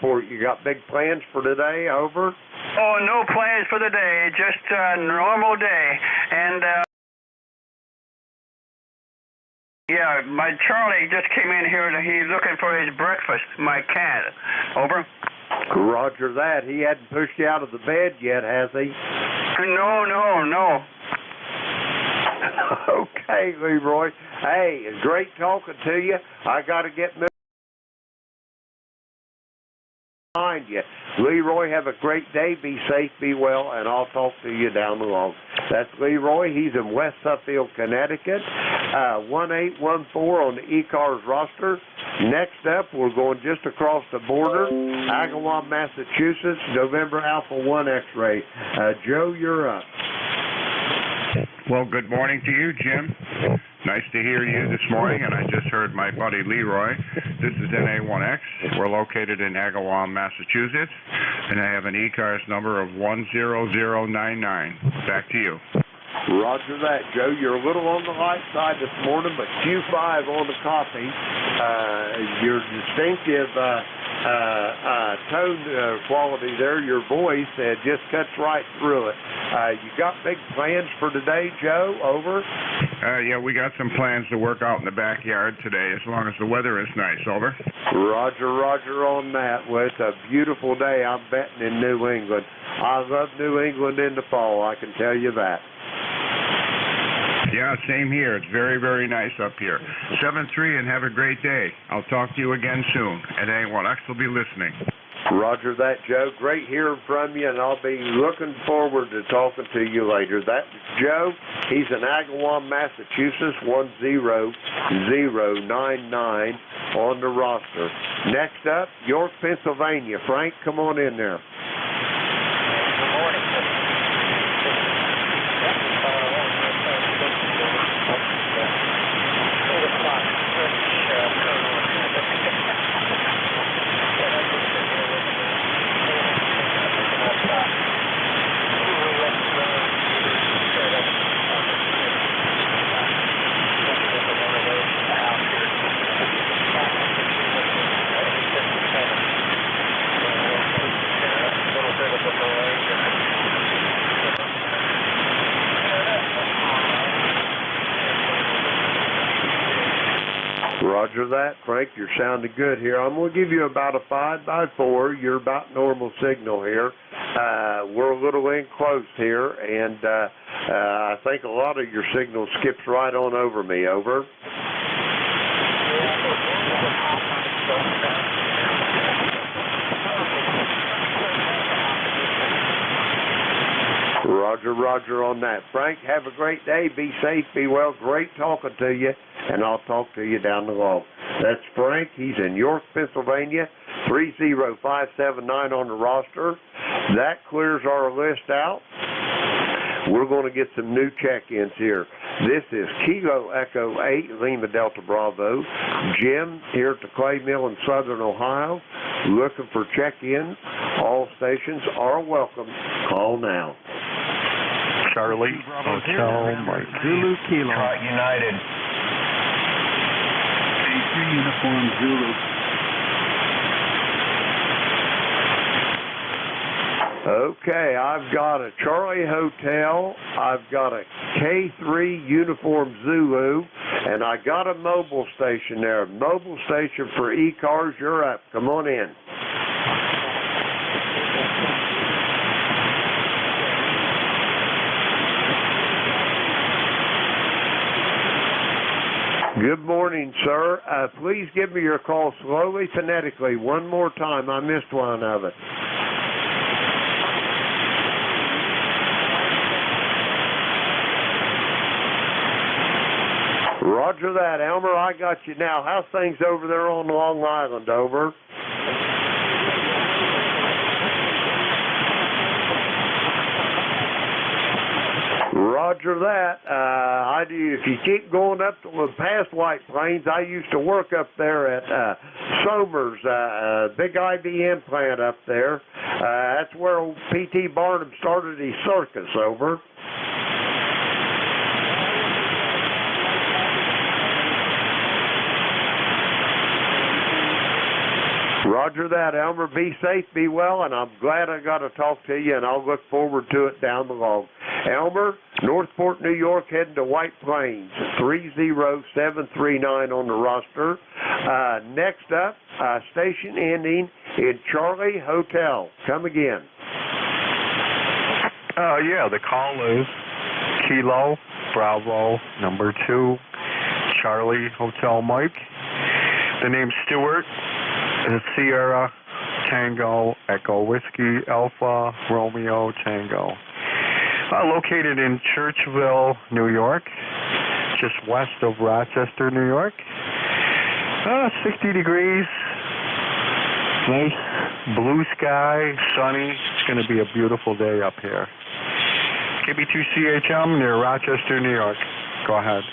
report. You got big plans for today? Over. Oh, no plans for the day. Just a normal day. And yeah, my Charlie just came in here and he's looking for his breakfast. My cat. Over. Roger that. He hadn't pushed you out of the bed yet, has he? No. Okay, Leroy. Hey, it's great talking to you. I got to get behind you. Leroy, have a great day. Be safe, be well, and I'll talk to you down the road. That's Leroy. He's in West Suffield, Connecticut. 1814 on the ECARS roster. Next up, we're going just across the border, Agawam, Massachusetts, November Alpha 1 X-ray. Joe, you're up. Well, good morning to you, Jim. Nice to hear you this morning, and I just heard my buddy Leroy. This is NA1X. We're located in Agawam, Massachusetts, and I have an ECARS number of 10099. Back to you. Roger that, Joe. You're a little on the light side this morning, but Q5 on the copy. Your distinctive tone quality there, your voice, just cuts right through it. You got big plans for today, Joe? Over. Yeah, we got some plans to work out in the backyard today, as long as the weather is nice. Over. Roger on that. Well, it's a beautiful day, I'm betting, in New England. I love New England in the fall, I can tell you that. Yeah, same here. It's very, very nice up here. 7-3, and have a great day. I'll talk to you again soon. And NA1X will be listening. Roger that, Joe. Great hearing from you, and I'll be looking forward to talking to you later. That's Joe. He's in Agawam, Massachusetts, 10099 on the roster. Next up, York, Pennsylvania. Frank, come on in there. Good morning. Roger that, Frank. You're sounding good here. I'm going to give you about a 5x4. You're about normal signal here. We're a little in close here, and I think a lot of your signal skips right on over me. Over. Roger on that. Frank, have a great day. Be safe, be well. Great talking to you, and I'll talk to you down the road. That's Frank. He's in York, Pennsylvania, 30579 on the roster. That clears our list out. We're going to get some new check-ins here. This is Kilo Echo 8, Lima Delta Bravo. Jim here at the Clay Mill in Southern Ohio, looking for check-ins. All stations are welcome. Call now. Charlie, Hotel Mike Zulu Kilo. United. 3 Uniform Zulu. Okay, I've got a Charlie Hotel, I've got a K3 Uniform Zulu, and I got a mobile station there. Mobile station for ECARS, you're up. Come on in. Good morning, sir. Please give me your call slowly, phonetically. One more time. I missed one of it. Roger that, Elmer. I got you now. How's things over there on Long Island? Over. Roger that. If you keep going up to past White Plains, I used to work up there at Somers, big IBM plant up there. That's where old P.T. Barnum started his circus. Over. Roger that, Elmer. Be safe, be well, and I'm glad I got to talk to you, and I'll look forward to it down the road. Elmer, Northport, New York, heading to White Plains, 30739 on the roster. Next up, station ending in Charlie Hotel. Come again. Yeah, the call is Kilo Bravo number 2, Charlie Hotel Mike. The name's Stewart. It's Sierra Tango Echo Whiskey Alpha Romeo Tango. Located in Churchville, New York, just west of Rochester, New York. 60 degrees. Nice blue sky, sunny. It's going to be a beautiful day up here. KB2CHM near Rochester, New York. Go ahead.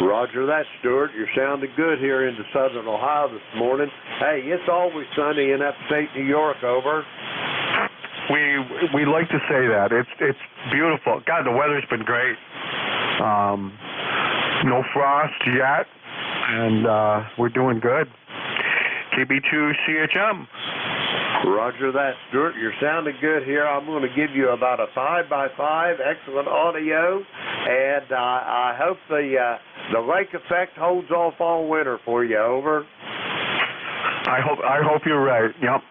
Roger that, Stuart. You're sounding good here into southern Ohio this morning. Hey, it's always sunny in upstate New York, over. We like to say that. It's beautiful. God, the weather's been great. No frost yet, and we're doing good. KB2CHM. Roger that, Stuart. You're sounding good here. I'm going to give you about a 5x5, excellent audio, and I hope the lake effect holds off all winter for you. Over. I hope you're right. Yep.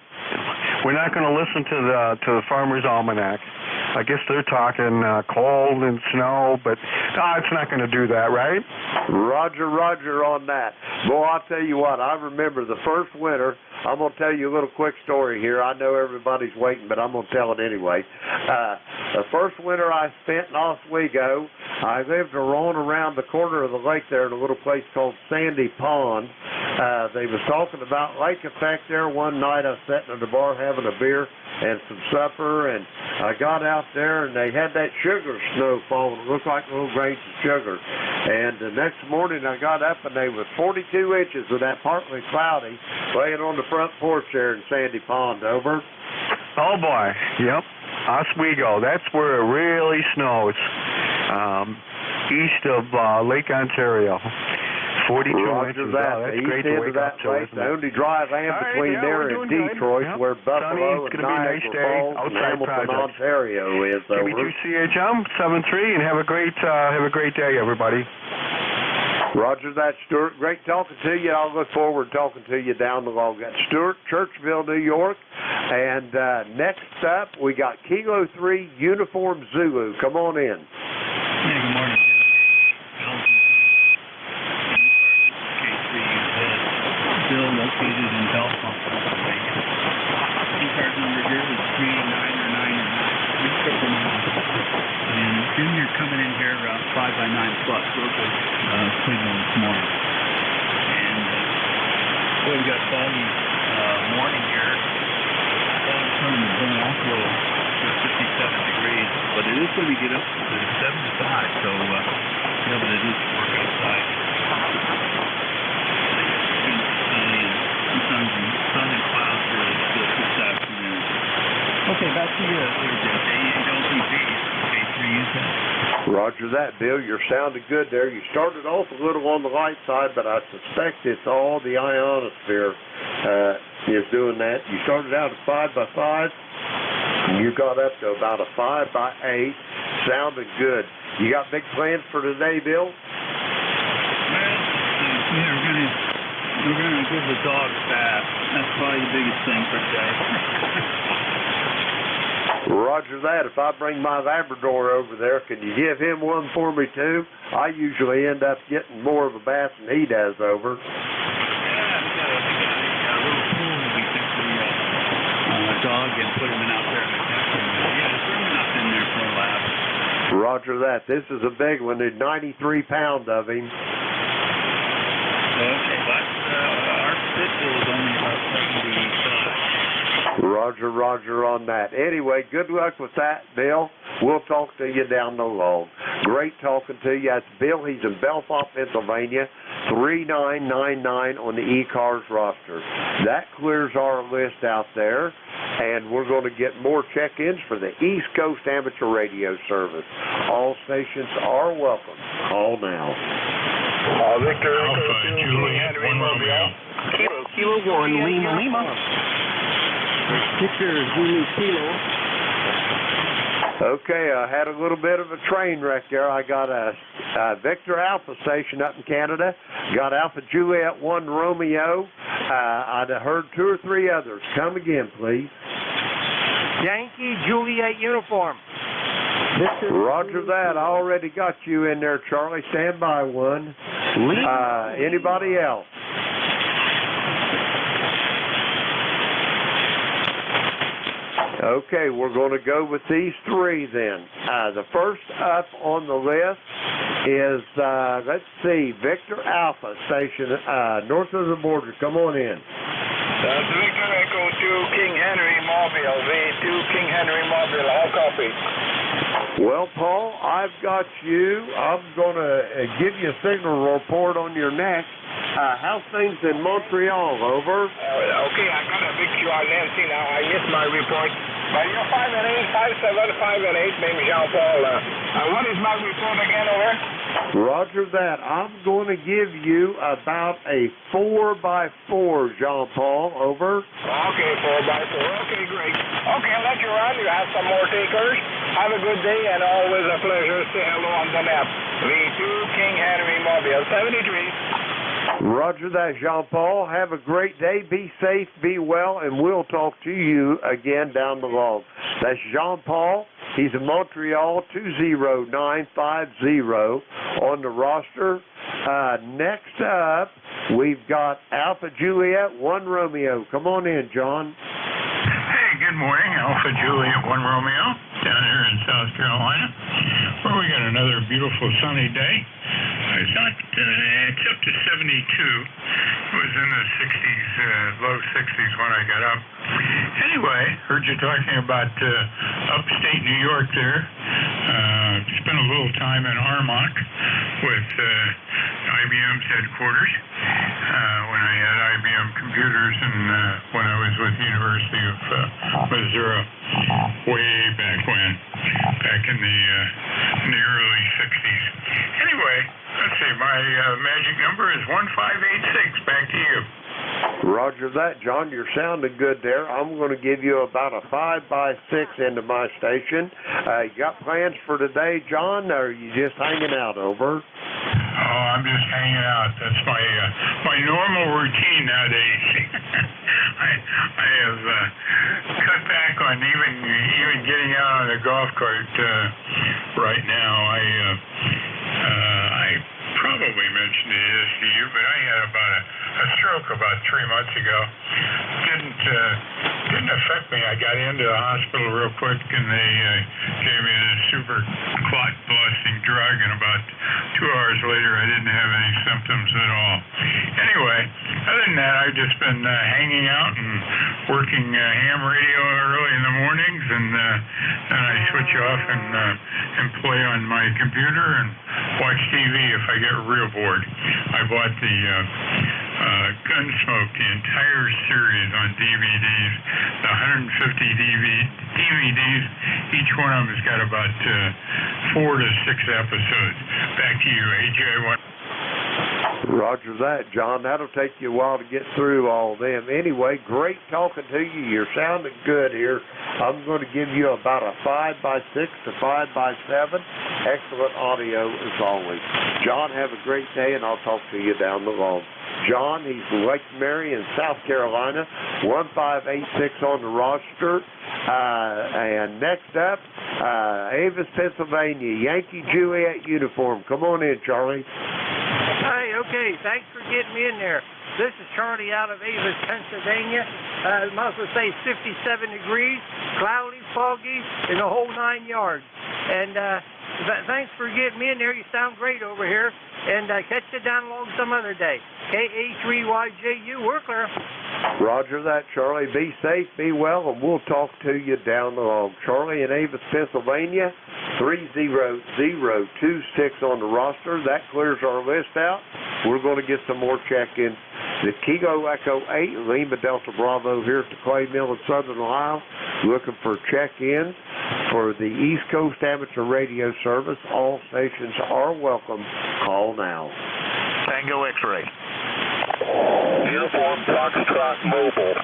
We're not going to listen to the Farmer's Almanac. I guess they're talking cold and snow, but it's not going to do that, right? Roger on that. Boy, I'll tell you what, I remember the first winter. I'm going to tell you a little quick story here. I know everybody's waiting, but I'm going to tell it anyway. The first winter I spent in Oswego, I lived on around the corner of the lake there in a little place called Sandy Pond. They was talking about lake effect there one night. I was sitting at the bar having a beer and some supper, and I got out there, and they had that sugar snow falling. It looked like little grains of sugar. And the next morning I got up, and they was 42 inches of that partly cloudy laying on the front porch there in Sandy Pond. Over. Oh, boy. Yep. Oswego. That's where it really snows. East of Lake Ontario. 42 Roger inches. that. That's the great east to end wake of that up to, lake, isn't the it? only dry land between there and Detroit, yep. where Buffalo and Niagara Falls and Hamilton, Ontario is. Over. KB2CHM 73, and have a great day, everybody. Roger that, Stuart. Great talking to you. I'll look forward to talking to you down the road. Got Stuart, Churchville, New York. And next up, we got Kilo 3 Uniform Zulu. Come on in. Hey, good morning, Jim. Bill, located in Belfast, Pennsylvania. ECARS number here is 38999. And Jim, you're coming in here 5x9 plus local signal this morning. And boy, we got foggy morning here. Fog's starting to burn off a little. It's 57 degrees, but it is going to get up to 75, so be able to do some work outside. Sometimes sun and clouds are good this afternoon. Okay, back to you, JLTV, K3UZ. Roger that, Bill. You're sounding good there. You started off a little on the light side, but I suspect it's all the ionosphere is doing that. You started out at 5x5, and you got up to about a 5x8. Sounding good. You got big plans for today, Bill? Well, yeah, we're gonna give the dog a bath. That's probably the biggest thing for today. Roger that. If I bring my Labrador over there, can you give him one for me too? I usually end up getting more of a bath than he does. Over. Yeah, we got a little pool that we took the dog and put him in out there in the kitchen. Yeah, just bring him up in there for a lap. Roger that. This is a big one. There's 93 pounds of him. Okay, but our pit bull is only about 75. Roger on that. Anyway, good luck with that, Bill. We'll talk to you down the road. Great talking to you. That's Bill. He's in Belfast, Pennsylvania, 3999 on the ECARS roster. That clears our list out there, and we're going to get more check-ins for the East Coast Amateur Radio Service. All stations are welcome. Call now. Victor Alpha Juliet 1 Romeo. Kilo Kilo 1, Lima, Lima. Victor Zulu Kilo. Okay, I had a little bit of a train wreck there. I got a Victor Alpha station up in Canada. Got Alpha Juliet 1 Romeo. I'd heard 2 or 3 others. Come again, please. Yankee Juliet uniform. Roger that. I already got you in there, Charlie. Stand by one. Anybody else? Okay, we're going to go with these 3 then. The first up on the list is, let's see, Victor Alpha Station, north of the border. Come on in. That's Victor Echo 2 King Henry Mobile, V2 King Henry Mobile. How copy? Well, Paul, I've got you. I'm going to give you a signal report on your neck. How's things in Montreal? Over. Okay, I got a big queue on Nancy now. I missed my report. But you're 5 and 8, 5, 7, 5 and 8, name Jean-Paul. What is my report again, over? Roger that. I'm going to give you about a 4x4, Jean-Paul. Over. Okay, 4x4. Okay, great. Okay, I'll let you run. You have some more takers. Have a good day and always a pleasure. Say hello on the map. V2 King Henry Mobile 73. Roger that, Jean-Paul. Have a great day. Be safe, be well, and we'll talk to you again down the road. That's Jean-Paul. He's in Montreal, 20950 on the roster. Next up, we've got Alpha Juliet 1 Romeo. Come on in, John. Hey, good morning. Alpha Juliet 1 Romeo down here in South Carolina, where we got another beautiful sunny day. It's not, it's up to 72. It was in the 60s, low 60s when I got up. Anyway, heard you talking about upstate New York there. Spent a little time in Armonk with IBM's headquarters when I had IBM computers and when I was with the University of Missouri way back when, back in the early 60s. Anyway, let's see, my magic number is 1586. Back to you. Roger that, John. You're sounding good there. I'm going to give you about a 5x6 into my station. You got plans for today, John, or are you just hanging out? Over. Oh, I'm just hanging out. That's my normal routine nowadays. I have cut back on even getting out on the golf cart right now. I probably mentioned this to you, but I had about a stroke about 3 months ago. Didn't affect me. I got into the hospital real quick, and they gave me this super clot busting drug, and about 2 hours later, I didn't have any symptoms at all. Anyway, other than that, I've just been hanging out and working ham radio early in the mornings, and then I switch off and play on my computer and watch TV if I get real bored. I bought the Gunsmoke, the entire series on DVDs, the 150 DVDs. Each one of them has got about 4 to 6 episodes. Back to you, AJ1. Roger that, John. That'll take you a while to get through all of them. Anyway, great talking to you. You're sounding good here. I'm going to give you about a 5x6 to 5x7. Excellent audio as always. John, have a great day, and I'll talk to you down the road. John, he's in Lake Mary in South Carolina, 1586 on the roster. And next up, Avis, Pennsylvania, Yankee Juliet uniform. Come on in, Charlie. Hey, okay, thanks for getting me in there. This is Charlie out of Avis, Pennsylvania. I must say 57 degrees, cloudy, foggy, and the whole 9 yards. And thanks for getting me in there. You sound great over here. And catch you down along some other day. KA3YJU, we're clear. Roger that, Charlie. Be safe, be well, and we'll talk to you down the road. Charlie in Avis, Pennsylvania, 30026 on the roster. That clears our list out. We're going to get some more check-ins. The Kilo Echo 8, Lima Delta Bravo here at the Clay Mill in Southern Ohio, looking for check-ins for the East Coast Amateur Radio Service. All stations are welcome. Call now. Tango X-ray. Uniform Foxtrot Mobile.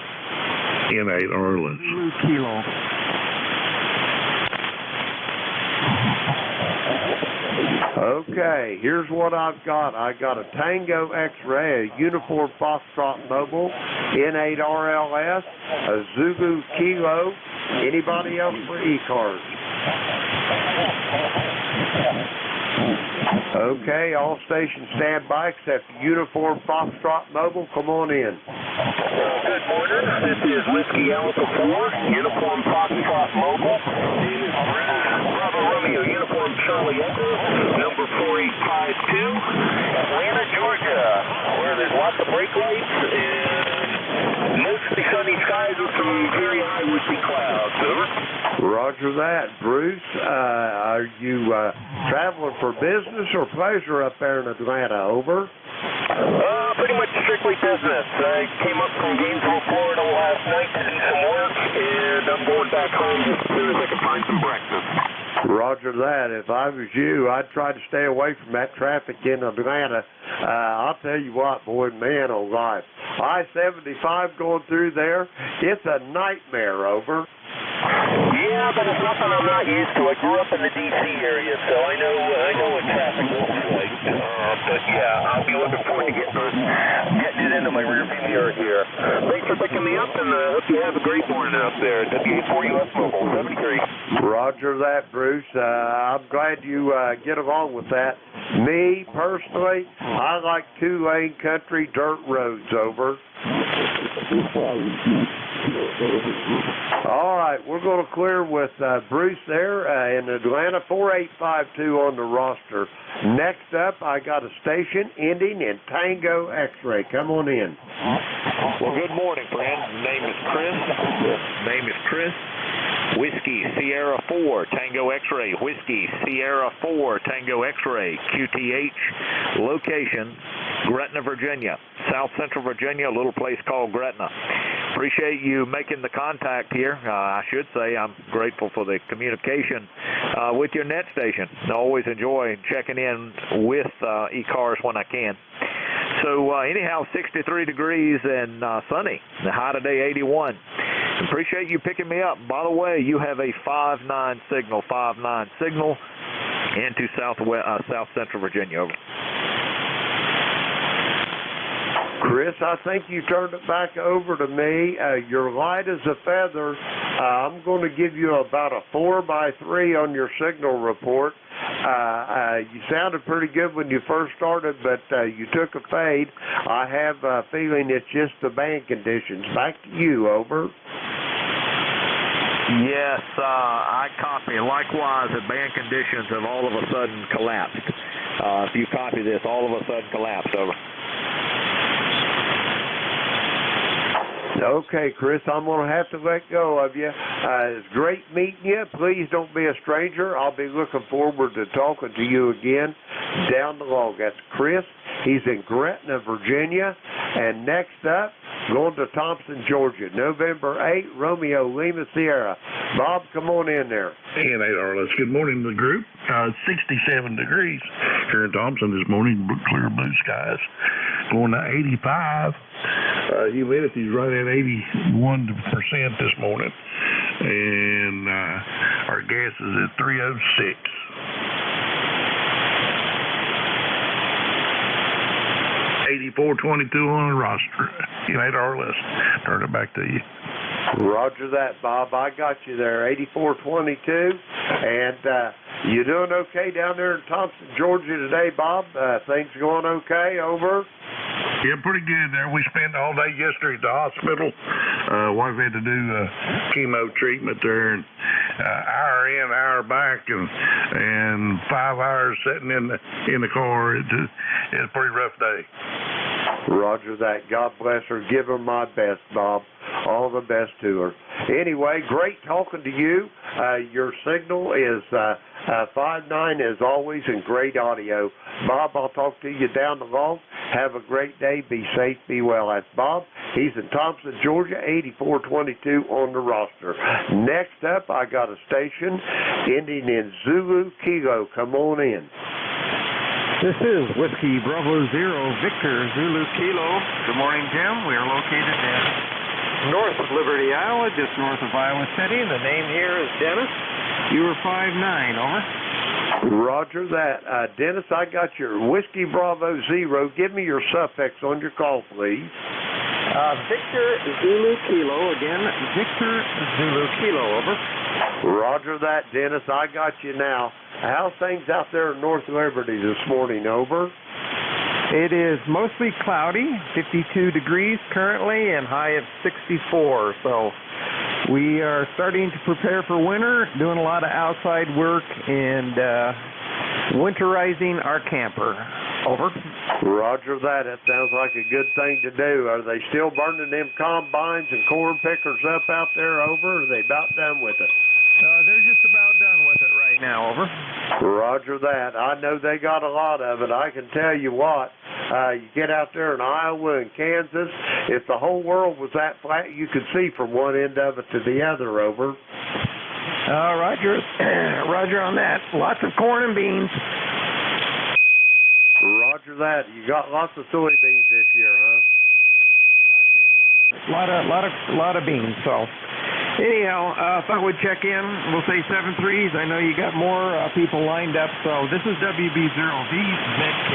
N8 Orleans. Zulu Kilo. Okay, here's what I've got. I got a Tango X-Ray, a Uniform Foxtrot Mobile, N8 RLS, a Zulu Kilo. Anybody else for ECARS? Okay, all stations stand by except Uniform Foxtrot Mobile. Come on in. Good morning. This is Whiskey Alpha 4, Uniform Foxtrot Mobile. Name is Bravo Romeo, Uniform Charlie Echo, number 4852, Atlanta, Georgia, where there's lots of brake lights and mostly sunny skies with some very high wispy clouds. Over. Roger that. Bruce, are you traveling for business or pleasure up there in Atlanta? Over. Pretty much strictly business. I came up from Gainesville, Florida last night to do some work, and I'm going back home as soon as I can find some breakfast. Roger that. If I was you, I'd try to stay away from that traffic in Atlanta. I'll tell you what, boy, man alive. I-75 going through there, it's a nightmare. Over. Yeah, but it's nothing I'm not used to. I grew up in the D.C. area, so I know what traffic looks like. But yeah, I'll be looking forward to getting it into my rearview mirror here. Thanks for picking me up, and hope you have a great morning up there. NJ2US Mobile 73. Roger that, Bruce. I'm glad you get along with that. Me, personally, I like two-lane country dirt roads. Over. All right, we're going to clear with Bruce there in Atlanta, 4852 on the roster. Next up, I got a station ending in Tango X-Ray. Come on in. Well, good morning, friend. Name is Chris. Whiskey Sierra 4 Tango X-Ray. Whiskey Sierra 4 Tango X-Ray. QTH. Location, Gretna, Virginia. South Central Virginia, a little place called Gretna. Appreciate you making the contact here. I should say I'm grateful for the communication with your net station. I always enjoy checking in with ECARS when I can. So anyhow, 63 degrees and sunny. The high today, 81. Appreciate you picking me up. By the way, you have a 5-9 signal into South Central Virginia. Over. Chris, I think you turned it back over to me. You're light as a feather. I'm going to give you about a 4x3 on your signal report. You sounded pretty good when you first started, but you took a fade. I have a feeling it's just the band conditions. Back to you. Over. Yes, I copy. Likewise, the band conditions have all of a sudden collapsed. If you copy this, all of a sudden collapsed. Over. Okay, Chris, I'm going to have to let go of you. It's great meeting you. Please don't be a stranger. I'll be looking forward to talking to you again down the log. That's Chris. He's in Gretna, Virginia. And next up, going to Thompson, Georgia. November 8, Romeo Lima Sierra. Bob, come on in there. N8 Orleans. Good morning to the group. 67 degrees here in Thompson this morning. Clear blue skies. Going to 85. Humidity's right at 81% this morning. And our gas is at 306. $84.22 on the roster. N8 Orleans. Turn it back to you. Roger that, Bob. I got you there. 8422. And you doing okay down there in Thompson, Georgia today, Bob? Things going okay? Over. Yeah, pretty good there. We spent all day yesterday at the hospital. Wife had to do chemo treatment there, and hour in, hour back, and 5 hours sitting in the car. It's a pretty rough day. Roger that. God bless her. Give her my best, Bob. All the best to her. Anyway, great talking to you. Your signal is 5-9 as always, and great audio. Bob, I'll talk to you down the log. Have a great day. Be safe. Be well. That's Bob. He's in Thompson, Georgia, 8422 on the roster. Next up, I got a station ending in Zulu Kilo. Come on in. This is Whiskey Bravo Zero Victor Zulu Kilo. Good morning, Jim. We are located north of Liberty, Iowa, just north of Iowa City. The name here is Dennis. You were 5'9", over. Roger that. Dennis, I got your Whiskey Bravo Zero. Give me your suffix on your call, please. Victor Zulu Kilo. Again, Victor Zulu Kilo, over. Roger that, Dennis. I got you now. How's things out there in North Liberty this morning, over? It is mostly cloudy, 52 degrees currently, and high of 64. So we are starting to prepare for winter, doing a lot of outside work and winterizing our camper. Over. Roger that. That sounds like a good thing to do. Are they still burning them combines and corn pickers up out there, over? Or are they about done with it? They're just about done with it right now, over. Roger that. I know they got a lot of it. I can tell you what, you get out there in Iowa and Kansas, if the whole world was that flat, you could see from one end of it to the other, over. Roger. Roger on that. Lots of corn and beans. Roger that. You got lots of soybeans this year, huh? Lot of beans. So, anyhow, thought we'd check in. We'll say 7-3s. I know you got more people lined up. So this is WB0VZK.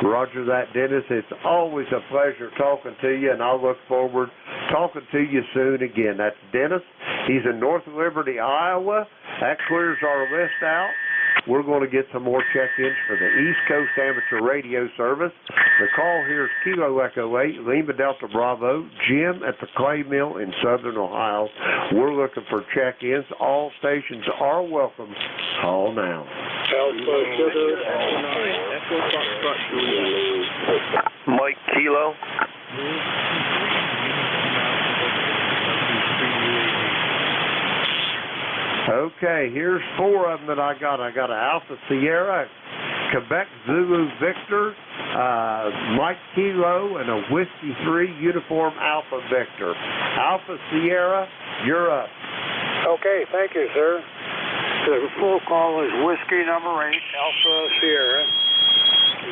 Roger that, Dennis. It's always a pleasure talking to you, and I'll look forward talking to you soon again. That's Dennis. He's in North Liberty, Iowa. That clears our list out. We're going to get some more check-ins for the East Coast Amateur Radio Service. The call here is Kilo Echo 8, Lima Delta Bravo, Jim at the Clay Mill in Southern Ohio. We're looking for check-ins. All stations are welcome. Call now. Mike Kilo. Okay, here's 4 of them that I got. I got an Alpha Sierra, Quebec Zulu Victor, Mike Kilo, and a Whiskey 3 Uniform Alpha Victor. Alpha Sierra, you're up. Okay, thank you, sir. The full call is Whiskey number 8, Alpha Sierra.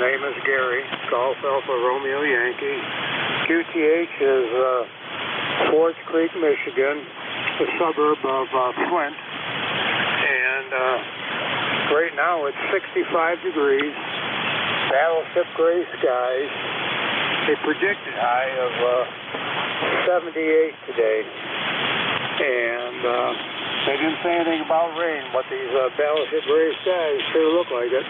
Name is Gary. Golf Alpha Romeo Yankee. QTH is Swartz Creek, Michigan, a suburb of Flint. And right now it's 65 degrees, battleship gray skies, a predicted high of 78 today. And they didn't say anything about rain, but these battleship gray skies sure look like it.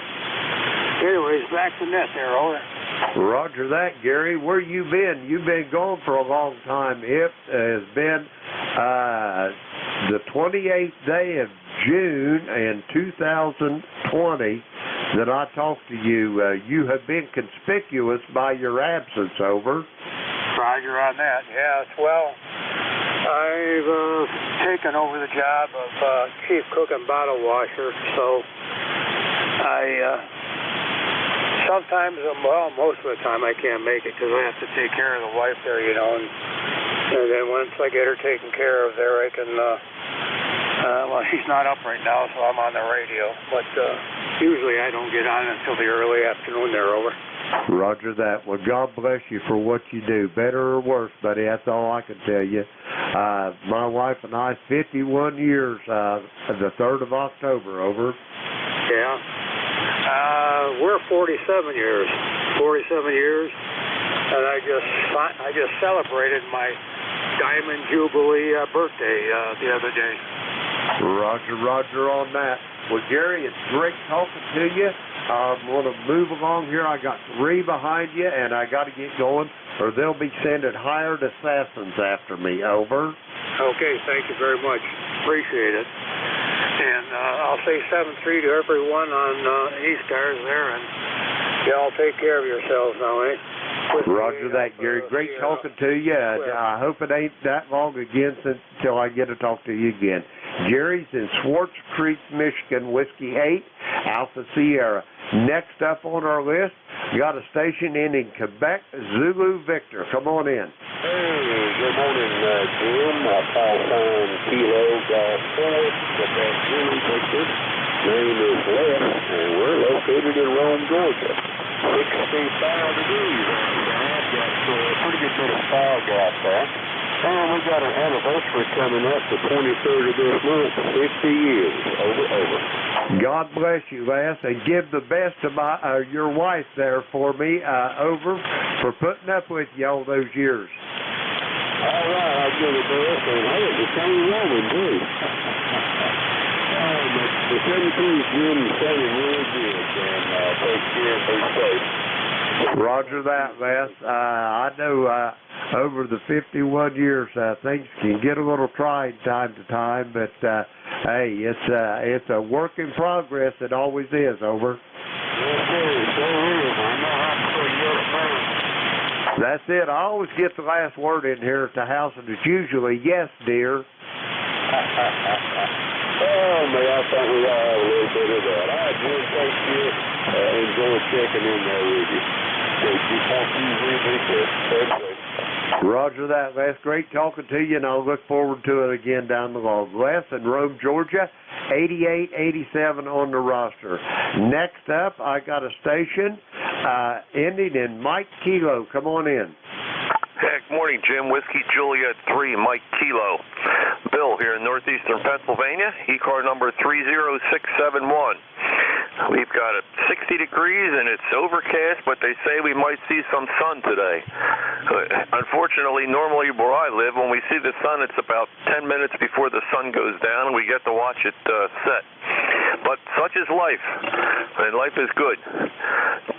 Anyways, back to net there, over. Roger that, Gary. Where you been? You've been gone for a long time. It has been the 28th day of June in 2020 that I talked to you. You have been conspicuous by your absence, over. Roger on that. Yes, well, I've taken over the job of chief cook and bottle washer, so sometimes, well, most of the time I can't make it because I have to take care of the wife there, you know, and then once I get her taken care of there, I can, well, she's not up right now, so I'm on the radio, but usually I don't get on until the early afternoon there, over. Roger that. Well, God bless you for what you do. Better or worse, buddy, that's all I can tell you. My wife and I, 51 years, the 3rd of October, over. Yeah. We're 47 years. 47 years, and I just celebrated my Diamond Jubilee birthday the other day. Roger on that. Well, Gary, it's great talking to you. I'm going to move along here. I got 3 behind you, and I got to get going, or they'll be sending hired assassins after me. Over. Okay, thank you very much. Appreciate it. And I'll say 7-3 to everyone on ECARS there, and y'all take care of yourselves now, eh? Roger that, Gary. Great talking to you. I hope it ain't that long again until I get to talk to you again. Jerry's in Swartz Creek, Michigan, Whiskey 8, Alpha Sierra. Next up on our list, we got a station in Quebec, Zulu Victor. Come on in. Hey, good morning, Jim. Call sign Kilo Golf 4, Quebec Zulu Victor. Name is Les, and we're located in Rome, Georgia. 65 degrees outside. Got a pretty good bit of fog out there. And we got an anniversary coming up, the 23rd of this month, 50 years. Over. God bless you, Les, and give the best to your wife there for me, over, for putting up with you all those years. All right, I'll give it to us, and hey, it's the same woman, too. The 73's Jim sounded really good, and take care and be safe. Roger that, Les. I know over the 51 years, things can get a little trying time to time, but hey, it's a work in progress. It always is, over. That's it. I always get the last word in here at the house, and it's usually yes, dear. Oh, man, I think we all have a little bit of that. I do thank you. Enjoy checking in there with you. Roger that, Les. Great talking to you, and I'll look forward to it again down the road. Les in Rome, Georgia, 8887 on the roster. Next up, I got a station ending in Mike Kilo. Come on in. Hey, good morning, Jim. Whiskey Juliet 3, Mike Kilo. Bill here in northeastern Pennsylvania, ECAR number 30671. We've got it 60 degrees and it's overcast, but they say we might see some sun today. Unfortunately, normally where I live, when we see the sun, it's about 10 minutes before the sun goes down, and we get to watch it set. But such is life, and life is good.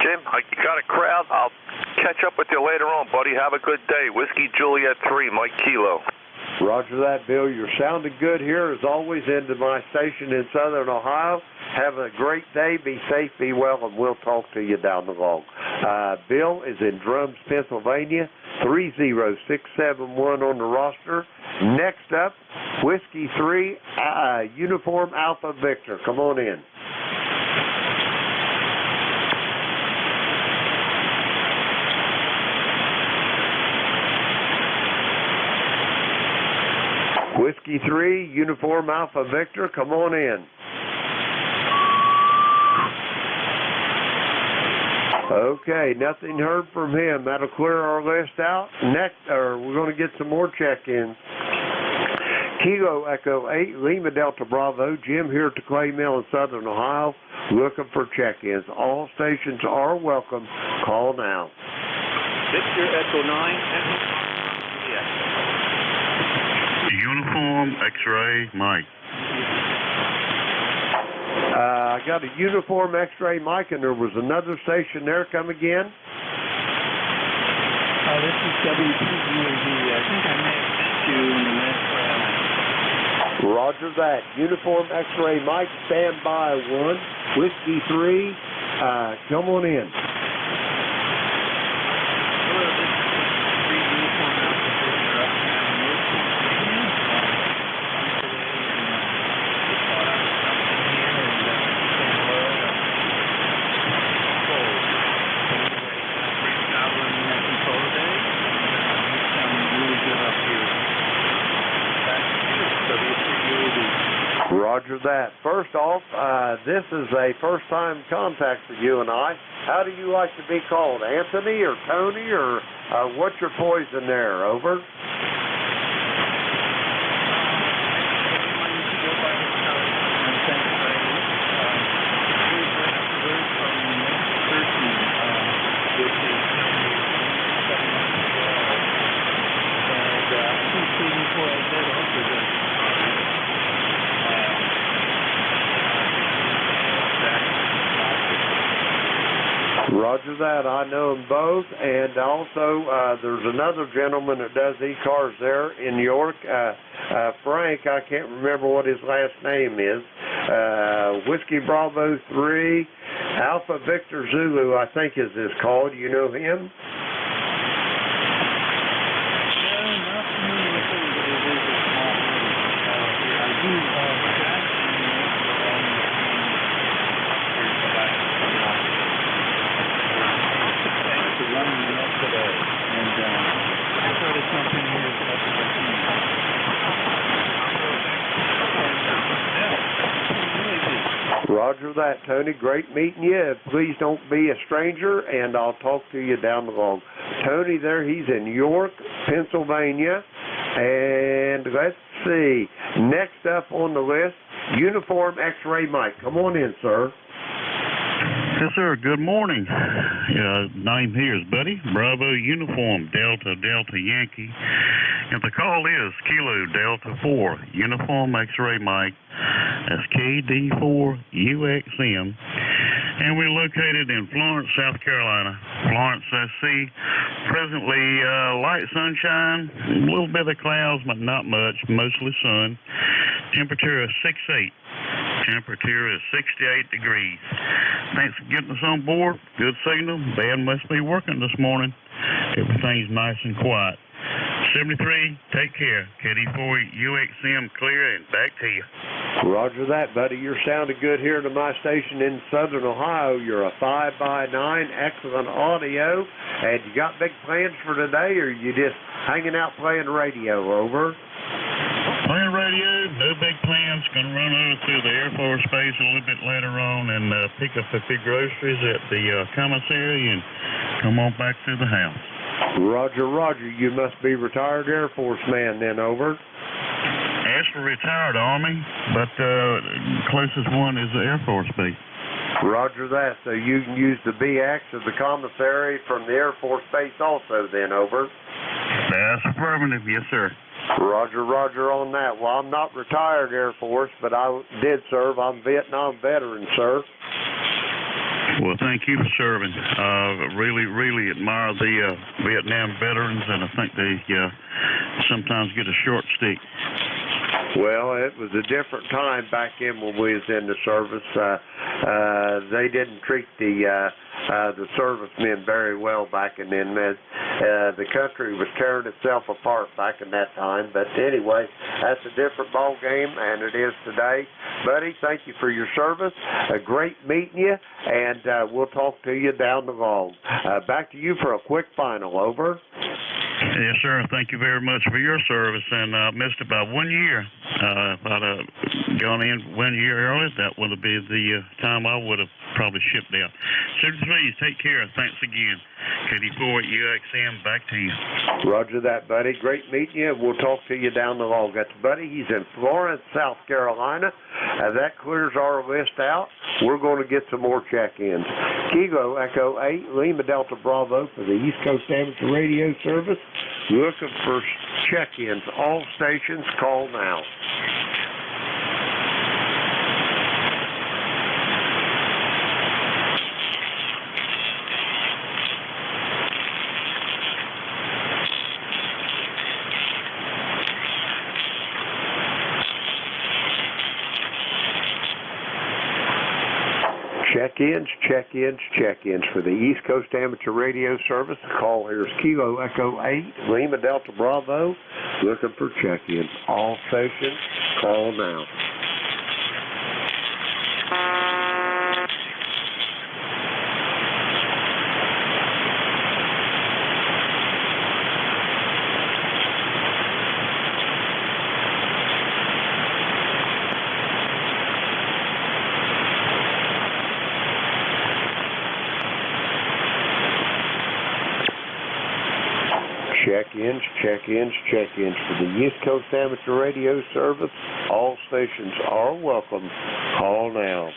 Jim, I got a crowd. I'll catch up with you later on, buddy. Have a good day. Whiskey Juliet 3, Mike Kilo. Roger that, Bill. You're sounding good here, as always, into my station in Southern Ohio. Have a great day. Be safe, be well, and we'll talk to you down the road. Bill is in Drums, Pennsylvania, 30671 on the roster. Next up, Whiskey 3, Uniform Alpha Victor. Come on in. Whiskey 3, Uniform Alpha Victor, come on in. Okay, nothing heard from him. That'll clear our list out. Next, we're going to get some more check-ins. Kilo Echo 8, Lima Delta Bravo, Jim here at the Clay Mill in Southern Ohio, looking for check-ins. All stations are welcome. Call now. Victor Echo 9, Uniform X-ray Mike. I got a Uniform X-ray Mike, and there was another station there. Come again. This is WPUV. I think I may have sent you in the last round. Roger that. Uniform X-ray Mike, stand by 1. Whiskey 3, come on in. Roger that. First off, this is a first-time contact for you and I. How do you like to be called? Anthony or Tony, or what's your poison there? Over. Roger that. I know them both. And also, there's another gentleman that does ECARS there in New York. Frank, I can't remember what his last name is. Whiskey Bravo 3, Alpha Victor Zulu, I think is his call. Do you know him? Roger that, Tony. Great meeting you. Please don't be a stranger, and I'll talk to you down the road. Tony there, he's in York, Pennsylvania. And let's see, next up on the list, Uniform X-Ray Mike. Come on in, sir. Yes, sir. Good morning. Name here is Buddy, Bravo Uniform, Delta Yankee. And the call is Kilo Delta 4, Uniform X-Ray Mike. That's KD4UXM. And we're located in Florence, South Carolina. Florence, SC. Presently, light sunshine, a little bit of clouds, but not much, mostly sun. Temperature is 68. Temperature is 68 degrees. Thanks for getting us on board. Good signal. Band must be working this morning. Everything's nice and quiet. 73, take care. KD4UXM clear and back to you. Roger that, buddy. You're sounding good here to my station in Southern Ohio. You're a 5x9, excellent audio. And you got big plans for today, or you just hanging out playing radio? Over. Playing radio, no big plans. Going to run over to the Air Force Base a little bit later on and pick up a few groceries at the commissary and come on back to the house. Roger, Roger. You must be retired Air Force man then, over. Actually retired Army, but closest one is the Air Force Base. Roger that. So you can use the BX of the commissary from the Air Force Base also then, over. That's affirmative, yes, sir. Roger, Roger on that. Well, I'm not retired Air Force, but I did serve. I'm Vietnam veteran, sir. Well, thank you for serving. Really admire the Vietnam veterans, and I think they sometimes get a short stick. Well, it was a different time back then when we was in the service. They didn't treat the servicemen very well back in then. The country was tearing itself apart back in that time. But anyway, that's a different ball game, and it is today. Buddy, thank you for your service. Great meeting you, and we'll talk to you down the road. Back to you for a quick final. Over. Yes, sir. Thank you very much for your service, and missed it by 1 year. If I'd gone in 1 year early, that would have been the time I would have probably shipped out. So please take care. Thanks again. KD4UXM, back to you. Roger that, buddy. Great meeting you. We'll talk to you down the road. That's Buddy. He's in Florence, South Carolina. That clears our list out. We're going to get some more check-ins. Kilo Echo 8, Lima Delta Bravo for the East Coast Amateur Radio Service. Looking for check-ins. All stations, call now. Check-ins for the East Coast Amateur Radio Service. The call here is Kilo Echo 8, Lima Delta Bravo. Looking for check-ins. All stations, call now. Check-ins for the East Coast Amateur Radio Service. All stations are welcome. Call now.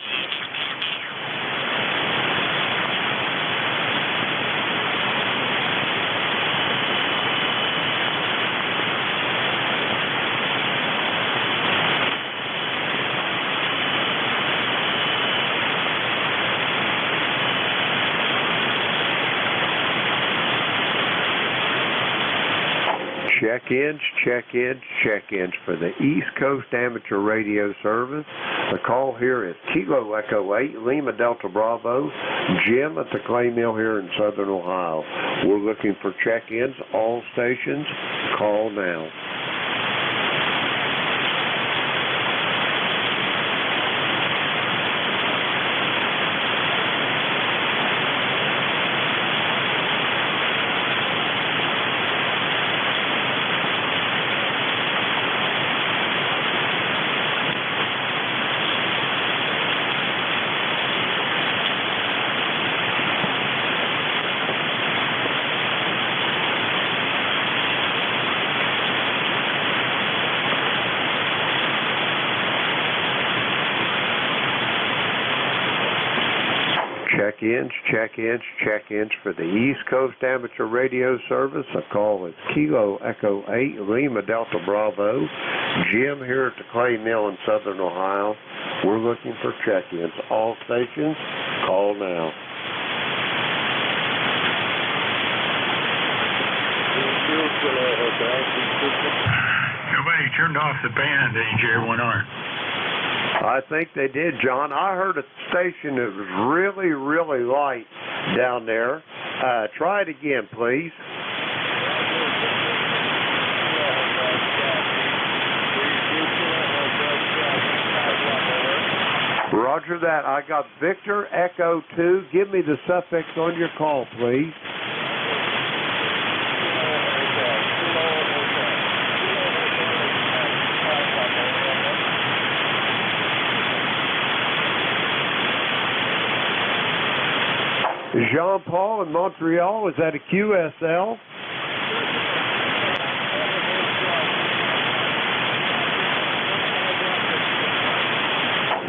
Check-ins for the East Coast Amateur Radio Service. The call here is Kilo Echo 8, Lima Delta Bravo, Jim at the Clay Mill here in Southern Ohio. We're looking for check-ins. All stations, call now. check-ins for the East Coast Amateur Radio Service. A call is Kilo Echo 8, Lima Delta Bravo. Jim here at the Clay Mill in Southern Ohio. We're looking for check-ins. All stations, call now. Nobody turned off the band, NJ1R. I think they did, John. I heard a station that was really, really light down there. Try it again, please. Roger that. I got Victor Echo 2. Give me the suffix on your call, please. Jean-Paul in Montreal, is that a QSL?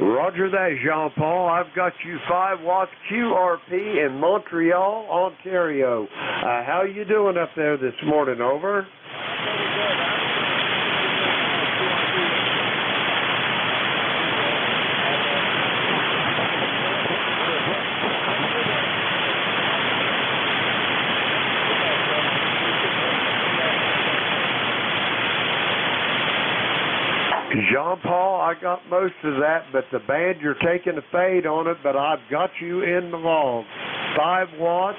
Roger that, Jean-Paul. I've got you 5 watts QRP in Montreal, Ontario. How you doing up there this morning? Over. Jean-Paul, I got most of that, but the band, you're taking a fade on it, but I've got you in the log. 5 watts,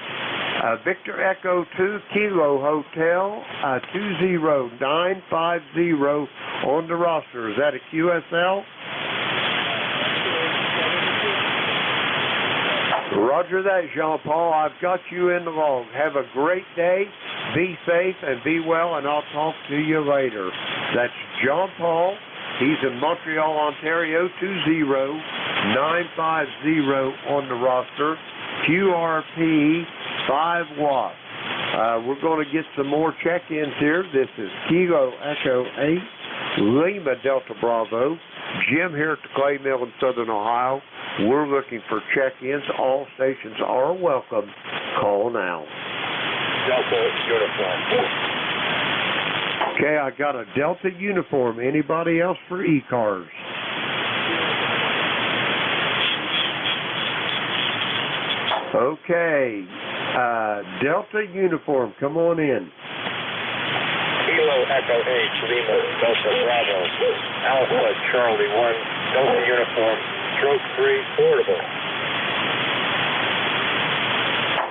Victor Echo 2, Kilo Hotel, 20950 on the roster. Is that a QSL? Roger that, Jean-Paul. I've got you in the log. Have a great day. Be safe and be well, and I'll talk to you later. That's Jean-Paul. He's in Montreal, Ontario, 20950 on the roster. QRP, 5 watts. We're going to get some more check-ins here. This is Kilo Echo 8, Lima Delta Bravo. Jim here at the Clay Mill in Southern Ohio. We're looking for check-ins. All stations are welcome. Call now. Delta uniform. Okay, I got a Delta uniform. Anybody else for ECARS? Okay, Delta uniform, come on in. Kilo Echo 8, Lima Delta Bravo. Alpha Charlie 1, Delta uniform, stroke 3, portable.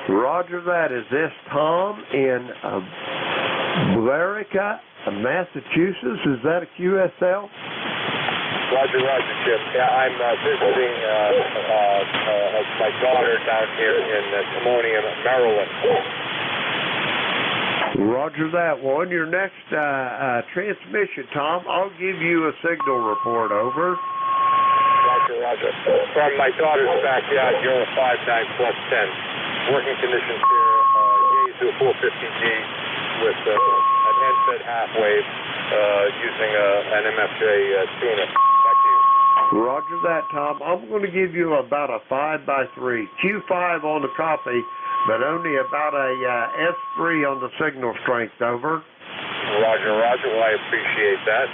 Roger that. Is this Tom in Billerica, Massachusetts? Is that a QSL? Roger, Chip. Yeah, I'm visiting my daughter down here in Timonium, Maryland. Roger that. Well, on your next transmission, Tom, I'll give you a signal report. Over. Roger. From my daughter's backyard, Euro 59 plus 10. Working conditions here, gaze to a 450G with an NZ half wave using an MFJ tuner. Back to you. Roger that, Tom. I'm going to give you about a 5x3. Q5 on the copy, but only about a S3 on the signal strength. Over. Roger. Well, I appreciate that.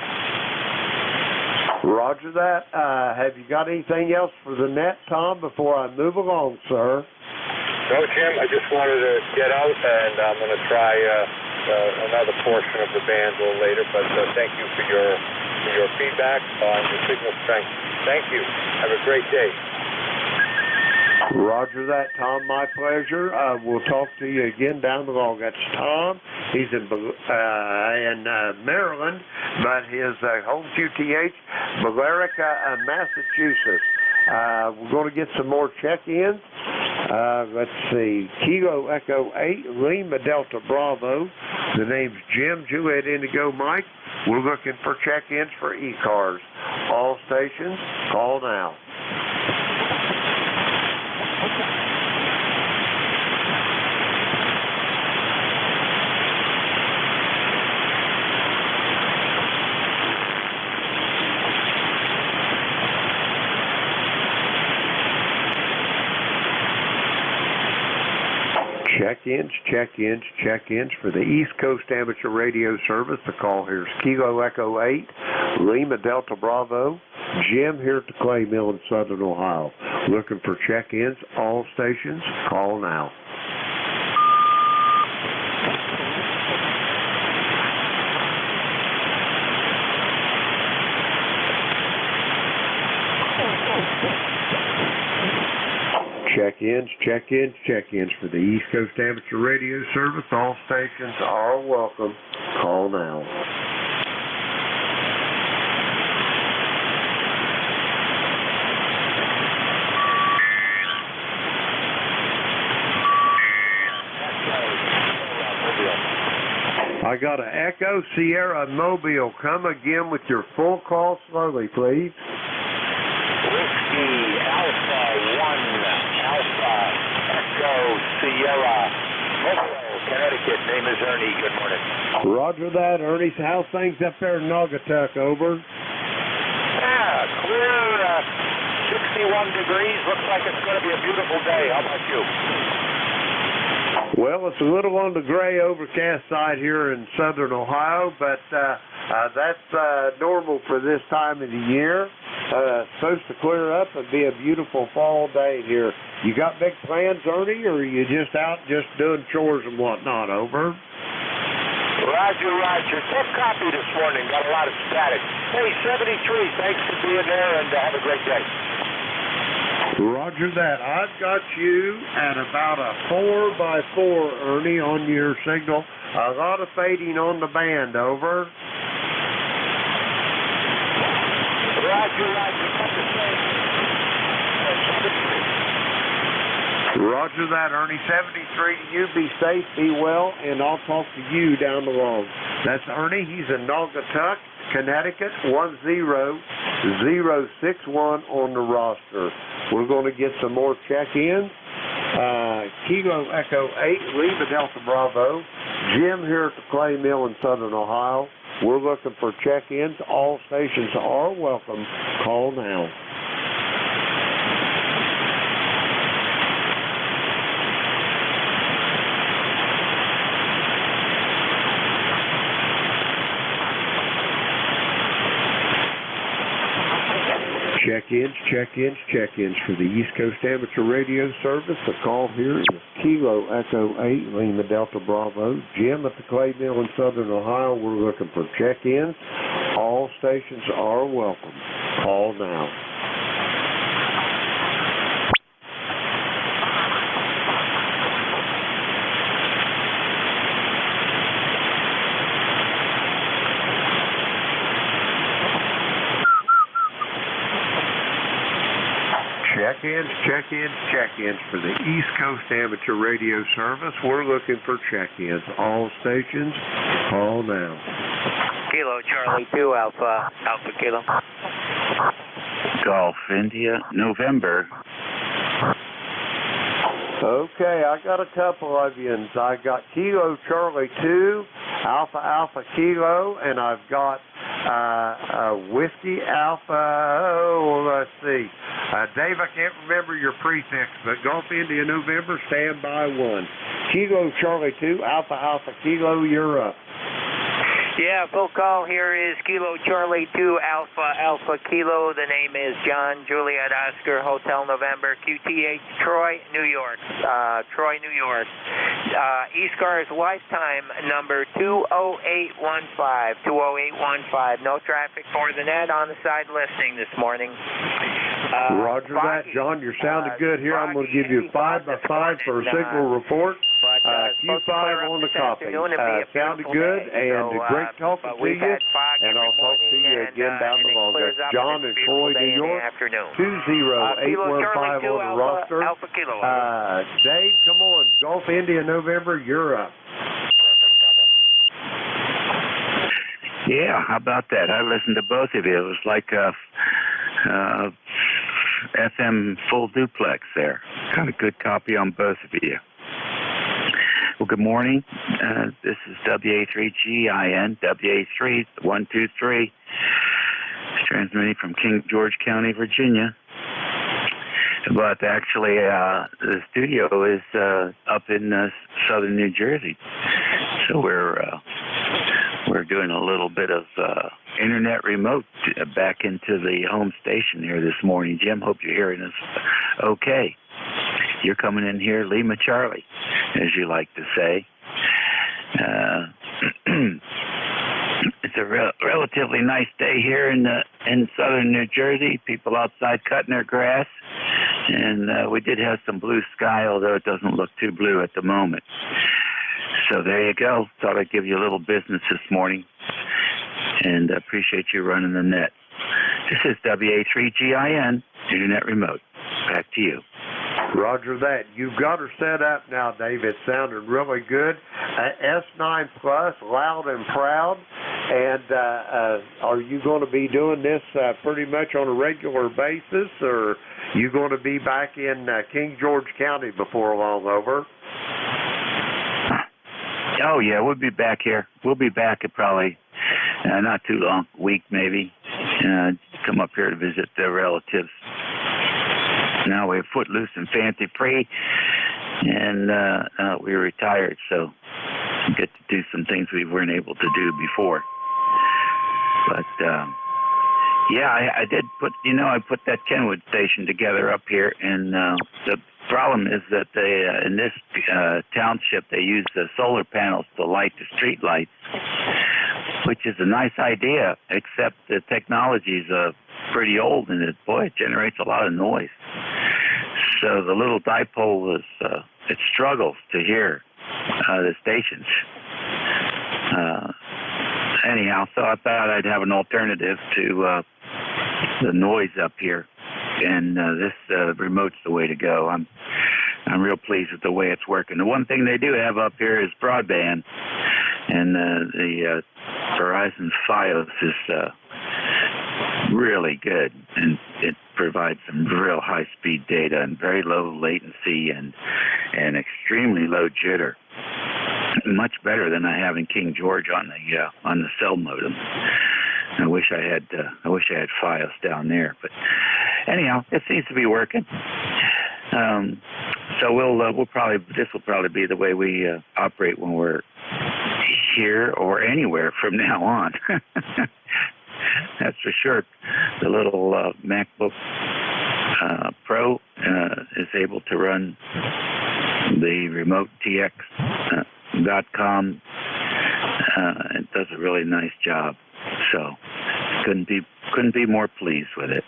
Roger that. Have you got anything else for the net, Tom, before I move along, sir? No, Jim, I just wanted to get out, and I'm going to try another portion of the band a little later, but thank you for your feedback on the signal strength. Thank you. Have a great day. Roger that, Tom. My pleasure. We'll talk to you again down the road. That's Tom. He's in Maryland, but his home QTH, Billerica, Massachusetts. We're going to get some more check-ins. Let's see. Kilo Echo 8, Lima Delta Bravo. The name's Jim, Juliet Indigo Mike. We're looking for check-ins for ECARS. All stations, call now. Check-ins, check-ins, check-ins for the East Coast Amateur Radio Service. The call here is Kilo Echo 8, Lima Delta Bravo. Jim here at the Clay Mill in Southern Ohio. Looking for check-ins, all stations, call now. Check-ins, check-ins, check-ins for the East Coast Amateur Radio Service. All stations are welcome. Call now. I got an Echo Sierra Mobile. Come again with your full call slowly, please. Whiskey Alpha 1 Alpha Echo Sierra Mobile, Connecticut. Name is Ernie. Good morning. Roger that, Ernie. How's things up there in Naugatuck? Over. Yeah, clear, 61 degrees. Looks like it's going to be a beautiful day. How about you? Well, it's a little on the gray overcast side here in Southern Ohio, but that's normal for this time of the year. Supposed to clear up and be a beautiful fall day here. You got big plans, Ernie, or are you just out just doing chores and whatnot? Over. Roger, Roger. Tough copy this morning. Got a lot of static. Hey, 73. Thanks for being there, and have a great day. Roger that. I've got you at about a 4x4, Ernie, on your signal. A lot of fading on the band. Over. Roger, Roger. Roger that, Ernie. 73 to you. Be safe, be well, and I'll talk to you down the road. That's Ernie. He's in Naugatuck, Connecticut, 10061 on the roster. We're going to get some more check-ins. Kilo Echo 8, Lima Delta Bravo. Jim here at the Clay Mill in Southern Ohio. We're looking for check-ins. All stations are welcome. Call now. Check-ins, check-ins, check-ins for the East Coast Amateur Radio Service. The call here is Kilo Echo 8, Lima Delta Bravo. Jim at the Clay Mill in Southern Ohio. We're looking for check-ins. All stations are welcome. Call now. Check-ins, check-ins, check-ins for the East Coast Amateur Radio Service. We're looking for check-ins. All stations, call now. Kilo Charlie 2 Alpha Kilo. Golf India, November. Okay, I got a couple of you. I got Kilo Charlie 2, Alpha Kilo, and I've got Whiskey Alpha, let's see. Dave, I can't remember your prefix, but Golf India November, stand by 1. Kilo Charlie 2, Alpha Kilo, you're up. Yeah, full call here is Kilo Charlie 2 Alpha Kilo. The name is John Juliet Oscar Hotel November QTH Troy, New York. ECARS lifetime number 20815. 20815. No traffic for the net on the side listing this morning. Roger that, John. You're sounding good here. I'm going to give you 5x5 for a signal report. Q5 on the copy. Sounded good and great talking to you. And I'll talk to you again down the road. That's John in Troy, New York. 20815 on the roster. Dave, come on. Golf India November, you're up. Yeah, how about that? I listened to both of you. It was like a FM full duplex there. Got a good copy on both of you. Well, good morning. This is WA3GIN, WA3123, transmitting from King George County, Virginia. But actually, the studio is up in southern New Jersey, so we're doing a little bit of internet remote back into the home station here this morning. Jim, hope you're hearing us okay. You're coming in here, Lima Charlie, as you like to say. It's a relatively nice day here in southern New Jersey. People outside cutting their grass, and we did have some blue sky, although it doesn't look too blue at the moment. So there you go. Thought I'd give you a little business this morning, and appreciate you running the net. This is WA3GIN Internet Remote. Back to you. Roger that. You've got her set up now, Dave. It sounded really good. S9 Plus, loud and proud. And are you going to be doing this pretty much on a regular basis, or are you going to be back in King George County before long? Over. Oh, yeah, we'll be back here. We'll be back at probably not too long, a week maybe. Come up here to visit their relatives. Now we're footloose and fancy free, and we're retired, so we get to do some things we weren't able to do before. But yeah, I did put, I put that Kenwood station together up here, and the problem is that they in this township they use the solar panels to light the street lights, which is a nice idea, except the technology's pretty old, and it generates a lot of noise. So the little dipole it struggles to hear the stations. Anyhow, so I thought I'd have an alternative to the noise up here, and this remote's the way to go. I'm real pleased with the way it's working. The one thing they do have up here is broadband, and the Verizon Fios is really good, and it provides some real high-speed data and very low latency and extremely low jitter. Much better than I have in King George on the cell modem. I wish I had Fios down there, but anyhow, it seems to be working. So this will probably be the way we operate when we're here or anywhere from now on. That's for sure. The little MacBook Pro is able to run the remote TX.com. It does a really nice job. So couldn't be more pleased with it.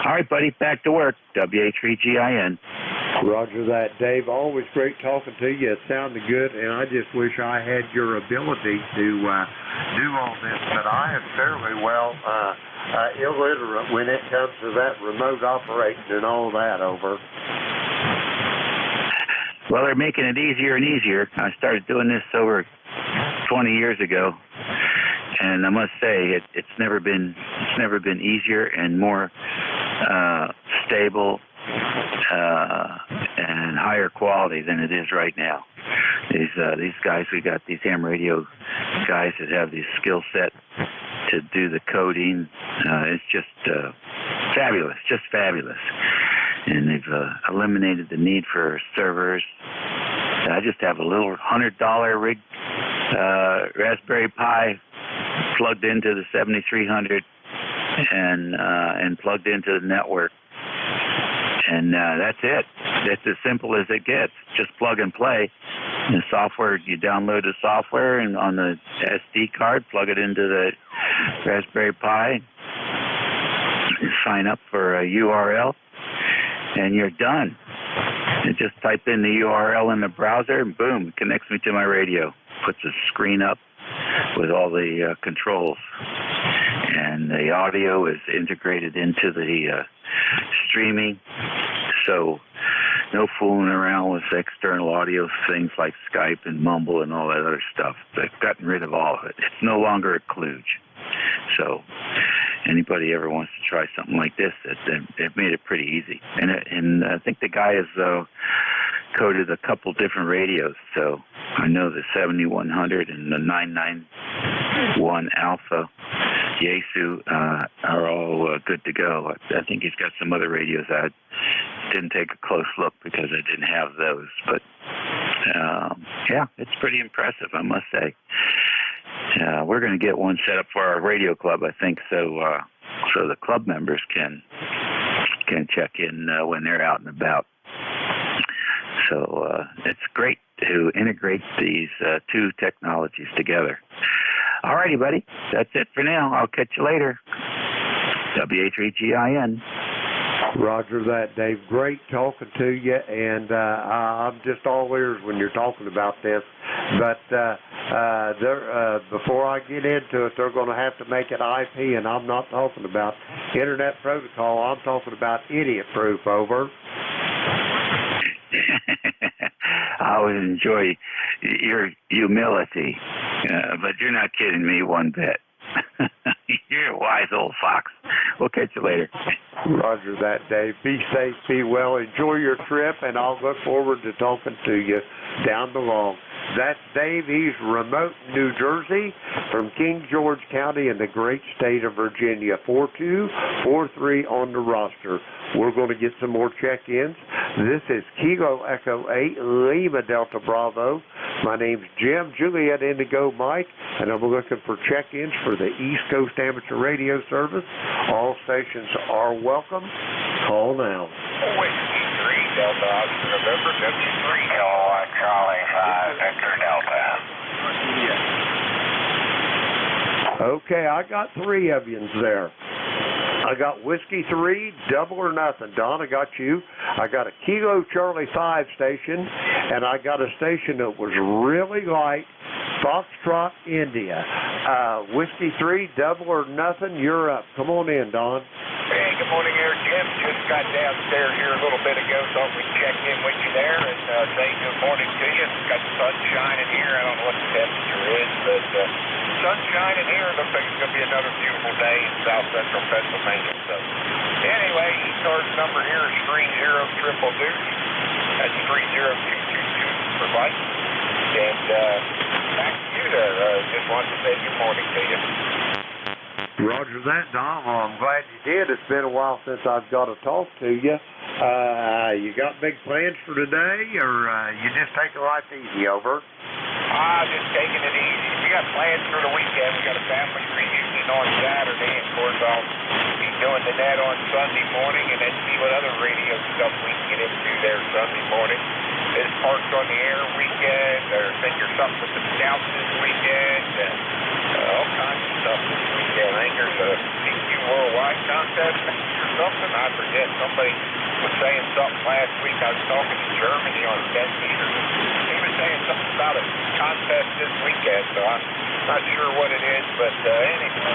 All right, buddy, back to work. WA3GIN. Roger that, Dave. Always great talking to you. It sounded good, and I just wish I had your ability to do all this, but I am fairly well illiterate when it comes to that remote operating and all that. Over. Well, they're making it easier and easier. I started doing this over 20 years ago, and I must say it's never been easier and more stable and higher quality than it is right now. These guys, we got these ham radio guys that have the skill set to do the coding. It's just fabulous, just fabulous. And they've eliminated the need for servers. I just have a little $100 rig Raspberry Pi plugged into the 7300 and plugged into the network. And that's it. It's as simple as it gets. Just plug and play. The software, you download the software and on the SD card, plug it into the Raspberry Pi, sign up for a URL, and you're done. You just type in the URL in the browser, and boom, it connects me to my radio. Puts a screen up with all the controls. And the audio is integrated into the streaming, so no fooling around with external audio things like Skype and Mumble and all that other stuff. They've gotten rid of all of it. It's no longer a kludge. So anybody ever wants to try something like this, they've made it pretty easy. And I think the guy has coded a couple different radios, so I know the 7100 and the 991 Alpha Yaesu are all good to go. I think he's got some other radios. I didn't take a close look because I didn't have those. But, yeah, it's pretty impressive, I must say. We're going to get one set up for our radio club, I think, so the club members can check in when they're out and about. So it's great to integrate these two technologies together. All righty, buddy. That's it for now. I'll catch you later. WH3GIN. Roger that, Dave. Great talking to you, and I'm just all ears when you're talking about this. But before I get into it, they're going to have to make it IP, and I'm not talking about Internet Protocol. I'm talking about idiot-proof, over. I always enjoy your humility, but you're not kidding me one bit. You're a wise old fox. We'll catch you later. Roger that, Dave. Be safe, be well, enjoy your trip, and I'll look forward to talking to you down the line. That's Dave. He's remote New Jersey from King George County in the great state of Virginia. 4243 on the roster. We're going to get some more check-ins. This is Kilo Echo 8, Lima Delta Bravo. My name's Jim, Juliet Indigo Mike, and I'm looking for check-ins for the East Coast Amateur Radio Service. All stations are welcome. Call now. Whiskey 3 Delta Oscar November, W3 Kilowatt Charlie 5 Victor Delta. Okay, I got three of yous there. I got Whiskey 3, double or nothing. Don, I got you. I got a Kilo Charlie 5 station, and I got a station that was really light, Foxtrot, India. Whiskey 3, double or nothing, you're up. Come on in, Don. Hey, good morning there, Jim. Just got downstairs here a little bit ago, thought we'd check in with you there and say good morning to you. Got the sun shining here. I don't know what the temperature is, but sun's shining here. Looks like it's going to be another beautiful day in south central Pennsylvania. So anyway, ECARS number here is 30 Deuce. That's 30222 for Mike. And back to you there. Just wanted to say good morning to you. Roger that, Don. Well, I'm glad you did. It's been a while since I've got to talk to you. You got big plans for today, or you just taking life easy, over? Just taking it easy. We got plans for the weekend. We got a family reunion on Saturday. Of course, I'll be doing the net on Sunday morning and then see what other radio stuff we can get into there Sunday morning. There's Parks on the Air weekend. There's Finger Something with the Scouts this weekend. All kinds of stuff this weekend. I think there's a CQ Worldwide contest or something. I forget. Somebody was saying something last week. I was talking to Germany on 10 meters. He was saying something about a contest this weekend, so I'm not sure what it is. But anyway,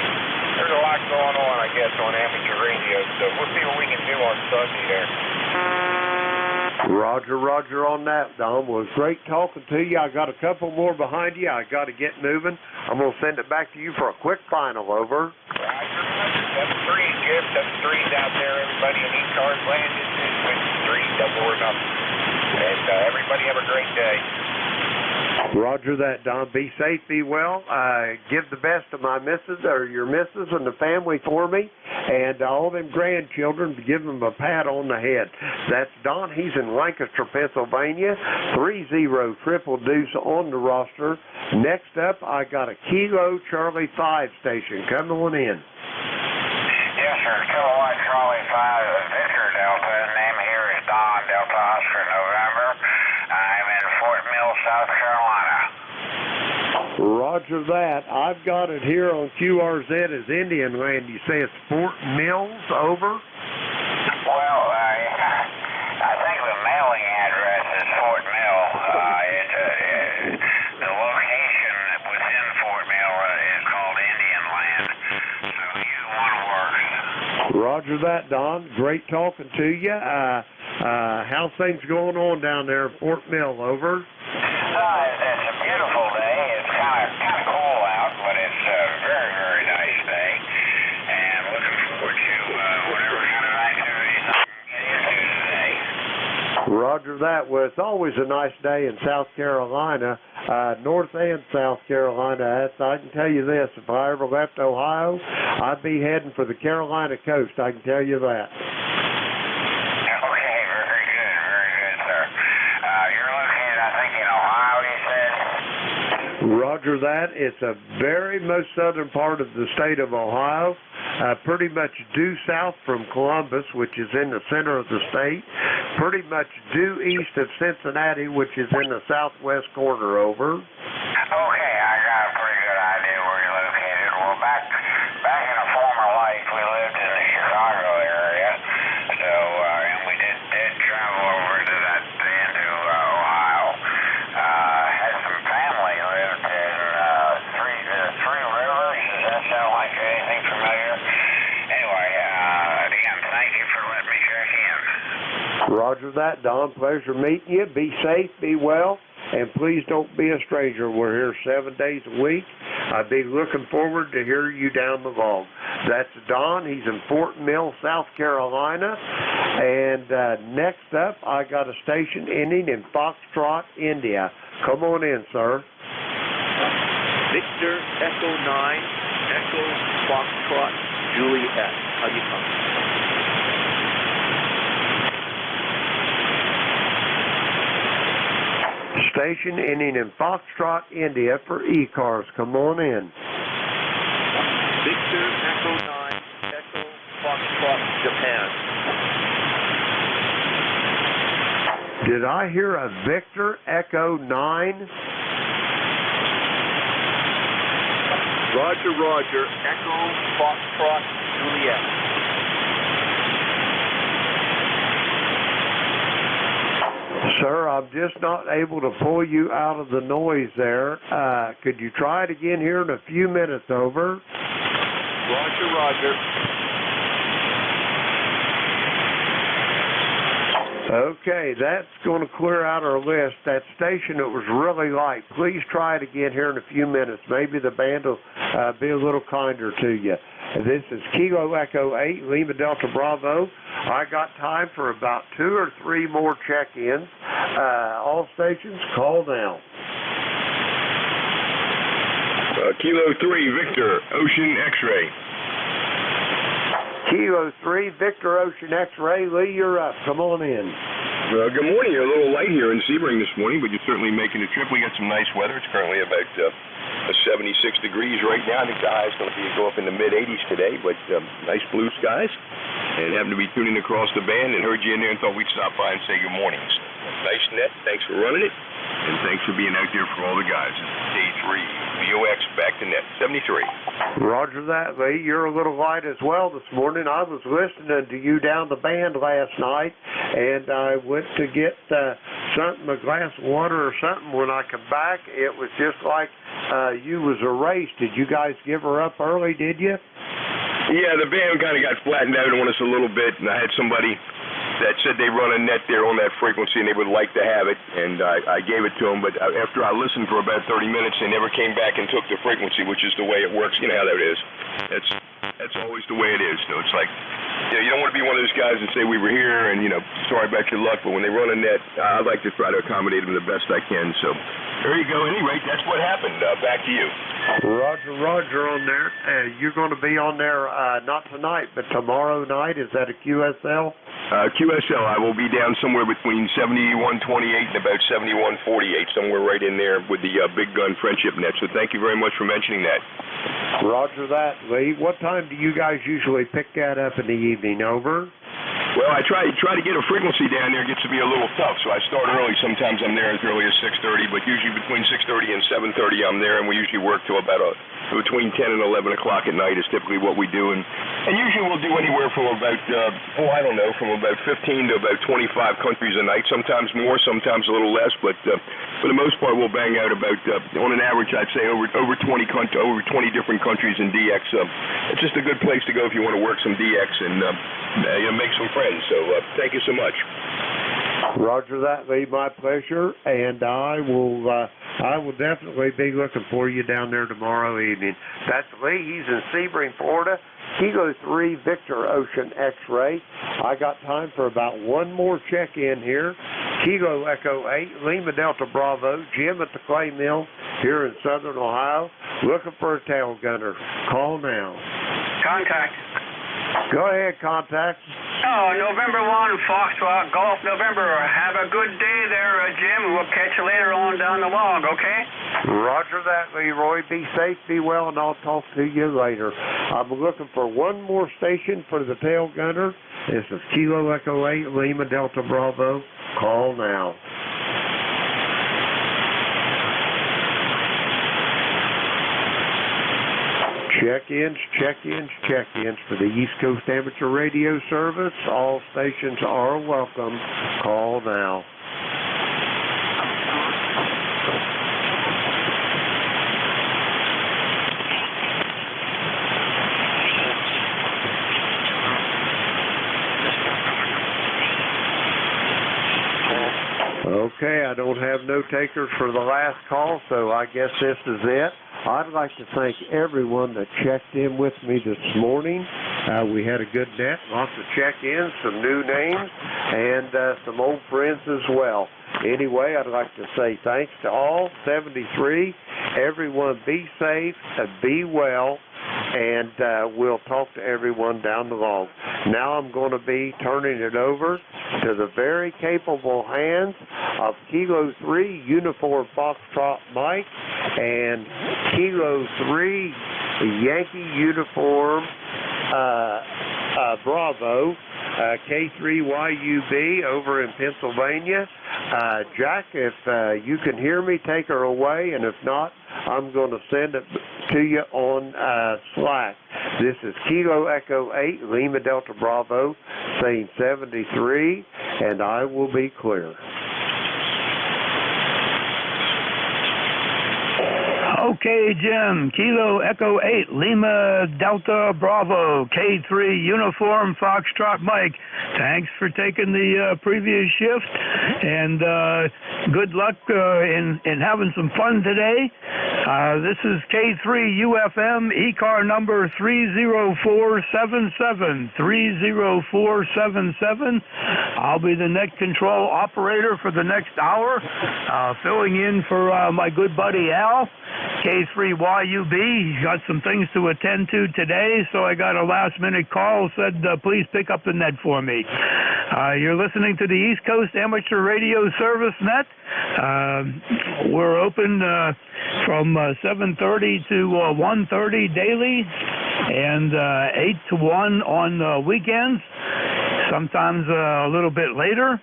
there's a lot going on, I guess, on amateur radio. So we'll see what we can do on Sunday there. Roger on that, Don. Well, it was great talking to you. I got a couple more behind you. I got to get moving. I'm going to send it back to you for a quick final, over. Roger. 7-3, Jim. 7-3's out there. Everybody in ECARS land is with 3, double or nothing. And everybody have a great day. Roger that, Don. Be safe, be well. Give the best to my missus, or your missus and the family for me, and all them grandchildren, give them a pat on the head. That's Don. He's in Lancaster, Pennsylvania. 30 Deuce on the roster. Next up, I got a Kilo Charlie 5 station. Come on in. Yes, sir. Kilowatt Charlie 5 Victor Delta. Name here is Don Delta Oscar November. I'm in Fort Mill, South Carolina. Roger that. I've got it here on QRZ as Indian land. You say it's Fort Mills, over? Well, I think the mailing address is Fort Mill. The location within Fort Mill is called Indian land. So either one works. Roger that, Don. Great talking to you. How's things going on down there in Fort Mill, over? It's a beautiful day. It's kind of cool out, but it's a very, very nice day. And looking forward to whatever kind of activities I can get into today. Roger that. Well, it's always a nice day in South Carolina, North and South Carolina. I can tell you this, if I ever left Ohio, I'd be heading for the Carolina coast, I can tell you that. Okay, very good, sir. You're located, I think, in Ohio, you said? Roger that. It's a very most southern part of the state of Ohio, pretty much due south from Columbus, which is in the center of the state, pretty much due east of Cincinnati, which is in the southwest corner, over. Okay, I got a pretty good idea where you're located. Well, back in a former life, we lived in the Chicago area, so, and we did travel over to that into Ohio. Had some family lived in Three Rivers. Does that sound like anything familiar? Anyway, again, thank you for letting me check in. Roger that, Don. Pleasure meeting you. Be safe, be well, and please don't be a stranger. We're here 7 days a week. I'd be looking forward to hear you down the log. That's Don. He's in Fort Mill, South Carolina. And next up, I got a station ending in Foxtrot, India. Come on in, sir. Victor Echo 9, Echo Foxtrot, Juliet. How do you come? Station ending in Foxtrot, India for ECARS. Come on in. Victor Echo 9, Echo Foxtrot, Japan. Did I hear a Victor Echo 9? Roger, Echo Foxtrot, Juliet. Sir, I'm just not able to pull you out of the noise there. Could you try it again here in a few minutes, over? Roger. Okay, that's going to clear out our list. That station, it was really light. Please try it again here in a few minutes. Maybe the band will be a little kinder to you. This is Kilo Echo 8, Lima Delta Bravo. I got time for about 2 or 3 more check-ins. All stations, call now. Kilo 3, Victor, Ocean X-Ray. Kilo 3, Victor Ocean X-Ray. Lee, you're up. Come on in. Good morning. You're a little light here in Sebring this morning, but you're certainly making the trip. We got some nice weather. It's currently about 76 degrees right now. I think the high is going to go up in the mid-80s today, but nice blue skies. And happened to be tuning across the band and heard you in there and thought we'd stop by and say good morning. Nice net. Thanks for running it. And thanks for being out there for all the guys. Day 3, VOX back to net, 73. Roger that, Lee. You're a little light as well this morning. I was listening to you down the band last night, and I went to get something, a glass of water or something. When I come back, it was just like you was erased. Did you guys give her up early, did you? Yeah, the band kind of got flattened out on us a little bit, and I had somebody that said they run a net there on that frequency and they would like to have it, and I gave it to them, but after I listened for about 30 minutes, they never came back and took the frequency, which is the way it works. You know how that is. That's always the way it is. So it's like, you don't want to be one of those guys and say we were here and, sorry about your luck, but when they run a net, I like to try to accommodate them the best I can. So there you go. At any rate, that's what happened. Back to you. Roger on there. You're going to be on there not tonight, but tomorrow night. Is that a QSL? QSL. I will be down somewhere between 7128 and about 7148, somewhere right in there with the big gun friendship net. So thank you very much for mentioning that. Roger that, Lee. What time do you guys usually pick that up in the evening? Over? Well, I try to get a frequency down there. It gets to be a little tough, so I start early. Sometimes I'm there as early as 6:30, but usually between 6:30 and 7:30 I'm there, and we usually work till about between 10 and 11 o'clock at night is typically what we do, and usually we'll do anywhere from about from about 15 to about 25 countries a night. Sometimes more, sometimes a little less, but for the most part we'll bang out about on an average I'd say over 20 different countries in DX. It's just a good place to go if you want to work some DX and make some friends. So thank you so much. Roger that, Lee. My pleasure, and I will definitely be looking for you down there tomorrow evening. That's Lee. He's in Sebring, Florida. Kilo 3, Victor Ocean X-Ray. I got time for about one more check-in here. Kilo Echo 8, Lima Delta Bravo, Jim at the Clay Mill here in southern Ohio, looking for a tail gunner. Call now. Contact. Go ahead, contact. Oh, November 1, Foxtrot, Golf November. Have a good day there, Jim. We'll catch you later on down the log, okay? Roger that, Leroy. Be safe, be well, and I'll talk to you later. I'm looking for one more station for the tail gunner. This is Kilo Echo 8, Lima Delta Bravo. Call now. Check-ins for the East Coast Amateur Radio Service. All stations are welcome. Call now. Okay, I don't have no takers for the last call, so I guess this is it. I'd like to thank everyone that checked in with me this morning. We had a good net, lots of check-ins, some new names, and some old friends as well. Anyway, I'd like to say thanks to all 73. Everyone be safe, be well, and we'll talk to everyone down the log. Now I'm going to be turning it over to the very capable hands of Kilo 3 Uniform Foxtrot Mike and Kilo 3 Yankee Uniform Bravo K3YUB over in Pennsylvania. Jack, if you can hear me, take her away, and if not, I'm going to send it to you on Slack. This is Kilo Echo 8, Lima Delta Bravo, saying 73, and I will be clear. Okay, Jim. Kilo Echo 8, Lima Delta Bravo, K3 Uniform Foxtrot Mike. Thanks for taking the previous shift, and good luck in having some fun today. This is K3 UFM, ECAR number 30477. 30477. I'll be the net control operator for the next hour, filling in for my good buddy Al. K3YUB, got some things to attend to today, so I got a last-minute call, said please pick up the net for me. You're listening to the East Coast Amateur Radio Service net. We're open from 7:30 to 1:30 daily, and 8 to 1 on weekends, sometimes a little bit later.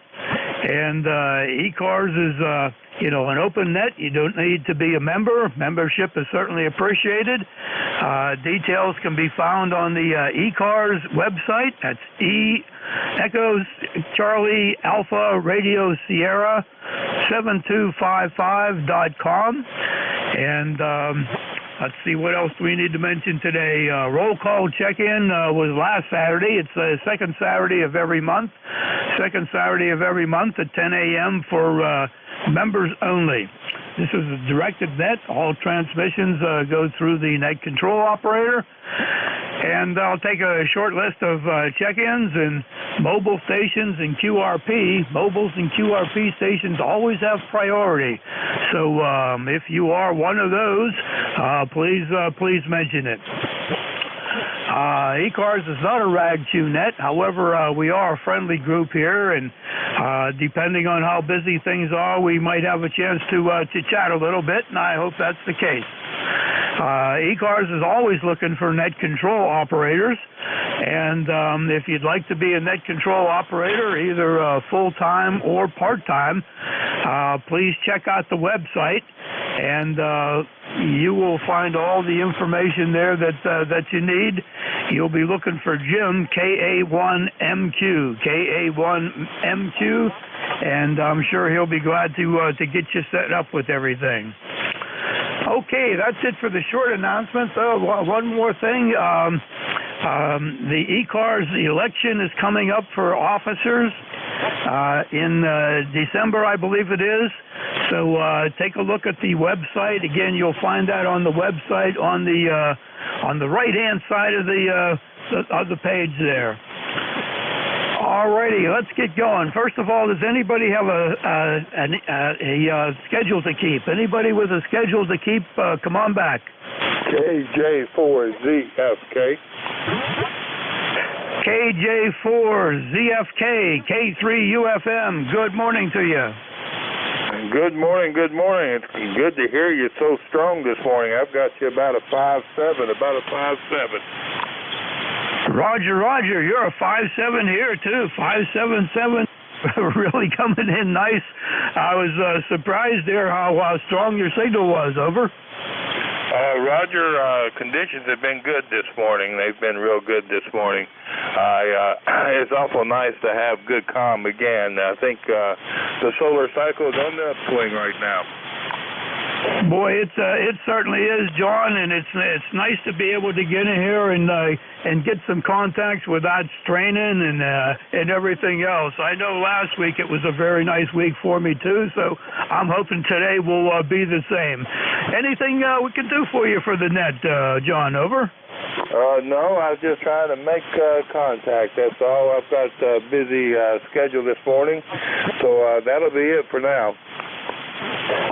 And ECARS is, an open net. You don't need to be a member. Membership is certainly appreciated. Details can be found on the ECARS website. That's Echo Charlie Alpha Radio Sierra 7255.com. And let's see, what else do we need to mention today? Roll call check-in was last Saturday. It's the second Saturday of every month. Second Saturday of every month at 10 a.m. for members only. This is a directed net. All transmissions go through the net control operator. And I'll take a short list of check-ins, and mobile stations and QRP. Mobiles and QRP stations always have priority. So if you are one of those, please mention it. ECARS is not a rag chew net. However, we are a friendly group here, and depending on how busy things are, we might have a chance to chat a little bit, and I hope that's the case. ECARS is always looking for net control operators, and if you'd like to be a net control operator, either full-time or part-time, please check out the website, and you will find all the information there that you need. You'll be looking for Jim, KA1MQ, KA1MQ, and I'm sure he'll be glad to get you set up with everything. Okay, that's it for the short announcements. One more thing. The ECARS election is coming up for officers in December, I believe it is. So take a look at the website. Again, you'll find that on the website on the right-hand side of the page there. All All righty, let's get going. First of all, does anybody have a schedule to keep? Anybody with a schedule to keep, come on back. KJ4ZFK. KJ4ZFK, K3UFM. Good morning to you. Good morning, good morning. It's good to hear you so strong this morning. I've got you about a 5'7", about a 5'7". Roger, Roger. You're a 5'7" here, too. 5'7". Really coming in nice. I was surprised there how strong your signal was. Over. Roger, conditions have been good this morning. They've been real good this morning. It's awful nice to have good calm again. I think the solar cycle is on the upswing right now. Boy, it certainly is, John, and it's nice to be able to get in here and get some contacts without straining and everything else. I know last week it was a very nice week for me too, so I'm hoping today will be the same. Anything we can do for you for the net, John? Over. No, I was just trying to make contact. That's all. I've got a busy schedule this morning, so that'll be it for now.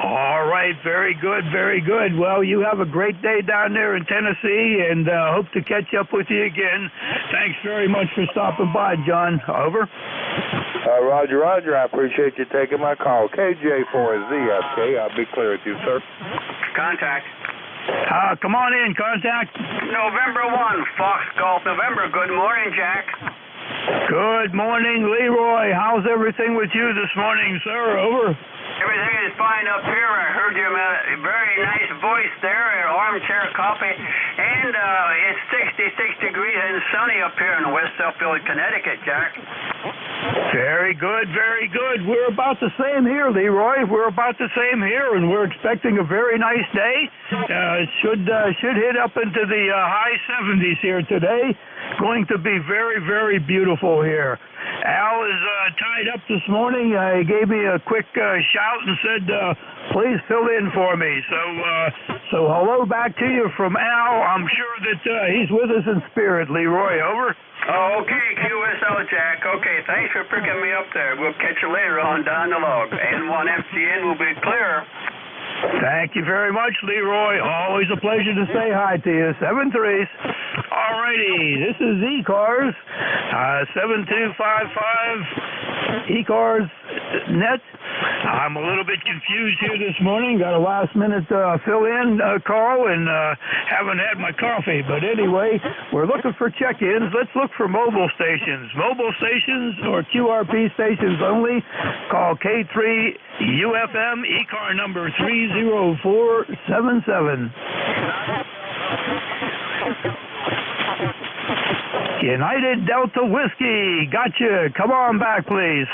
All right, very good, very good. Well, you have a great day down there in Tennessee, and hope to catch up with you again. Thanks very much for stopping by, John. Over. Roger, Roger. I appreciate you taking my call. KJ4ZFK. I'll be clear with you, sir. Contact. Come on in, contact. November 1, Fox Golf November. Good morning, Jack. Good morning, Leroy. How's everything with you this morning, sir? Over. Everything is fine up here. I heard your very nice voice there, armchair coffee, and it's 66 degrees and sunny up here in West Suffield, Connecticut, Jack. Very good, very good. We're about the same here, Leroy. We're about the same here, and we're expecting a very nice day. It should hit up into the high 70s here today. Going to be very, very beautiful here. Al is tied up this morning. He gave me a quick shout and said, please fill in for me. So hello back to you from Al. I'm sure that he's with us in spirit. Leroy, over. Okay, QSL, Jack. Okay, thanks for picking me up there. We'll catch you later on down the log. N1FCN will be clear. Thank you very much, Leroy. Always a pleasure to say hi to you. 7-3. All righty. This is ECARS, 7255 ECARS net. I'm a little bit confused here this morning. Got a last-minute fill-in call and haven't had my coffee. But anyway, we're looking for check-ins. Let's look for mobile stations. Mobile stations or QRP stations only. Call K3UFM, ECAR number 30477. United Delta Whiskey. Gotcha. Come on back, please.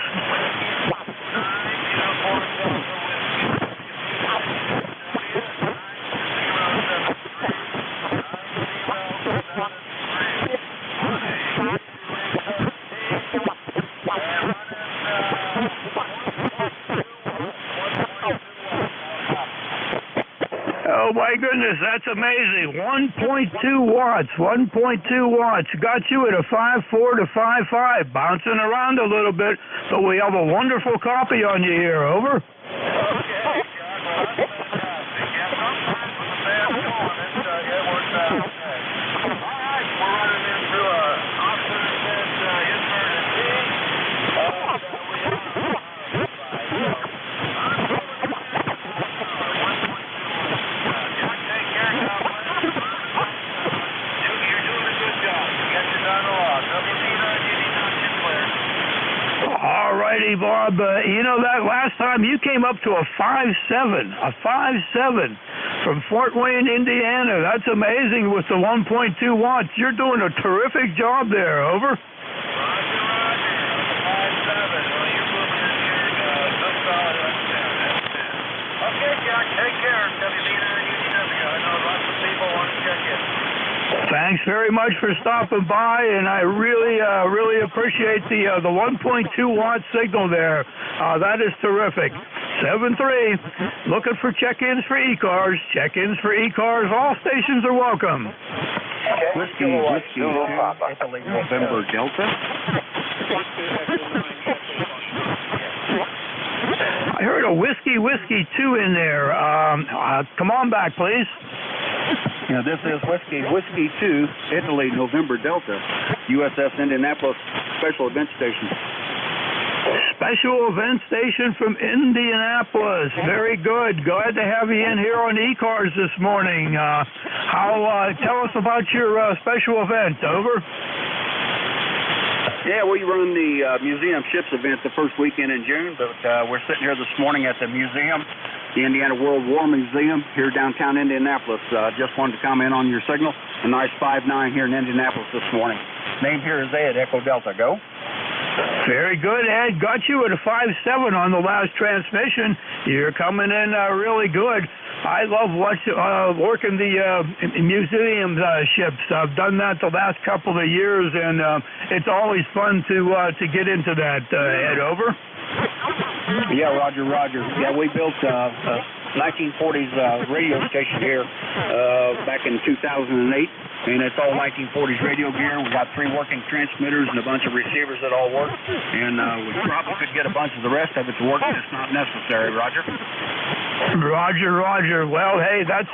Oh, my goodness, that's amazing. 1.2 watts, 1.2 watts. Got you at a 5.4 to 5.5. Bouncing around a little bit, but we have a wonderful copy on you here. Over. Alrighty, Bob. You know that last time you came up to a 5.7 from Fort Wayne, Indiana. That's amazing with the 1.2 watts. You're doing a terrific job there. Over. Roger, Roger. 5.7. Well, you're moving in here. Good solid right there. Okay, Jack. Take care. WB9UW. I know lots of people want to check in. Thanks very much for stopping by, and I really appreciate the 1.2 watt signal there. That is terrific. 7-3, looking for check-ins for ECARS. Check-ins for ECARS. All stations are welcome. Whiskey, November Delta. Whiskey 2 in there. Come on back, please. Yeah, this is Whiskey 2, Italy, November Delta, USS Indianapolis Special Event Station. Special event station from Indianapolis. Very good. Glad to have you in here on ECARS this morning. Tell us about your special event. Over. Yeah, we run the museum ships event the first weekend in June, but we're sitting here this morning at the museum, the Indiana World War Museum here downtown Indianapolis. Just wanted to comment on your signal. A nice 5.9 here in Indianapolis this morning. Name here is Ed, Echo Delta. Go. Very good, Ed. Got you at a 5.7 on the last transmission. You're coming in really good. I love working the museum ships. I've done that the last couple of years, and it's always fun to get into that. Ed, over. Yeah, Roger. Yeah, we built a 1940s radio station here back in 2008. And it's all 1940s radio gear. We got 3 working transmitters and a bunch of receivers that all work. And we probably could get a bunch of the rest of it to work, but it's not necessary, Roger. Roger. Well, hey, that's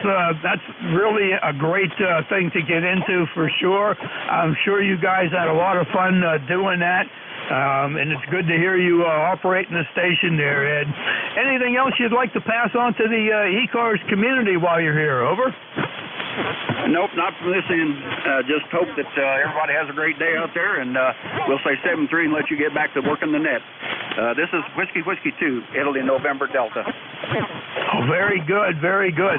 really a great thing to get into for sure. I'm sure you guys had a lot of fun doing that. And it's good to hear you operating the station there, Ed. Anything else you'd like to pass on to the ECARS community while you're here? Over. Nope, not from this end. Just hope that everybody has a great day out there, and we'll say 7-3 and let you get back to working the net. This is Whiskey 2, Italy, November Delta. Oh, very good.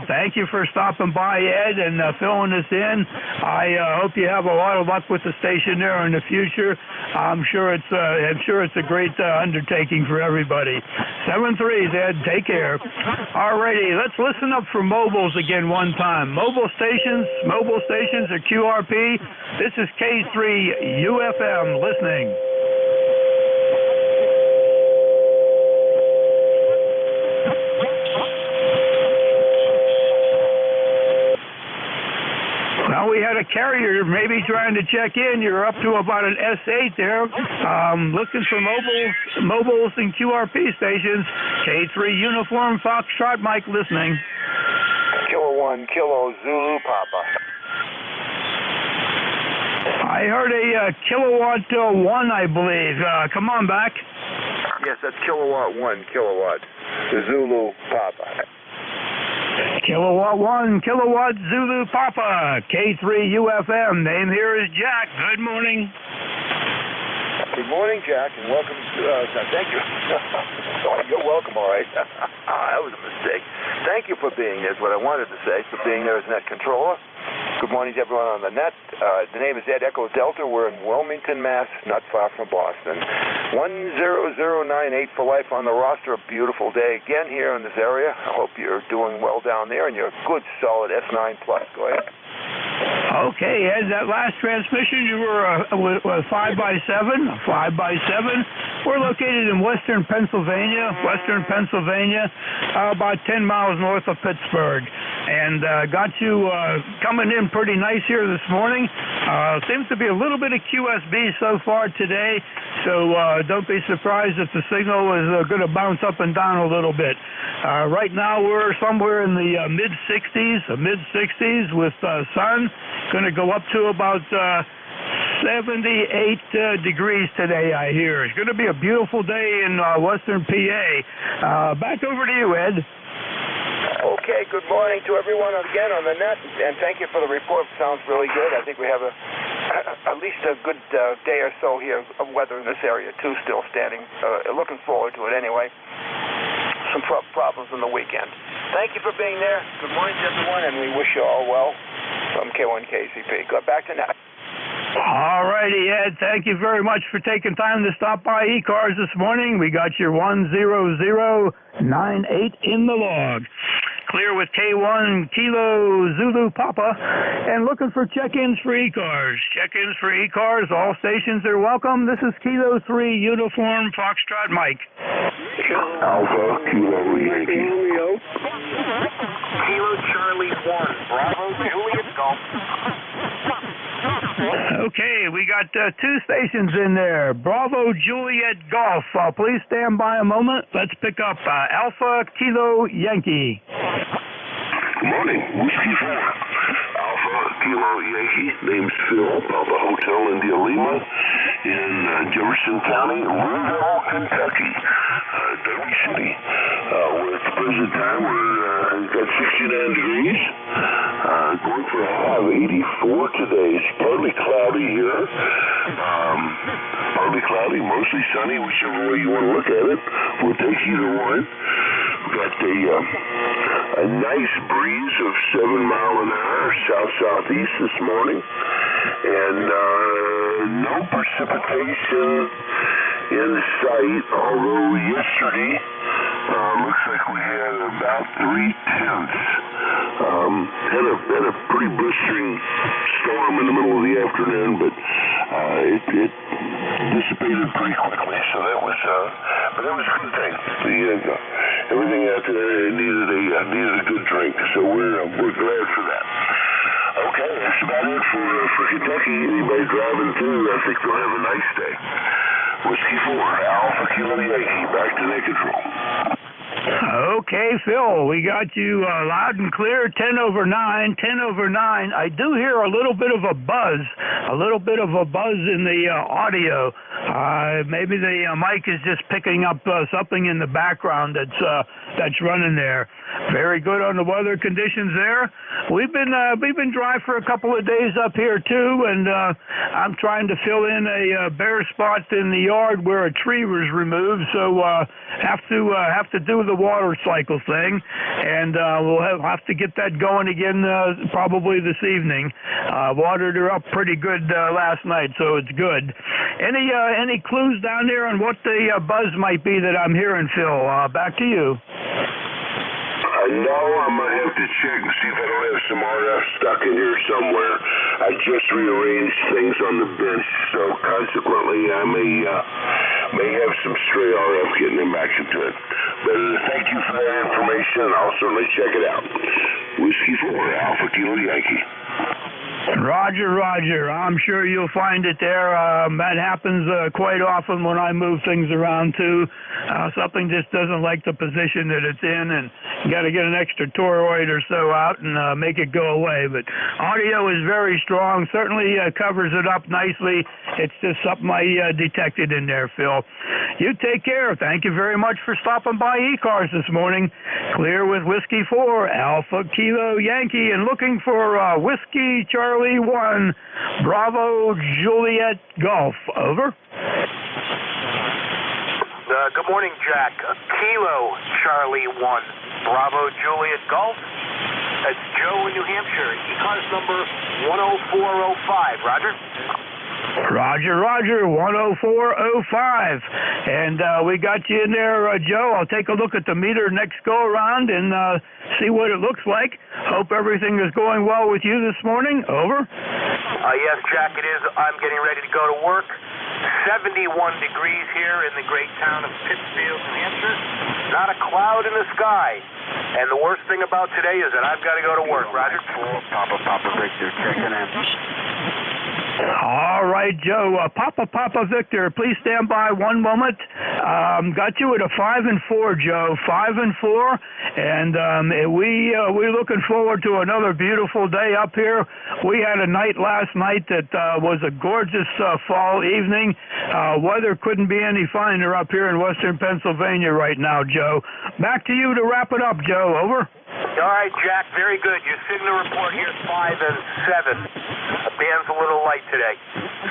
Thank you for stopping by, Ed, and filling us in. I hope you have a lot of luck with the station there in the future. I'm sure it's a great undertaking for everybody. 7-3, Ed. Take care. Alrighty, let's listen up for mobiles again one time. Mobile stations are QRP. This is K3 UFM listening. Well, we had a carrier maybe trying to check in. You're up to about an S8 there. Looking for mobiles and QRP stations. K3 Uniform Foxtrot Mike listening. Kilo 1, Kilo Zulu Papa. I heard a kilowatt 1, I believe. Come on back. Yes, that's kilowatt 1, kilowatt Zulu Papa. Kilowatt 1, kilowatt Zulu Papa. K3 UFM. Name here is Jack. Good morning. Good morning, Jack, and welcome to, thank you. You're welcome, all right. That was a mistake. Thank you for being there, is what I wanted to say, for being there as net controller. Good morning to everyone on the net. The name is Ed Echo Delta. We're in Wilmington, Mass., not far from Boston. 10098 for life on the roster. A beautiful day again here in this area. I hope you're doing well down there, and you're a good, solid S9 plus. Go ahead. Okay, Ed, that last transmission, you were a 5x7. We're located in western Pennsylvania, about 10 miles north of Pittsburgh. And got you coming in pretty nice here this morning. Seems to be a little bit of QSB so far today, so don't be surprised if the signal is going to bounce up and down a little bit. Right now we're somewhere in the mid-60s with sun. Going to go up to about 78 degrees today, I hear. It's going to be a beautiful day in western PA. Back over to you, Ed. Okay, good morning to everyone again on the net, and thank you for the report. Sounds really good. I think we have at least a good day or so here of weather in this area, too, still standing. Looking forward to it anyway. Some problems in the weekend. Thank you for being there. Good morning to everyone, and we wish you all well from K1KCP. Go back to net. All righty, Ed. Thank you very much for taking time to stop by ECARS this morning. We got your 10098 in the log. Clear with K1 Kilo Zulu Papa, and looking for check-ins for ECARS. Check-ins for ECARS. All stations are welcome. This is Kilo 3 Uniform Foxtrot Mike. Alpha Kilo Yankee. Kilo Charlie 1, Bravo Juliet Golf. Okay, we got 2 stations in there. Bravo Juliet Golf. Please stand by a moment. Let's pick up Alpha Kilo Yankee. Good morning. Whiskey 4. Alpha Kilo Yankee. Name's Phil. Papa Hotel India Lima in Jefferson County, Louisville, Kentucky. Derby City. We're at the present time, we've got 69 degrees. Going for a high of 84 today. It's partly cloudy here. Partly cloudy, mostly sunny, whichever way you want to look at it. We'll take either one. We've got a nice breeze of 7 miles an hour, south-southeast this morning. And no precipitation in sight, although yesterday looks like we had about 3/10. Had a pretty blistering storm in the middle of the afternoon, but it dissipated pretty quickly, so that was a good thing. Everything out there needed a good drink, so we're glad for that. Okay, that's about it for Kentucky. Anybody driving through, I think they'll have a nice day. Whiskey 4, Alpha Kilo Yankee, back to net control. Okay, Phil, we got you loud and clear, 10 over 9. I do hear a little bit of a buzz in the audio. Maybe the mic is just picking up something in the background that's running there. Very good on the weather conditions there. We've been dry for a couple of days up here too, and I'm trying to fill in a bare spot in the yard where a tree was removed, so have to do the water cycle thing, and we'll have to get that going again probably this evening. Watered her up pretty good last night, so it's good. Any clues down there on what the buzz might be that I'm hearing, Phil? Back to you. No, I'm going to have to check and see if I don't have some RF stuck in here somewhere. I just rearranged things on the bench, so consequently I may have some stray RF getting them back into it. But thank you for that information, and I'll certainly check it out. Whiskey 4, Alpha Kilo Yankee. Roger. I'm sure you'll find it there. That happens quite often when I move things around too. Something just doesn't like the position that it's in, and you got to get an extra toroid or so out and make it go away. But audio is very strong. Certainly covers it up nicely. It's just something I detected in there, Phil. You take care. Thank you very much for stopping by ECARS this morning. Clear with Whiskey 4, Alpha Kilo Yankee, and looking for Whiskey Charlie 1, Bravo Juliet Golf. Over. Good morning, Jack. Kilo Charlie 1, Bravo Juliet Golf. That's Joe in New Hampshire. ECARS number 10405. Roger. Roger, 10405. And we got you in there, Joe. I'll take a look at the meter next go around and see what it looks like. Hope everything is going well with you this morning. Over. Yes, Jack, it is. I'm getting ready to go to work. 71 degrees here in the great town of Pittsfield, New Hampshire. Not a cloud in the sky. And the worst thing about today is that I've got to go to work, Roger. Papa Victor, checking in. All right, Joe. Papa Victor, please stand by one moment. Got you at a 5 and 4, Joe. 5 and 4, and we're looking forward to another beautiful day up here. We had a night last night that was a gorgeous fall evening. Weather couldn't be any finer up here in western Pennsylvania right now, Joe. Back to you to wrap it up, Joe. Over. All right, Jack, very good. Your signal report here is 5 and 7. The band's a little light today.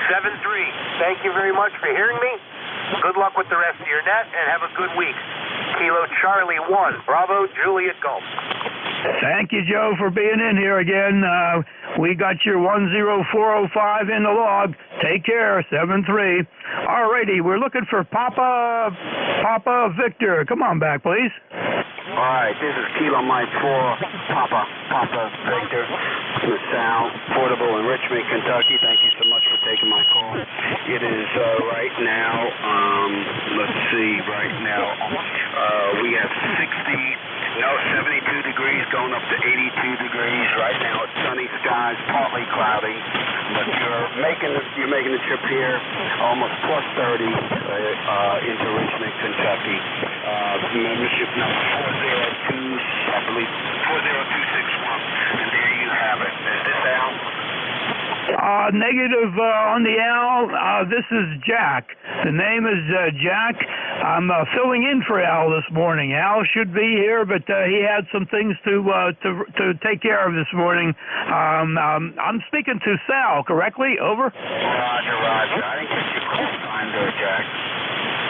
7-3. Thank you very much for hearing me. Good luck with the rest of your net, and have a good week. Kilo Charlie 1, Bravo Juliet Golf. Thank you, Joe, for being in here again. We got your 10405 in the log. Take care, 7-3. All righty, we're looking for Papa Victor. Come on back, please. All right, this is Kilo Mike 4, Papa Victor, with Sal, Portable in Richmond, Kentucky. Thank you so much for taking my call. It is right now, we have 72 degrees going up to 82 degrees. Right now it's sunny skies, partly cloudy, but you're you're making the trip here, almost plus 30 into Richmond, Kentucky. Membership number 402, I believe 40261, and there you have it. Is this Al? Negative on the Al. This is Jack. The name is Jack. I'm filling in for Al this morning. Al should be here, but he had some things to take care of this morning. I'm speaking to Sal, correctly? Over? Roger. I didn't get your call sign there, Jack.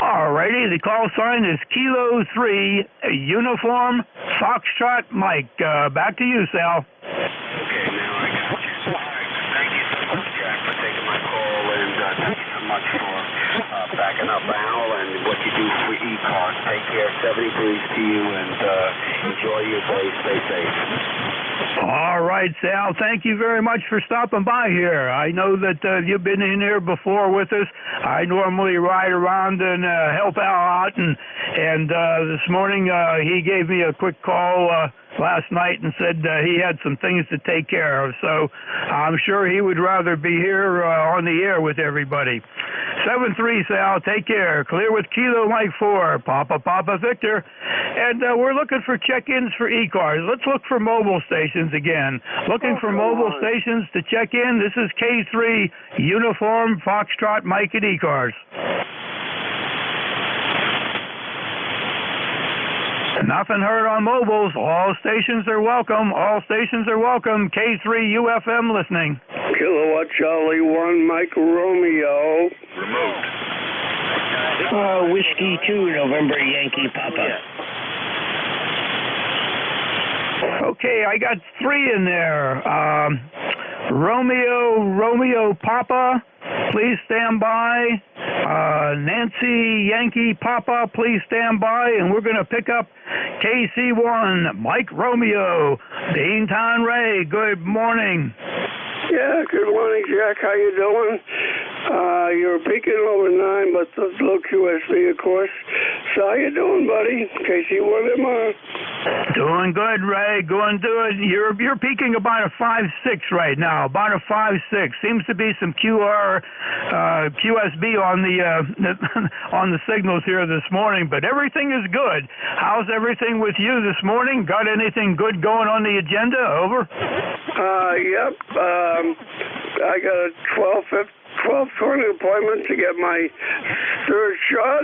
Alrighty, the call sign is Kilo 3, Uniform, Foxtrot, Mike. Back to you, Sal. Okay, now I got you. All right, thank you so much, Jack, for taking my call, and thank you so much for backing up Al and what you do for ECARS. Take care, 70 degrees to you, and enjoy your day. Stay safe. All right, Sal, thank you very much for stopping by here. I know that you've been in here before with us. I normally ride around and help Al out, and this morning he gave me a quick call last night and said he had some things to take care of, so I'm sure he would rather be here on the air with everybody. 7-3, Sal, take care. Clear with Kilo Mike 4, Papa Victor. And we're looking for check-ins for ECARS. Let's look for mobile stations again. Looking for mobile stations to check in. This is K3, Uniform, Foxtrot, Mike at ECARS. Nothing heard on mobiles. All stations are welcome. All stations are welcome. K3 UFM listening. Kilowatt Charlie 1, Mike Romeo. Remote. Whiskey 2, November Yankee Papa. Okay, I got 3 in there. Romeo Papa, please stand by. Nancy Yankee Papa, please stand by. And we're going to pick up KC1, Mike Romeo. Deantown Ray, good morning. Yeah, good morning, Jack. How you doing? You're peaking over 9, but the low QSB, of course. So how you doing, buddy? KC1MR. Doing good, Ray. Going good. You're peaking about a 5.6 right now. About a 5.6. Seems to be some QSB on the on the signals here this morning, but everything is good. How's everything with you this morning? Got anything good going on the agenda? Over. Yep. I got a 12:20 appointment to get my 3rd shot,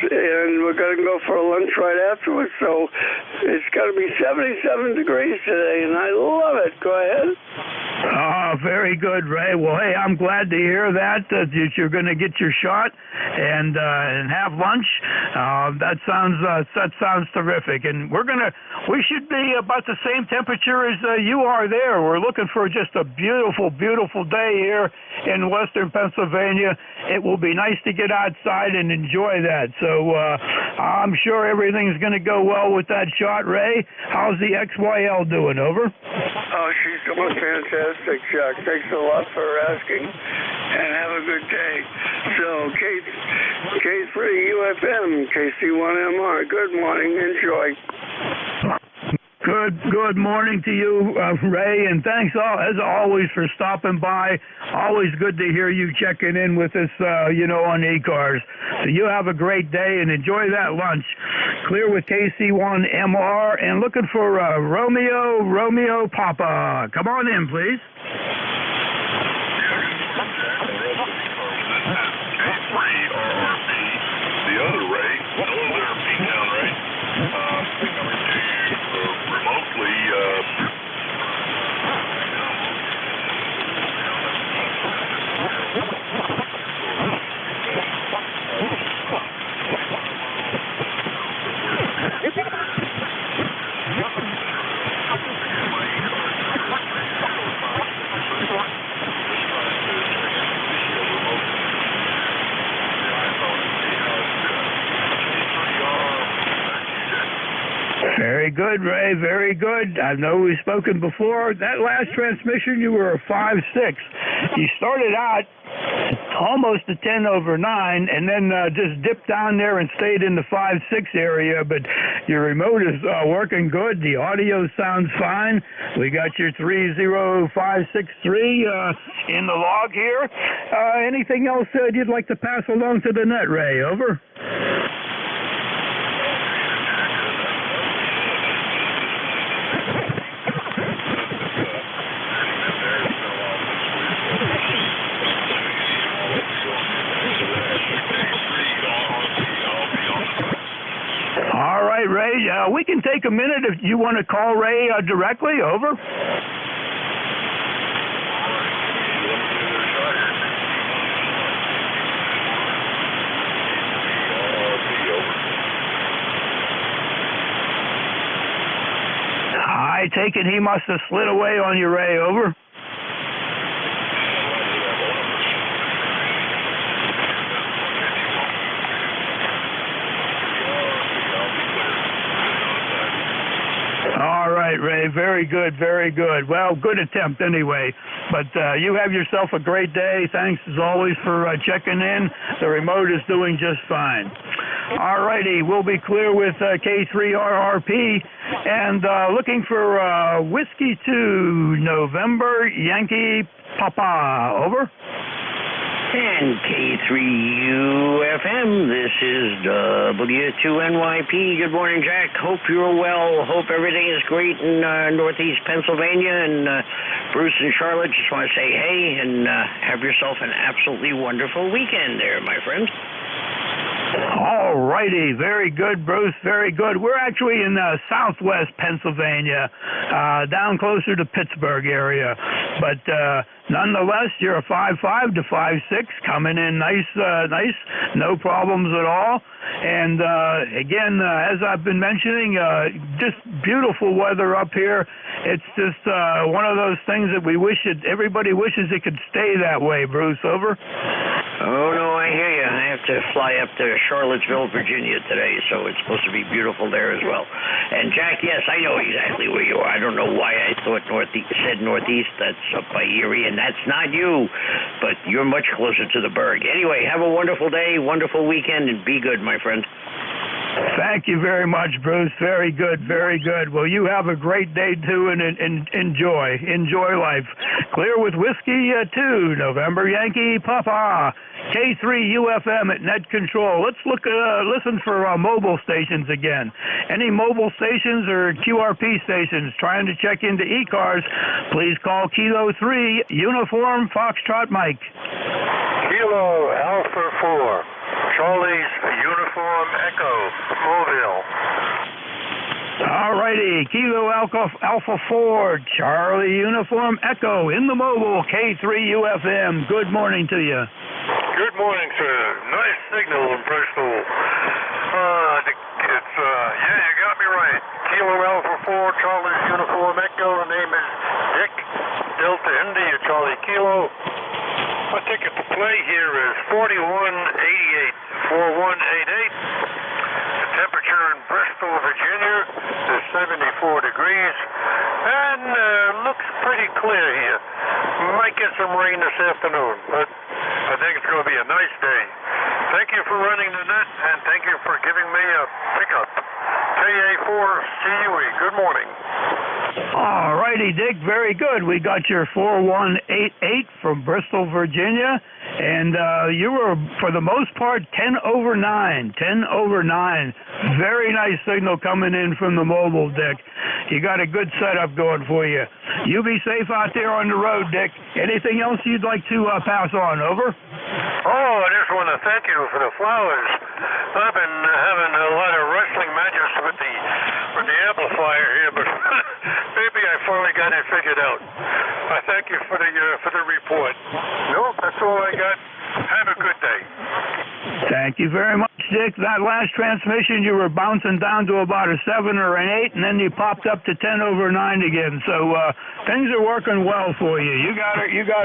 and we're going to go for a lunch right afterwards, so it's going to be 77 degrees today, and I love it. Go ahead. Very good, Ray. Well, hey, I'm glad to hear that you're going to get your shot and have lunch. That sounds terrific, and we should be about the same temperature as you are there. We're looking for just a beautiful, beautiful day here in Western Pennsylvania. It will be nice to get outside and enjoy that. So I'm sure everything's going to go well with that shot, Ray. How's the XYL doing? Over. Oh, she's doing fantastic, Chuck. Thanks a lot for asking, and have a good day. So K3 UFM, KC1MR. Good morning. Enjoy. Good morning to you, Ray, and thanks as always for stopping by. Always good to hear you checking in with us, on ECARS. So you have a great day and enjoy that lunch. Clear with KC1MR and looking for Romeo Papa. Come on in, please. The other Ray, hello there, P-Town Ray. Coming to you remotely. Very good, Ray. Very good. I know we've spoken before. That last transmission, you were a 5.6. You started out almost to 10 over 9, and then just dipped down there and stayed in the 5-6 area, but your remote is working good. The audio sounds fine. We got your 30563 in the log here. Anything else you'd like to pass along to the net, Ray? Over. All right, Ray, we can take a minute if you want to call Ray directly. Over. I take it he must have slid away on you, Ray. Over. All right, Ray. Very good, very good. Well, good attempt anyway. But you have yourself a great day. Thanks, as always, for checking in. The remote is doing just fine. All righty. We'll be clear with K3RRP and looking for Whiskey 2, November, Yankee, Papa. Over. And K3UFM, this is W2NYP. Good morning, Jack. Hope you're well. Hope everything is great in Northeast Pennsylvania. And Bruce and Charlotte, just want to say hey and have yourself an absolutely wonderful weekend there, my friend. All righty. Very good, Bruce. Very good. We're actually in southwest Pennsylvania, down closer to Pittsburgh area. But nonetheless, you're a 5.5 to 5.6, coming in nice, no problems at all. And again, as I've been mentioning, just beautiful weather up here. It's just one of those things that everybody wishes it could stay that way, Bruce. Over. Oh, no, I hear you. I have to fly up to Charlottesville, Virginia today, so it's supposed to be beautiful there as well. And, Jack, yes, I know exactly where you are. I don't know why I thought said northeast. That's up by Erie, and that's not you, but you're much closer to the Berg. Anyway, have a wonderful day, wonderful weekend, and be good, my friend. Thank you very much, Bruce. Very good, very good. Well, you have a great day, too, and enjoy life. Clear with Whiskey 2, November Yankee, Papa. K3UFM at net control. Let's listen for mobile stations again. Any mobile stations or QRP stations trying to check into ECARS, please call Kilo 3, Uniform Foxtrot Mike. Kilo Alpha 4, Charlie's Uniform Echo, Mobile. All righty, Kilo Alpha 4, Charlie Uniform Echo in the mobile, K3UFM. Good morning to you. Good morning, sir. Nice signal in Bristol. You got me right. Kilo Alpha 4, Charlie's Uniform Echo. The name is Dick. Delta India, Charlie Kilo. My ticket to play here is 4188. 4188. The temperature in Bristol, Virginia is 74 degrees. And looks pretty clear here. Might get some rain this afternoon, but I think it's going to be a nice day. Thank you for running the net, and thank you for giving me a pickup. KA4CUE, good morning. All righty, Dick, very good. We got your 4188 from Bristol, Virginia, and you were, for the most part, 10 over 9. 10 over 9. Very nice signal coming in from the mobile, Dick. You got a good setup going for you. You be safe out there on the road, Dick. Anything else you'd like to pass on? Over. Oh, I just want to thank you for the flowers. I've been having a lot of wrestling matches with the amplifier here, but maybe I finally got it figured out. I thank you for the report. No, that's all I got. Have a good day. Thank you very much, Dick. That last transmission, you were bouncing down to about a 7 or an 8, and then you popped up to 10 over 9 again. So things are working well for you. You got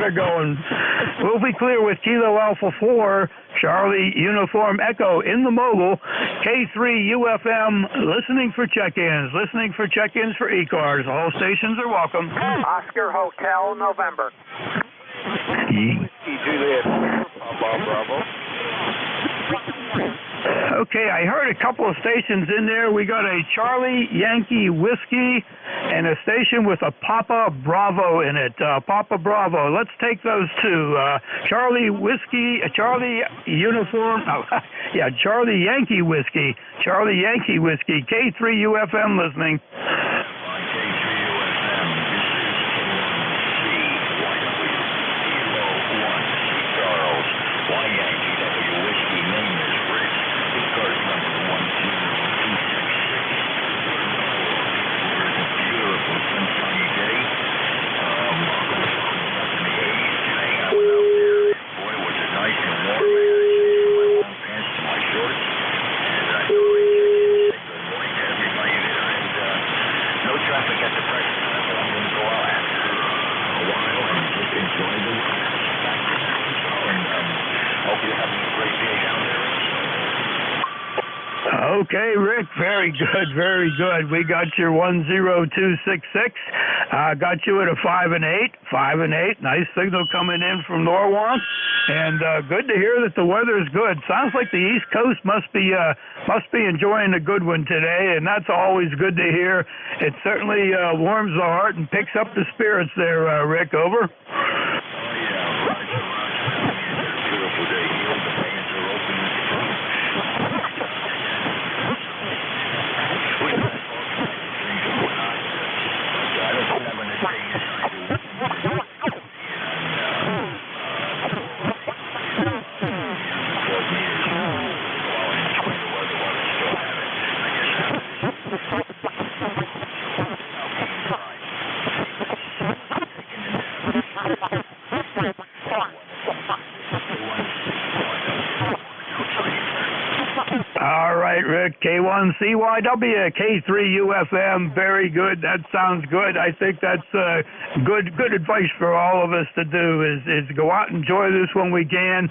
her going. We'll be clear with Kilo Alpha 4, Charlie Uniform Echo in the mobile, K3UFM, listening for check-ins for ECARS. All stations are welcome. Oscar Hotel, November. Juliet, Papa Bravo. Okay, I heard a couple of stations in there. We got a Charlie Yankee Whiskey and a station with a Papa Bravo in it. Papa Bravo. Let's take those two. Charlie Whiskey, Charlie Uniform. Yeah, Charlie Yankee Whiskey. Charlie Yankee Whiskey. K3UFM listening. Okay, Rick, very good, very good. We got your 10266. Got you at a 5 and 8, 5 and 8. Nice signal coming in from Norwalk, and good to hear that the weather is good. Sounds like the East Coast must be enjoying a good one today, and that's always good to hear. It certainly warms the heart and picks up the spirits there, Rick. Over. All right, Rick, K1CYW, K3UFM, very good. That sounds good. I think that's good advice for all of us to do is go out and enjoy this when we can.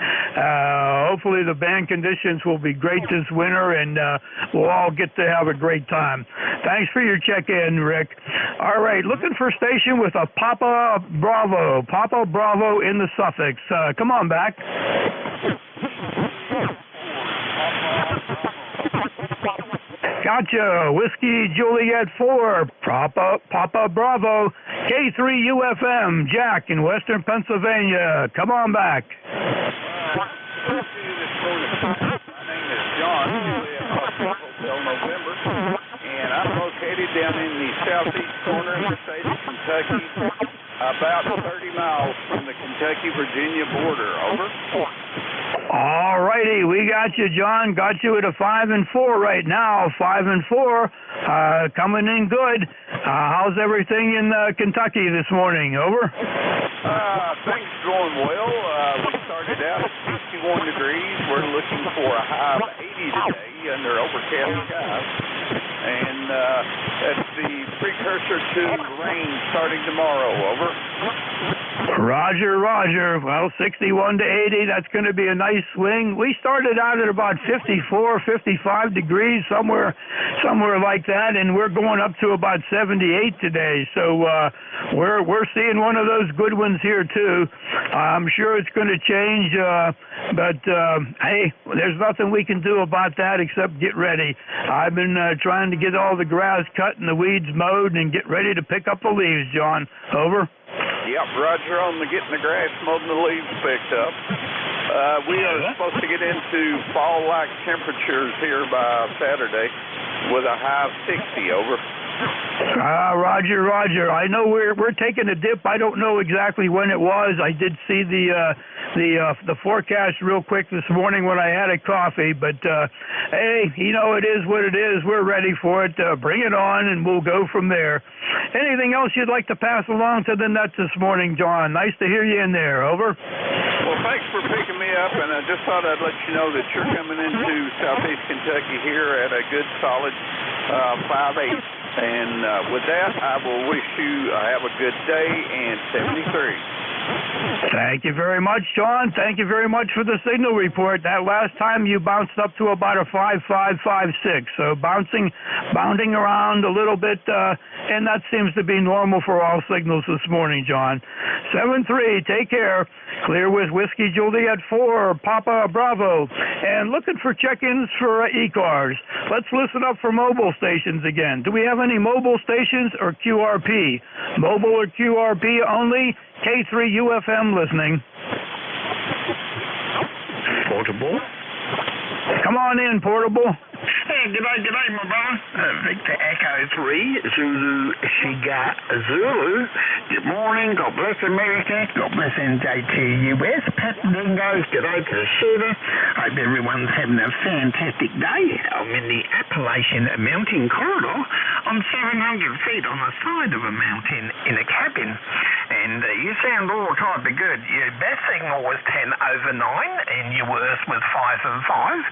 Hopefully the band conditions will be great this winter, and we'll all get to have a great time. Thanks for your check-in, Rick. All right, looking for a station with a Papa Bravo in the suffix. Come on back. Gotcha. Whiskey Juliet 4, Papa Bravo, K3UFM, Jack in Western Pennsylvania. Come on back. My name is John, Hotel November, and I'm located down in the southeast corner of the state of Kentucky, about 30 miles from the Kentucky-Virginia border. Over. All righty, we got you, John. Got you at a 5 and 4 right now. 5 and 4, coming in good. How's everything in Kentucky this morning? Over. Things going well. We started out at 61 degrees. We're looking for a high of 80 today under overcast skies, and that's the precursor to rain starting tomorrow. Over. Roger. Well, 61 to 80, that's going to be a nice swing. We started out at about 54, 55 degrees, somewhere like that, and we're going up to about 78 today. So we're seeing one of those good ones here too. I'm sure it's going to change, but hey, there's nothing we can do about that except get ready. I've been trying to get all the grass cut and the weeds mowed and get ready to pick up the leaves, John. Over. Yep, Roger on the getting the grass mowed and the leaves picked up. We are supposed to get into fall-like temperatures here by Saturday with a high of 60. Over. Roger. I know we're taking a dip. I don't know exactly when it was. I did see the forecast real quick this morning when I had a coffee. But hey, you know, it is what it is. We're ready for it. Bring it on, and we'll go from there. Anything else you'd like to pass along to the net this morning, John? Nice to hear you in there. Over. Well, thanks for picking me up, and I just thought I'd let you know that you're coming into southeast Kentucky here at a good solid 5/8. And with that, I will wish you have a good day and 73. Thank you very much, John. Thank you very much for the signal report. That last time you bounced up to about a 5.556, so bounding around a little bit, and that seems to be normal for all signals this morning, John. 7-3, take care. Clear with Whiskey Juliet 4, Papa Bravo, and looking for check-ins for ECARS. Let's listen up for mobile stations again. Do we have any mobile stations or QRP? Mobile or QRP only? K3UFM listening. Portable. Come on in, Portable. Hey, g'day, my brother. Victor Echo 3, Zulu, Shiga, Zulu. Good morning. God bless America. God bless NJ2US. Pat Dingoes. G'day to the shooter. Hope everyone's having a fantastic day. I'm in the Appalachian Mountain Corridor. I'm 700 feet on the side of a mountain in a cabin. And you sound all type of good. Your best signal was 10 over 9, and your worst was 5 and 5.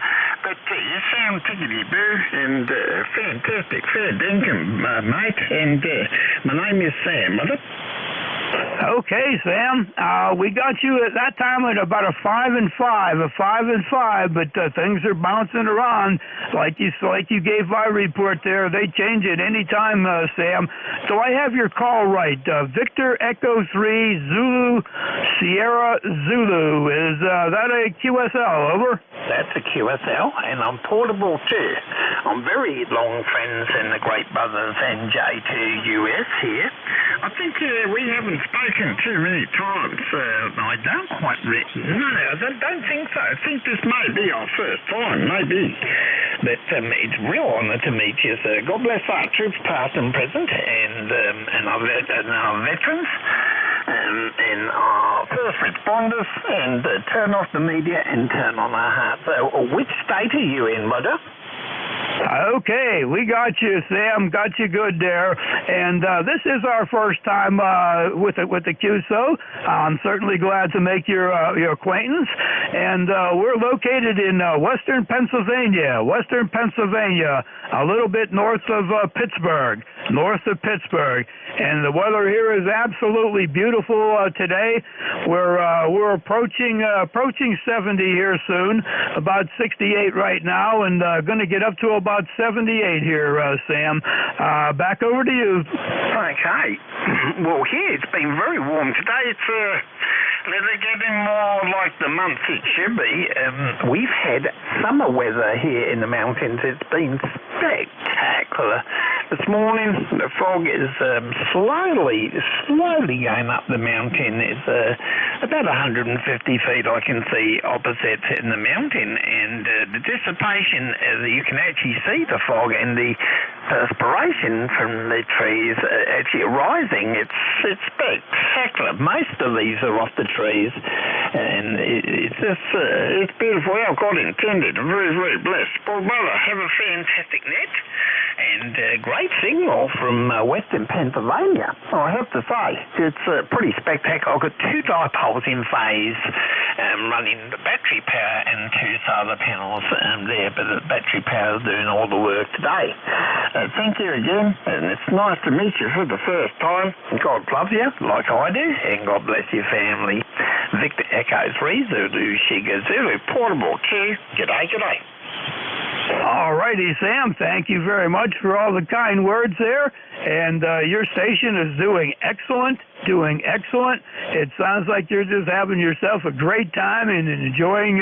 But you sound tickety-boo and fantastic. Fair dinkum, mate. And my name is Sam. Okay, Sam. We got you at that time at about a 5 and 5, but things are bouncing around like you gave my report there. They change it any time, Sam. So I have your call right. Victor Echo 3 Zulu Sierra Zulu. Is that a QSL? Over. That's a QSL, and I'm portable too. I'm very long friends in the Great Brothers NJ2US here. I think we haven't spoken too many times. I don't quite no, I don't think so. I think this may be our first time, maybe. But it's a real honour to meet you, sir. God bless our troops, past and present, and our veterans. And our first responders, and turn off the media and turn on our hearts. Which state are you in, brother? Okay, we got you, Sam. Got you good there. And this is our first time with the QSO. I'm certainly glad to make your acquaintance. And we're located in western Pennsylvania, a little bit north of Pittsburgh. And the weather here is absolutely beautiful today. We're approaching 70 here soon, about 68 right now, and going to get up to about 78 here, Sam. Back over to you. Okay. Well, here it's been very warm today. It's getting more like the months it should be. We've had summer weather here in the mountains. It's been spectacular. This morning, the fog is slowly going up the mountain. It's about 150 feet I can see opposite in the mountain, and the dissipation, you can actually see the fog and the perspiration from the trees actually rising. It's spectacular. Most of these are off the trees, and it's just it's beautiful. How God intended. I'm very, very blessed. Well, brother, have a fantastic net. And great signal from western Pennsylvania. I have to say, it's pretty spectacular. I've got 2 dipoles in phase running the battery power and 2 solar panels there, but the battery power is doing all the work today. Thank you again, and it's nice to meet you for the first time. God love you, like I do, and God bless your family. Victor Echo 3 Zulu Shiga Zulu Portable 2. G'day. All righty, Sam. Thank you very much for all the kind words there. And your station is doing excellent. It sounds like you're just having yourself a great time and enjoying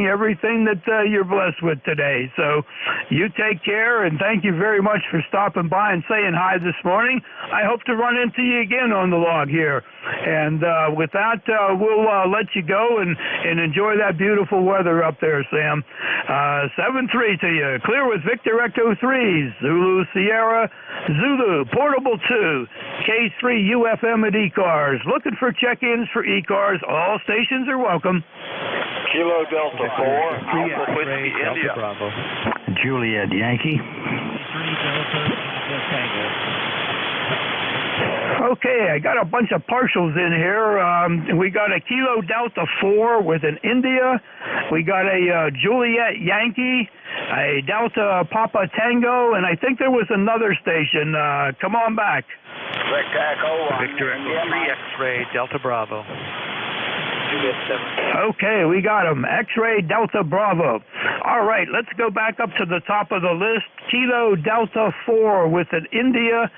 everything that you're blessed with today. So you take care, and thank you very much for stopping by and saying hi this morning. I hope to run into you again on the log here. And with that, we'll let you go and enjoy that beautiful weather up there, Sam. 7-3 to you. Clear with Victor Echo 3, Zulu Sierra Zulu, Portable 2, K3UFM at ECARS. Looking for check-ins for ECARS. All stations are welcome. Kilo Delta 4, Alpha Whiskey India. Bravo. Juliet Yankee. Okay, I got a bunch of partials in here. We got a Kilo Delta 4 with an India. We got a Juliet Yankee, a Delta Papa Tango, and I think there was another station. Come on back. Victor Echo 1. Victor Echo 3 X-ray Delta Bravo. Okay, we got him. X-ray Delta Bravo. All right, let's go back up to the top of the list. Kilo Delta 4 with an India.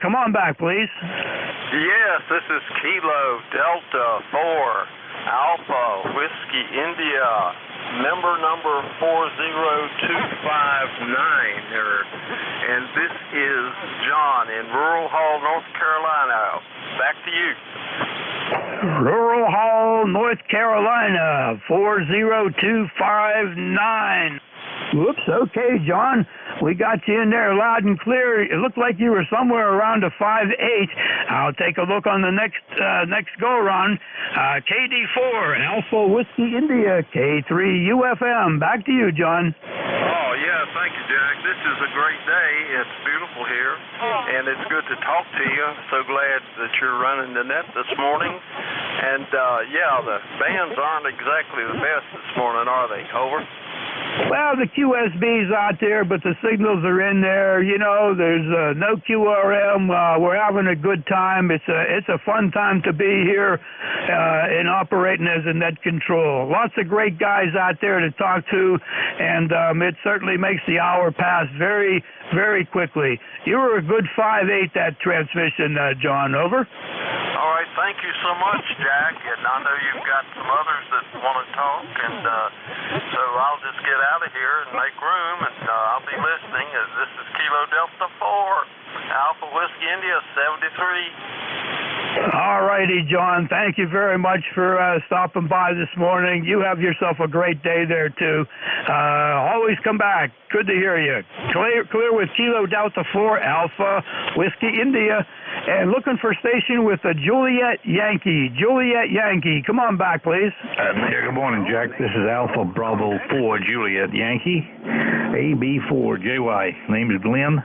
Come on back, please. Yes, this is Kilo Delta 4 Alpha Whiskey India. Member number 40259 there. And this is John in Rural Hall, North Carolina. Back to you. Rural Hall, North Carolina, 40259. Whoops, okay, John. We got you in there loud and clear. It looked like you were somewhere around a 5.8. I'll take a look on the next go-around. KD4, Alpha Whiskey India, K3 UFM. Back to you, John. Oh, yeah, thank you, Jack. This is a great day. It's beautiful here, and it's good to talk to you. So glad that you're running the net this morning. And, yeah, the bands aren't exactly the best this morning, are they? Over. Well, the QSB's out there, but the signals are in there. You know, there's no QRM. We're having a good time. It's a fun time to be here and operating as a net control. Lots of great guys out there to talk to, and it certainly makes the hour pass very, very quickly. You were a good 5.8 that transmission, John. Over. All right, thank you so much, Jack. And I know you've got some others that want to talk, and so I'll just get out of here and make room, and I'll be listening. This is Kilo Delta 4, Alpha Whiskey India 73. All righty, John. Thank you very much for stopping by this morning. You have yourself a great day there, too. Always come back. Good to hear you. Clear with Kilo Delta 4, Alpha Whiskey India, and looking for station with a Juliet Yankee. Juliet Yankee. Come on back, please. Good morning, Jack. This is Alpha Bravo 4 Juliet Yankee, AB4JY. Name is Glenn,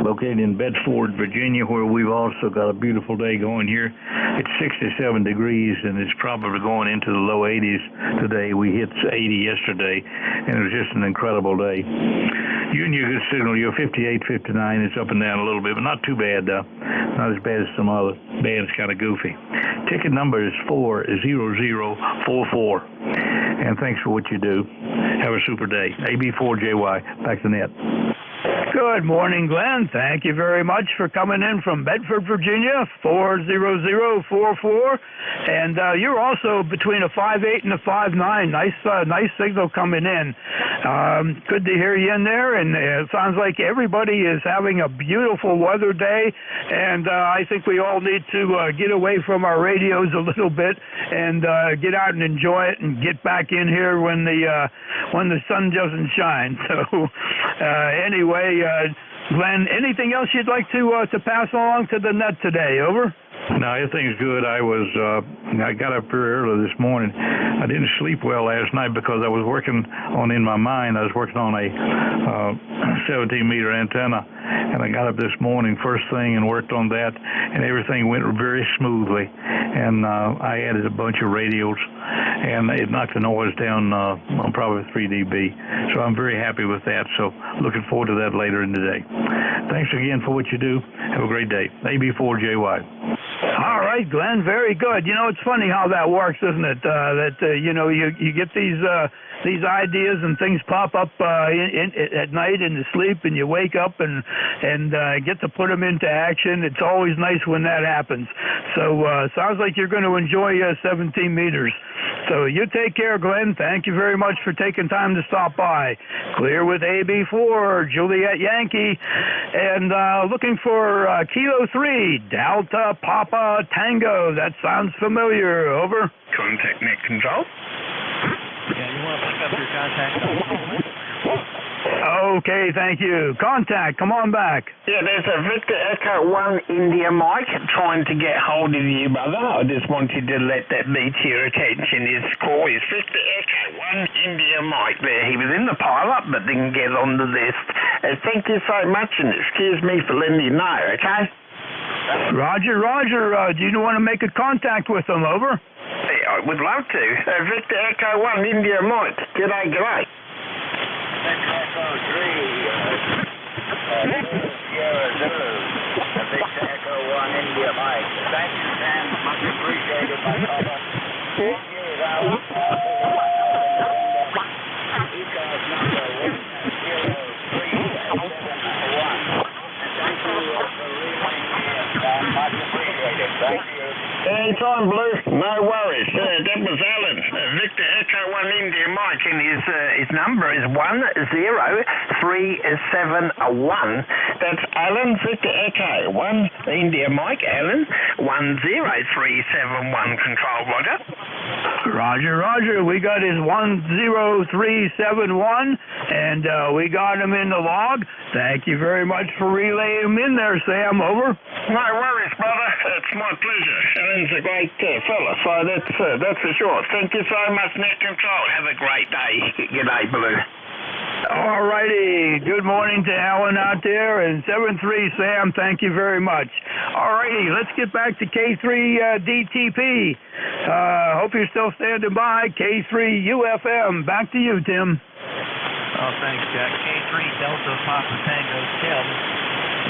located in Bedford, Virginia, where we've also got a beautiful day going here. It's 67 degrees, and it's probably going into the low 80s today. We hit 80 yesterday, and it was just an incredible day. You and your good signal, you're 58, 59. It's up and down a little bit, but not too bad, not as bad as some other bands, kind of goofy. Ticket number is 40044. And thanks for what you do. Have a super day. AB4JY, back to net. Good morning, Glenn. Thank you very much for coming in from Bedford, Virginia, 40044. And you're also between a 5.8 and a 5.9. Nice signal coming in. Good to hear you in there. And it sounds like everybody is having a beautiful weather day. And I think we all need to get away from our radios a little bit and get out and enjoy it and get back in here when the sun doesn't shine. So anyway, Glenn, anything else you'd like to pass along to the net today? Over. No, everything's good. I got up very early this morning. I didn't sleep well last night because I was working on, in my mind, I was working on a 17-meter antenna. And I got up this morning first thing and worked on that, and everything went very smoothly. And I added a bunch of radios, and it knocked the noise down on probably 3 dB. So I'm very happy with that. So looking forward to that later in the day. Thanks again for what you do. Have a great day. AB4JY. All right, Glenn, very good. You know, it's funny how that works, isn't it? You know, you get these ideas and things pop up at night in the sleep, and you wake up and get to put them into action. It's always nice when that happens. So sounds like you're going to enjoy 17 meters. So you take care, Glenn. Thank you very much for taking time to stop by. Clear with AB4, Juliet Yankee, and looking for Kilo 3, Delta Papa Tango. That sounds familiar. Over. Contact net control. Yeah, you want to pick up your contact? Okay, thank you. Contact, come on back. Yeah, there's a Victor Echo 1 India Mike trying to get hold of you, brother. I just wanted to let that be to your attention. His call is Victor Echo 1 India Mike there. He was in the pile-up but didn't get on the list. Thank you so much, and excuse me for letting you know, okay? Roger. Do you want to make a contact with him? Over. I would love to. Victor Echo 1 India Mike. G'day. Victor Echo 3, Victor Echo number is 10371. That's Alan Victor Echo. 1 India Mike Alan 10371. Control, Roger. Roger, Roger. We got his 10371, and we got him in the log. Thank you very much for relaying him in there, Sam. Over. No worries, brother. It's my pleasure. Alan's a great fella, so that's for sure. Thank you so much, Net Control. Have a great day. Good day, Blue. All righty. Good morning to Alan out there, and 7-3, Sam, thank you very much. All righty, let's get back to K3 DTP. Hope you're still standing by. K3 UFM. Back to you, Tim. Oh, thanks, Jack. K3 Delta Papa Tango Tim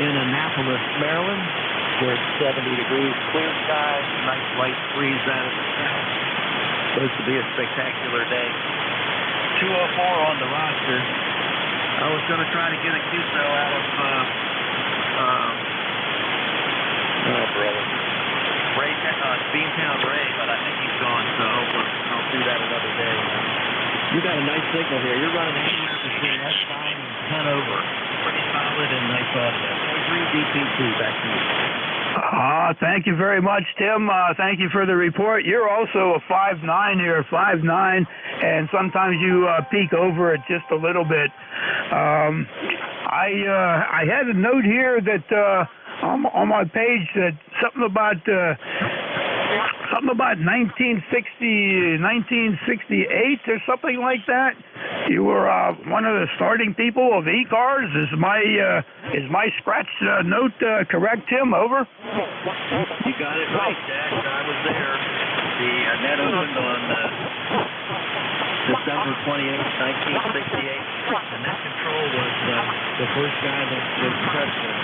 in Annapolis, Maryland. Where it's 70 degrees, clear skies, nice light breeze out of the south. Supposed to be a spectacular day. 204 on the roster. I was going to try to get a QSO out of Ray, Beantown Ray, but I think he's gone, so I'll do that another day. You got a nice signal here. You're running anywhere between S9 and 10 over. Pretty solid and nice audio. K3 DPT, back to you. Thank you very much, Tim. Thank you for the report. You're also a 5'9" here, 5'9", and sometimes you peek over it just a little bit. I had a note here that on my page that something about 1968 or something like that. You were one of the starting people of ECARS. Is my scratch note correct, Tim? Over. You got it right, Jack. I was there. The net opened on December 28, 1968. The net control was the first guy that was president.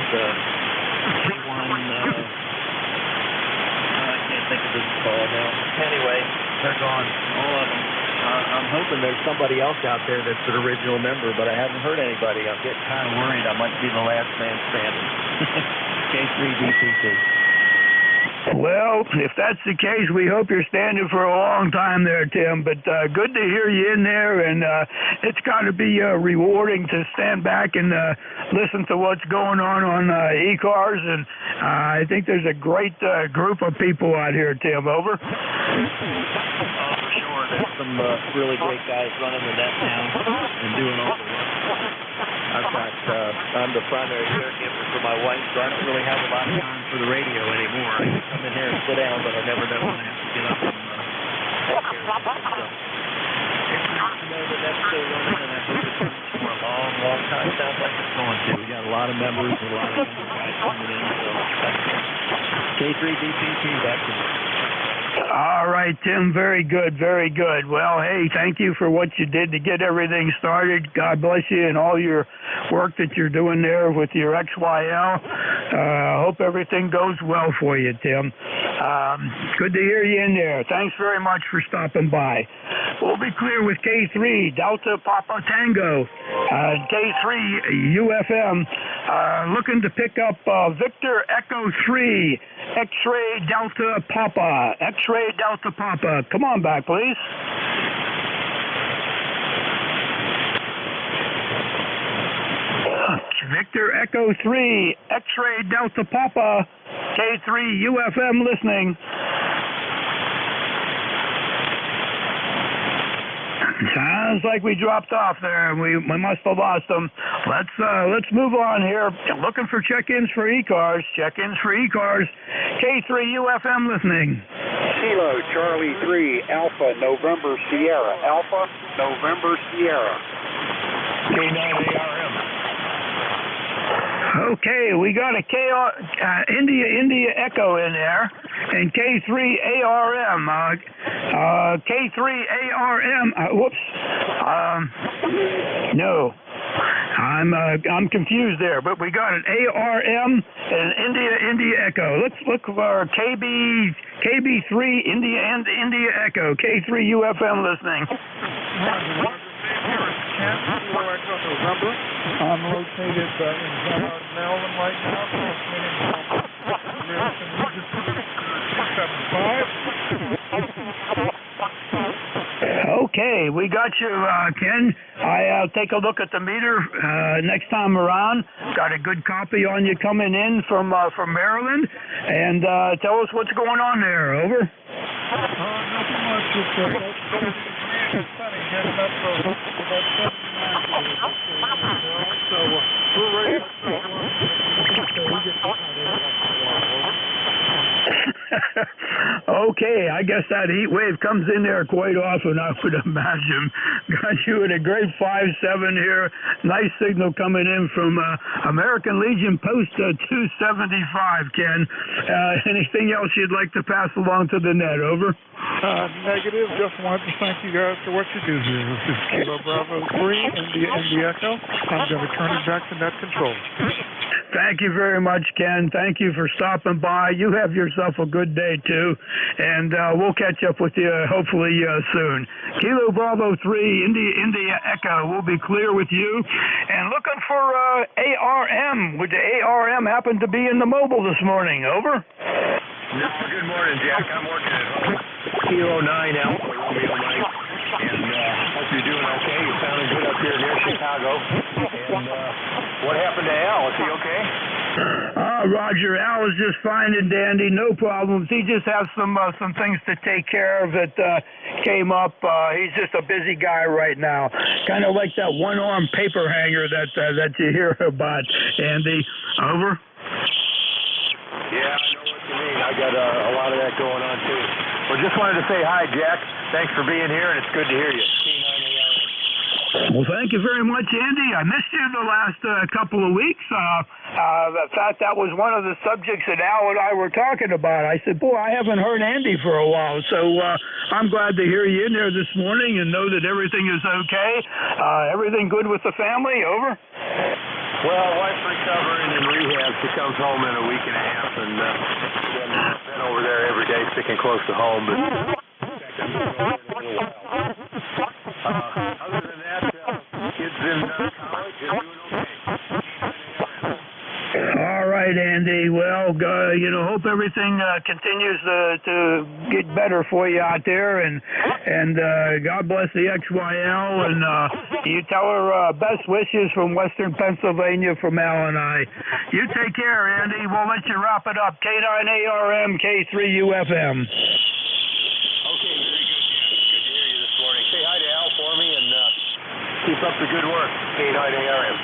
I can't think of this call now. Anyway, they're gone, all of them. I'm hoping there's somebody else out there that's an original member, but I haven't heard anybody. I'm getting kind of worried I might be the last man standing. K3 DPT. Well, if that's the case, we hope you're standing for a long time there, Tim. But good to hear you in there, and it's got to be rewarding to stand back and listen to what's going on ECARS. And I think there's a great group of people out here, Tim. Over. For sure. There's some really great guys running the net now and doing all the work. I'm the primary caregiver for my wife, so I don't really have a lot of time for the radio anymore. I can come in here and sit down, but I never know when I have to get up and take care of it. So it's nice to know that that's still running, and I hope it runs for a long, long time. Sounds like it's going to. We got a lot of members and a lot of younger guys coming in, so that's K3 DPT, back to you. All right, Tim. Very good, very good. Well, hey, thank you for what you did to get everything started. God bless you and all your work that you're doing there with your XYL. Hope everything goes well for you, Tim. Good to hear you in there. Thanks very much for stopping by. We'll be clear with K3, Delta Papa Tango, K3 UFM, looking to pick up Victor Echo 3, X-Ray Delta Papa, X-Ray Delta Papa. Come on back, please. Victor Echo 3, X-Ray Delta Papa, K3 UFM listening. Sounds like we dropped off there. We must have lost them. Let's move on here. Looking for check-ins for ECARS. Check-ins for ECARS. K3 UFM listening. Kilo Charlie 3 Alpha November Sierra. Alpha November Sierra. K9 ARM. Okay, we got a India Echo in there, and K3 ARM. K3 ARM. Whoops. No. I'm confused there, but we got an ARM and India Echo. Let's look for KB3 India Echo. K3 UFM listening. November. I'm located in Howard, Maryland right now. Transmitting from 675. Okay, we got you, Ken. I take a look at the meter next time around. Got a good copy on you coming in from Maryland, and tell us what's going on there. Over. Nothing much. It's funny getting up for about 79 so we're ready to start Okay, I guess that heat wave comes in there quite often, I would imagine. Got you at a great 5-7 here. Nice signal coming in from American Legion Post 275, Ken. Anything else you'd like to pass along to the net? Over. Negative. Just wanted to thank you guys for what you do here. This is Kilo Bravo 3 in the Echo. I'm going to turn it back to net control. Thank you very much, Ken. Thank you for stopping by. You have yourself a good day, too. And we'll catch up with you hopefully soon. Kilo Bravo 3, India Echo. We'll be clear with you. And looking for ARM. Would the ARM happen to be in the mobile this morning? Over. No, good morning, Jack. I'm working at home. Kilo 9 Alpha Romeo Mike. And hope you're doing okay. You're sounding good up here near Chicago. And what happened to Al? Is he okay? Roger, Al is just fine and dandy, no problems. He just has some things to take care of that came up. He's just a busy guy right now, kind of like that one-arm paper hanger that you hear about. Andy, over. Yeah, I know what you mean. I got a lot of that going on too. Well, just wanted to say hi, Jack. Thanks for being here, and it's good to hear you. Well, thank you very much, Andy. I missed you the last couple of weeks. In fact, that was one of the subjects that Al and I were talking about. I said, boy, I haven't heard Andy for a while, so I'm glad to hear you in there this morning and know that everything is okay. Everything good with the family? Over? Well, wife's recovering in rehab. She comes home in a week and a half, and been over there every day, sticking close to home. But other than that, kids in college are doing okay. All right, Andy. Well, hope everything continues to get better for you out there, and God bless the XYL, and you tell her best wishes from Western Pennsylvania from Al and I. You take care, Andy. We'll let you wrap it up. K9ARM, K3UFM. Okay, very good, Jeff. Good to hear you this morning. Say hi to Al for me, and keep up the good work. K9ARM.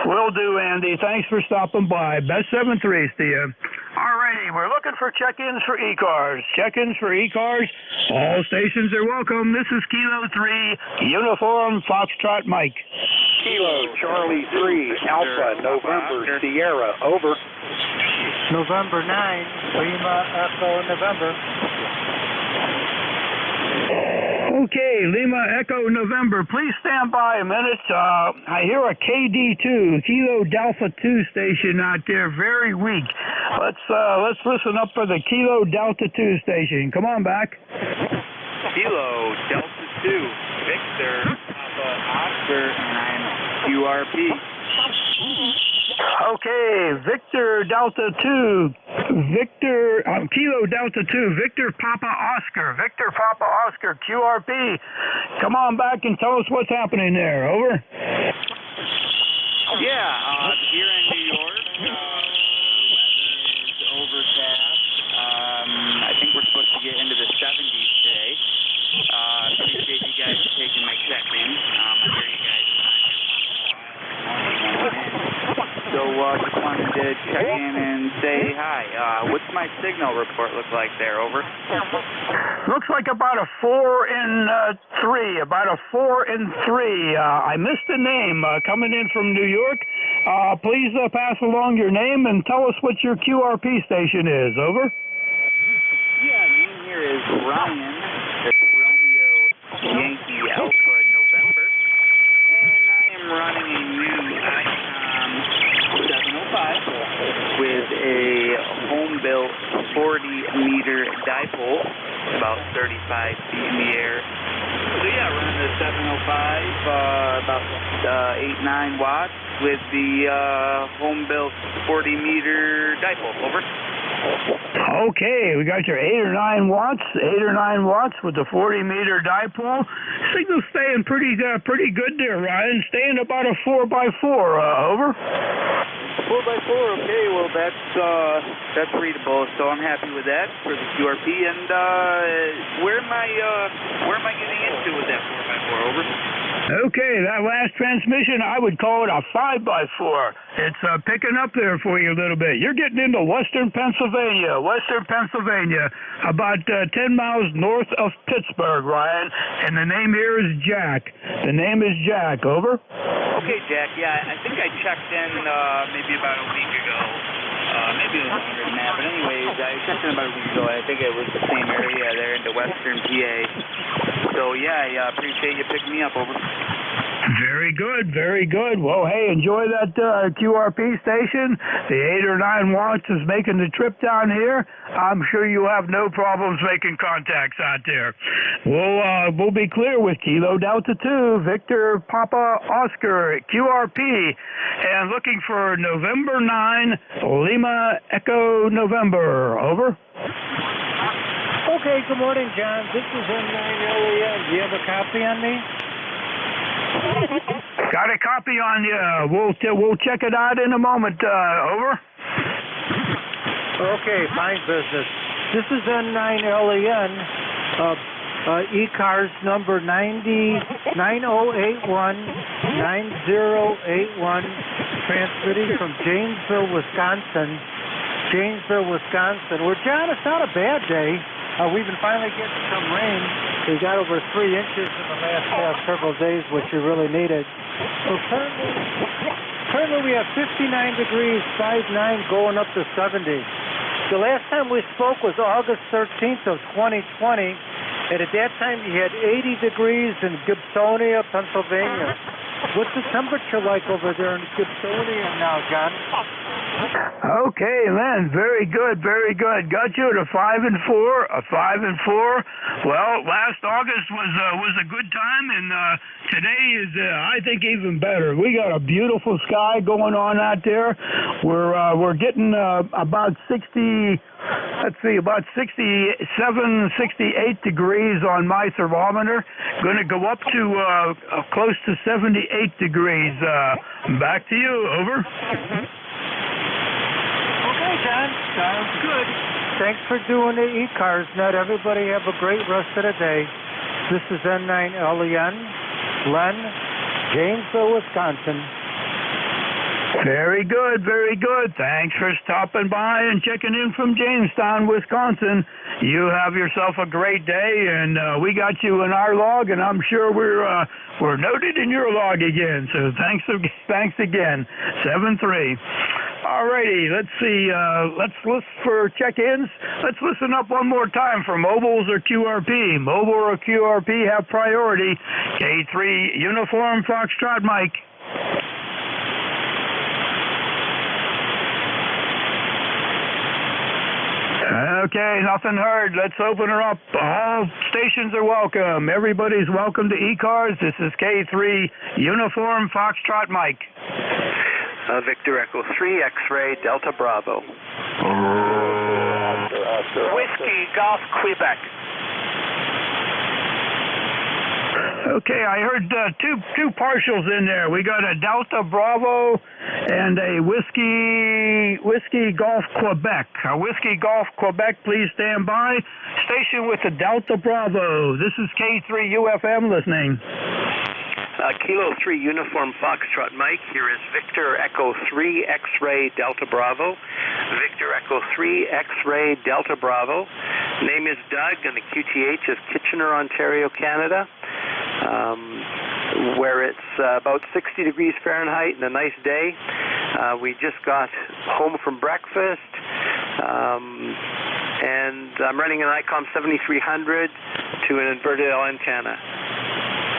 Will do, Andy. Thanks for stopping by. Best 7-3s to you. All righty, we're looking for check-ins for ECARS. Check-ins for ECARS. All stations are welcome. This is Kilo 3, Uniform Foxtrot Mike. Kilo Charlie 3, Alpha November Sierra. Over. November 9, Lima Echo November. Okay, Lima Echo November. Please stand by a minute. I hear a KD2, Kilo Delta 2 station out there, very weak. Let's listen up for the Kilo Delta 2 station. Come on back. Kilo Delta 2, Victor Papa Oscar, and I'm QRP. Okay, Victor Delta 2, Kilo Delta 2, Victor Papa Oscar, QRP. Come on back and tell us what's happening there. Over. Yeah, here in New York, weather is overcast. I think we're supposed to get into the 70s today. Appreciate you guys taking my check-in. I hear you guys So just wanted to check in and say hi. What's my signal report look like there? Over. Looks like about a 4 in 3. I missed the name coming in from New York. Please pass along your name and tell us what your QRP station is. Over. Yeah, name here is Ryan. That's Romeo Yankee Alpha November. And I am running a new ICOM 705 with a home-built 40-meter dipole, about 35 feet in the air. So yeah, running the 705, about 8-9 watts with the home-built 40-meter dipole. Over. Okay, we got your 8 or 9 watts, with the 40-meter dipole. Signal's staying pretty good there, Ryan. Staying about a 4x4. Over. 4x4. Okay, well that's readable. So I'm happy with that for the QRP. And where am I getting into with that 4x4? Over. Okay, that last transmission, I would call it a 5x4. It's picking up there for you a little bit. You're getting into western Pennsylvania, about 10 miles north of Pittsburgh, Ryan. And the name here is Jack. Over. Okay, Jack. Yeah, I think I checked in maybe about a week ago. Maybe it was longer than that. But anyways, I checked in about a week ago. I think it was the same area there into western PA. So, yeah, I appreciate you picking me up. Over. Very good. Well, hey, enjoy that QRP station. The 8 or 9 watts is making the trip down here. I'm sure you have no problems making contacts out there. We'll be clear with Kilo Delta 2, Victor Papa Oscar, QRP, and looking for November 9, Lima Echo November. Over. Okay, good morning, John. This is N9LEN. Do you have a copy on me? Got a copy on you. We'll check it out in a moment. Over. Okay, fine business. This is N9LEN. ECARS number 9081, transmitting from Janesville, Wisconsin. Well, John, it's not a bad day. We've been finally getting some rain. We got over 3 inches in the last several days, which you really needed. So currently we have 59 degrees, 59 going up to 70. The last time we spoke was August 13th of 2020, and at that time you had 80 degrees in Gibsonia, Pennsylvania. What's the temperature like over there in Gibsonia now, John? Okay, Len, very good. Got you at a 5 and 4. Well, last August was a good time, and today is, I think, even better. We got a beautiful sky going on out there. We're getting about 67, 68 degrees on my thermometer. Going to go up to close to 78 degrees. Back to you. Over. Okay, John. Sounds good. Thanks for doing the ECARS. Not everybody have a great rest of the day. This is N9LEN, Len, Janesville, Wisconsin. Very good. Thanks for stopping by and checking in from Jamestown, Wisconsin. You have yourself a great day, and we got you in our log, and I'm sure we're noted in your log again. So thanks again. 7-3. Alrighty, let's see. Let's listen for check-ins. Let's listen up one more time for mobiles or QRP. Mobile or QRP have priority. K3 Uniform Foxtrot Mike. Okay, nothing heard. Let's open her up. All stations are welcome. Everybody's welcome to ECARS. This is K3 Uniform Foxtrot Mike. Victor Echo 3 X-Ray Delta Bravo. Whiskey Golf Quebec. Okay, I heard two partials in there. We got a Delta Bravo and a Whiskey Golf Quebec. A Whiskey Golf Quebec, please stand by. Station with the Delta Bravo. This is K3 UFM listening. Kilo 3 Uniform Foxtrot Mike. Here is Victor Echo 3 X-Ray Delta Bravo. Victor Echo 3 X-Ray Delta Bravo. Name is Doug, and the QTH is Kitchener, Ontario, Canada, where it's about 60 degrees Fahrenheit and a nice day. We just got home from breakfast, and I'm running an ICOM 7300 to an inverted L antenna.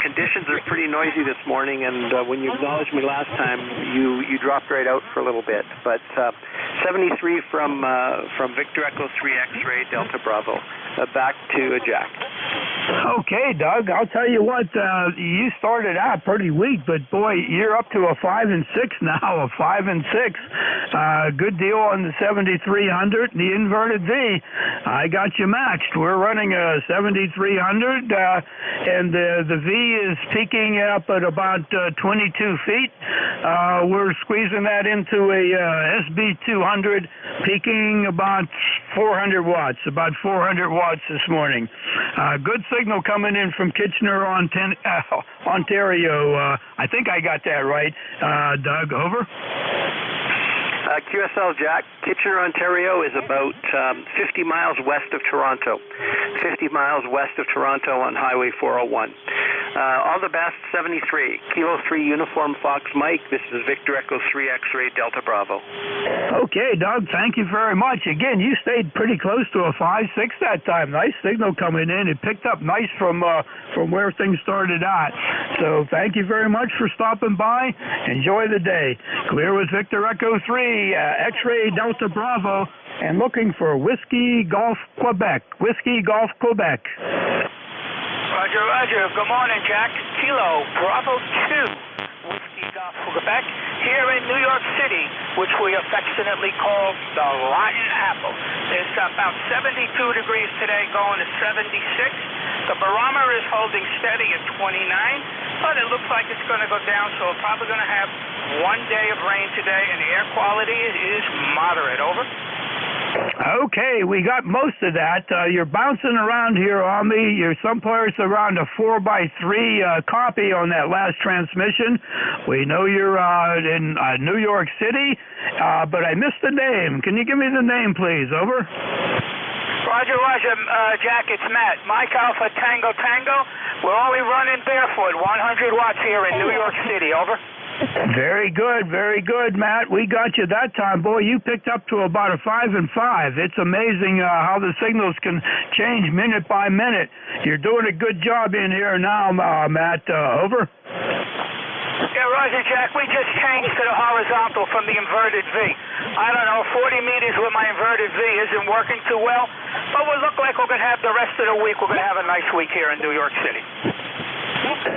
Conditions are pretty noisy this morning, and when you acknowledged me last time, you dropped right out for a little bit. But 73 from Victor Echo 3 X-Ray Delta Bravo. Back to Jack. Okay, Doug, I'll tell you what, you started out pretty weak, but boy, you're up to a 5 and 6 now, a 5 and 6. Good deal on the 7300, the inverted V. I got you matched. We're running a 7300, and the V is peaking up at about 22 feet. We're squeezing that into a SB200, peaking about 400 watts, about 400 watts this morning. Good signal coming in from Kitchener, Ontario. I think I got that right. Doug, over. QSL Jack, Kitchener, Ontario is about 50 miles west of Toronto. 50 miles west of Toronto on Highway 401. All the best, 73. Kilo 3 Uniform Fox Mike. This is Victor Echo 3 X-Ray Delta Bravo. Okay, Doug, thank you very much. Again, you stayed pretty close to a 5-6 that time. Nice signal coming in. It picked up nice from where things started out. So thank you very much for stopping by. Enjoy the day. Clear with Victor Echo 3, X-Ray Delta Bravo, and looking for Whiskey Golf Quebec. Whiskey Golf Quebec. Roger, roger. Good morning, Jack. Kilo Bravo 2, Whiskey Golf Quebec, here in New York City, which we affectionately call the Rotten Apple. It's about 72 degrees today, going to 76. The barometer is holding steady at 29, but it looks like it's going to go down, so we're probably going to have one day of rain today, and the air quality is moderate. Over. Okay, we got most of that. You're bouncing around here on me. You're someplace around a 4x3 copy on that last transmission. We know you're in New York City, but I missed the name. Can you give me the name, please? Over. Roger, roger, Jack, it's Matt. Mike Alpha Tango Tango. We're only running barefoot, 100 watts here in New York City. Over. Very good, Matt. We got you that time. Boy, you picked up to about a 5 and 5. It's amazing how the signals can change minute by minute. You're doing a good job in here now, Matt. Over. Yeah, Roger, Jack, we just changed to the horizontal from the inverted V. I don't know, 40 meters with my inverted V isn't working too well, but we look like we're going to have the rest of the week. We're going to have a nice week here in New York City.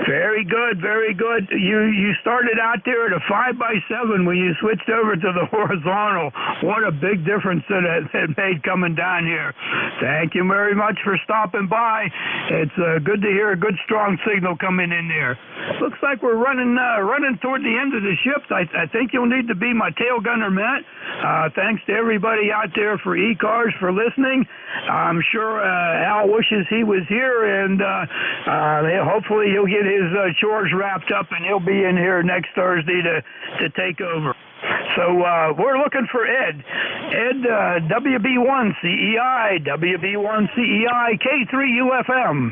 Very good, very good. You started out there at a 5x7 when you switched over to the horizontal. What a big difference it made coming down here. Thank you very much for stopping by. It's good to hear a good strong signal coming in there. Looks like we're running toward the end of the shift. I think you'll need to be my tail gunner, Matt. Thanks to everybody out there for ECARS for listening. I'm sure Al wishes he was here, and hopefully he'll get his chores wrapped up, and he'll be in here next Thursday to take over. So we're looking for Ed. Ed, WB1CEI, WB1CEI, K3UFM.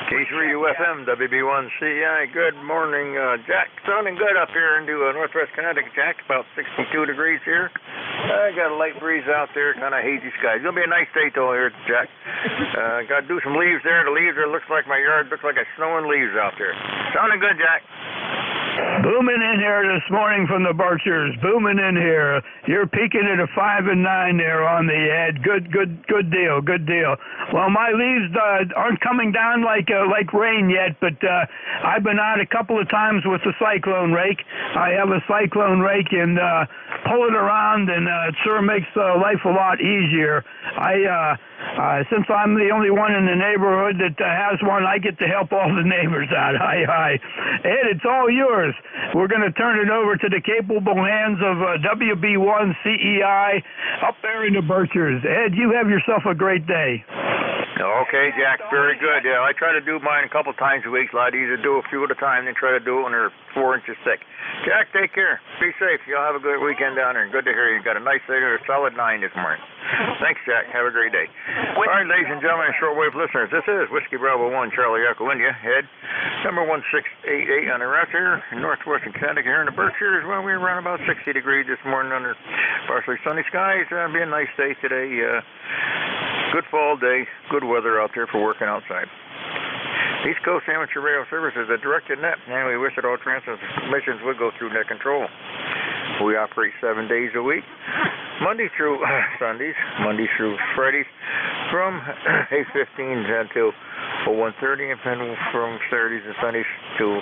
K3UFM, WB1CEI. Good morning, Jack. Sounding good up here into northwest Connecticut, Jack. About 62 degrees here. I got a light breeze out there, kind of hazy skies. It's going to be a nice day, though, here, Jack. Got to do some leaves there. The leaves are, looks like my yard looks like a snowing leaves out there. Sounding good, Jack. Booming in here this morning from the Berkshires. Booming in here. You're peaking at a 5 and 9 there on the head. Good deal. Good deal. Well, my leaves aren't coming down like rain yet, but I've been out a couple of times with the cyclone rake. I have a cyclone rake and pull it around, and it sure makes life a lot easier. Since I'm the only one in the neighborhood that has one, I get to help all the neighbors out. Hi. Ed, it's all yours. We're going to turn it over to the capable hands of WB1CEI up there in the Berkshires. Ed, you have yourself a great day. Okay, Jack, very good. Yeah, I try to do mine a couple times a week. A lot easier to do a few at a time than try to do it when they're 4 inches thick. Jack, take care. Be safe. Y'all have a good weekend down there. Good to hear you. Got a nice signal, a solid 9 this morning. Thanks, Jack. Have a great day. All right, ladies and gentlemen, shortwave listeners, this is Whiskey Bravo 1, Charlie Echo India, head number 1688 on the route here in northwestern Connecticut here in the Berkshires. Well, we're around about 60 degrees this morning under partially sunny skies. It'll be a nice day today. Good fall day, good weather out there for working outside. East Coast Amateur Radio Service is a directed net, and we wish that all transmissions would go through net control. We operate 7 days a week, Monday through Sundays, Monday through Fridays, from 8:15 until 0130, and then from Saturdays and Sundays to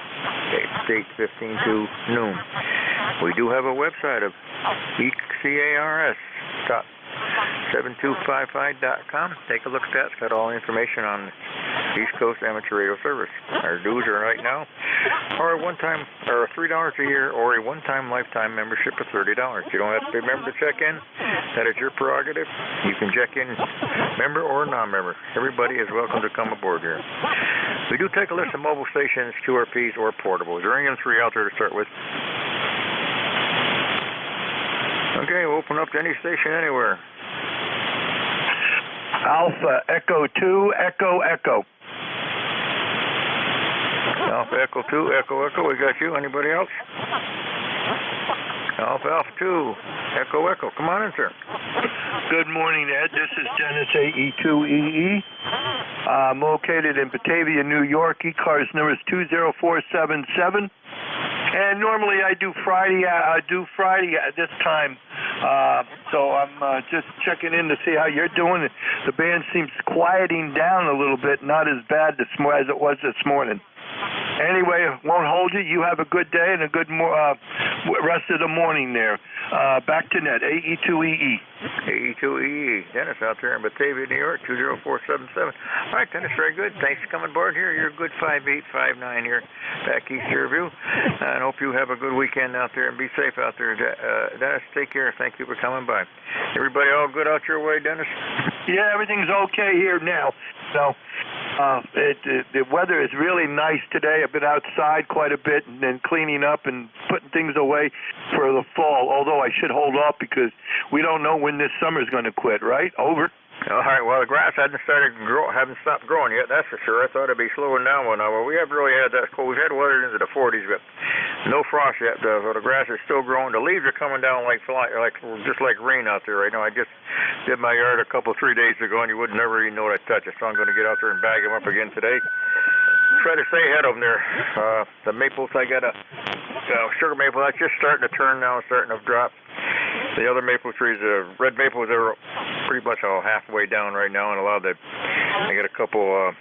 8:15 to noon. We do have a website of ECARS.7255.com. Take a look at that. It's got all the information on East Coast Amateur Radio Service. Our dues are right now are a one-time or $3 a year, or a one-time lifetime membership of $30. You don't have to be a member to check in. That is your prerogative. You can check in, member or non-member. Everybody is welcome to come aboard here. We do take a list of mobile stations, QRPs, or portables. There are three out there to start with. Okay, we'll open up to any station anywhere. Alpha Echo 2 Echo Echo. Alpha Echo 2 Echo Echo. We got you. Anybody else? Alpha 2 Echo Echo. Come on in, sir. Good morning, Ed. This is Dennis AE2EE. I'm located in Batavia, New York. ECARS number is 20477. And normally I do Friday at this time. So I'm just checking in to see how you're doing. The band seems quieting down a little bit, not as bad as it was this morning. Anyway, won't hold you. You have a good day and a good rest of the morning there. Back to net, AE2EE. AE2EE. Dennis out there in Batavia, New York, 20477. All right, Dennis, very good. Thanks for coming aboard here. You're a good 5859 here back east of you. And hope you have a good weekend out there and be safe out there. Dennis, take care. Thank you for coming by. Everybody all good out your way, Dennis? Yeah, everything's okay here now. So the weather is really nice today. I've been outside quite a bit and then cleaning up and putting things away for the fall, although I should hold off because we don't know when this summer's going to quit, right? Over. All right, well, the grass haven't stopped growing yet, that's for sure. I thought it'd be slowing down one hour. We haven't really had that cold. We've had weather into the 40s, but no frost yet. So the grass is still growing. The leaves are coming down just like rain out there right now. I just did my yard 3 days ago, and you would never even know what I touched it. So I'm going to get out there and bag them up again today. Try to stay ahead of them there. The maples, I got a sugar maple that's just starting to turn now, starting to drop. The other maple trees, red maples, are pretty much all halfway down right now, and I got a couple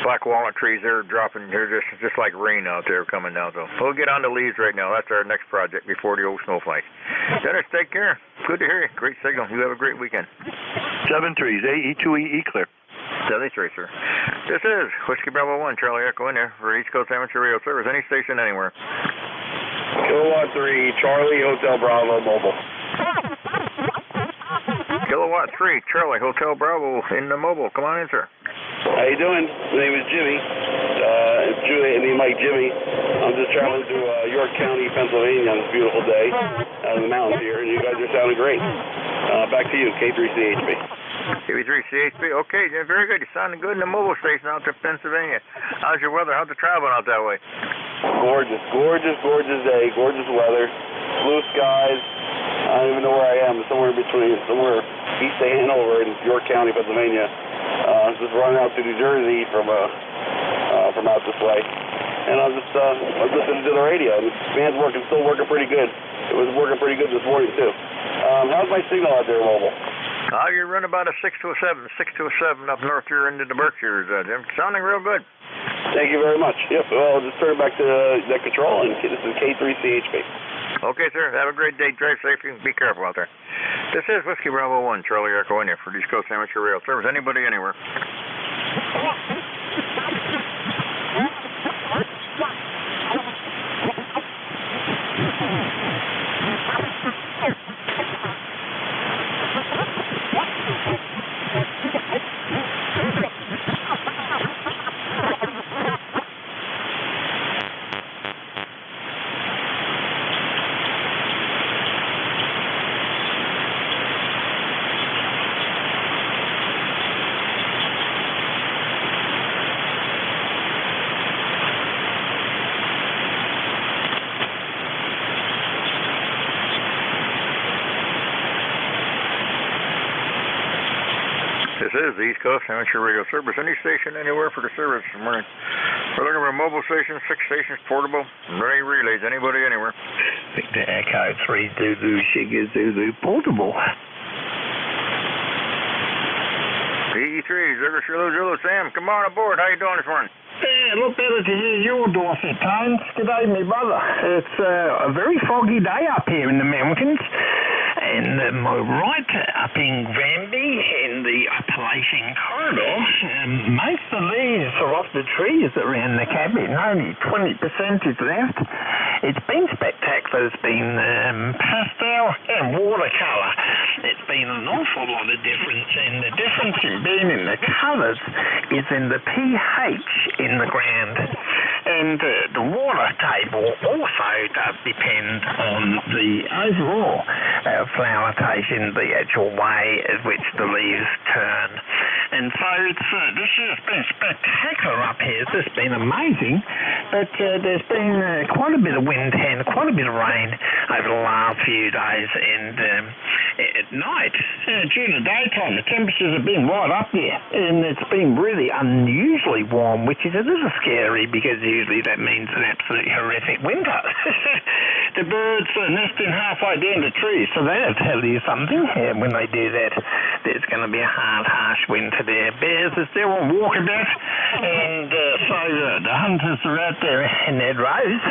black walnut trees there dropping. They're just like rain out there coming down. So we'll get on the leaves right now. That's our next project before the old snowflake. Dennis, take care. Good to hear you. Great signal. You have a great weekend. 73s, AE2EE clear. 73, sir. This is Whiskey Bravo 1, Charlie Echo in there for East Coast Amateur Radio Service. Any station, anywhere. Kilowatt 3, Charlie Hotel Bravo Mobile. Kilowatt 3, Charlie Hotel Bravo in the mobile. Come on in, sir. How you doing? My name is Jimmy. Julie and Mike Jimmy. I'm just traveling through York County, Pennsylvania on this beautiful day out of the mountains here, and you guys are sounding great. Back to you, K3CHB. K3CHB. Okay, very good. You're sounding good in the mobile station out there in Pennsylvania. How's your weather? How's the traveling out that way? Gorgeous, gorgeous, gorgeous day. Gorgeous weather. Blue skies. I don't even know where I am. Somewhere east of Hanover in York County, Pennsylvania. Just running out to New Jersey from out this way. And I'm listening to the radio. The band's still working pretty good. It was working pretty good this morning, too. How's my signal out there, mobile? You're running about a 6 to a 7 up north here into the Berkshires, Jim. Sounding real good. Thank you very much. Yep, well, just turn it back to the control, and this is K3CHB. Okay, sir. Have a great day. Drive safe and be careful out there. This is Whiskey Bravo 1, Charlie Echo in here for East Coast Amateur Radio Service. Anybody, anywhere. This is the East Coast Amateur Radio Service. Any station, anywhere for the service this morning. We're looking for a mobile station, 6 stations, portable, ready relays. Anybody, anywhere. Victor Echo 3 Zulu Sugar Zulu portable. Zulu, Sam, come on aboard. How you doing this morning? Yeah, look better to hear your Dorset tones. G'day, me brother. It's a very foggy day up here in the mountains. And my right up in Granby in the Appalachian corridor, most of the leaves are off the trees around the cabin. Only 20% is left. It's been spectacular. It's been pastel and watercolour. It's been an awful lot of difference, and the difference in being in the colours is in the pH in the ground. And the water table also does depend on the overall floweration, the actual way in which the leaves turn. And so this year's been spectacular up here. It's just been amazing. But there's been quite a bit of wind and quite a bit of rain over the last few days. And at night, during the daytime, the temperatures have been right up there. And it's been really unusually warm, which is a little scary because usually that means an absolutely horrific winter. The birds are nesting halfway down the trees, so that'll tell you something. When they do that, there's going to be a hard, harsh winter there. Bears are still on walkabout, and so the hunters are out there in their droves,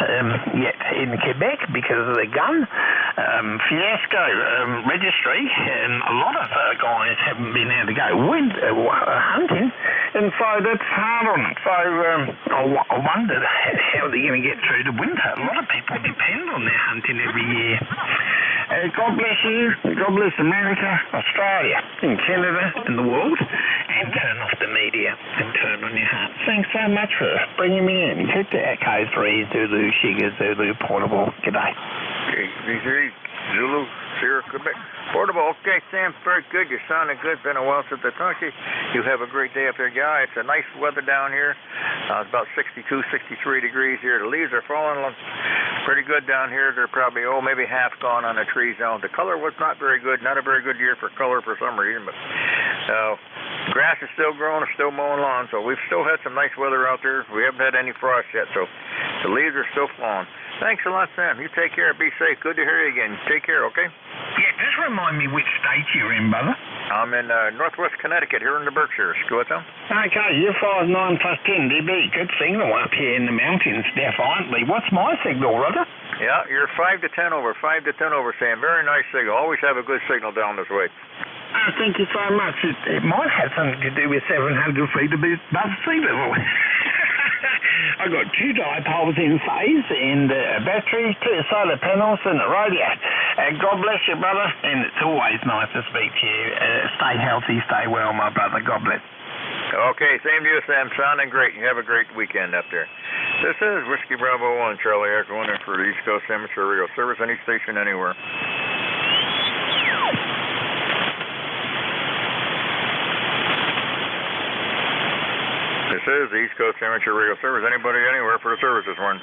yet in Quebec because of the gun fiasco registry. A lot of guys haven't been able to go hunting, and so that's hard on them. So I wondered how they're going to get through the winter. A lot of people depend on their hunting every year. God bless you, God bless America, Australia, and Canada, and the world, and turn off the media and turn on your heart. Thanks so much for bringing me in. Keep the Echo 3, Zulu, Sugar, Zulu, Portable. G'day. Okay, Zulu, Sierra, Quebec. Portable, okay, Sam, very good. You're sounding good. Been a while since I talked to you. You have a great day up there, guy. It's a nice weather down here. It's about 62, 63 degrees here. The leaves are falling pretty good down here. They're probably, maybe half gone on the trees now. The color was not very good. Not a very good year for color for some reason, but grass is still growing, still mowing lawns, so we've still had some nice weather out there. We haven't had any frost yet, so the leaves are still falling. Thanks a lot, Sam. You take care. Be safe. Good to hear you again. Take care, okay? Yeah, just remind me which state you're in, brother. I'm in northwest Connecticut, here in the Berkshires. Go with them. Okay, you're 5, 9 plus 10 dB. Good signal up here in the mountains, definitely. What's my signal, brother? Yeah, you're 5 to 10 over, Sam. Very nice signal. Always have a good signal down this way. Thank you so much. It might have something to do with 700 feet above sea level. I got 2 dipoles in phase and a battery, 2 solar panels and a radio. God bless you, brother, and it's always nice to speak to you. Stay healthy, stay well, my brother. God bless. Okay, same to you, Sam. Sounding great. You have a great weekend up there. This is Whiskey Bravo 1, Charlie Echo, in for the East Coast Amateur Radio Service, any station, anywhere. This is the East Coast Amateur Radio Service. Anybody, anywhere for the service this morning.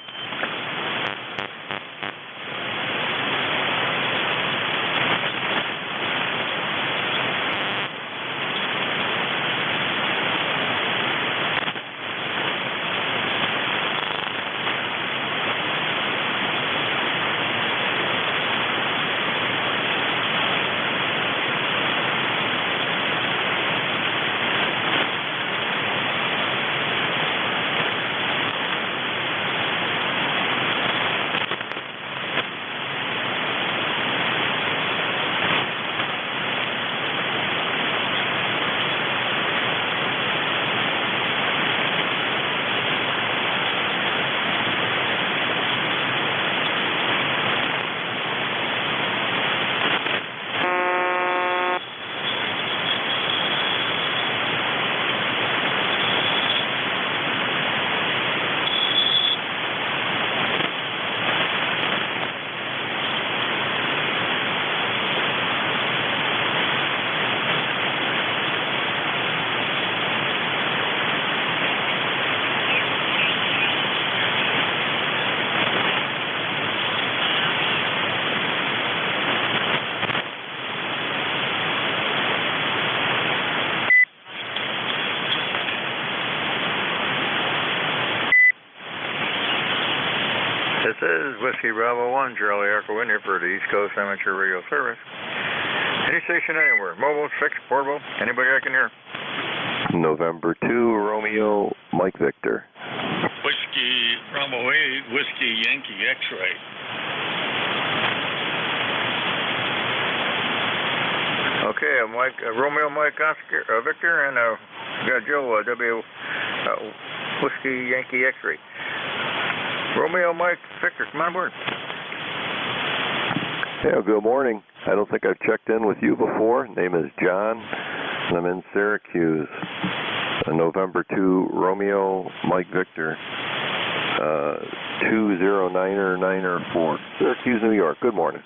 This is Whiskey Bravo 1, Charlie Echo, in here for the East Coast Amateur Radio Service. Any station, anywhere. Mobile, fixed, portable, anybody I can hear. November 2, Romeo, Mike Victor. Whiskey Bravo 8, Whiskey Yankee X-ray. Okay, Mike, Romeo, Mike, Oscar, Victor, and got Joe, Whiskey Yankee X-ray. Romeo, Mike, Victor, come on board. Yeah, good morning. I don't think I've checked in with you before. Name is John, and I'm in Syracuse. November 2, Romeo, Mike Victor, 20994, Syracuse, New York. Good morning.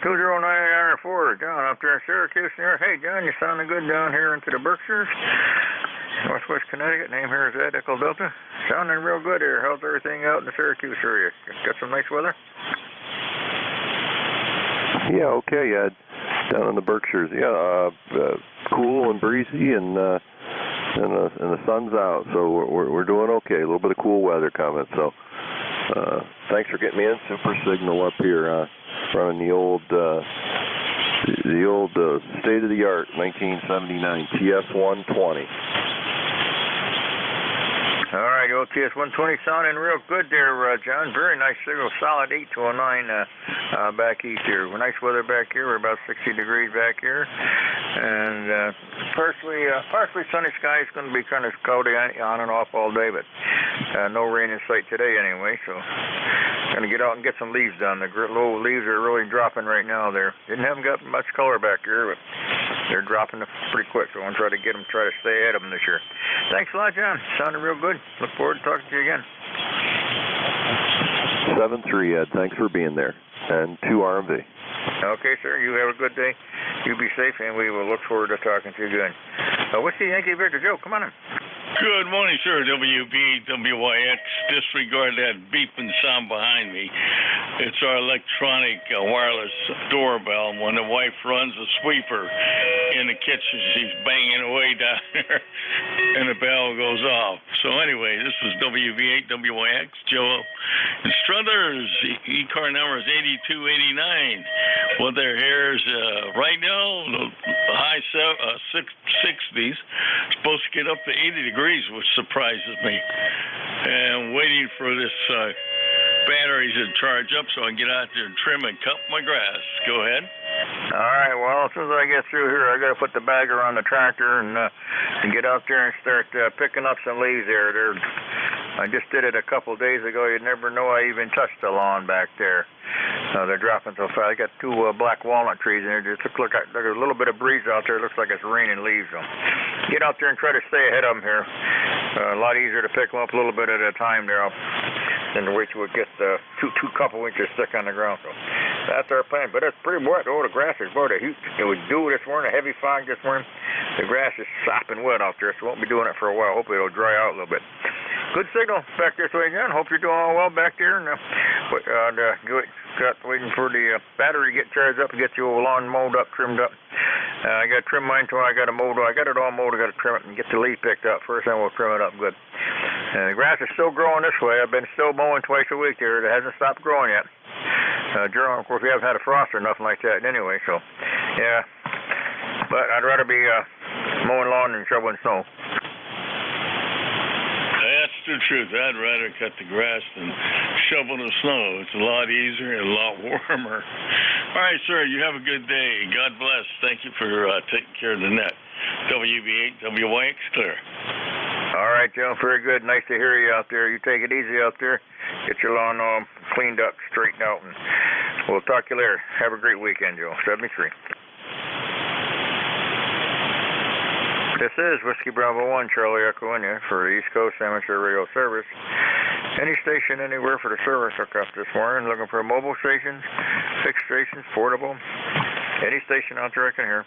20994, John, up there in Syracuse. Hey, John, you sounding good down here into the Berkshires, Northwest Connecticut. Name here is Ed Echo Delta. Sounding real good here. How's everything out in the Syracuse area? Got some nice weather? Yeah, okay, Ed. Down in the Berkshires. Yeah, cool and breezy, and the sun's out, so we're doing okay. A little bit of cool weather coming. So thanks for getting me in. Super signal up here, running the old state of the art 1979 TS120. All right, old TS120 sounding real good there, John. Very nice signal, solid 8209 back east here. Nice weather back here. We're about 60 degrees back here, and partially sunny sky. It's going to be kind of cloudy on and off all day, but no rain in sight today anyway. So going to get out and get some leaves done. The low leaves are really dropping right now. Haven't got much color back here, but they're dropping pretty quick. So I'm going to try to stay ahead of them this year. Thanks a lot, John. Sounded real good. Look forward to talking to you again. 7-3, Ed. Thanks for being there. And 2 RMV. Okay, sir. You have a good day. You be safe, and we will look forward to talking to you again. Whiskey Yankee Victor. Joe, come on in. Good morning, sir. WBWYX. Disregard that beeping sound behind me. It's our electronic wireless doorbell. When the wife runs a sweeper in the kitchen, she's banging away down there, and the bell goes off. So anyway, this is WB8WYX. Joe and Struthers. ECAR number is 8289. Weather here is right now the high 60s. Supposed to get up to 80 degrees, which surprises me. And waiting for this batteries to charge up so I can get out there and trim and cut my grass. Go ahead. All right, well, as soon as I get through here, I got to put the bagger on the tractor and get out there and start picking up some leaves there. I just did it a couple days ago. You'd never know I even touched the lawn back there. They're dropping so fast. I got 2 black walnut trees in there. Just look like there's a little bit of breeze out there. It looks like it's raining leaves. So get out there and try to stay ahead of them here. A lot easier to pick them up a little bit at a time there than to wait till we get two couple inches thick on the ground. So that's our plan. But it's pretty wet. Oh, the grass is wet. It was dew this morning, a heavy fog this morning. The grass is sopping wet out there, so won't be doing it for a while. Hopefully it'll dry out a little bit. Good signal back this way, John. Hope you're doing all well back there. And waiting for the battery to get charged up and get your lawn mowed up, trimmed up. I got to trim mine till I got it mowed. I got it all mowed. I got to trim it and get the leaf picked up first, then we'll trim it up good. And the grass is still growing this way. I've been still mowing twice a week here. It hasn't stopped growing yet. Of course, we haven't had a frost or nothing like that anyway, so yeah. But I'd rather be mowing lawn than shoveling snow. That's the truth. I'd rather cut the grass than shovel the snow. It's a lot easier and a lot warmer. All right, sir, you have a good day. God bless. Thank you for taking care of the net. WB8WYX clear. All right, Joe. Very good. Nice to hear you out there. You take it easy out there. Get your lawn cleaned up, straightened out, and we'll talk to you later. Have a great weekend, Joe. 73. This is Whiskey Bravo 1, Charlie Echo India for the East Coast Amateur Radio Service. Any station anywhere for the service hook up this morning. Looking for mobile stations, fixed stations, portable. Any station out there I can hear.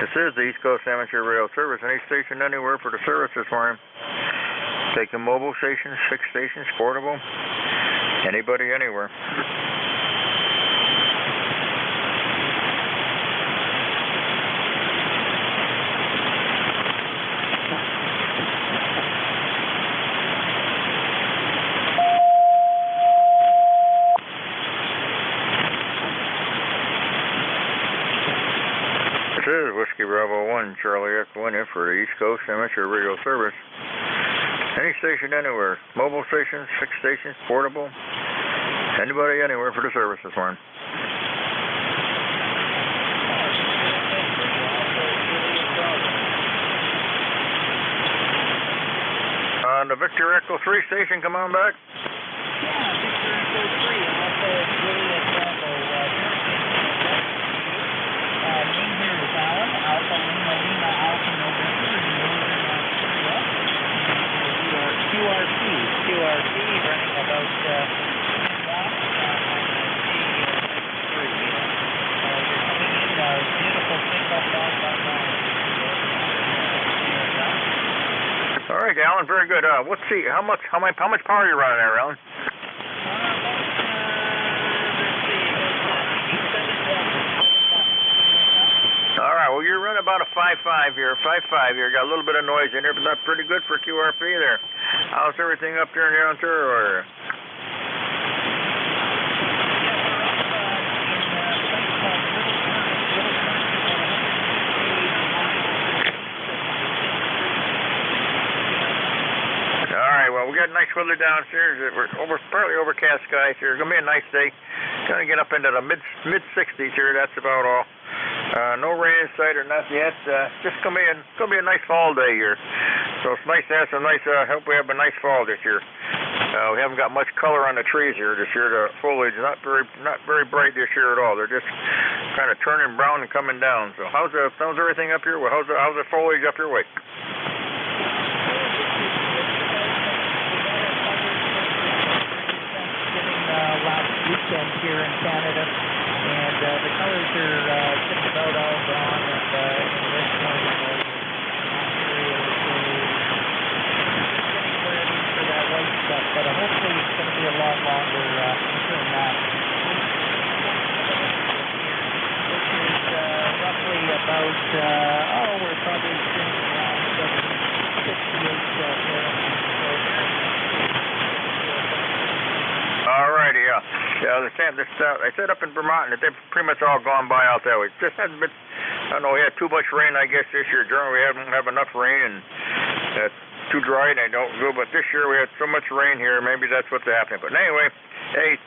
This is the East Coast Amateur Radio Service. Any station anywhere for the service this morning. Taking mobile stations, fixed stations, portable. Anybody anywhere. This is Whiskey Bravo 1, Charlie Echo 1 for the East Coast Amateur Radio Service. Any station anywhere. Mobile stations, fixed stations, portable. Anybody anywhere for the service this morning. The Victor Echo 3 station, come on back. QRP running about 10 watts beautiful signal All right, Alan, very good. Let's see, how much power are you running there, Alan? All right, well, you're running about a 5.5 here, Got a little bit of noise in there, but that's pretty good for QRP there. How's everything up there in the Ontario area? All right, well, we got nice weather downstairs. We're partly overcast skies here. It's going to be a nice day. Going to get up into the mid-60s here. That's about all. No rain in sight or nothing yet. Just going to be a nice fall day here. So it's nice to have some nice. Hope we have a nice fall this year. We haven't got much color on the trees here this year. The foliage is not very bright this year at all. They're just kind of turning brown and coming down. So how's everything up here? How's the foliage up your way? Last weekend here in Canada, and the colors are just about all gone, and in this point Ontario is getting ready for that white stuff, but hopefully it's going to be a lot longer than that, which is roughly about, we're probably sitting around 68 Fahrenheit. All righty, yeah. I said up in Vermont that they've pretty much all gone by out that way. Just hasn't been, I don't know, we had too much rain, I guess, this year. Generally, we haven't have enough rain, and it's too dry, and they don't go. But this year, we had so much rain here, maybe that's what's happening. But anyway, hey,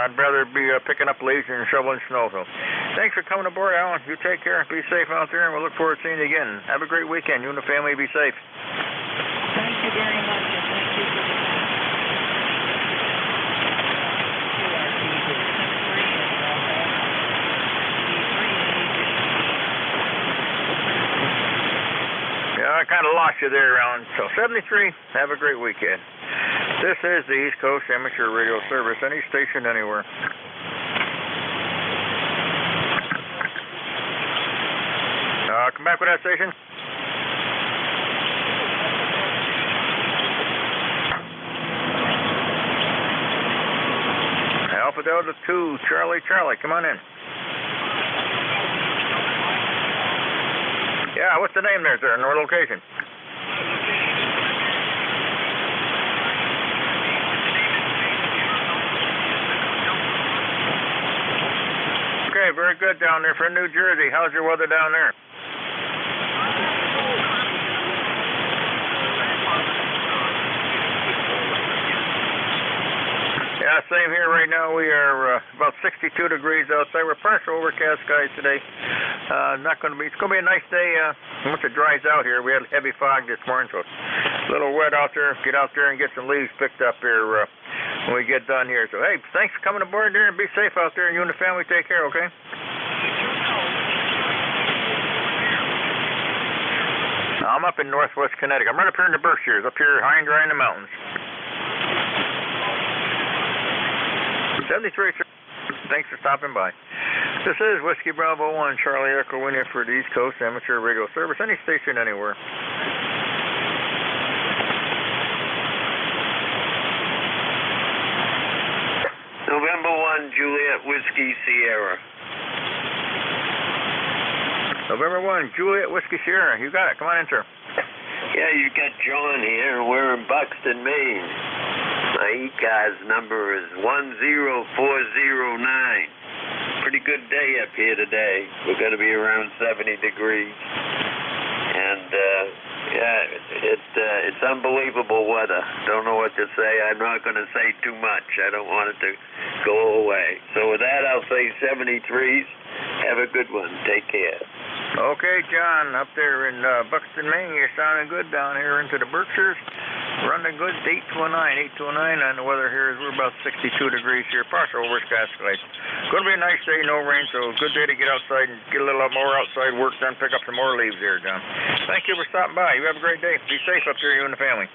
I'd rather be picking up leaves and shoveling snow. So thanks for coming aboard, Alan. You take care. Be safe out there, and we'll look forward to seeing you again. Have a great weekend. You and the family be safe. Thank you very much, and thank you for the I kind of lost you there, Alan. So 73, have a great weekend. This is the East Coast Amateur Radio Service, any station, anywhere. Come back with that station. Alpha Delta 2, Charlie, come on in. Yeah, what's the name there, sir, and our location? Okay, very good down there from New Jersey. How's your weather down there? Yeah, same here right now. We are about 62 degrees outside. We're partial overcast skies today. It's going to be a nice day once it dries out here. We had heavy fog this morning, so it's a little wet out there. Get out there and get some leaves picked up here when we get done here. So, hey, thanks for coming aboard there, and be safe out there, and you and the family take care, okay? I'm up in northwest Connecticut. I'm right up here in the Berkshires, up here high and dry in the mountains. 73, sir. Thanks for stopping by. This is Whiskey Bravo 1, Charlie Echo India for the East Coast Amateur Radio Service, any station anywhere. November 1, Juliet Whiskey Sierra. November 1, Juliet Whiskey Sierra. You got it. Come on in, sir. Yeah, you got John here. We're in Buxton, Maine. My ECARS number is 10409. Pretty good day up here today. We're going to be around 70 degrees. And, it's unbelievable weather. Don't know what to say. I'm not going to say too much. I don't want it to go away. So with that, I'll say 73s. Have a good one. Take care. Okay, John, up there in Buxton, Maine, you're sounding good down here into the Berkshires. Running good, 829 on the weather here. We're about 62 degrees here, partial overcast skies. Going to be a nice day, no rain, so good day to get outside and get a little more outside work done, pick up some more leaves here, John. Thank you for stopping by. You have a great day. Be safe up there, you and the family.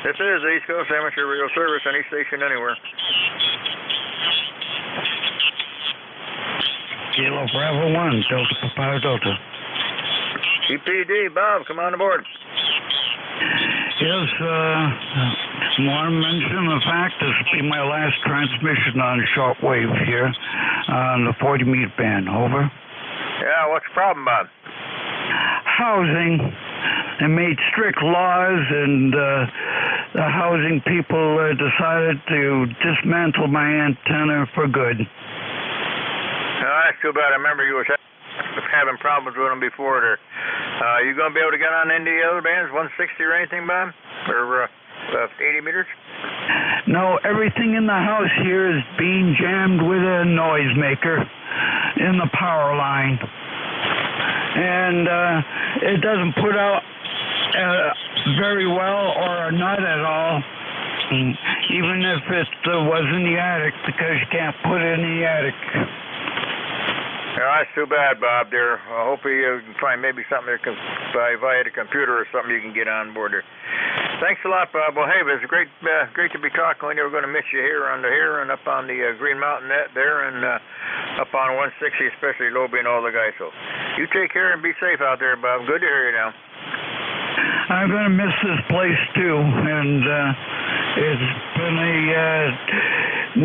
This is the East Coast Amateur Radio Service, any station anywhere. Kilo Bravo 1, Delta Papa Delta. EPD, Bob, come on aboard. Yes, want to mention the fact this will be my last transmission on shortwave here on the 40-meter band. Over. Yeah, what's the problem, Bob? Housing. They made strict laws, and the housing people decided to dismantle my antenna for good. That's too bad. I remember you was having problems with them before there. You going to be able to get on any other bands, 160 or anything, Bob? Or 80 meters? No, everything in the house here is being jammed with a noisemaker in the power line. And it doesn't put out very well or not at all, even if it was in the attic, because you can't put it in the attic. Yeah, that's too bad, Bob, dear. I hope you can find maybe something that can, via the computer or something you can get on board there. Thanks a lot, Bob. Well, hey, it was great to be talking with you. We're going to miss you here and up on the Green Mountain net there and up on 160, especially Lobie and all the guys. So you take care and be safe out there, Bob. Good to hear you now. I'm going to miss this place, too, and it's been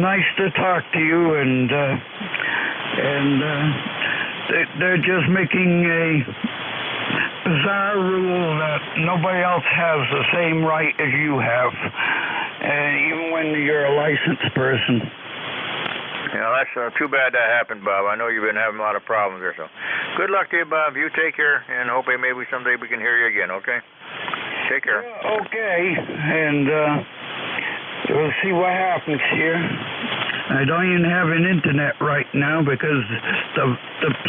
nice to talk to you, and they're just making a bizarre rule that nobody else has the same right as you have, even when you're a licensed person. Yeah, that's too bad that happened, Bob. I know you've been having a lot of problems there, so good luck to you, Bob. You take care, and hopefully maybe someday we can hear you again, okay? Take care. Okay, and we'll see what happens here. I don't even have an internet right now because the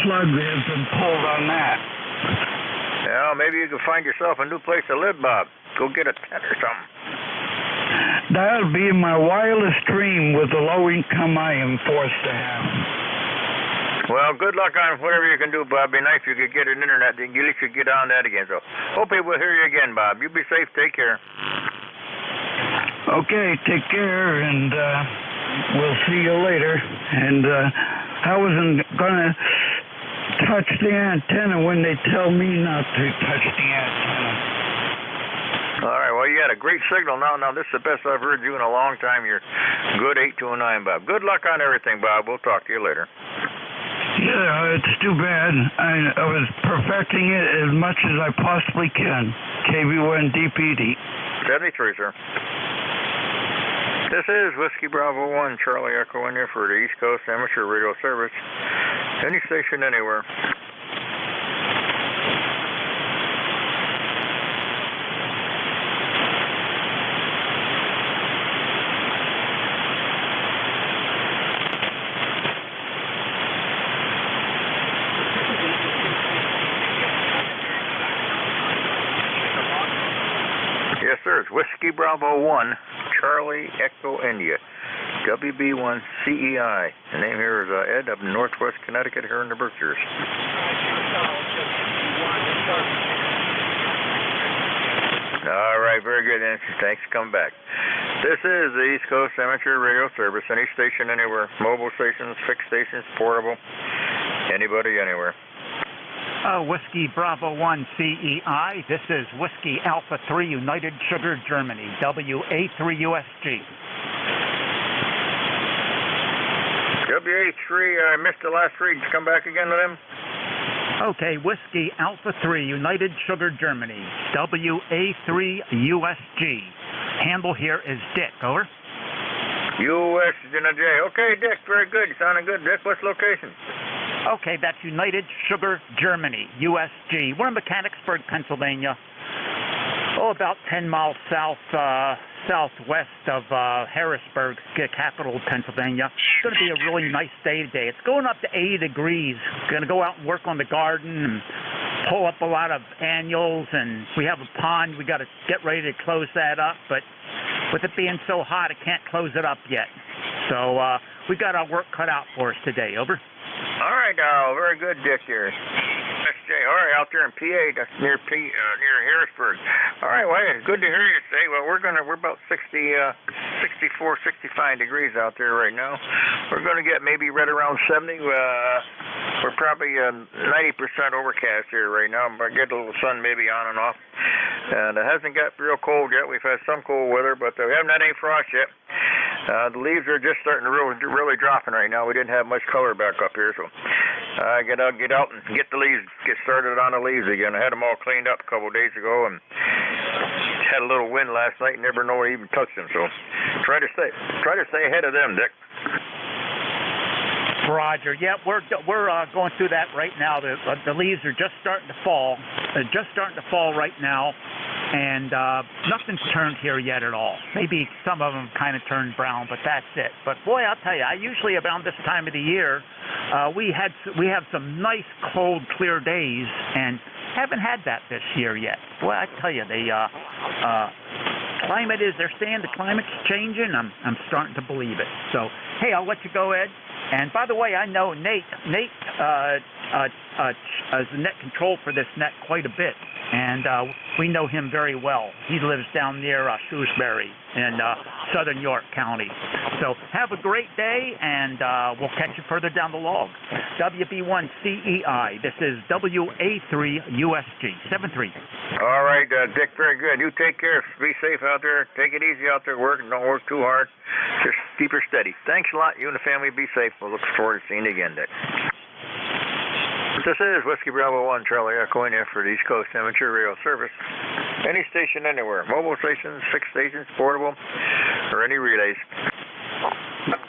plug has been pulled on that. Yeah, maybe you can find yourself a new place to live, Bob. Go get a tent or something. That'll be my wildest dream with the low income I am forced to have. Well, good luck on whatever you can do, Bob. Be nice if you could get an internet. Then at least you get on that again. So hopefully we'll hear you again, Bob. You be safe. Take care. Okay, take care, and we'll see you later. And I wasn't going to touch the antenna when they tell me not to touch the antenna. All right, well, you got a great signal now. Now, this is the best I've heard you in a long time. You're good 8209, Bob. Good luck on everything, Bob. We'll talk to you later. Yeah, it's too bad. I was perfecting it as much as I possibly can. KV1 DPD. 73, sir. This is Whiskey Bravo 1, Charlie Echo India for the East Coast Amateur Radio Service. Any station, anywhere. Yes, sir. It's Whiskey Bravo 1, Charlie Echo India, WB1CEI. The name here is Ed up in Northwest Connecticut here in the Berkshires. All right, very good, Nancy. Thanks for coming back. This is the East Coast Amateur Radio Service. Any station, anywhere. Mobile stations, fixed stations, portable. Anybody, anywhere. Whiskey Bravo 1 CEI. This is Whiskey Alpha 3 United Sugar Germany, WA3USG. WA3, I missed the last read. Come back again with them. Okay, Whiskey Alpha 3 United Sugar Germany, WA3USG. Handle here is Dick. Over. U.S. in a J. Okay, Dick. Very good. Sounding good, Dick. What's location? Okay, that's United Sugar Germany, USG. We're in Mechanicsburg, Pennsylvania. About 10 miles southwest of Harrisburg, capital of Pennsylvania. It's going to be a really nice day today. It's going up to 80 degrees. Going to go out and work on the garden and pull up a lot of annuals, and we have a pond. We got to get ready to close that up, but with it being so hot, I can't close it up yet. So we got our work cut out for us today. Over. All right, very good, Dick here. SJ, all right, out there in PA, that's near Harrisburg. All right, well, it's good to hear you say. Well, we're about 64, 65 degrees out there right now. We're going to get maybe right around 70. We're probably 90% overcast here right now. But get a little sun maybe on and off. And it hasn't got real cold yet. We've had some cold weather, but we haven't had any frost yet. The leaves are just starting to really dropping right now. We didn't have much color back up here, so get out and get the leaves, get started on the leaves again. I had them all cleaned up a couple of days ago, and had a little wind last night. Never know I even touched them, so try to stay ahead of them, Dick. Roger. Yeah, we're going through that right now. The leaves are just starting to fall. They're just starting to fall right now, and nothing's turned here yet at all. Maybe some of them kind of turned brown, but that's it. But boy, I'll tell you, I usually around this time of the year, we have some nice, cold, clear days, and haven't had that this year yet. Boy, I tell you, the climate is. They're saying the climate's changing. I'm starting to believe it. So hey, I'll let you go, Ed. And by the way, I know Nate is the net control for this net quite a bit, and we know him very well. He lives down near Shrewsbury in southern York County. So have a great day, and we'll catch you further down the log. WB1CEI. This is WA3USG 73. All right, Dick, very good. You take care. Be safe out there. Take it easy out there. Work and don't work too hard. Just keep her steady. Thanks a lot. You and the family be safe. We'll look forward to seeing you again, Dick. This is Whiskey Bravo 1 Charlie Echo in for the East Coast Amateur Radio Service. Any station anywhere. Mobile stations, fixed stations, portable, or any relays.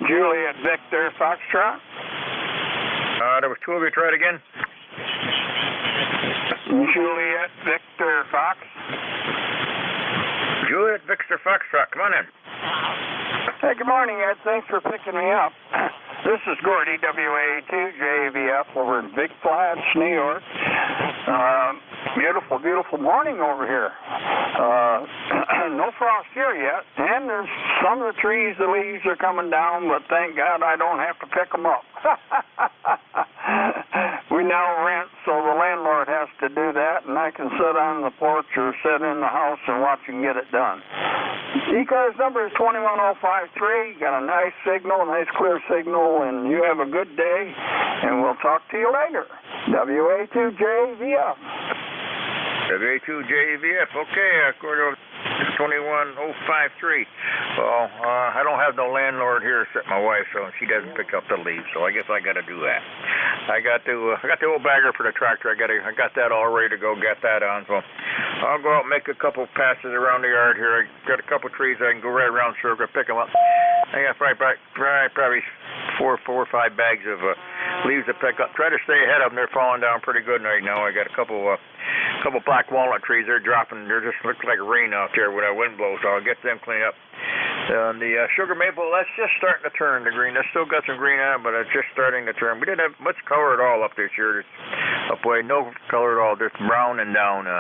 Juliet Victor Foxtrot. There was two of you. Try it again. Juliet Victor Fox. Juliet Victor Foxtrot. Come on in. Hey, good morning, Ed. Thanks for picking me up. This is Gordy, WA2JVF over in Big Flats, New York. Beautiful, beautiful morning over here. No frost here yet, and there's some of the trees, the leaves are coming down, but thank God I don't have to pick them up. We now rent, so the landlord has to do that, and I can sit on the porch or sit in the house and watch him get it done. ECARS number is 21053. Got a nice signal, a nice clear signal, and you have a good day, and we'll talk to you later. WA2JVF. WA2JVF. Okay, according to 21053. Well, I don't have no landlord here except my wife, so she doesn't pick up the leaves, so I guess I got to do that. I got the old bagger for the tractor. I got that all ready to go. Got that on, so I'll go out and make a couple passes around the yard here. I got a couple trees I can go right around circle, pick them up. I got probably four or five bags of leaves to pick up. Try to stay ahead of them. They're falling down pretty good right now. I got a couple black walnut trees. They're dropping. They're just looking like rain out there when that wind blows. So I'll get them cleaned up. The sugar maple, that's just starting to turn to green. That's still got some green on it, but it's just starting to turn. We didn't have much color at all up this year. Up way, no color at all. Just brown and down.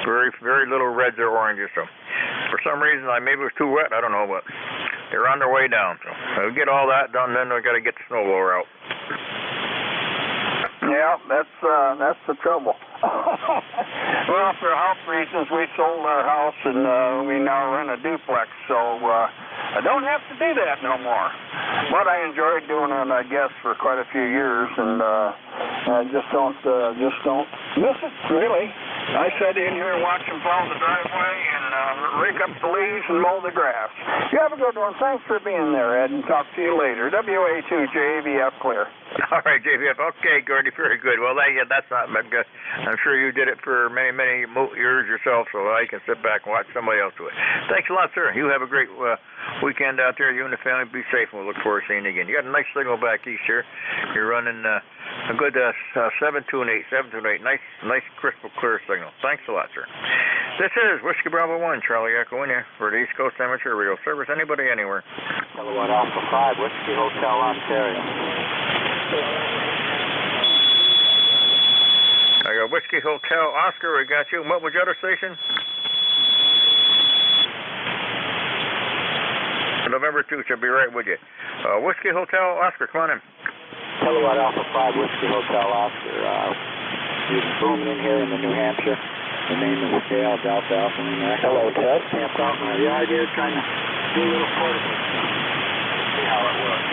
Very, very little reds or oranges. So for some reason, maybe it was too wet. I don't know, but they're on their way down. So we'll get all that done. Then we got to get the snowblower out. Yeah, that's the trouble. Well, for health reasons, we sold our house and we now rent a duplex. So I don't have to do that no more. But I enjoyed doing it, I guess, for quite a few years, and I just don't miss it, really. I sit in here and watch them plow the driveway and rake up the leaves and mow the grass. You have a good one. Thanks for being there, Ed, and talk to you later. WA2JVF clear. All right, JVF. Okay, Gordy, very good. Well, that's not bad. I'm sure you did it for many, many years yourself, so I can sit back and watch somebody else do it. Thanks a lot, sir. You have a great weekend out there. You and the family be safe, and we'll look forward to seeing you again. You got a nice signal back east here. You're running a good 728, 728. Nice, crystal clear signal. Thanks a lot, sir. This is Whiskey Bravo 1, Charlie Echo in here for the East Coast Amateur Radio Service. Anybody, anywhere. Kilowatt Alpha 5, Whiskey Hotel, Ontario. I got Whiskey Hotel Oscar, we got you. What was the other station? November 2, should be right with you. Whiskey Hotel Oscar, come on in. Kilowatt Alpha 5, Whiskey Hotel Oscar. We've been booming in here in the New Hampshire. The name is Dale, Delta Alpha. Hello, Ted. Camped out in my yard here trying to do a little portable. See how it works.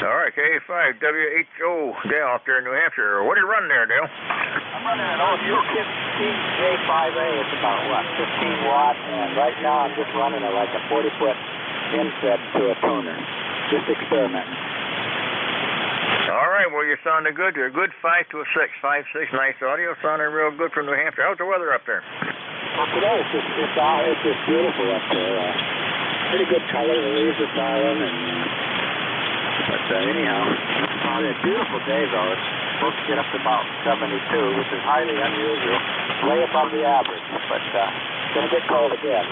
All right, K5, WHO, Dale out there in New Hampshire. What are you running there, Dale? I'm running an old J5A. It's about, 15 watt, and right now I'm just running like a 40-foot inset to a tuner. Just experimenting. All right, well, you're sounding good. You're a good 5 to a 6. 5, 6, nice audio. Sounding real good from New Hampshire. How's the weather up there? Well, today it's just beautiful up there. Pretty good color. The leaves are falling, but anyhow, it's a beautiful day, though. It's supposed to get up to about 72, which is highly unusual, way above the average, but it's going to get cold again.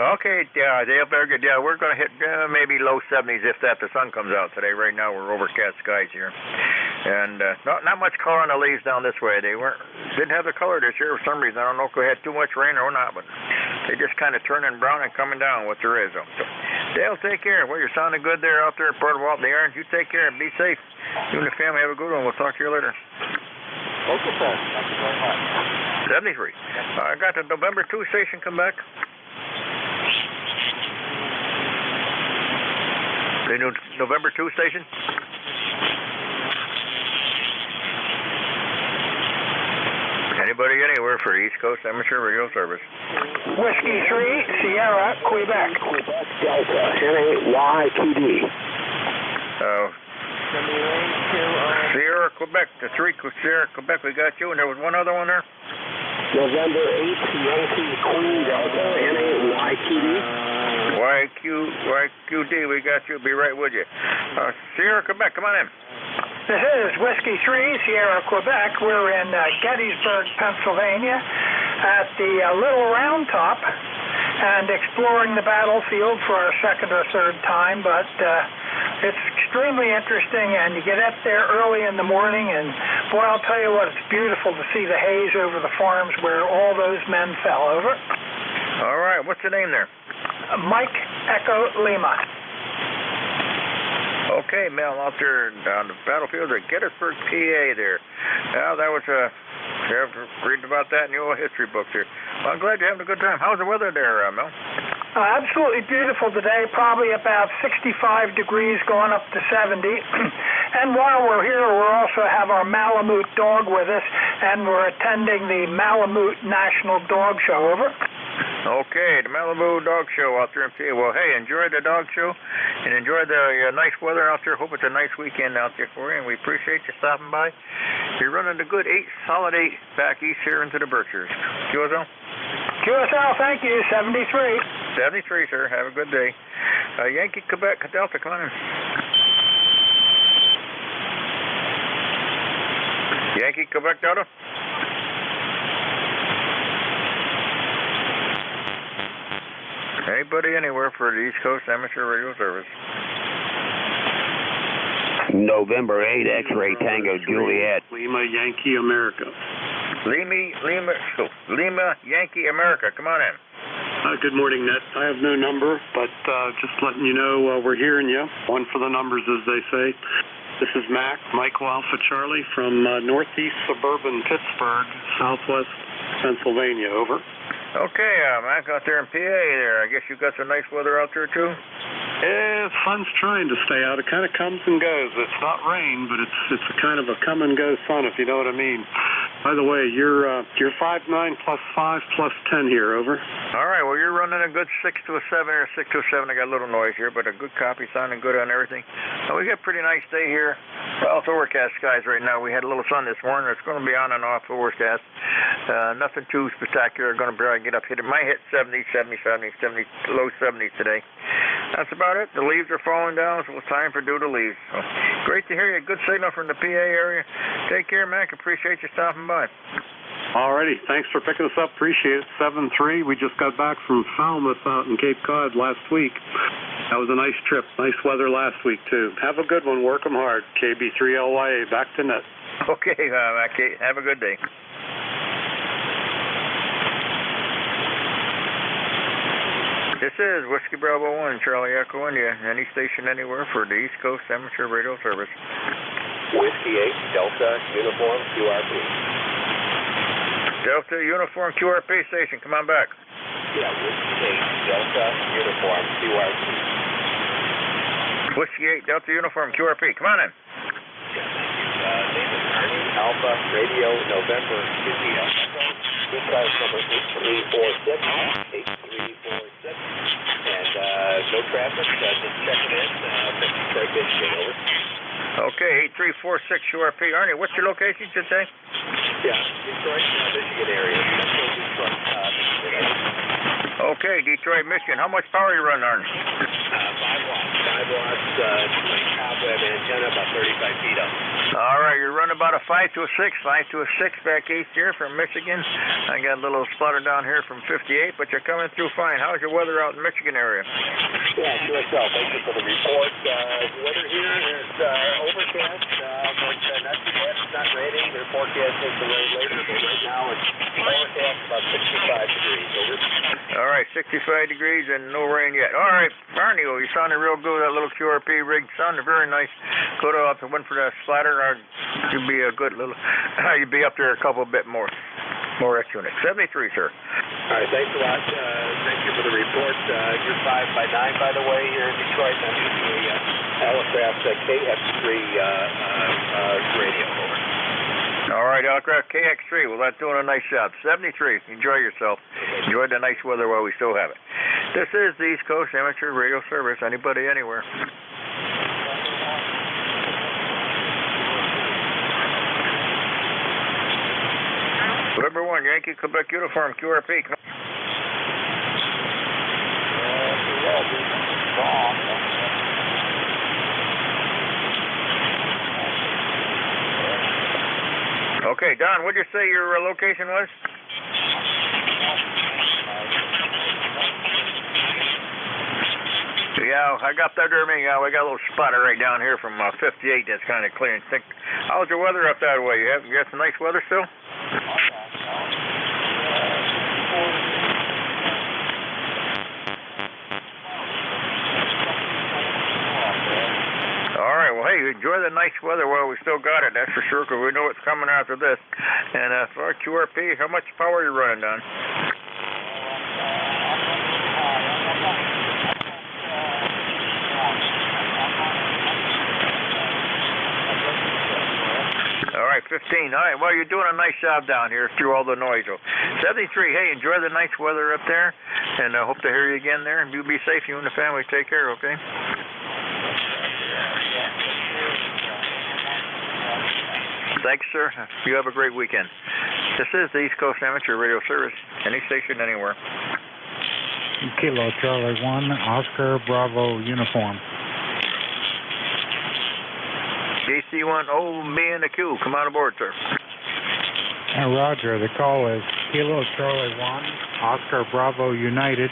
Okay, Dale, very good. Yeah, we're going to hit maybe low 70s if that. The sun comes out today. Right now, we're overcast skies here. And not much color on the leaves down this way. They didn't have the color this year for some reason. I don't know if we had too much rain or not, but they just kind of turning brown and coming down, what there is. So, Dale, take care. Well, you're sounding good there out there at Port Walt, the Orange. You take care and be safe. You and the family have a good one. We'll talk to you later. Okay, sir. Thank you very much. 73. I got the November 2 station come back. The new November 2 station? Anybody anywhere for East Coast Amateur Radio Service? Whiskey 3, Sierra, Quebec. Quebec Delta, NAYQD. Sierra, Quebec, the 3 Sierra, Quebec, we got you, and there was one other one there? November 8, Yankee Queen Delta, NAYQD. YQD, we got you. Be right with you. Sierra, Quebec, come on in. This is Whiskey 3, Sierra, Quebec. We're in Gettysburg, Pennsylvania at the Little Round Top and exploring the battlefield for our second or third time, but it's extremely interesting, and you get up there early in the morning, and boy, I'll tell you what, it's beautiful to see the haze over the farms where all those men fell over. All right, what's the name there? Mike Echo Lima. Okay, Mel, out there on the battlefield at Gettysburg, PA there. Now, that was you have to read about that in your history books here. Well, I'm glad you're having a good time. How's the weather there, Mel? Absolutely beautiful today, probably about 65 degrees going up to 70. And while we're here, we'll also have our Malamute dog with us, and we're attending the Malamute National Dog Show. Over. Okay, the Malibu Dog Show out there in PA. Well, hey, enjoy the dog show and enjoy the nice weather out there. Hope it's a nice weekend out there for you, and we appreciate you stopping by. You're running a good solid 8 back east here into the Berkshires. QSL? QSL, thank you. 73. 73, sir. Have a good day. Yankee, Quebec, Delta, come on in. Yankee, Quebec, Delta? Anybody anywhere for the East Coast Amateur Radio Service? November 8, X-Ray Tango Juliet. Lima Yankee America. Lima Yankee America. Come on in. Good morning, Ned. I have no number, but just letting you know we're hearing you. One for the numbers, as they say. This is Mac, Michael Alpha Charlie from northeast suburban Pittsburgh, southwest Pennsylvania. Over. Okay, Mac, out there in PA there. I guess you got some nice weather out there too? Yeah, sun's trying to stay out. It kind of comes and goes. It's not rain, but it's a kind of a come and go sun, if you know what I mean. By the way, you're 5'9" plus 5 plus 10 here, over. All right, well, you're running a good 6 to a 7 or 6 to a 7. I got a little noise here, but a good copy, sounding good on everything. We got a pretty nice day here. Well, it's overcast skies right now. We had a little sun this morning. It's going to be on and off overcast. Nothing too spectacular. Going to barely get up. It might hit 70, 70, 70, 70, low 70s today. That's about it. The leaves are falling down, so it's time for due to leaves. So, great to hear you. Good signal from the PA area. Take care, Mac. Appreciate you stopping by. Alrighty, thanks for picking us up. Appreciate it. 7-3. We just got back from Falmouth out in Cape Cod last week. That was a nice trip. Nice weather last week, too. Have a good one. Work 'em hard. KB3LYA, back to net. Okay, Mac. Have a good day. This is Whiskey Bravo 1, Charlie Echo India, any station anywhere for the East Coast Amateur Radio Service. Whiskey 8, Delta, Uniform, QRP. Delta, Uniform, QRP station, come on back. Yeah, Whiskey 8, Delta, Uniform, QRP. Whiskey 8, Delta, Uniform, QRP, come on in. Name is Arnie, Alpha, Radio, November, India, Echo. Dispatch number 8346, 8346, and no traffic, just checking in, Detroit, Michigan, over. Okay, 8346 URP. Arnie, what's your location today? Yeah, Detroit, Michigan area, Central Detroit, Michigan area. Okay, Detroit, Michigan. How much power you run, Arnie? 5 watts, cobweb antenna, about 35 feet up. All right, you're running about a 5 to a 6 back east here from Michigan. I got a little sputter down here from 58, but you're coming through fine. How's your weather out in Michigan area? Yeah, QSL, thank you for the report. Weather here is overcast, but not too bad. It's not raining. They're forecasting some rain later, but right now it's overcast, about 65 degrees. Over. All right, 65 degrees and no rain yet. All right, Arnie, you sounded real good. That little QRP rig sounded very nice. Go to up and went for that splatter. You'd be a good little. You'd be up there a couple bit more X units. 73, sir. All right, thanks a lot. Thank you for the report. You're 5x9, by the way, here in Detroit. I'm using the Alacraft KX3 radio. Over. All right, Alacraft KX3. Well, that's doing a nice job. 73. Enjoy yourself. Enjoy the nice weather while we still have it. This is the East Coast Amateur Radio Service. Anybody, anywhere. November 1, Yankee, Quebec, Uniform, QRP. Okay, Don, what did you say your location was? Yeah, I got that there. We got a little spotter right down here from 58 that's kind of clear and thick. How's your weather up that way? You got some nice weather still? All right, well, hey, enjoy the nice weather while we still got it, that's for sure, because we know it's coming after this. And for QRP, how much power are you running, Don? All right, 15. All right, well, you're doing a nice job down here through all the noise. 73, hey, enjoy the nice weather up there, and I hope to hear you again there. And you be safe, you and the family. Take care, okay? Thanks, sir. You have a great weekend. This is the East Coast Amateur Radio Service. Any station, anywhere. Kilo Charlie 1, Oscar Bravo Uniform. JC1 OB and the Q. Come on aboard, sir. And Roger, the call is Kilo Charlie 1, Oscar Bravo United.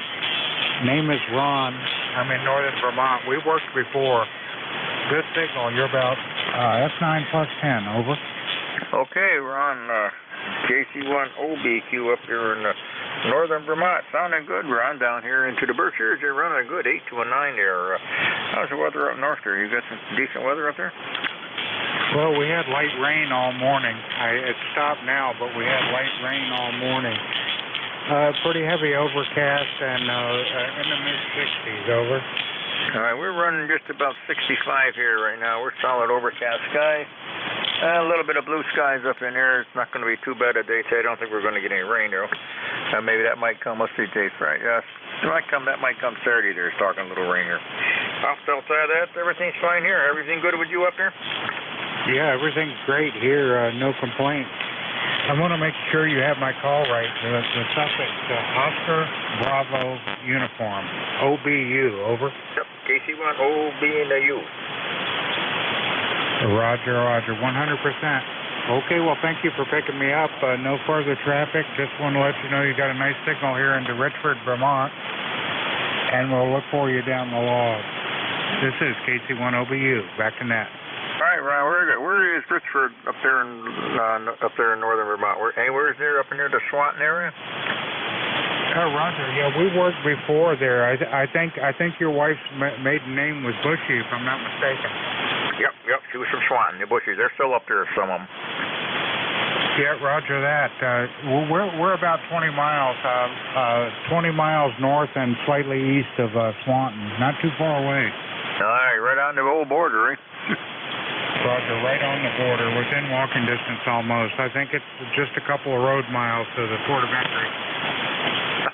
Name is Ron. I'm in northern Vermont. We worked before. Good signal. You're about F9 plus 10. Over. Okay, Ron. JC1 OBQ up here in northern Vermont. Sounding good, Ron. Down here into the Berkshires, you're running a good 8 to a 9 there. How's the weather up north there? You got some decent weather up there? Well, we had light rain all morning. It stopped now, but we had light rain all morning. Pretty heavy overcast and in the mid-60s, over. All right, we're running just about 65 here right now. We're solid overcast sky. A little bit of blue skies up in there. It's not going to be too bad a day today. I don't think we're going to get any rain, though. Maybe that might come. Let's see, today's Friday. Yes, it might come. That might come Saturday. There's talking a little rain here. Outside of that, everything's fine here. Everything good with you up there? Yeah, everything's great here. No complaints. I want to make sure you have my call right. The suffix Oscar Bravo Uniform, OBU, over. Yep, KC1 OB and a U. Roger, 100%. Okay, well, thank you for picking me up. No further traffic. Just want to let you know you got a nice signal here into Richford, Vermont, and we'll look for you down the log. This is KC1 OBU. Back to net. All right, Ron. Where is Richford up there in northern Vermont? Anywhere near up near the Swanton area? Roger. Yeah, we worked before there. I think your wife's maiden name was Bushy, if I'm not mistaken. Yep. She was from Swanton, the Bushies. They're still up there, some of them. Yeah, Roger that. We're about 20 miles north and slightly east of Swanton. Not too far away. All right, right on the old border, eh? Roger, right on the border, within walking distance almost. I think it's just a couple of road miles to the port of entry.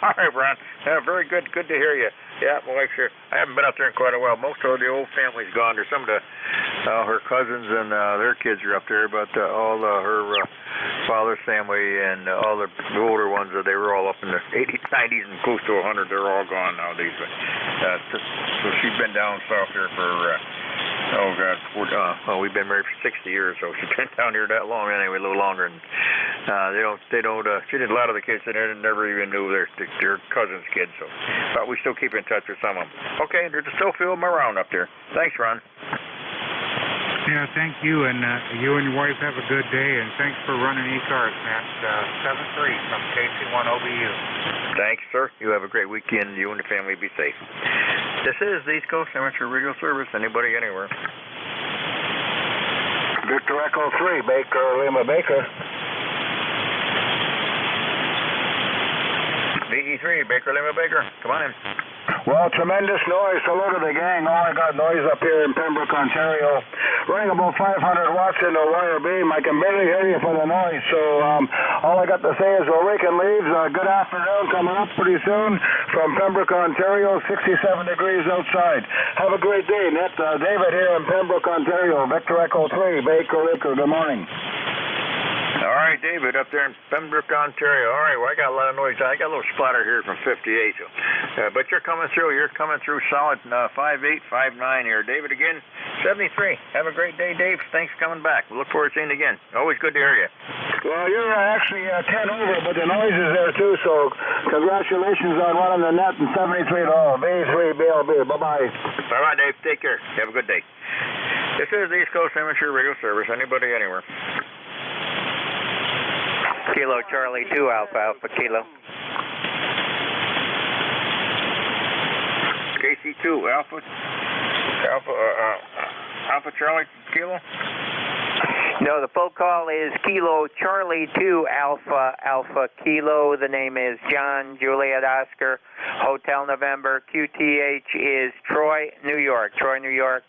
All right, Ron. Yeah, very good. Good to hear you. Yeah, well, like sure. I haven't been up there in quite a while. Most of the old family's gone. There's some of her cousins and their kids are up there, but all her father's family and all the older ones, they were all up in the 80s, 90s, and close to 100. They're all gone nowadays. So she's been down south here for, we've been married for 60 years, so she's been down here that long anyway, a little longer. And she did a lot of the kids in there never even knew their cousins' kids, so but we still keep in touch with some of them. Okay, there's still a few of them around up there. Thanks, Ron. Yeah, thank you, and you and your wife have a good day, and thanks for running ECARS, Matt. 7-3 from KC1 OBU. Thanks, sir. You have a great weekend. You and the family be safe. This is the East Coast Amateur Radio Service. Anybody, anywhere. Victor Echo 3, Baker, Lima Baker. VE3, Baker, Lima Baker. Come on in. Well, tremendous noise. Hello to the gang. Oh, I got noise up here in Pembroke, Ontario. Running about 500 watts into a wire beam. I can barely hear you for the noise. So all I got to say is we're raking leaves. Good afternoon coming up pretty soon from Pembroke, Ontario. 67 degrees outside. Have a great day, Net. David here in Pembroke, Ontario. Victor Echo 3, Baker, good morning. All right, David, up there in Pembroke, Ontario. All right, well, I got a lot of noise. I got a little splatter here from 58. So, but you're coming through. You're coming through solid 5.8, 5.9 here. David again, 73. Have a great day, Dave. Thanks for coming back. We look forward to seeing you again. Always good to hear you. Well, you're actually 10 over, but the noise is there too, so congratulations on running the net in 73 at all. V3, BLB. Bye-bye. Bye-bye, Dave. Take care. Have a good day. This is the East Coast Amateur Radio Service. Anybody, anywhere. Kilo Charlie 2 Alpha Alpha Kilo. KC2 Alpha Charlie Kilo. No, the full call is Kilo Charlie 2 Alpha Alpha Kilo. The name is John Juliet Oscar Hotel November. QTH is Troy, New York. Troy, New York.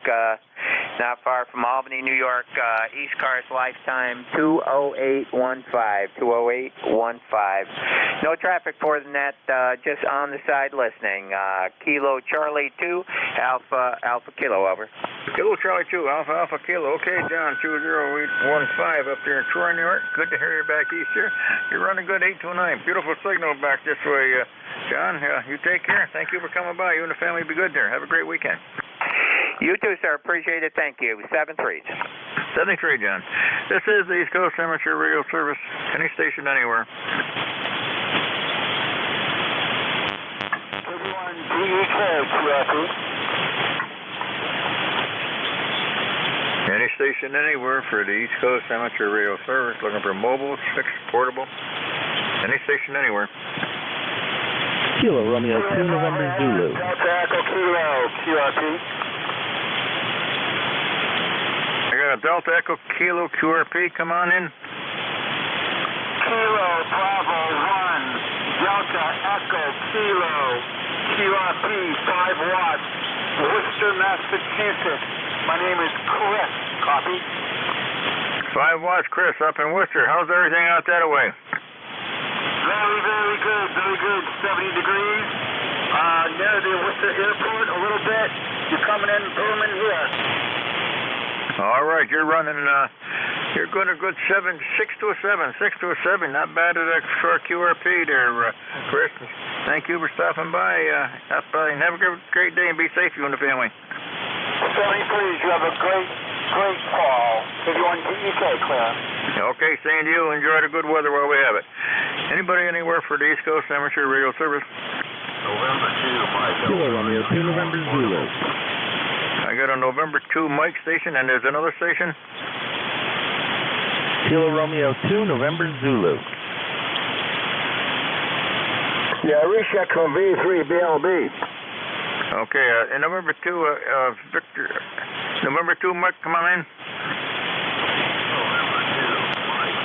Not far from Albany, New York. ECARS lifetime 20815. 20815. No traffic for the net, just on the side listening. Kilo Charlie 2 Alpha Alpha Kilo, over. Kilo Charlie 2 Alpha Alpha Kilo. Okay, John 20815 up there in Troy, New York. Good to hear you back east here. You're running good 829. Beautiful signal back this way, John. You take care. Thank you for coming by. You and the family be good there. Have a great weekend. You too, sir. Appreciate it. Thank you. 73. 73, John. This is the East Coast Amateur Radio Service. Any station, anywhere. Everyone, ECARS, Any station, anywhere for the East Coast Amateur Radio Service. Looking for mobile, fixed, portable. Any station, anywhere. Kilo Romeo 2 November Zulu. Delta Echo Kilo, QRP. I got a Delta Echo Kilo QRP. Come on in. Kilo Bravo 1, Delta Echo Kilo QRP 5 watts, Worcester, Massachusetts. My name is Chris. Copy. 5 watts, Chris, up in Worcester. How's everything out that way? Very, very good. Very good. 70 degrees. Near the Worcester Airport a little bit. You're coming in Pullman here. All right, you're running, you're going a good 6 to a 7. Not bad at a short QRP there, Chris. Thank you for stopping by. Have a great day and be safe, you and the family. 73, you have a great call. 51 DEK, clear. Okay, same to you. Enjoy the good weather while we have it. Anybody anywhere for the East Coast Amateur Radio Service? November 2, Mike. Kilo Romeo 2, November Zulu. I got a November 2 Mike station, and there's another station. Kilo Romeo 2, November Zulu. Yeah, recheck from V3 BLB. Okay, and November 2, Victor. November 2, Mike, come on in. November 2, Mike,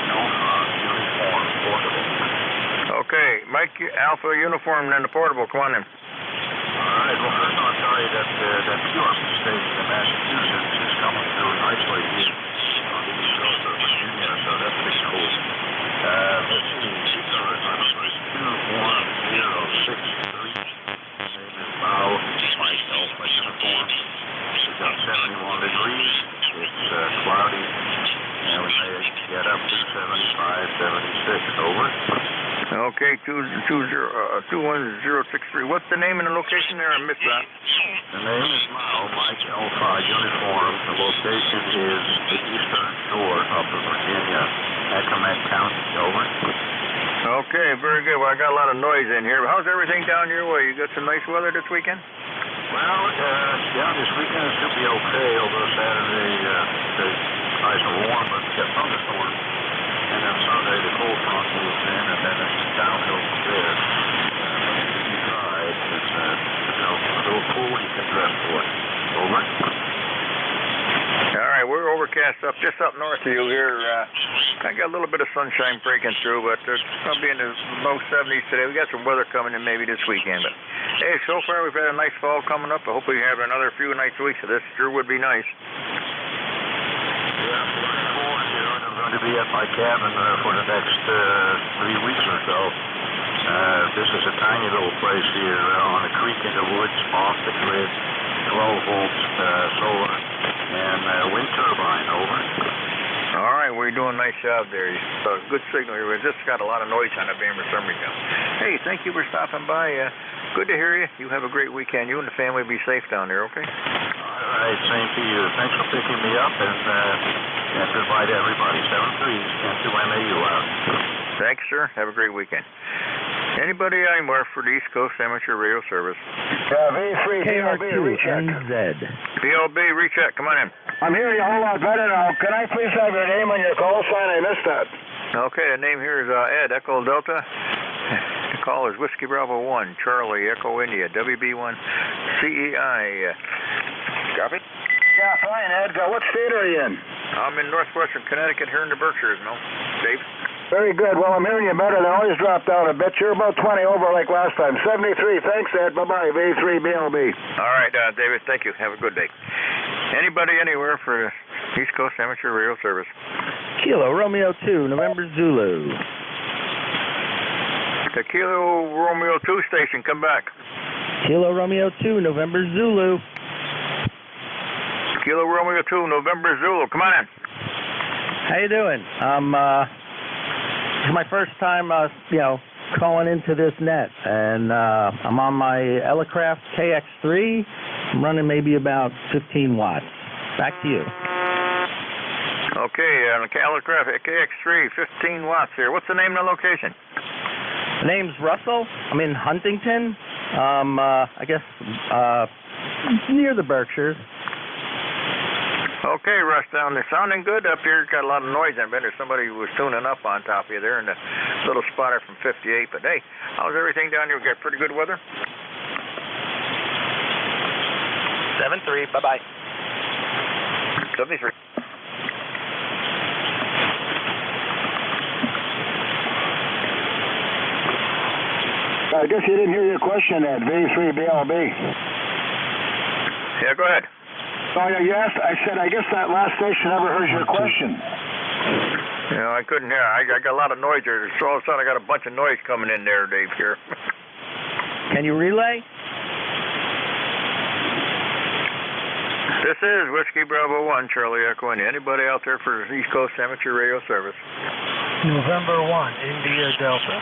uniform, portable. Okay, Mike Alpha uniform and then the portable, come on in. All right, well, first I'll tell you that that QRP station in Massachusetts is coming through nicely here on the east coast of Virginia, so that's pretty cool. Let's see, ECARS, my number is 21063. My name is Mao, Mike Alpha uniform. It's got 71 degrees. It's cloudy, and we may get up to 75, 76. Over. Okay, 21063. What's the name and the location there? I missed that. The name is Mao, Mike Alpha uniform. The location is the eastern shore of Virginia, Accomack County. Over. Okay, very good. Well, I got a lot of noise in here. How's everything down your way? You got some nice weather this weekend? Well, yeah, this weekend it should be okay, although Saturday it's nice and warm, but we got thunderstorms. And then Sunday the cold front moves in, and then it's downhill from there. It's too dry. It's a little cool. You can dress for it. Over. All right, we're overcast just up north of you here. I got a little bit of sunshine breaking through, but there's probably in the low 70s today. We got some weather coming in maybe this weekend, but hey, so far we've had a nice fall coming up. I hope we have another few nice weeks of this. Sure would be nice. Yeah, I'm going to be at my cabin for the next 3 weeks or so. This is a tiny little place here on a creek in the woods, off the grid, 12 volts solar, and wind turbine. Over. All right, we're doing a nice job there. Good signal here. We just got a lot of noise on the beam for some reason. Hey, thank you for stopping by. Good to hear you. You have a great weekend. You and the family be safe down there, okay? All right, same to you. Thanks for picking me up, and goodbye to everybody. 73 N2MAU out. Thanks, sir. Have a great weekend. Anybody anywhere for the East Coast Amateur Radio Service? V3 KR2 NZ. BLB, recheck. Come on in. I'm hearing you a whole lot better now. Can I please have your name on your call sign? I missed that. Okay, the name here is Ed, Echo Delta. The call is Whiskey Bravo 1, Charlie, Echo India, WB1, CEI. Copy? Yeah, fine, Ed. What state are you in? I'm in northwestern Connecticut here in the Berkshires, Dave? Very good. Well, I'm hearing you better. The noise dropped down a bit. You're about 20 over like last time. 73. Thanks, Ed. Bye-bye. V3 BLB. All right, David. Thank you. Have a good day. Anybody anywhere for East Coast Amateur Radio Service? Kilo Romeo 2, November Zulu. The Kilo Romeo 2 station, come back. Kilo Romeo 2, November Zulu. Kilo Romeo 2, November Zulu. Come on in. How you doing? This is my first time, calling into this net, and I'm on my Elecraft KX3. I'm running maybe about 15 watts. Back to you. Okay, Elecraft KX3, 15 watts here. What's the name of the location? The name's Russell. I'm in Huntington. I guess near the Berkshires. Okay, Russ, down there. Sounding good up here. Got a lot of noise in it. There's somebody who was tuning up on top of you there in the little spotter from 58. But hey, how's everything down here? We got pretty good weather? 73. Bye-bye. 73. I guess you didn't hear your question at V3BLB. Yeah, go ahead. Oh, yeah, you asked, I said, I guess that last station never heard your question. Yeah, I couldn't hear. I got a lot of noise there. So all of a sudden I got a bunch of noise coming in there, Dave, here. Can you relay? This is Whiskey Bravo 1, Charlie Echo India. Anybody out there for East Coast Amateur Radio Service? November 1, India Delta.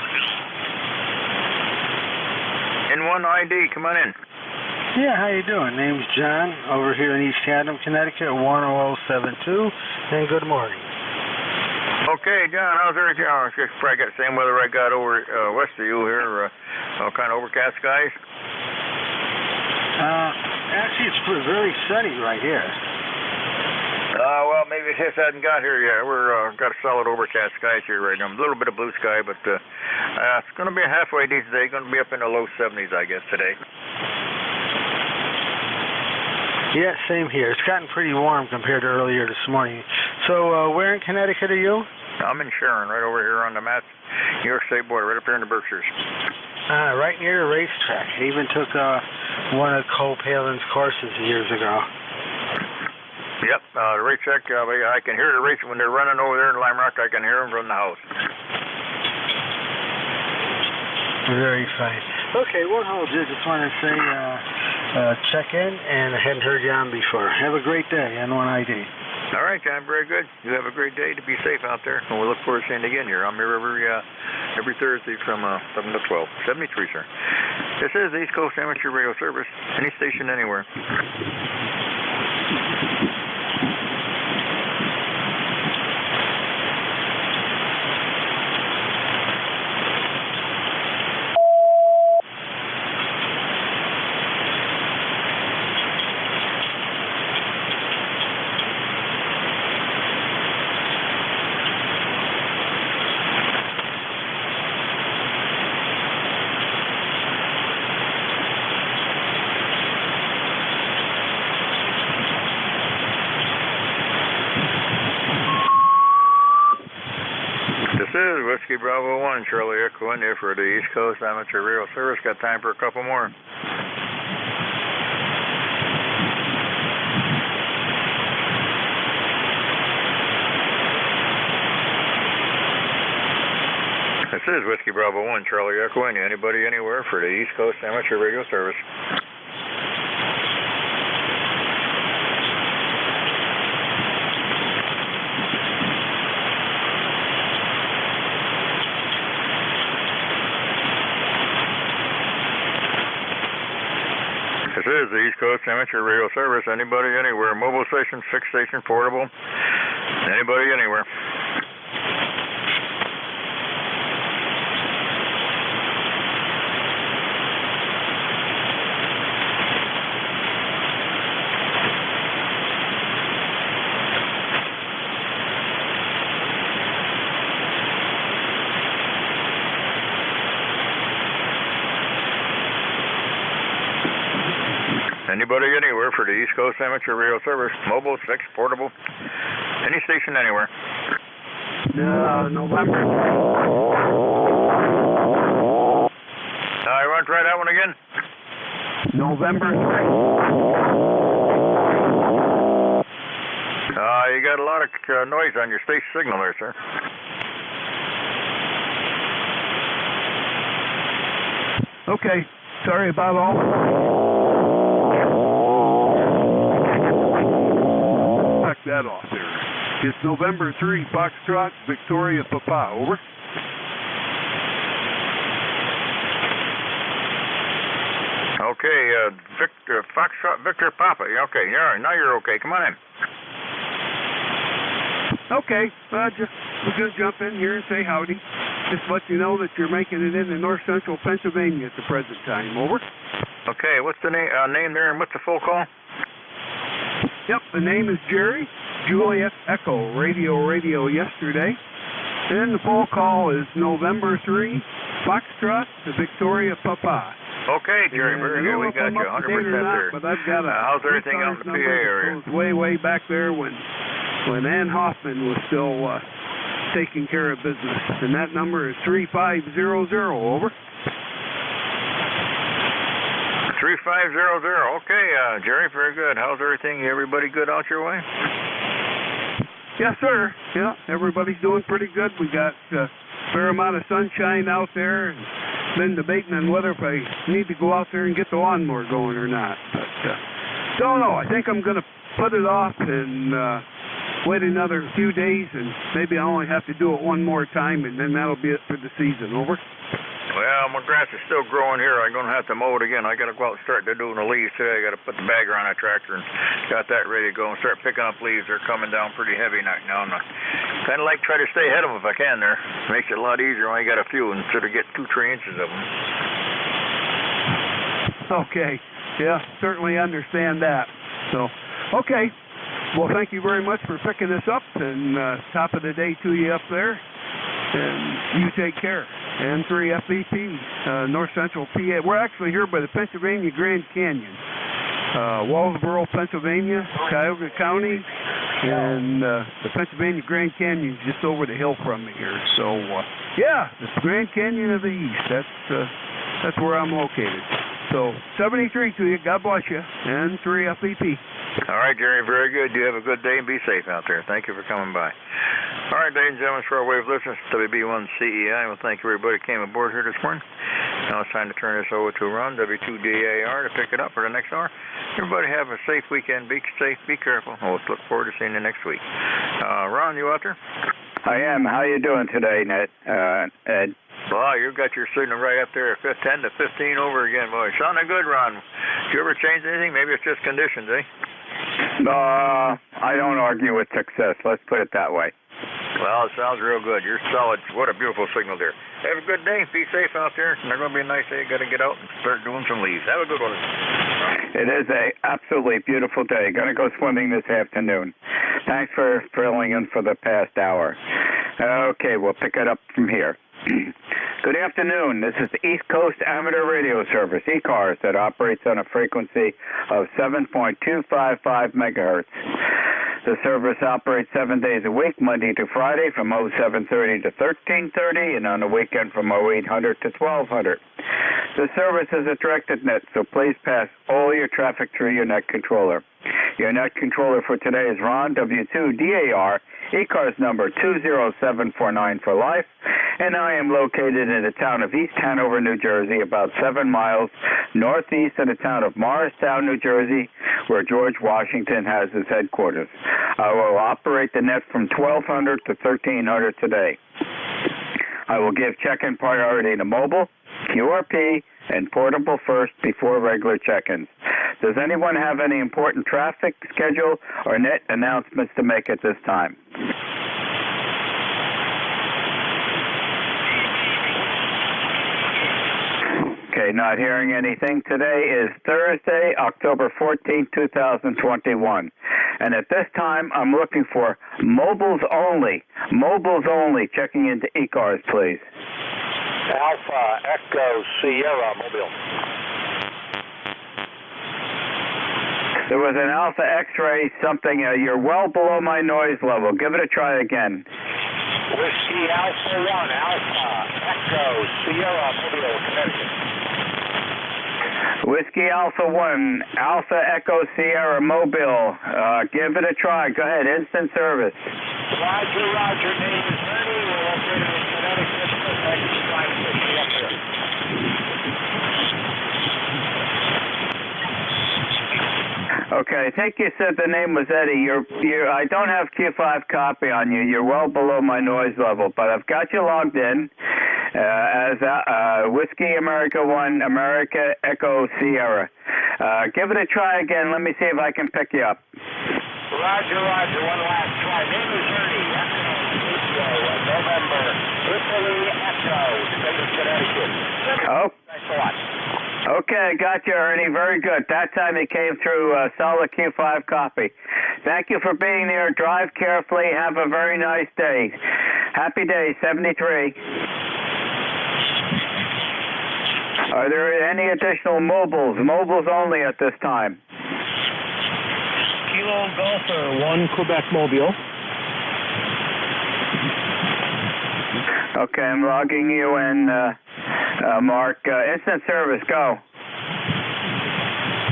N1 ID, come on in. Yeah, how you doing? Name's John, over here in East Haddam, Connecticut, 10072, and good morning. Okay, John, how's everything? I probably got the same weather I got over west of you here. All kind of overcast skies. Actually, it's very sunny right here. Well, maybe it just hasn't got here yet. We're got a solid overcast skies here right now. A little bit of blue sky, but it's going to be a halfway decent day. Going to be up in the low 70s, I guess, today. Yeah, same here. It's gotten pretty warm compared to earlier this morning. So, where in Connecticut are you? I'm in Sharon, right over here on the Mass New York State border, right up here in the Berkshires. Right near the racetrack. I even took one of Cole Palin's courses years ago. Yep, the racetrack, I can hear the race when they're running over there in Lime Rock. I can hear them from the house. Very fine. Okay, one hold you. Just want to say check in, and I hadn't heard you on before. Have a great day, N1ID. All right, John, very good. You have a great day. To be safe out there, and we look forward to seeing you again here. I'm here every Thursday from 7 to 12. 73, sir. This is the East Coast Amateur Radio Service. Any station, anywhere. This is Whiskey Bravo 1, Charlie Echo India for the East Coast Amateur Radio Service. Got time for a couple more. This is Whiskey Bravo 1, Charlie Echo India. Anybody, anywhere for the East Coast Amateur Radio Service. This is the East Coast Amateur Radio Service. Anybody, anywhere. Mobile station, fixed station, portable. Anybody, anywhere. Anybody, anywhere for the East Coast Amateur Radio Service. Mobile, fixed, portable. Any station, anywhere. November. You want to try that one again? November 3. You got a lot of noise on your station signal there, sir. Okay, sorry about all. Check that off there. It's November 3, Foxtrot, Victoria, Papa. Over. Okay, Victor, Foxtrot, Victor, Papa. Okay, all right, now you're okay. Come on in. Okay, we're just jump in here and say howdy. Just let you know that you're making it into north central Pennsylvania at the present time. Over. Okay, what's the name there and what's the full call? Yep, the name is Jerry. Juliet Echo, radio yesterday. And the full call is November 3, Foxtrot to Victoria, Papa. Okay, Jerry, very good. We got you 100% there. But I've got how's everything out in the PA area? Way back there when Ann Hoffman was still taking care of business. And that number is 3500. Over. 3500. Okay, Jerry, very good. How's everything? Everybody good out your way? Yes, sir. Yeah, everybody's doing pretty good. We got a fair amount of sunshine out there. And been debating on whether if I need to go out there and get the lawnmower going or not. But don't know. I think I'm going to put it off and wait another few days, and maybe I only have to do it one more time, and then that'll be it for the season. Over. Well, my grass is still growing here. I'm going to have to mow it again. I got to go out and start doing the leaves today. I got to put the bagger on that tractor and got that ready to go and start picking up leaves. They're coming down pretty heavy now. And I kind of like try to stay ahead of them if I can there. Makes it a lot easier when I got a few instead of getting 2-3 inches of them. Okay. Yeah, certainly understand that. So, okay. Well, thank you very much for picking this up, and top of the day to you up there. And you take care. N3FEP, North Central PA. We're actually here by the Pennsylvania Grand Canyon. Wallsboro, Pennsylvania, Cuyahoga County, and the Pennsylvania Grand Canyon is just over the hill from me here. So, yeah, the Grand Canyon of the East. That's where I'm located. So, 73 to you. God bless you. N3FEP. All right, Jerry, very good. You have a good day and be safe out there. Thank you for coming by. All right, ladies and gentlemen, for our wave listeners, WB1CEI, I want to thank everybody who came aboard here this morning. Now it's time to turn this over to Ron, W2DAR, to pick it up for the next hour. Everybody have a safe weekend. Be safe, be careful. We'll look forward to seeing you next week. Ron, you out there? I am. How you doing today, Ed? Well, you've got your signal right up there at 10 to 15 over again, boy. Sounding good, Ron. Did you ever change anything? Maybe it's just conditions, eh? I don't argue with success. Let's put it that way. Well, it sounds real good. You're solid. What a beautiful signal there. Have a good day. Be safe out there. It's going to be a nice day. You got to get out and start doing some leaves. Have a good one. It is a absolutely beautiful day. Going to go swimming this afternoon. Thanks for filling in for the past hour. Okay, we'll pick it up from here. Good afternoon. This is the East Coast Amateur Radio Service, ECARS, that operates on a frequency of 7.255 megahertz. The service operates 7 days a week, Monday to Friday, from 0730 to 1330, and on the weekend from 0800 to 1200. The service is a directed net, so please pass all your traffic through your net controller. Your net controller for today is Ron, W2DAR, ECARS number 20749 for life, and I am located in the town of East Hanover, New Jersey, about 7 miles northeast of the town of Morristown, New Jersey, where George Washington has his headquarters. I will operate the net from 1200 to 1300 today. I will give check-in priority to mobile, QRP, and portable first before regular check-ins. Does anyone have any important traffic schedule or net announcements to make at this time? Okay, not hearing anything. Today is Thursday, October 14, 2021. And at this time, I'm looking for mobiles only. Mobiles only. Checking into ECARS, please. Alpha Echo Sierra Mobile. There was an Alpha X-ray something. You're well below my noise level. Give it a try again. Whiskey Alpha 1, Alpha Echo Sierra Mobile, Connecticut. Whiskey Alpha 1, Alpha Echo Sierra Mobile. Give it a try. Go ahead. Instant service. Roger, Roger. Name is Ernie. We're located in Connecticut. Thank you for trying to pick me up here. Okay, I think you said the name was Eddie. I don't have Q5 copy on you. You're well below my noise level, but I've got you logged in as Whiskey America 1, America Echo Sierra. Give it a try again. Let me see if I can pick you up. Roger, Roger. One last try. Name is Ernie. Echo, November. Italy Echo, State of Connecticut. Oh. Thanks a lot. Okay, got you, Ernie. Very good. That time it came through a solid Q5 copy. Thank you for being there. Drive carefully. Have a very nice day. Happy day, 73. Are there any additional mobiles only at this time? Kilo Golfer 1 Quebec Mobile. Okay, I'm logging you in, Mark. Instant service, go.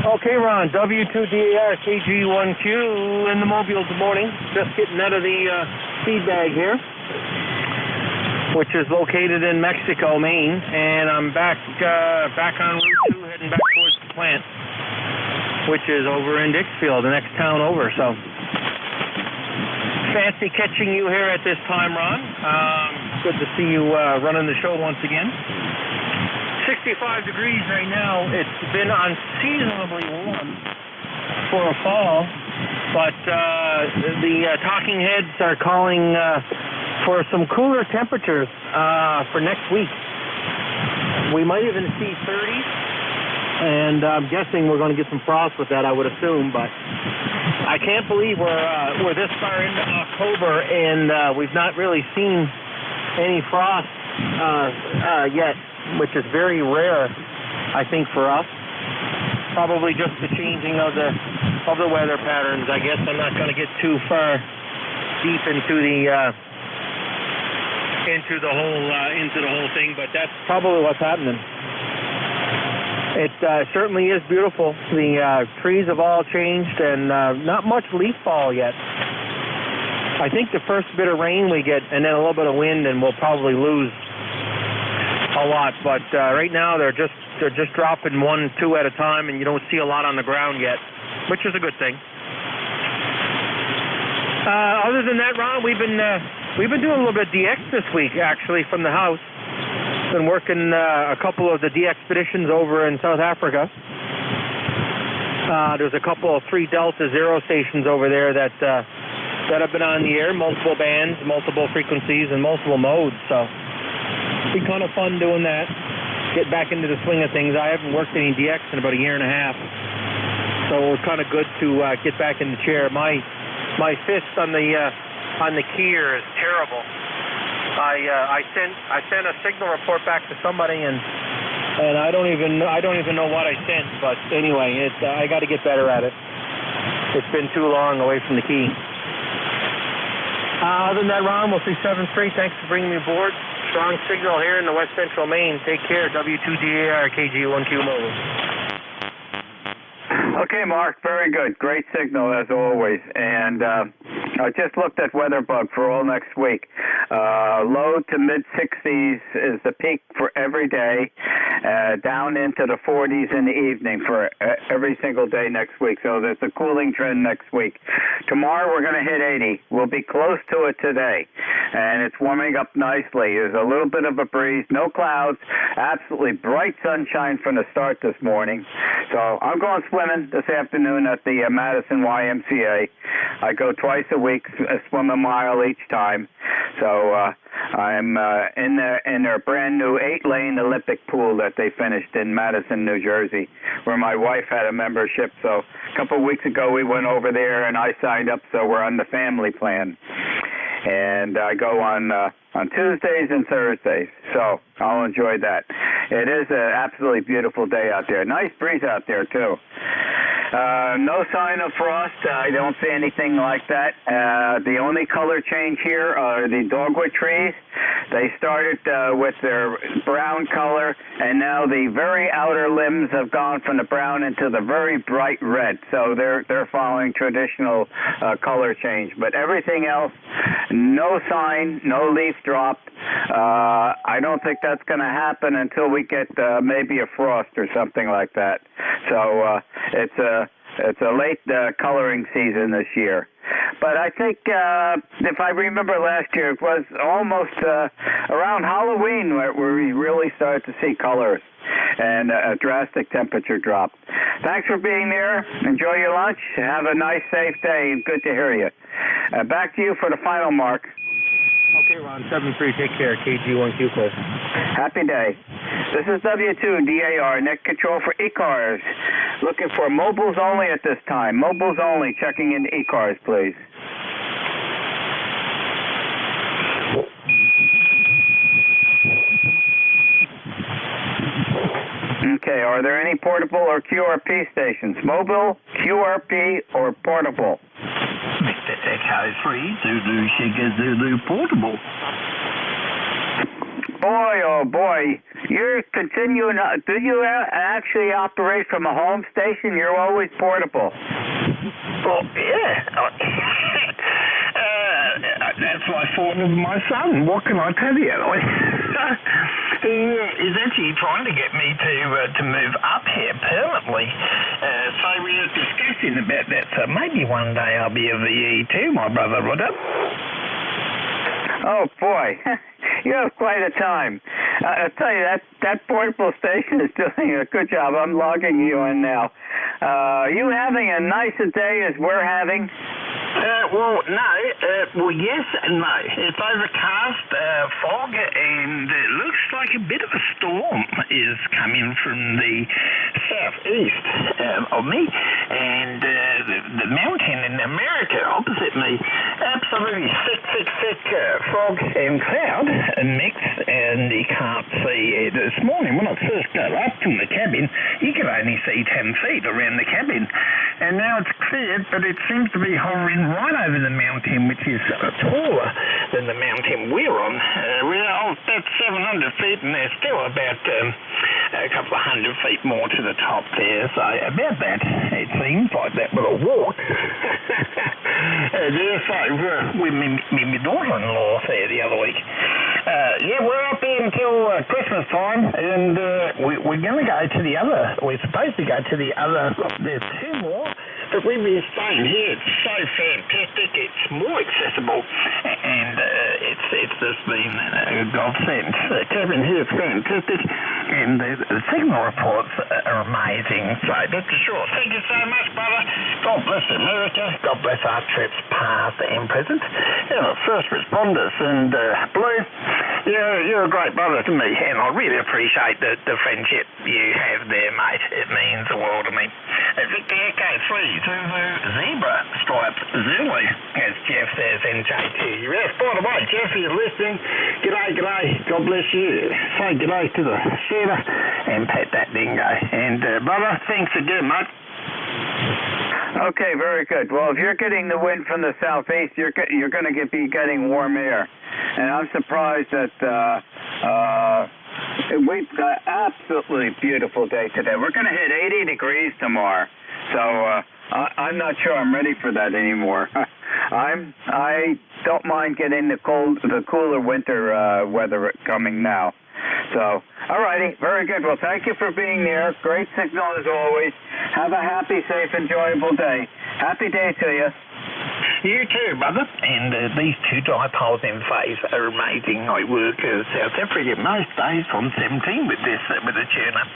Okay, Ron, W2DAR KG1Q in the Mobile. Good morning. Just getting out of the feed bag here, which is located in Mexico, Maine, and I'm back on Route 2, heading back towards the plant, which is over in Dixfield, the next town over. So fancy catching you here at this time, Ron. Good to see you running the show once again. 65 degrees right now. It's been unseasonably warm for a fall, but the talking heads are calling for some cooler temperatures for next week. We might even see 30s, and I'm guessing we're going to get some frost with that, I would assume, but I can't believe we're this far into October and we've not really seen any frost yet, which is very rare, I think, for us. Probably just the changing of the weather patterns. I guess I'm not going to get too far deep into the whole thing, but that's probably what's happening. It certainly is beautiful. The trees have all changed, and not much leaf fall yet. I think the first bit of rain we get, and then a little bit of wind, and we'll probably lose a lot, but right now they're just dropping 1, 2 at a time, and you don't see a lot on the ground yet, which is a good thing. Other than that, Ron, we've been doing a little bit of DX this week, actually, from the house. Been working a couple of the DX expeditions over in South Africa. There's a couple of 3 Delta Zero stations over there that have been on the air, multiple bands, multiple frequencies, and multiple modes. So it's been kind of fun doing that. Get back into the swing of things. I haven't worked any DX in about a year and a half, so it was kind of good to get back in the chair. My fist on the keyer is terrible. I sent a signal report back to somebody, and I don't even know what I sent. But anyway, I got to get better at it. It's been too long away from the key. Other than that, Ron, we'll see 7-3. Thanks for bringing me aboard. Strong signal here in the West Central Maine. Take care. W2DAR KG1Q Mobile. Okay, Mark, very good. Great signal as always. And I just looked at WeatherBug for all next week. Low to mid 60s is the peak for every day, down into the 40s in the evening for every single day next week. So there's a cooling trend next week. Tomorrow we're going to hit 80. We'll be close to it today, and it's warming up nicely. There's a little bit of a breeze, no clouds, absolutely bright sunshine from the start this morning. So I'm going swimming this afternoon at the Madison YMCA. I go twice a week, swim a mile each time. So I'm in their brand new 8-lane Olympic pool that they finished in Madison, New Jersey, where my wife had a membership. So a couple of weeks ago we went over there and I signed up, so we're on the family plan. And I go on Tuesdays and Thursdays, so I'll enjoy that. It is an absolutely beautiful day out there. Nice breeze out there, too. No sign of frost. I don't see anything like that. The only color change here are the dogwood trees. They started with their brown color, and now the very outer limbs have gone from the brown into the very bright red. So they're following traditional color change. But everything else, no sign, no leaf drop. I don't think that's going to happen until we get maybe a frost or something like that. So it's a late coloring season this year. But I think, if I remember last year, it was almost around Halloween where we really started to see colors and a drastic temperature drop. Thanks for being there. Enjoy your lunch. Have a nice, safe day, and good to hear you. Back to you for the final mark. Okay, Ron, 7-3, take care. KG1Q, please. Happy day. This is W2DAR, net control for ECARS. Looking for mobiles only at this time. Mobiles only, checking into ECARS, please. Okay, are there any portable or QRP stations? Mobile, QRP, or portable? Mr. Echo 3, Zulu Sugar Zulu Portable. oh boy, you're continuing. Do you actually operate from a home station? You're always portable. Well, yeah. That's what I thought of my son. What can I tell you? He is actually trying to get me to move up here permanently. So we were discussing about that. So maybe one day I'll be a VE too, my brother Rudder. Oh boy, you have quite a time. I'll tell you, that portable station is doing a good job. I'm logging you in now. Are you having a nice a day as we're having? Well, no. Well, yes and no. It's overcast, fog, and it looks like a bit of a storm is coming from the southeast of me. And the mountain in America opposite me, absolutely thick fog and cloud mixed, and you can't see it. This morning, when I first got up from the cabin, you could only see 10 feet around the cabin. And now it's cleared, but it seems to be hovering right over the mountain, which is taller than the mountain we're on. We're about 700 feet, and there's still about a couple of 100 feet more to the top there. So about that, it seems like that little walk. With my daughter-in-law there the other week. Yeah, we're up there until Christmas time, and we're going to go to the other. We're supposed to go to the other. There's two more, but we've been staying here. It's so fantastic. It's more accessible, and it's just been a godsend. Kevin here is fantastic, and the signal reports are amazing. So that's for sure. Thank you so much, brother. God bless America. God bless our trips past and present. You know, first responders, and Blue, you're a great brother to me, and I really appreciate the friendship you have there, mate. It means the world to me. Victor Echo 3 Zulu Zebra Stripe Zulu, as Jeff says, NJ2US. By the way, Jeff, you're listening. G'day. God bless you. Say g'day to the shooter and pet that dingo. And brother, thanks again, mate. Okay, very good. Well, if you're getting the wind from the southeast, you're going to be getting warm air. And I'm surprised that we've got an absolutely beautiful day today. We're going to hit 80 degrees tomorrow. So I'm not sure I'm ready for that anymore. I don't mind getting the cooler winter weather coming now. So, all righty, very good. Well, thank you for being there. Great signal as always. Have a happy, safe, enjoyable day. Happy day to you. You too, brother. And these two dipoles in phase are amazing. I work South Africa most days on 17 with a tuner,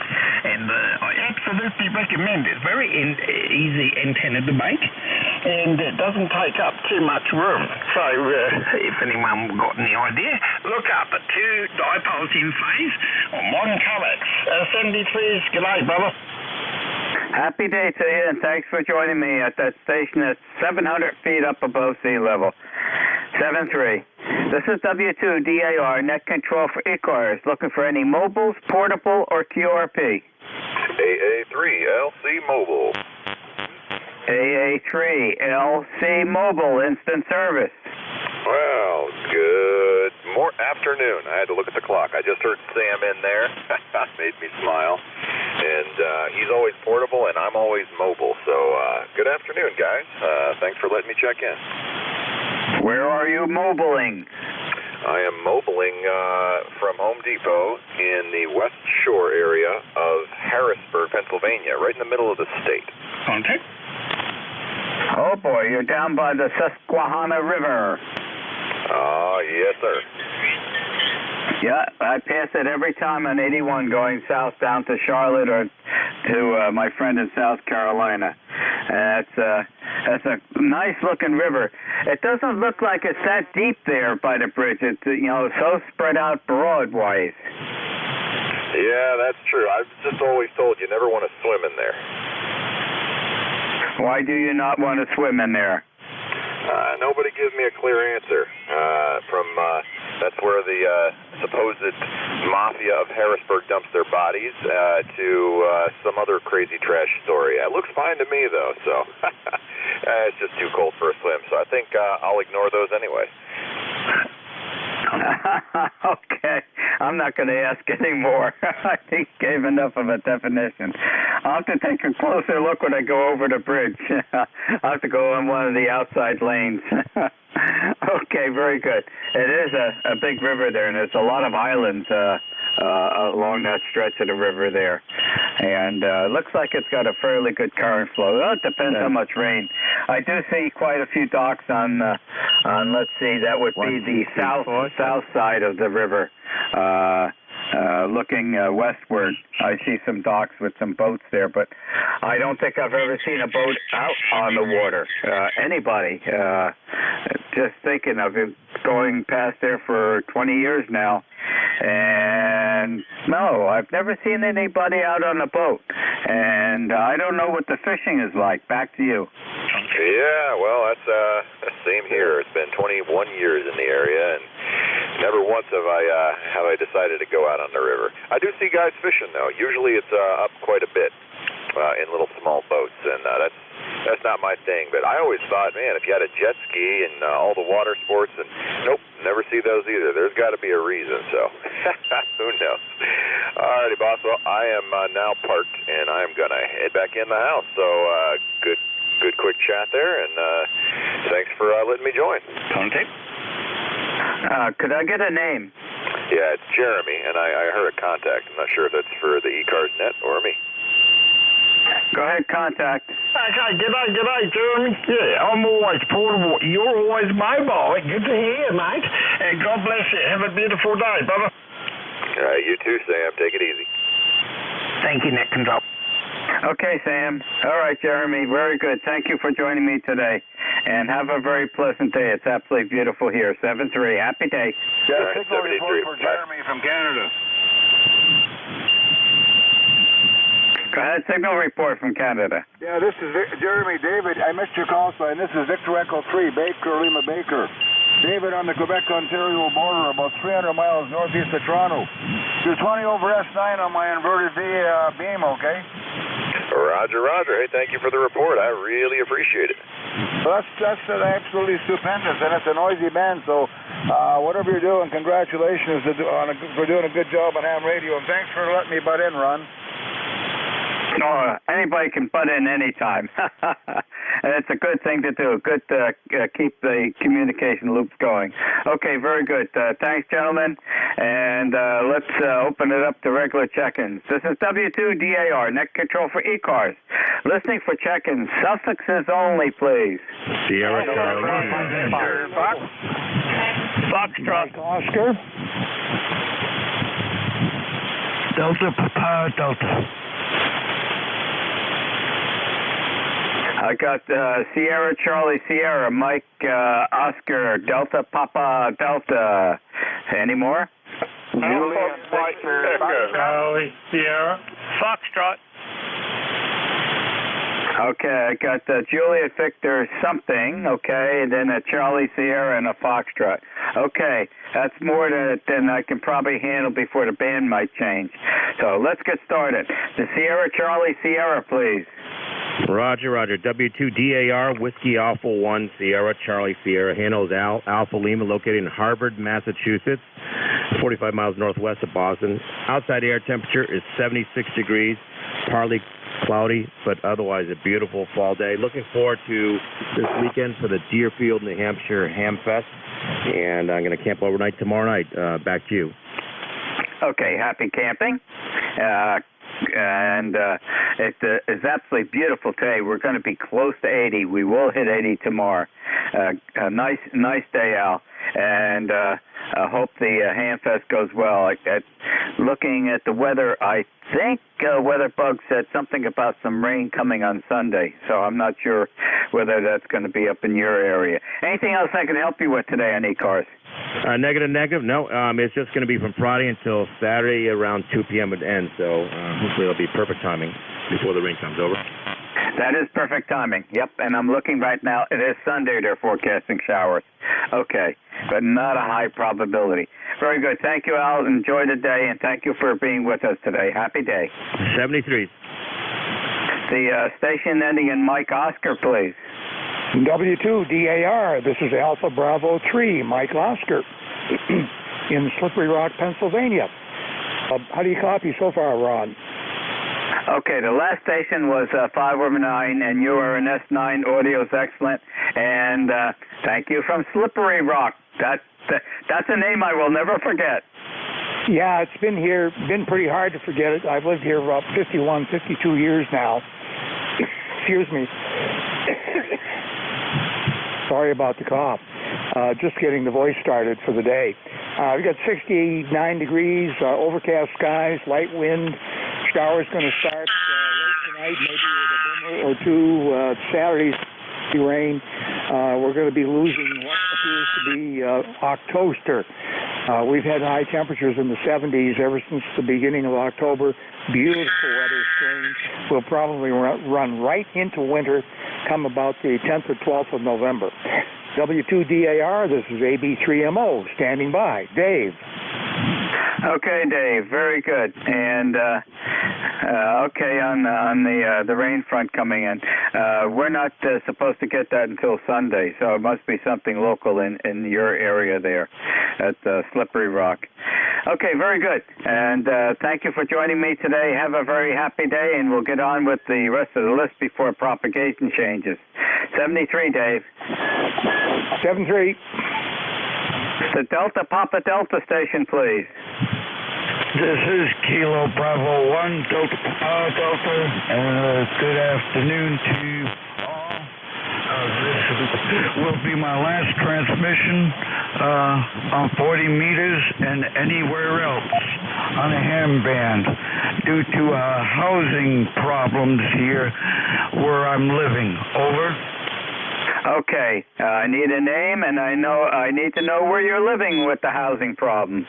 and I absolutely recommend it. Very easy antenna to make, and it doesn't take up too much room. So if anyone got any idea, look up two dipoles in phase on modern colours. 73s, g'day, brother. Happy day to you, and thanks for joining me at that station that's 700 feet up above sea level. 7-3. This is W2DAR, net control for ECARS. Looking for any mobiles, portable, or QRP? AA3, LC Mobile. AA3, LC Mobile, instant service. Well, good afternoon. I had to look at the clock. I just heard Sam in there. Made me smile. And he's always portable, and I'm always mobile. So good afternoon, guys. Thanks for letting me check in. Where are you mobiling? I am mobiling from Home Depot in the West Shore area of Harrisburg, Pennsylvania, right in the middle of the state. Contact? Oh, boy, you're down by the Susquehanna River. Yes, sir. Yeah, I pass it every time on 81 going south down to Charlotte or to my friend in South Carolina. That's a nice-looking river. It doesn't look like it's that deep there by the bridge. It's, so spread out broad-wise. Yeah, that's true. I've just always told you never want to swim in there. Why do you not want to swim in there? Nobody gives me a clear answer. That's where the supposed mafia of Harrisburg dumps their bodies to some other crazy trash story. It looks fine to me, though, so it's just too cold for a swim. So I think I'll ignore those anyway. Okay, I'm not going to ask anymore. I think he gave enough of a definition. I'll have to take a closer look when I go over the bridge. I'll have to go on one of the outside lanes. Okay, very good. It is a big river there, and there's a lot of islands along that stretch of the river there. And looks like it's got a fairly good current flow. Well, it depends how much rain. I do see quite a few docks on let's see, that would be the south side of the river. Looking westward, I see some docks with some boats there, but I don't think I've ever seen a boat out on the water. Anybody. Just thinking, I've been going past there for 20 years now, and no, I've never seen anybody out on a boat. And I don't know what the fishing is like. Back to you. Yeah, well, that's same here. It's been 21 years in the area, and never once have I decided to go out on the river. I do see guys fishing though. Usually it's up quite a bit in little small boats, and that's not my thing. But I always thought, man, if you had a jet ski and all the water sports, and nope, never see those either. There's got to be a reason. So who knows? Alrighty, boss. Well, I am now parked, and I am gonna head back in the house. So good quick chat there, and thanks for letting me join. Okay. Could I get a name? Yeah, it's Jeremy, and I heard a contact. I'm not sure if that's for the ECARS net or me. Go ahead, contact. Okay, g'day, Jeremy. Yeah, I'm always portable. You're always mobile. Good to hear, mate. And God bless you. Have a beautiful day, brother. You too, Sam. Take it easy. Thank you, Net Control. Okay, Sam. All right, Jeremy. Very good. Thank you for joining me today. And have a very pleasant day. It's absolutely beautiful here. 7-3. Happy day. Yeah, signal report for Jeremy from Canada. Go ahead, signal report from Canada. Yeah, this is Jeremy. David, I missed your call sign. This is Victor Echo 3, Baker, Lima Baker. David on the Quebec-Ontario border, about 300 miles northeast of Toronto. Do 20 over S9 on my inverted V beam, okay? Roger. Hey, thank you for the report. I really appreciate it. Well, that's absolutely stupendous, and it's a noisy band, so whatever you're doing, congratulations for doing a good job on ham radio, and thanks for letting me butt in, Ron. No, anybody can butt in anytime. And it's a good thing to do. Good to keep the communication loops going. Okay, very good. Thanks, gentlemen. And let's open it up to regular check-ins. This is W2DAR, net control for ECARS. Listening for check-ins. Suffixes only, please. Sierra Charlie. Foxtrot. Oscar. Delta Papa Delta. I got Sierra Charlie Sierra, Mike Oscar Delta Papa Delta. Any more? Julian Victor Charlie Sierra Foxtrot. Okay, I got Juliet Victor something, okay, and then a Charlie Sierra and a Foxtrot. Okay, that's more than I can probably handle before the band might change. So let's get started. The Sierra Charlie Sierra, please. Roger. W2DAR, Whiskey Alpha 1, Sierra Charlie Sierra, handles Alpha Lima, located in Harvard, Massachusetts, 45 miles northwest of Boston. Outside air temperature is 76 degrees, partly cloudy, but otherwise a beautiful fall day. Looking forward to this weekend for the Deerfield, New Hampshire Ham Fest, and I'm going to camp overnight tomorrow night. Back to you. Okay, happy camping. And it's absolutely beautiful today. We're going to be close to 80. We will hit 80 tomorrow. A nice day out. And I hope the Hamfest goes well. Looking at the weather, I think WeatherBug said something about some rain coming on Sunday. So I'm not sure whether that's going to be up in your area. Anything else I can help you with today on ECARS? Negative. No, it's just going to be from Friday until Saturday around 2 p.m. at end. So hopefully it'll be perfect timing before the rain comes over. That is perfect timing. Yep, and I'm looking right now. It is Sunday. They're forecasting showers. Okay, but not a high probability. Very good. Thank you, Al. Enjoy the day, and thank you for being with us today. Happy day. 73. The station ending in Mike Oscar, please. W2DAR, this is Alpha Bravo 3, Mike Oscar. in Slippery Rock, Pennsylvania. How do you copy so far, Ron? Okay, the last station was 519, and you were in S9. Audio's excellent. And thank you from Slippery Rock. That's a name I will never forget. Yeah, it's been pretty hard to forget it. I've lived here about 51, 52 years now. Excuse me. Sorry about the cough. Just getting the voice started for the day. We got 69 degrees, overcast skies, light wind. Showers going to start late tonight, maybe with a boomer or two. Saturday's rain. We're going to be losing what appears to be October. We've had high temperatures in the 70s ever since the beginning of October. Beautiful weather string. We'll probably run right into winter come about the 10th or 12th of November. W2DAR, this is AB3MO, standing by. Dave. Okay, Dave, very good. And okay, on the rain front coming in, we're not supposed to get that until Sunday, so it must be something local in your area there at Slippery Rock. Okay, very good. And thank you for joining me today. Have a very happy day, and we'll get on with the rest of the list before propagation changes. 73, Dave. 73. The Delta Papa Delta station, please. This is Kilo Bravo 1 Delta Papa Delta, and good afternoon to you all. This will be my last transmission on 40 meters and anywhere else on a ham band due to housing problems here where I'm living. Over. Okay, I need a name, and I need to know where you're living with the housing problem.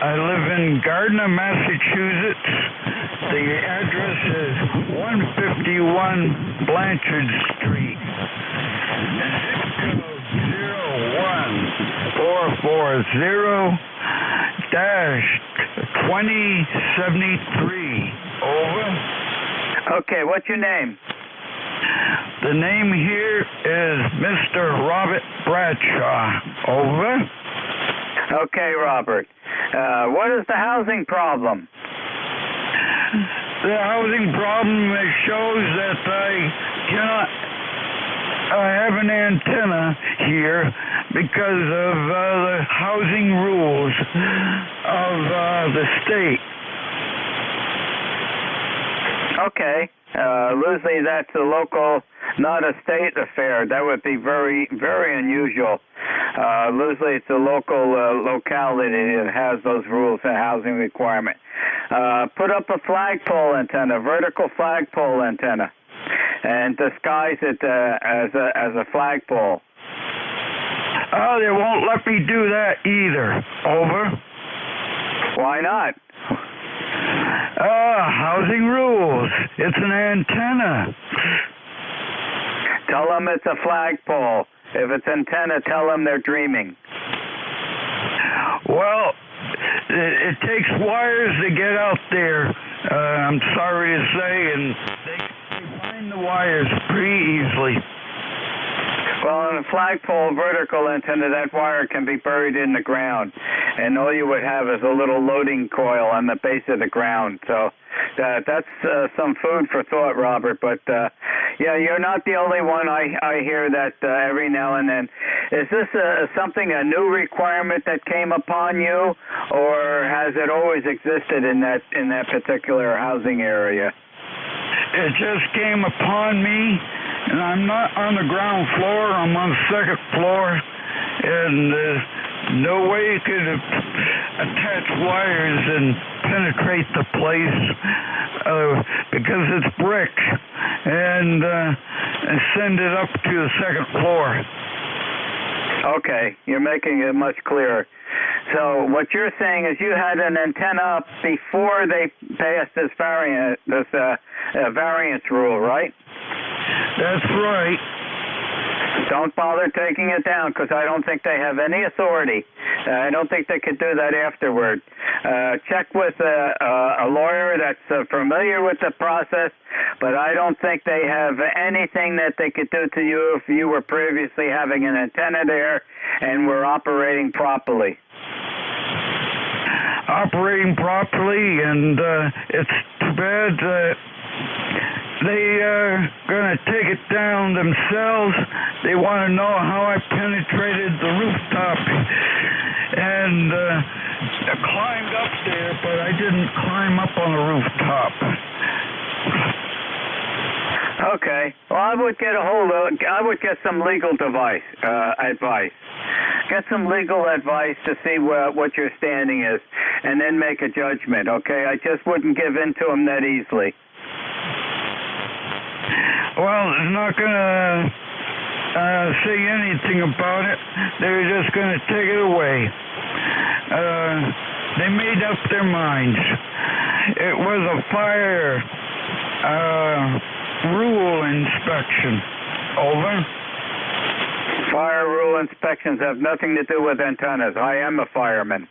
I live in Gardner, Massachusetts. The address is 151 Blanchard Street. Zip code 01440-2073. Over. Okay, what's your name? The name here is Mr. Robert Bradshaw. Over. Okay, Robert. What is the housing problem? The housing problem shows that I have an antenna here because of the housing rules of the state. Okay. Usually that's a local, not a state affair. That would be very, very unusual. Usually it's a local locality that has those rules and housing requirement. Put up a flagpole antenna, vertical flagpole antenna, and disguise it as a flagpole. Oh, they won't let me do that either. Over. Why not? Housing rules. It's an antenna. Tell them it's a flagpole. If it's antenna, tell them they're dreaming. Well, it takes wires to get out there, I'm sorry to say, and they find the wires pretty easily. Well, on a flagpole vertical antenna, that wire can be buried in the ground, and all you would have is a little loading coil on the base of the ground. So that's some food for thought, Robert. But yeah, you're not the only one. I hear that every now and then. Is this a new requirement that came upon you, or has it always existed in that particular housing area? It just came upon me. And I'm not on the ground floor, I'm on the second floor, and there's no way you could attach wires and penetrate the place because it's brick, and send it up to the second floor. Okay, you're making it much clearer. So what you're saying is you had an antenna up before they passed this variance rule, right? That's right. Don't bother taking it down because I don't think they have any authority. I don't think they could do that afterward. Check with a lawyer that's familiar with the process, but I don't think they have anything that they could do to you if you were previously having an antenna there and were operating properly. operating properly, and it's too bad that they are going to take it down themselves. They want to know how I penetrated the rooftop and climbed up there, but I didn't climb up on the rooftop. Okay. Well, I would get some legal advice. Get some legal advice to see what your standing is, and then make a judgment, okay? I just wouldn't give in to them that easily. Well, they're not going to say anything about it. They're just going to take it away. They made up their minds. It was a fire rule inspection. Over. Fire rule inspections have nothing to do with antennas. I am a fireman.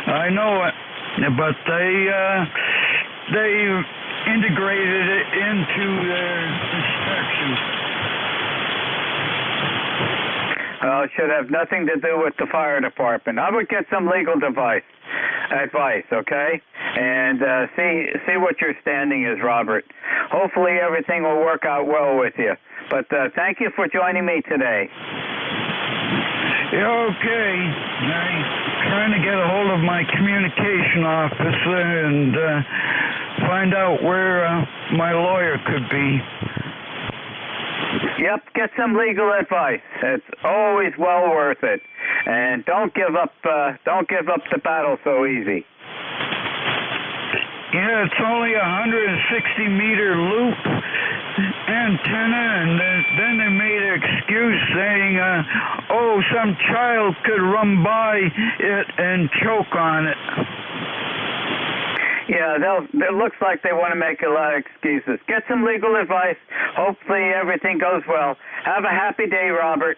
I know it, but they integrated it into their inspection. It should have nothing to do with the fire department. I would get some legal advice, okay? And see what your standing is, Robert. Hopefully everything will work out well with you. But thank you for joining me today. Yeah, okay. I'm trying to get a hold of my communication officer and find out where my lawyer could be. Yep, get some legal advice. It's always well worth it. And don't give up the battle so easy. Yeah, it's only a 160-meter loop antenna, and then they made an excuse saying, some child could run by it and choke on it. Yeah, it looks like they want to make a lot of excuses. Get some legal advice. Hopefully everything goes well. Have a happy day, Robert.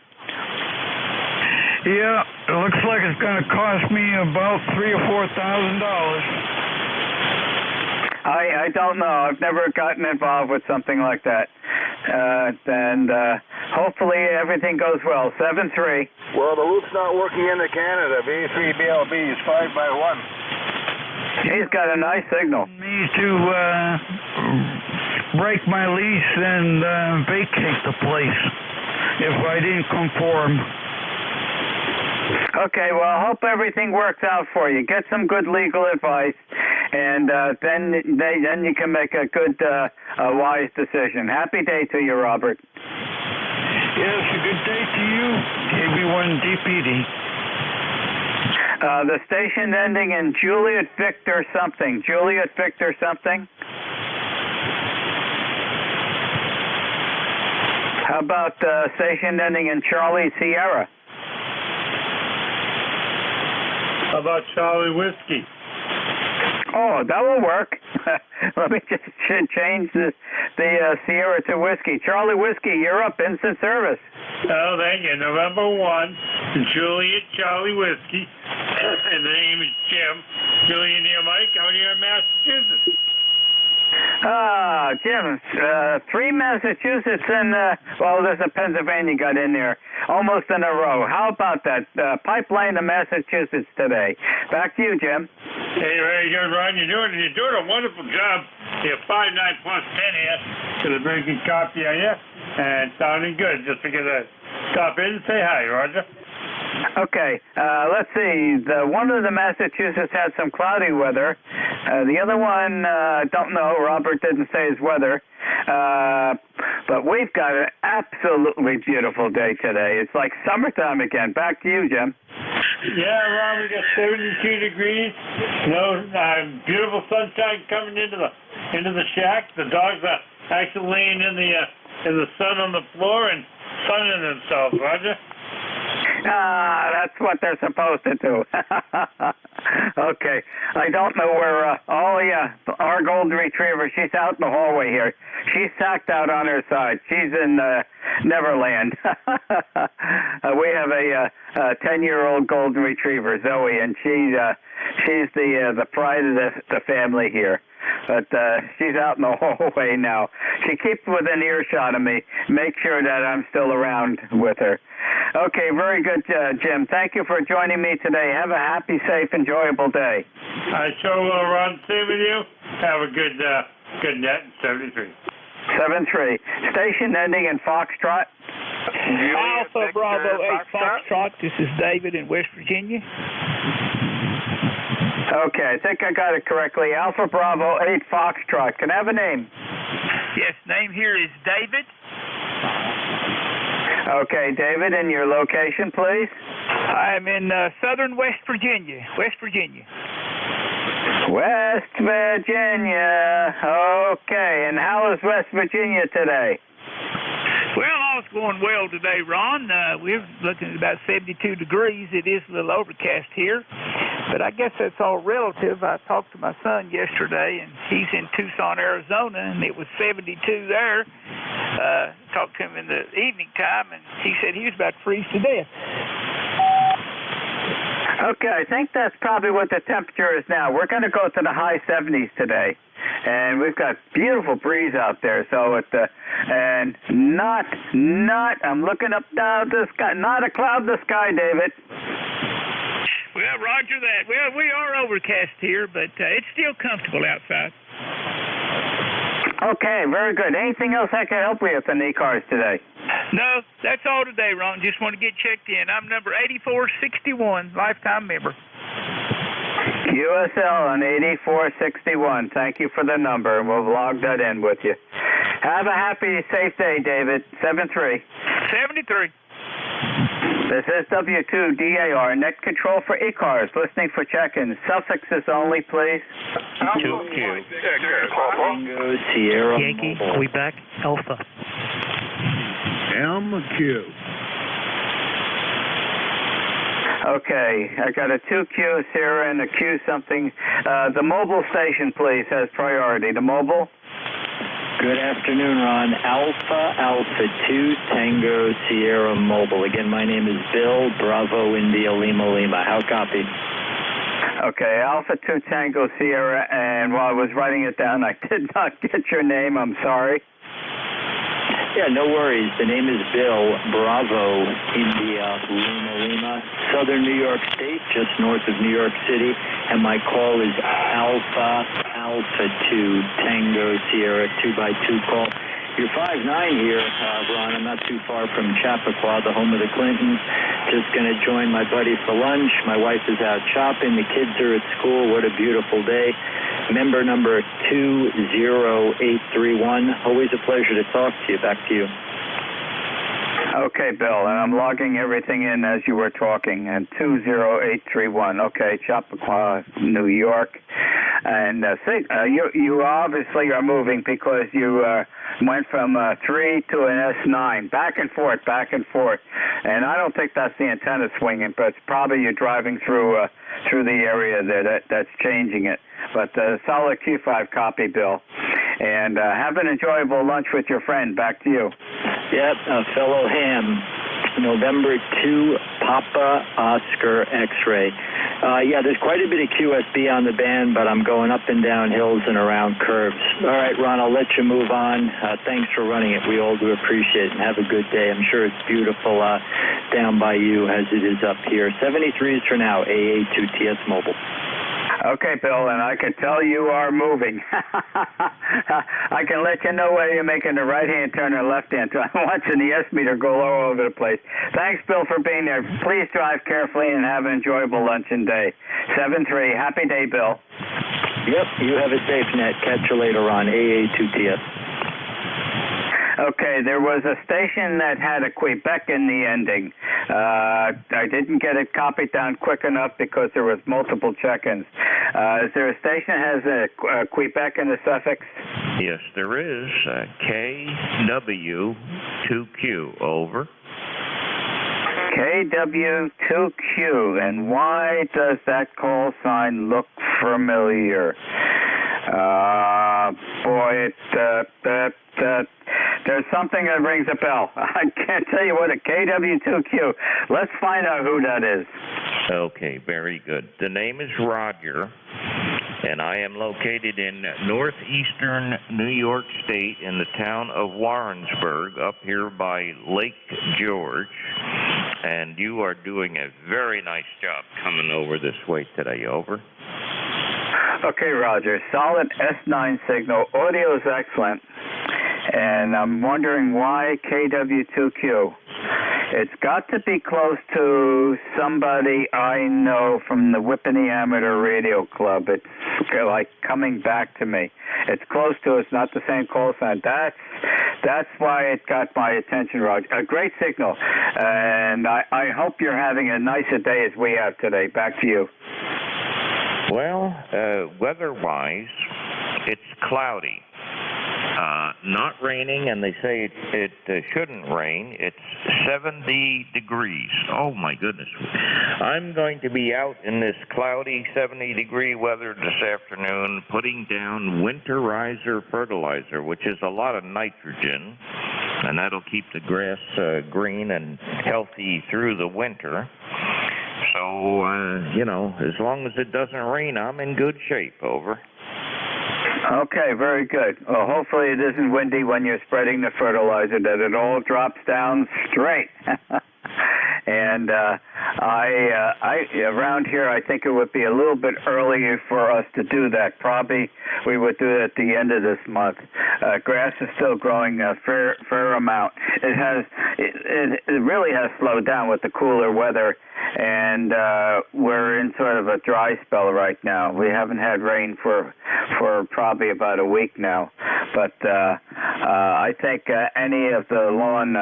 Yeah, it looks like it's going to cost me about $3,000 or $4,000. I don't know. I've never gotten involved with something like that. And hopefully everything goes well. 7-3. Well, the loop's not working into Canada. B3BLB is 5x1. He's got a nice signal. Me to break my lease and vacate the place if I didn't conform. Okay, well, I hope everything works out for you. Get some good legal advice, and then you can make a good, wise decision. Happy day to you, Robert. Yes, a good day to you, KB1DPD. The station ending in Juliet Victor something. Juliet Victor something? How about station ending in Charlie Sierra? How about Charlie Whiskey? Oh, that will work. Let me just change the Sierra to Whiskey. Charlie Whiskey, you're up. Instant service. Oh, thank you. November 1, Juliet Charlie Whiskey. And the name is Jim. Juliet near Mike. How are you in Massachusetts? Jim, 3 Massachusetts and, there's a Pennsylvania got in there almost in a row. How about that? Pipeline to Massachusetts today. Back to you, Jim. Hey, very good, Ron. You're doing a wonderful job. You're 5'9" plus 10 here. Got a very good copy of you. And sounding good. Just to get a stop in and say hi, Roger. Okay, let's see. One of the Massachusetts had some cloudy weather. The other one, don't know. Robert didn't say his weather. But we've got an absolutely beautiful day today. It's like summertime again. Back to you, Jim. Yeah, Ron, we got 72 degrees. Beautiful sunshine coming into the shack. The dogs are actually laying in the sun on the floor and sunning themselves, Roger. That's what they're supposed to do. Okay. I don't know where, our golden retriever, she's out in the hallway here. She's sacked out on her side. She's in Neverland. We have a 10-year-old golden retriever, Zoe, and she's the pride of the family here. But she's out in the hallway now. She keeps within earshot of me. Make sure that I'm still around with her. Okay, very good, Jim. Thank you for joining me today. Have a happy, safe, enjoy. enjoyable day. I sure will, Ron. Same with you. Have a good net in 73. 7-3. Station ending in Foxtrot. Alpha Bravo 8 Foxtrot. This is David in West Virginia. Okay, I think I got it correctly. Alpha Bravo 8 Foxtrot. Can I have a name? Yes, name here is David. Okay, David, and your location, please? I'm in southern West Virginia. West Virginia. West Virginia. Okay, and how is West Virginia today? Well, all's going well today, Ron. We're looking at about 72 degrees. It is a little overcast here, but I guess that's all relative. I talked to my son yesterday, and he's in Tucson, Arizona, and it was 72 there. Talked to him in the evening time, and he said he was about to freeze to death. Okay, I think that's probably what the temperature is now. We're going to go to the high 70s today, and we've got beautiful breeze out there. So and not. I'm looking up down the sky. Not a cloud in the sky, David. Well, roger that. Well, we are overcast here, but it's still comfortable outside. Okay, very good. Anything else I can help you with in ECARS today? No, that's all today, Ron. Just want to get checked in. I'm number 8461, lifetime member. QSL on 8461. Thank you for the number, and we'll log that in with you. Have a happy, safe day, David. 73. 73. This is W2DAR, net control for ECARS. Listening for check-ins. Suffixes only, please. 2Q. Tango, Sierra, Yankee, Quebec, Alpha. MQ. Okay, I got a 2Q, Sierra, and a Q something. The mobile station, please, has priority. The mobile? Good afternoon, Ron. Alpha 2 Tango Sierra Mobile. Again, my name is Bill, Bravo India Lima Lima. How copy? Okay, Alpha 2 Tango Sierra, and while I was writing it down, I did not get your name. I'm sorry. Yeah, no worries. The name is Bill, Bravo India Lima Lima, Southern New York State, just north of New York City, and my call is Alpha 2 Tango Sierra 2x2 call. You're 5'9" here, Ron. I'm not too far from Chappaqua, the home of the Clintons. Just going to join my buddy for lunch. My wife is out shopping. The kids are at school. What a beautiful day. Member number 20831. Always a pleasure to talk to you. Back to you. Okay, Bill, and I'm logging everything in as you were talking. And 20831. Okay, Chappaqua, New York. And you obviously are moving because you went from 3 to an S9, back and forth. And I don't think that's the antenna swinging, but it's probably you're driving through the area that's changing it. But solid Q5 copy, Bill. And have an enjoyable lunch with your friend. Back to you. Yep, fellow ham. November 2, Papa Oscar X-ray. Yeah, there's quite a bit of QSB on the band, but I'm going up and down hills and around curves. All right, Ron, I'll let you move on. Thanks for running it. We all do appreciate it, and have a good day. I'm sure it's beautiful down by you as it is up here. 73s for now, AA2TS Mobile. Okay, Bill, and I can tell you are moving. I can let you know whether you're making the right-hand turn or left-hand turn. I'm watching the S-meter go all over the place. Thanks, Bill, for being there. Please drive carefully and have an enjoyable luncheon day. 7-3. Happy day, Bill. Yep, you have a safe net. Catch you later on AA2TS. Okay, there was a station that had a Quebec in the ending. I didn't get it copied down quick enough because there was multiple check-ins. Is there a station that has a Quebec in the suffix? Yes, there is. KW2Q, over. KW2Q, and why does that call sign look familiar? Boy, there's something that rings a bell. I can't tell you what a KW2Q. Let's find out who that is. Okay, very good. The name is Roger, and I am located in northeastern New York State in the town of Warrensburg, up here by Lake George. and you are doing a very nice job coming over this way today. Over. Okay, Roger. Solid S9 signal. Audio is excellent. And I'm wondering why KW2Q. It's got to be close to somebody I know from the Whippany Amateur Radio Club. It's like coming back to me. It's close to. It's not the same call sign. That's why it got my attention, Roger. A great signal. And I hope you're having as nice a day as we have today. Back to you. Well, weather-wise, it's cloudy. Not raining, and they say it shouldn't rain. It's 70 degrees. Oh, my goodness. I'm going to be out in this cloudy 70-degree weather this afternoon putting down winterizer fertilizer, which is a lot of nitrogen, and that'll keep the grass green and healthy through the winter. So, as long as it doesn't rain, I'm in good shape. Over. Okay, very good. Well, hopefully it isn't windy when you're spreading the fertilizer, that it all drops down straight. And around here, I think it would be a little bit earlier for us to do that. Probably we would do it at the end of this month. Grass is still growing a fair amount. It really has slowed down with the cooler weather, and we're in sort of a dry spell right now. We haven't had rain for probably about a week now. But I think any of the lawn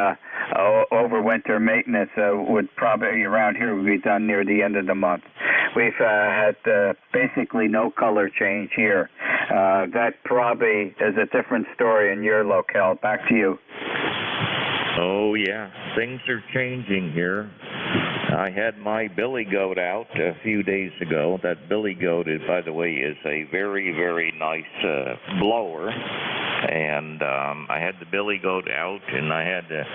overwinter maintenance would probably around here would be done near the end of the month. We've had basically no color change here. That probably is a different story in your locale. Back to you. Oh, yeah. Things are changing here. I had my billy goat out a few days ago. That billy goat, by the way, is a very, very nice blower. And I had the billy goat out, and I had to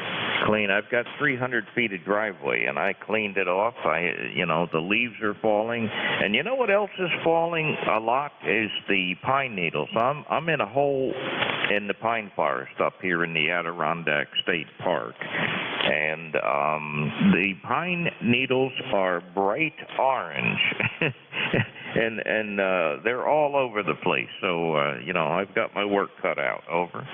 clean. I've got 300 feet of driveway, and I cleaned it off. The leaves are falling. And you know what else is falling a lot is the pine needles. I'm in a hole in the pine forest up here in the Adirondack State Park. And the pine needles are bright orange. and they're all over the place. So, I've got my work cut out. Over.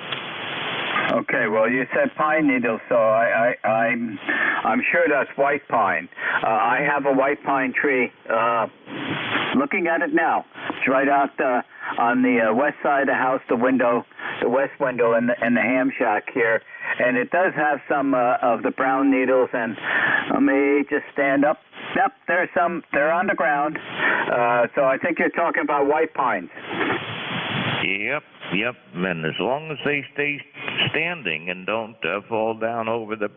Okay, well, you said pine needles, so I'm sure that's white pine. I have a white pine tree. Looking at it now, it's right out on the west side of the house, the west window in the ham shack here, and it does have some of the brown needles. And let me just stand up. Yep, there's some. They're on the ground. So I think you're talking about white pines. Yep. And as long as they stay standing and don't fall down over the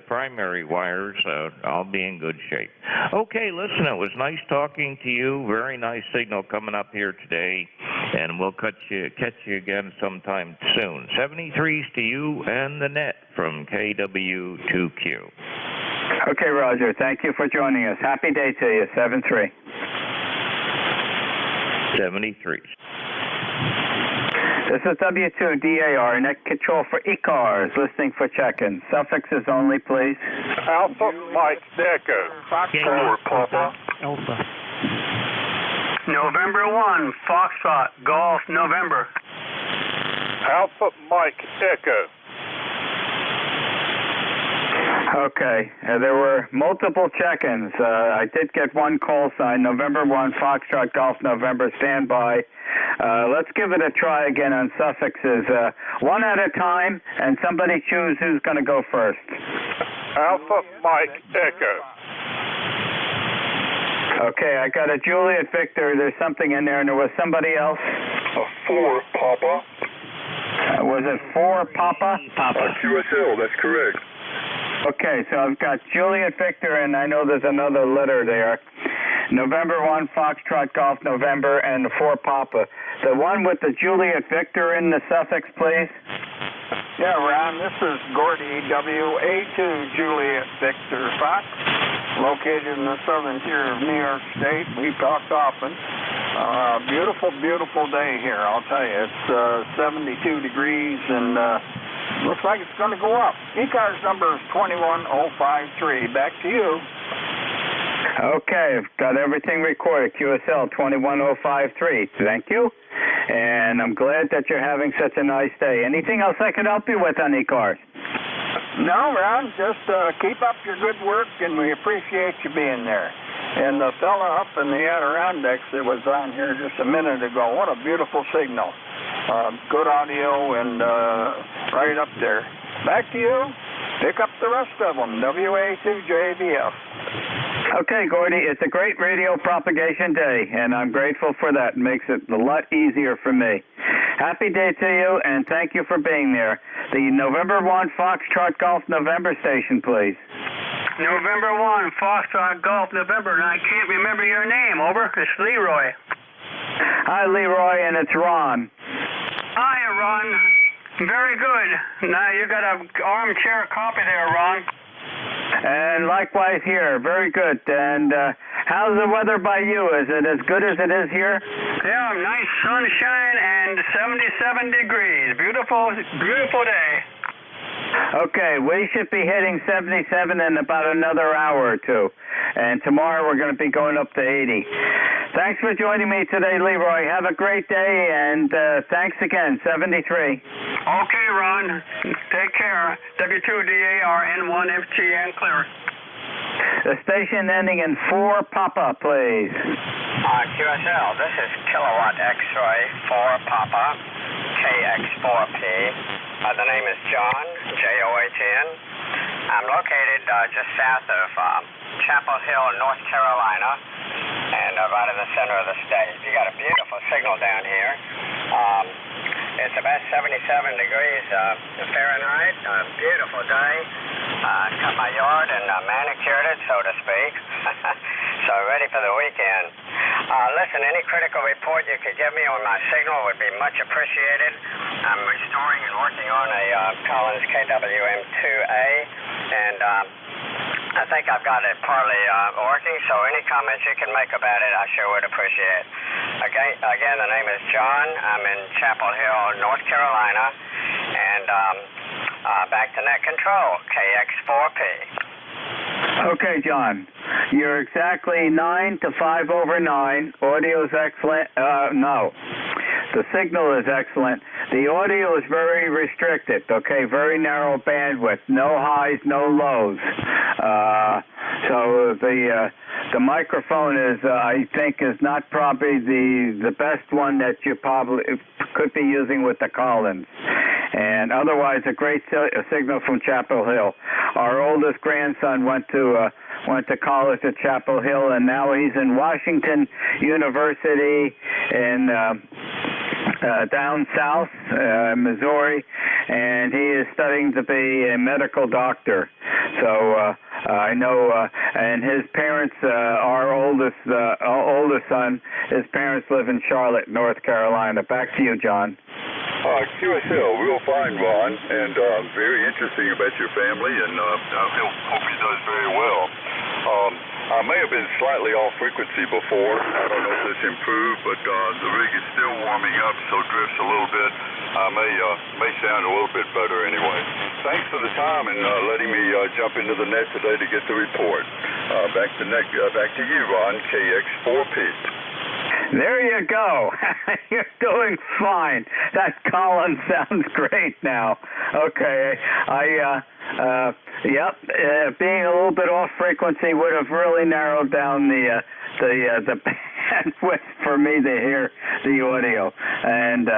primary wires, I'll be in good shape. Okay, listen, it was nice talking to you. Very nice signal coming up here today, and we'll catch you again sometime soon. 73s to you and the net from KW2Q. Okay, Roger. Thank you for joining us. Happy day to you. 7-3. 73s. This is W2DAR, net control for ECARS, listening for check-in. Suffixes only, please. Alpha Mike Echo. Foxtrot Papa. Alpha. November 1, Foxtrot, Golf, November. Alpha Mike Echo. Okay, there were multiple check-ins. I did get one call sign, November 1, Foxtrot, Golf, November, standby. Let's give it a try again on suffixes. One at a time, and somebody choose who's going to go first. Alpha Mike Echo. Okay, I got a Juliet Victor. There's something in there, and there was somebody else. 4 Papa. Was it 4 Papa? Papa. QSL, that's correct. Okay, so I've got Juliet Victor, and I know there's another letter there. November 1, Foxtrot, Golf, November, and 4 Papa. The one with the Juliet Victor in the suffix, please. Yeah, Ron, this is Gordy WA2 Juliet Victor Fox, located in the southern tier of New York State. We talked often. Beautiful, beautiful day here, I'll tell you. It's 72 degrees and Looks like it's going to go up. ECARS number is 21053. Back to you. Okay, I've got everything recorded. QSL 21053. Thank you. And I'm glad that you're having such a nice day. Anything else I can help you with on ECARS? No, Ron, just keep up your good work, and we appreciate you being there. And the fella up in the Adirondacks that was on here just a minute ago, what a beautiful signal. Good audio and right up there. Back to you. Pick up the rest of them, WA2JVF. Okay, Gordy, it's a great radio propagation day, and I'm grateful for that. It makes it a lot easier for me. Happy day to you, and thank you for being there. The November 1 Foxtrot Golf November station, please. November 1, Foxtrot Golf November, and I can't remember your name. Over. It's Leroy. Hi, Leroy, and it's Ron. Hi, Ron. Very good. Now you got an armchair copy there, Ron. And likewise here. Very good. And how's the weather by you? Is it as good as it is here? Yeah, nice sunshine and 77 degrees. Beautiful, beautiful day. Okay, we should be hitting 77 in about another hour or two. And tomorrow we're going to be going up to 80. Thanks for joining me today, Leroy. Have a great day, and thanks again, 73. Okay, Ron. Take care. W2DAR N1FGN clear. The station ending in 4 Papa, please. QSL, this is Kilowatt X-Ray 4 Papa, KX4P. The name is John, John. I'm located just south of Chapel Hill, North Carolina, and right in the center of the state. You got a beautiful signal down here. It's about 77 degrees Fahrenheit. A beautiful day. Cut my yard and manicured it, so to speak. So ready for the weekend. Listen, any critical report you could give me on my signal would be much appreciated. I'm restoring and working on a Collins KWM2A, and I think I've got it partly working, so any comments you can make about it, I sure would appreciate. Again, the name is John. I'm in Chapel Hill, North Carolina, and back to net control, KX4P. Okay, John. You're exactly 9 to 5 over 9. Audio's excellent. No. The signal is excellent. The audio is very restricted, okay? Very narrow bandwidth. No highs, no lows. So the microphone is, I think, is not probably the best one that you probably could be using with the Collins. And otherwise, a great signal from Chapel Hill. Our oldest grandson went to college at Chapel Hill, and now he's in Washington University in down south, Missouri, and he is studying to be a medical doctor. So I know, and his parents, our oldest son, his parents live in Charlotte, North Carolina. Back to you, John. QSL, real fine, Ron, and very interesting about your family, and I hope he does very well. I may have been slightly off frequency before. I don't know if it's improved, but the rig is still warming up, so it drifts a little bit. I may sound a little bit better anyway. Thanks for the time and letting me jump into the net today to get the report. Back to you, Ron, KX4P. There you go. You're doing fine. That Collins sounds great now. Okay. Being a little bit off frequency would have really narrowed down the bandwidth for me to hear the audio. And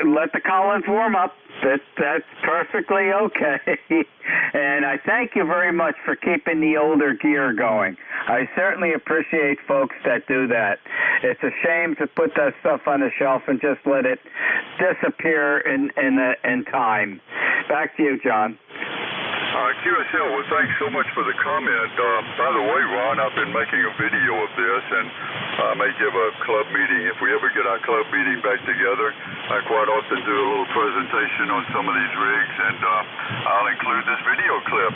let the Collins warm up. That's perfectly okay. And I thank you very much for keeping the older gear going. I certainly appreciate folks that do that. It's a shame to put that stuff on the shelf and just let it disappear in time. Back to you, John. QSL, well, thanks so much for the comment. By the way, Ron, I've been making a video of this, and I may give a club meeting. If we ever get our club meeting back together, I quite often do a little presentation on some of these rigs, and I'll include this video clip.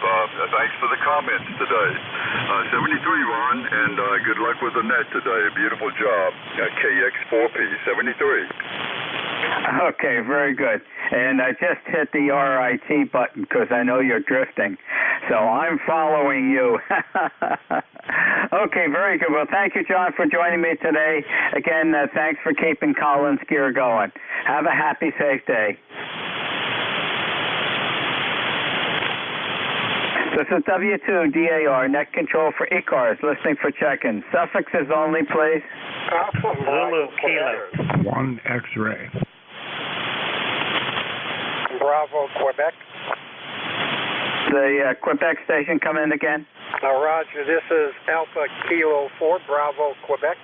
Thanks for the comments today. 73, Ron, and good luck with the net today. A beautiful job. KX4P, 73. Okay, very good. And I just hit the RIT button because I know you're drifting. So I'm following you. Okay, very good. Well, thank you, John, for joining me today. Again, thanks for keeping Collins Gear going. Have a happy, safe day. This is W2DAR, net control for ECARS, listening for check-in. Suffixes only, please. Zulu Kilo. 1 X-ray. Bravo, Quebec. The Quebec station come in again. Roger, this is Alpha Kilo 4, Bravo, Quebec.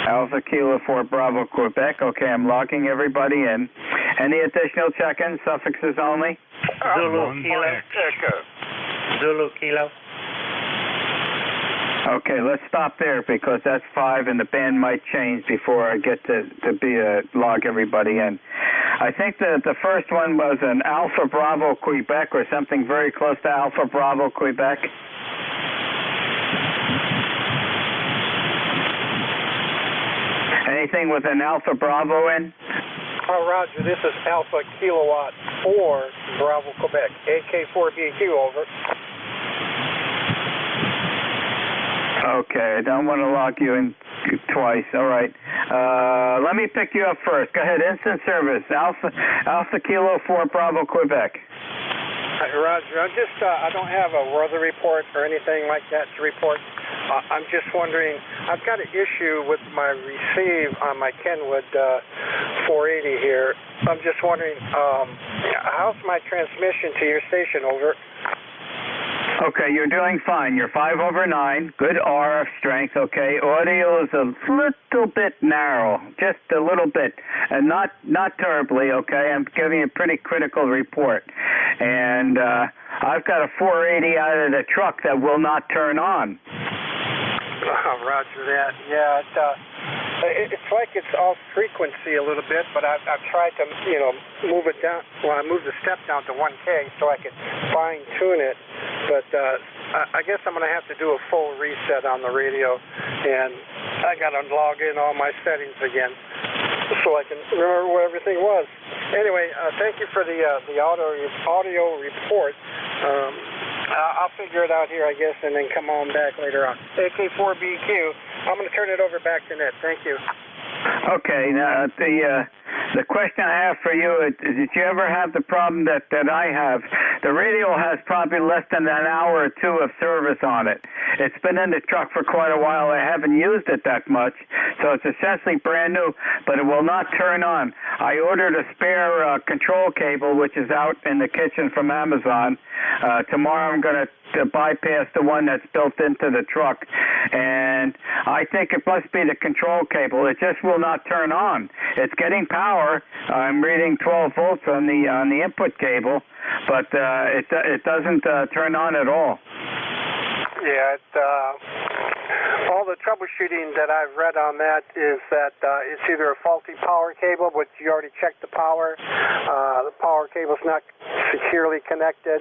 Alpha Kilo 4, Bravo, Quebec. Okay, I'm logging everybody in. Any additional check-ins, suffixes only? Zulu Kilo. Zulu Kilo. Okay, let's stop there because that's 5 and the band might change before I get to log everybody in. I think that the first one was an Alpha Bravo Quebec or something very close to Alpha Bravo Quebec. Anything with an Alpha Bravo in? Roger, this is Alpha Kilowatt 4, Bravo, Quebec. AK4BQ, over. Okay, I don't want to log you in twice. All right. Let me pick you up first. Go ahead. Instant service. Alpha Kilo 4 Bravo Quebec. Roger, I don't have a weather report or anything like that to report. I'm just wondering, I've got an issue with my receive on my Kenwood 480 here. I'm just wondering, how's my transmission to your station, over? Okay, you're doing fine. You're 5/9. Good RF strength, okay. Audio is a little bit narrow, just a little bit, and not terribly, okay. I'm giving you a pretty critical report. And I've got a 480 out of the truck that will not turn on. Roger that. Yeah, it's like it's off frequency a little bit, but I've tried to, move it down. Well, I moved the step down to 1K so I could fine tune it. But I guess I'm going to have to do a full reset on the radio, and I got to log in all my settings again so I can remember where everything was. Anyway, thank you for the audio report. I'll figure it out here, I guess, and then come on back later on. AK4BQ, I'm going to turn it over back to Ned. Thank you. Okay, now the question I have for you is, did you ever have the problem that I have? The radio has probably less than an hour or two of service on it. It's been in the truck for quite a while. I haven't used it that much, so it's essentially brand new, but it will not turn on. I ordered a spare control cable, which is out in the kitchen from Amazon. Tomorrow I'm going to bypass the one that's built into the truck, and I think it must be the control cable. It just will not turn on. It's getting power. I'm reading 12 volts on the input cable, but it doesn't turn on at all. Yeah, all the troubleshooting that I've read on that is that it's either a faulty power cable, which you already checked the power. The power cable's not securely connected,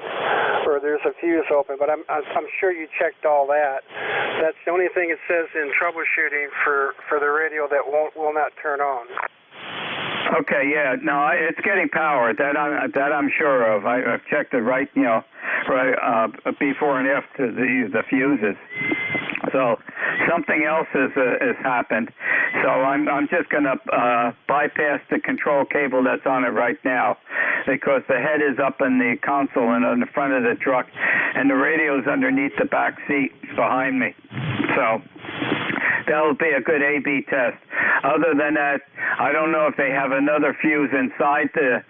or there's a fuse open. But I'm sure you checked all that. That's the only thing it says in troubleshooting for the radio that will not turn on. Okay, yeah, no, it's getting power. That I'm sure of. I've checked it right, right before and after the fuses. So something else has happened. So I'm just going to bypass the control cable that's on it right now, because the head is up in the console and on the front of the truck, and the radio's underneath the back seat behind me. So that'll be a good A/B test. Other than that, I don't know if they have another fuse inside the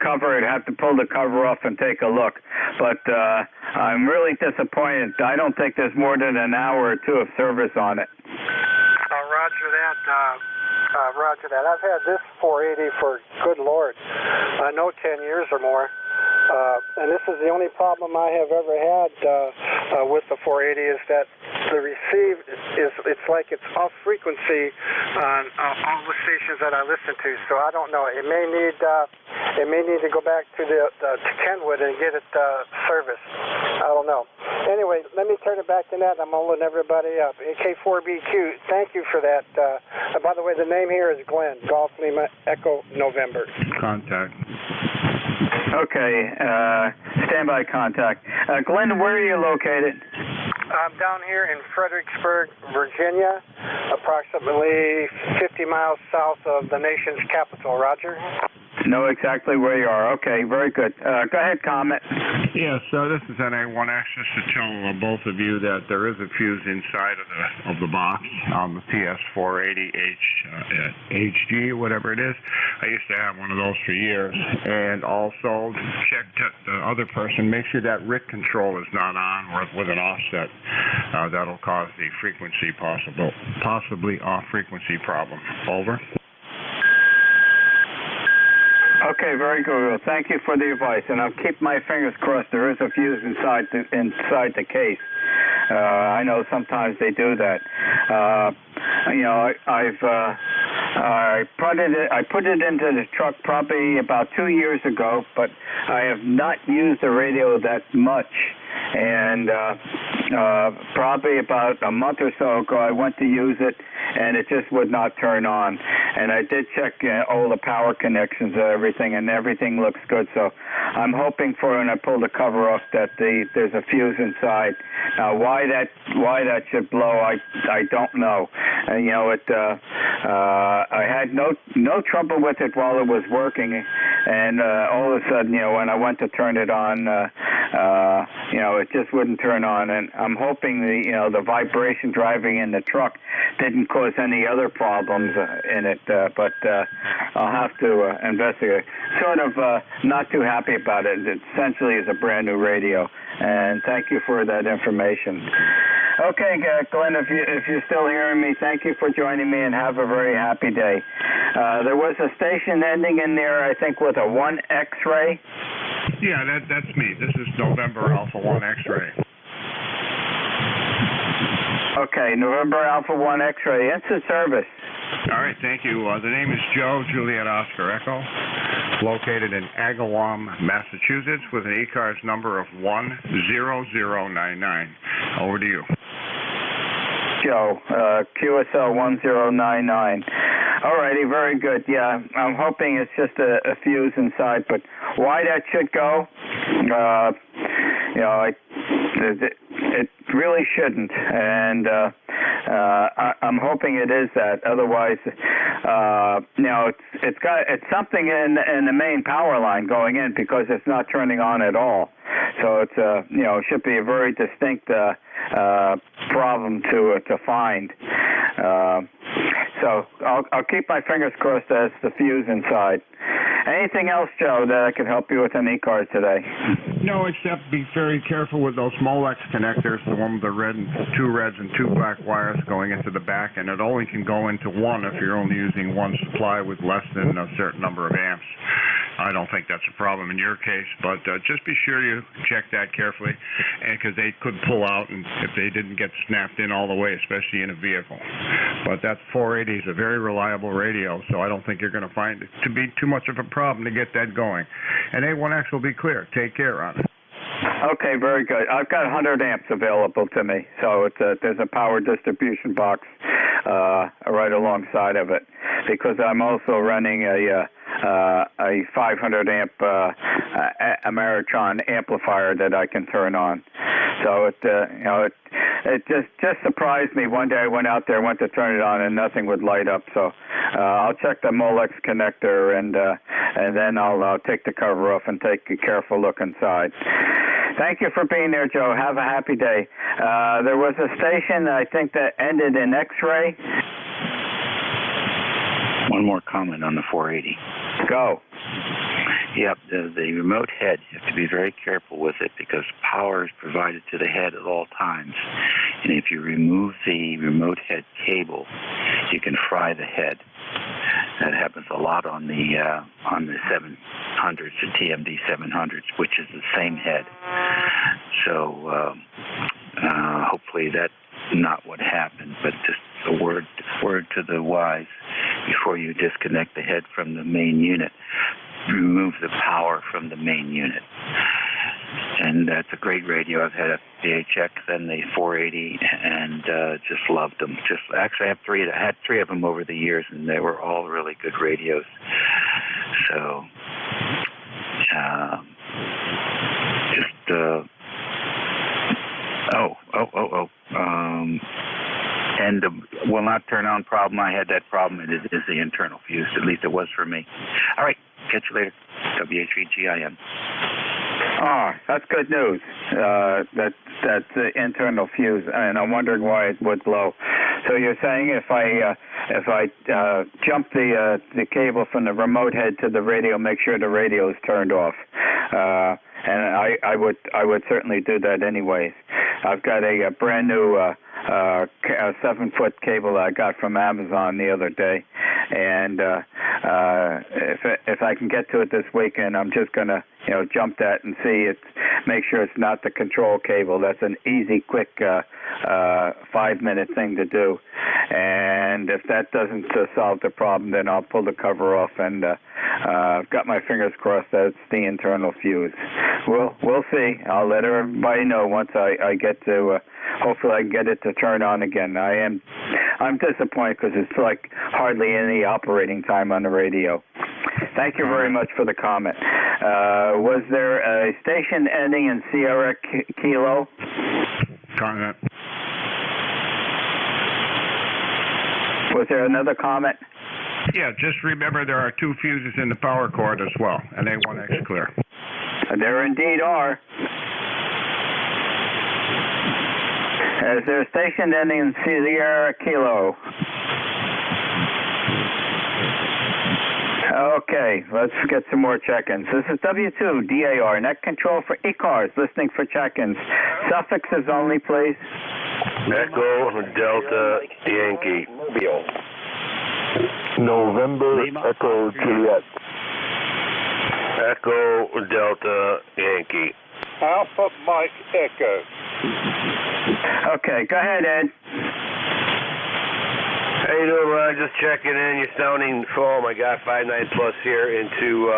cover. I'd have to pull the cover off and take a look. But I'm really disappointed. I don't think there's more than an hour or two of service on it. Roger that. Roger that. I've had this 480 for, good Lord, I know 10 years or more. And this is the only problem I have ever had with the 480 is that the receive it's like it's off frequency on all the stations that I listen to. So I don't know. It may need to go back to to Kenwood and get it serviced. I don't know. Anyway, let me turn it back to Ned. I'm holding everybody up. AK4BQ, thank you for that By the way, the name here is Glenn, Golf Lima Echo November. Contact. Okay, standby contact. Glenn, where are you located? I'm down here in Fredericksburg, Virginia, approximately 50 miles south of the nation's capital. Roger. Know exactly where you are. Okay, very good. Go ahead, comment. Yes, this is NA1X. Just to tell both of you that there is a fuse inside of the box on the TS480H HG, whatever it is. I used to have one of those for years. And also check the other person. Make sure that RIC control is not on or with an offset. That'll cause the frequency possibly off frequency problem. Over. Okay, very good. Well, thank you for the advice, and I'll keep my fingers crossed. There is a fuse inside the case. I know sometimes they do that. I put it into the truck probably about 2 years ago, but I have not used the radio that much. And probably about a month or so ago, I went to use it, and it just would not turn on. And I did check all the power connections and everything looks good. So I'm hoping for, when I pull the cover off, that there's a fuse inside. Now, why that should blow, I don't know. I had no trouble with it while it was working, and all of a sudden, when I went to turn it on, it just wouldn't turn on. And I'm hoping the vibration driving in the truck didn't cause any other problems in it, but I'll have to investigate. Sort of not too happy about it. It essentially is a brand new radio, and thank you for that information. Okay, Glenn, if you're still hearing me, thank you for joining me, and have a very happy day. There was a station ending in there, I think, with a 1 X-ray. Yeah, that's me. This is November Alpha 1 X-ray. Okay, November Alpha 1 X-ray. Instant service. All right, thank you. The name is Joe, Juliet Oscar Echo, located in Agawam, Massachusetts, with an ECARS number of 10099. Over to you. Joe, QSL 1099. All righty, very good. Yeah, I'm hoping it's just a fuse inside, but why that should go, it really shouldn't, and I'm hoping it is that. Otherwise, it's something in the main power line going in, because it's not turning on at all. So it's it should be a very distinct problem to find. So I'll keep my fingers crossed as the fuse inside. Anything else, Joe, that I can help you with an ECARS today? No, except be very careful with those Molex connectors, the one with the two reds and two black wires going into the back, and it only can go into one if you're only using one supply with less than a certain number of amps. I don't think that's a problem in your case, but just be sure you check that carefully, because they could pull out and if they didn't get snapped in all the way, especially in a vehicle. But that 480 is a very reliable radio, so I don't think you're going to find it to be too much of a problem to get that going. And A1X will be clear. Take care on it. Okay, very good. I've got 100 amps available to me, so there's a power distribution box right alongside of it, because I'm also running a 500 amp Ameritron amplifier that I can turn on. So it just surprised me. One day I went out there, went to turn it on, and nothing would light up. So I'll check the Molex connector, and then I'll take the cover off and take a careful look inside. Thank you for being there, Joe. Have a happy day. There was a station, I think, that ended in X-ray. One more comment on the 480. Go. Yep, the remote head, you have to be very careful with it, because power is provided to the head at all times. And if you remove the remote head cable, you can fry the head. That happens a lot on the 700s, the TMD 700s, which is the same head. So hopefully that's not what happened, but just a word to the wise: before you disconnect the head from the main unit, remove the power from the main unit. And that's a great radio. I've had a PHX and the 480, and just loved them. Actually, I had three of them over the years, and they were all really good radios. So, and the will not turn on problem. I had that problem. It is the internal fuse. At least it was for me. All right. Catch you later. WH3GIN. Oh, that's good news. That's the internal fuse, and I'm wondering why it would blow. So you're saying if I jump the cable from the remote head to the radio, make sure the radio is turned off. And I would certainly do that anyways. I've got a brand new 7-foot cable that I got from Amazon the other day, and if I can get to it this weekend, I'm just gonna jump that and see it. Make sure it's not the control cable. That's an easy, quick 5-minute thing to do. And if that doesn't solve the problem, then I'll pull the cover off, and I've got my fingers crossed that it's the internal fuse. We'll see. I'll let everybody know once I get to. Hopefully, I can get it to turn on again. I'm disappointed because it's like hardly any operating time on the radio. Thank you very much for the comment. Was there a station ending in Sierra Kilo? Comment. Was there another comment? Yeah, just remember there are 2 fuses in the power cord as well, and they 1X clear. There indeed are. Is there a station ending in Sierra Kilo? Okay, let's get some more check-ins. This is W2DAR, net control for ECARS, listening for check-ins. Suffixes only, please. Echo Delta Yankee. November Echo Juliet. Echo Delta Yankee. Alpha Mike Echo. Okay, go ahead, Ed. How you doing, Ron? Just checking in. You're sounding, oh my God, 5.9 plus here into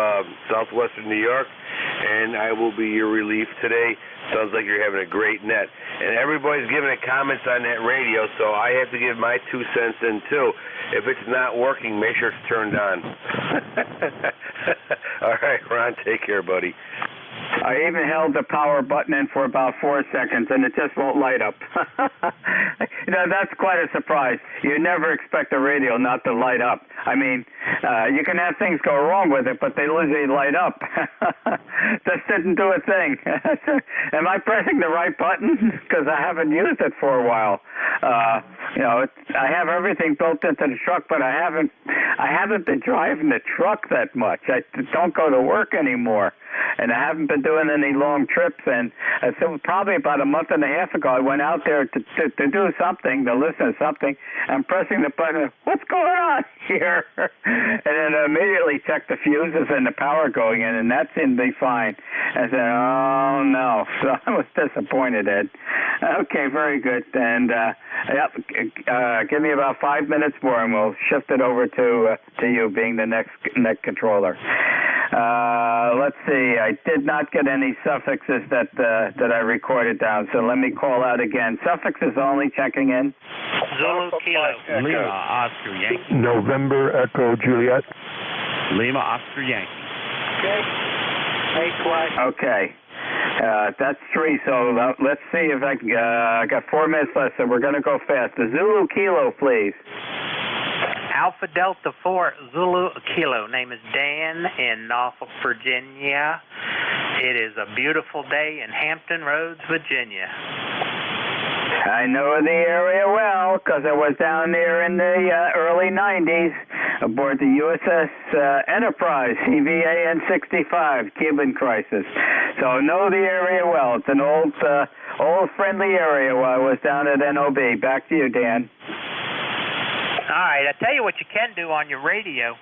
southwestern New York, and I will be your relief today. Sounds like you're having a great net. And everybody's giving comments on that radio, so I have to give my 2 cents in too. If it's not working, make sure it's turned on. All right, Ron, take care, buddy. I even held the power button in for about 4 seconds, and it just won't light up. That's quite a surprise. You never expect a radio not to light up. I mean, you can have things go wrong with it, but they usually light up. Just didn't do a thing. Am I pressing the right button? Because I haven't used it for a while. I have everything built into the truck, but I haven't been driving the truck that much. I don't go to work anymore, and I haven't been doing any long trips. And so probably about a month and a half ago, I went out there to do something, to listen to something. I'm pressing the button. What's going on here? And then immediately checked the fuses and the power going in, and that seemed to be fine. I said, oh no. So I was disappointed, Ed. Okay, very good. And give me about 5 minutes more, and we'll shift it over to you being the next net controller. Let's see. I did not get any suffixes that I recorded down, so let me call out again. Suffixes only, checking in. Zulu Kilo. Lima Oscar Yankee. November Echo Juliet. Lima Oscar Yankee. Okay. That's 3, so let's see if I got 4 minutes left, so we're going to go fast. The Zulu Kilo, please. Alpha Delta 4 Zulu Kilo. Name is Dan in Norfolk, Virginia. It is a beautiful day in Hampton Roads, Virginia. I know the area well because I was down there in the early 90s aboard the USS Enterprise, CVA N65, Cuban crisis. So I know the area well. It's an old friendly area while I was down at NOB. Back to you, Dan. All right, I tell you what you can do on your radio.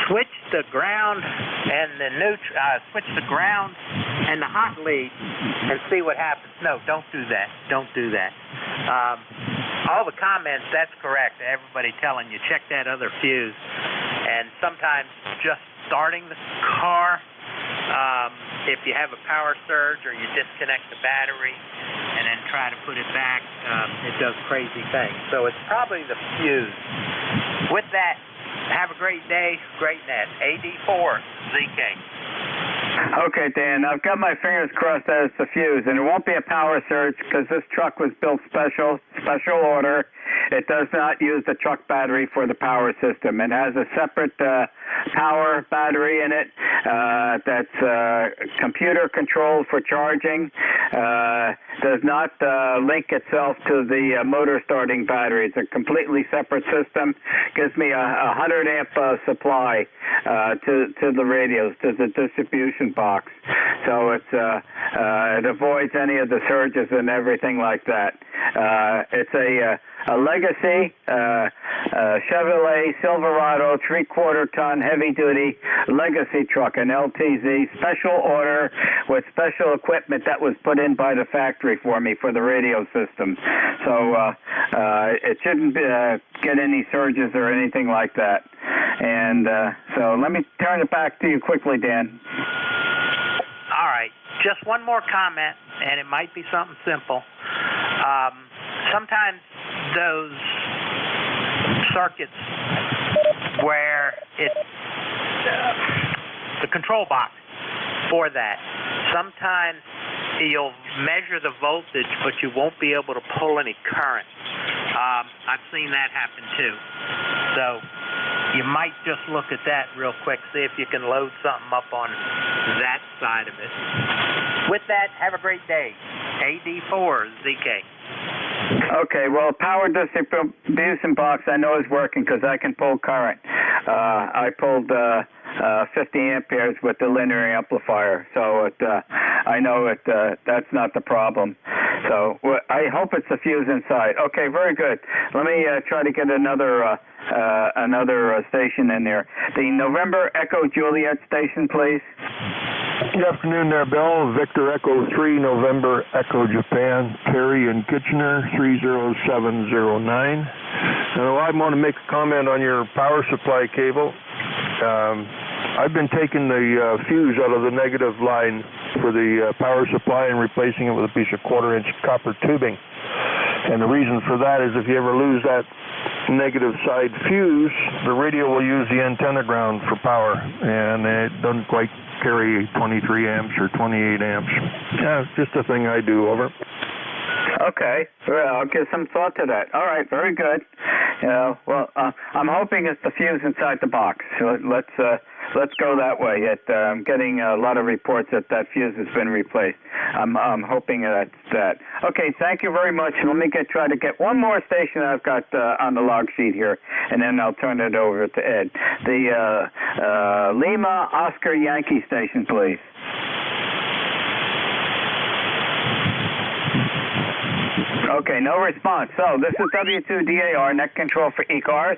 Switch the ground and switch the ground and the hot lead and see what happens. No, don't do that. Don't do that. All the comments, that's correct. Everybody telling you, check that other fuse. And sometimes just starting the car if you have a power surge or you disconnect the battery and then try to put it back, it does crazy things. So it's probably the fuse. With that, have a great day, great net. AD4ZK. Okay, Dan, I've got my fingers crossed that it's the fuse, and it won't be a power surge because this truck was built special order. It does not use the truck battery for the power system. It has a separate power battery in it that's computer controlled for charging. Does not link itself to the motor starting battery. It's a completely separate system. Gives me a 100 amp supply to the radios, to the distribution box. So it avoids any of the surges and everything like that. It's a Legacy Chevrolet Silverado 3/4 ton heavy duty Legacy truck, an LTZ special order with special equipment that was put in by the factory for me for the radio system. So it shouldn't get any surges or anything like that. And so let me turn it back to you quickly, Dan. All right, just one more comment, and it might be something simple. Sometimes those circuits where the control box for that, sometimes you'll measure the voltage, but you won't be able to pull any current. I've seen that happen too. So you might just look at that real quick, see if you can load something up on that side of it. With that, have a great day. AD4ZK. Okay, well, power distribution box I know is working because I can pull current. I pulled 50 amperes with the linear amplifier, so I know that's not the problem. So I hope it's the fuse inside. Okay, very good. Let me try to get another station in there. The November Echo Juliet station, please. Good afternoon there, Bill. Victor Echo 3, November Echo Japan, Terry in Kitchener, 30709. So I want to make a comment on your power supply cable. I've been taking the fuse out of the negative line for the power supply and replacing it with a piece of 1/4 inch copper tubing. And the reason for that is if you ever lose that negative side fuse, the radio will use the antenna ground for power, and it doesn't quite carry 23 amps or 28 amps. Yeah, it's just a thing I do. Over. Okay, well, I'll give some thought to that. All right, very good. Well, I'm hoping it's the fuse inside the box. So let's go that way. I'm getting a lot of reports that fuse has been replaced. I'm hoping that's that. Okay, thank you very much. Let me try to get one more station I've got on the log sheet here, and then I'll turn it over to Ed. The Lima Oscar Yankee station, please. Okay, no response. So this is W2DAR, net control for ECARS.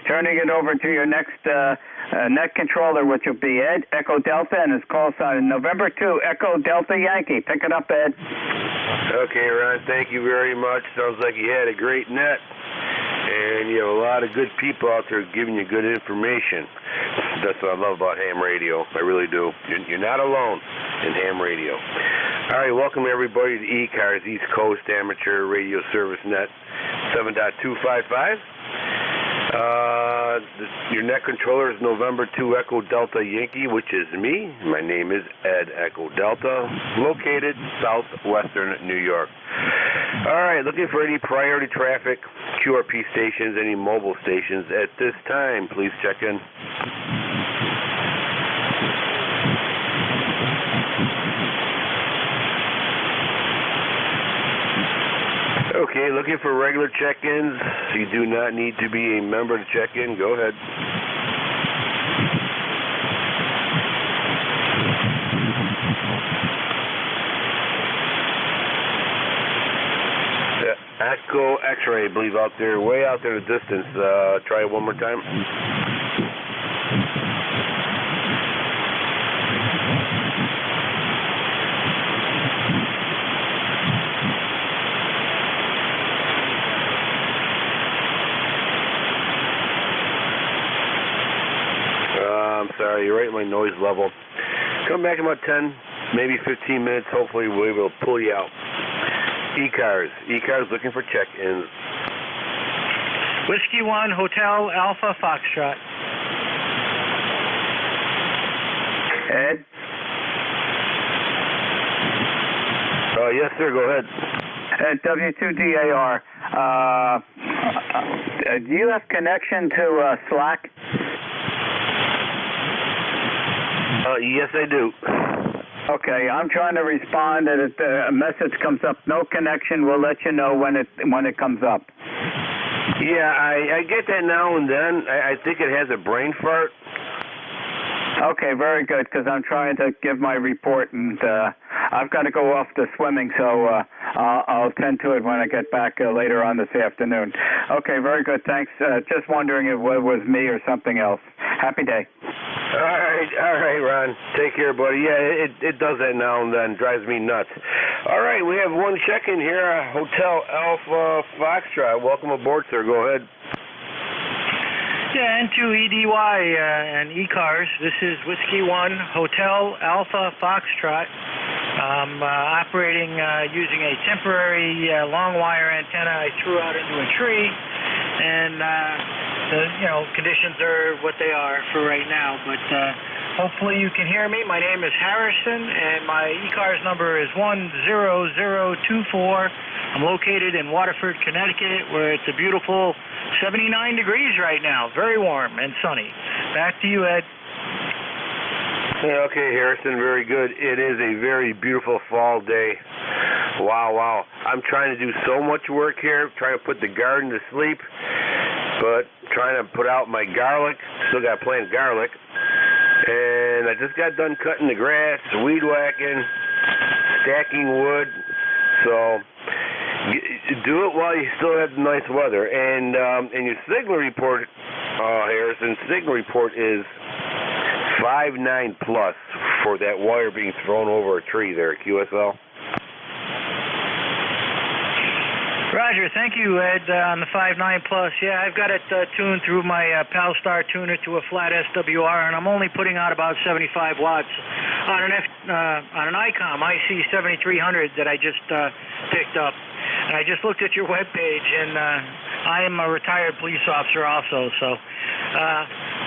Turning it over to your next net controller, which will be Ed, Echo Delta, and his call sign November 2, Echo Delta Yankee. Pick it up, Ed. Okay, Ron, thank you very much. Sounds like you had a great net. And you have a lot of good people out there giving you good information. That's what I love about ham radio. I really do. You're not alone in ham radio. All right, welcome everybody to ECARS, East Coast Amateur Radio Service Net 7.255. Your net controller is November 2 Echo Delta Yankee, which is me. My name is Ed Echo Delta, located southwestern New York. All right, looking for any priority traffic, QRP stations, any mobile stations at this time, please check in. Okay, looking for regular check-ins. You do not need to be a member to check in. Go ahead. Echo X-ray, I believe, out there, way out there in the distance. Try it one more time. I'm sorry, you're right at my noise level. Come back in about 10, maybe 15 minutes. Hopefully we'll be able to pull you out. ECARS. ECARS looking for check-ins. Whiskey 1, Hotel Alpha Foxtrot. Ed? Yes, sir. Go ahead. W2DAR. Do you have connection to Slack? Yes, I do. Okay, I'm trying to respond, and if a message comes up, no connection, we'll let you know when it comes up. Yeah, I get that now and then. I think it has a brain fart. Okay, very good, because I'm trying to give my report, and I've got to go off to swimming, so I'll tend to it when I get back later on this afternoon. Okay, very good, thanks. Just wondering if it was me or something else. Happy day. All right, Ron. Take care, buddy. Yeah, it does that now and then. Drives me nuts. All right, we have one check-in here, Hotel Alpha Foxtrot. Welcome aboard, sir. Go ahead. Yeah, N2EDY and ECARS. This is Whiskey 1, Hotel Alpha Foxtrot. I'm operating using a temporary long wire antenna I threw out into a tree, and the conditions are what they are for right now. But hopefully you can hear me. My name is Harrison, and my ECARS number is 10024. I'm located in Waterford, Connecticut, where it's a beautiful 79 degrees right now. Very warm and sunny. Back to you, Ed. Okay, Harrison, very good. It is a very beautiful fall day. Wow. I'm trying to do so much work here, trying to put the garden to sleep, but trying to put out my garlic. Still got to plant garlic. And I just got done cutting the grass, weed whacking, stacking wood. So do it while you still have the nice weather. And your signal report, Harrison, signal report is 5.9 plus for that wire being thrown over a tree there at QSL. Roger, thank you, Ed, on the 5.9 plus. Yeah, I've got it tuned through my PalStar tuner to a flat SWR, and I'm only putting out about 75 watts on an ICOM IC7300 that I just picked up. And I just looked at your webpage, and I am a retired police officer also. So,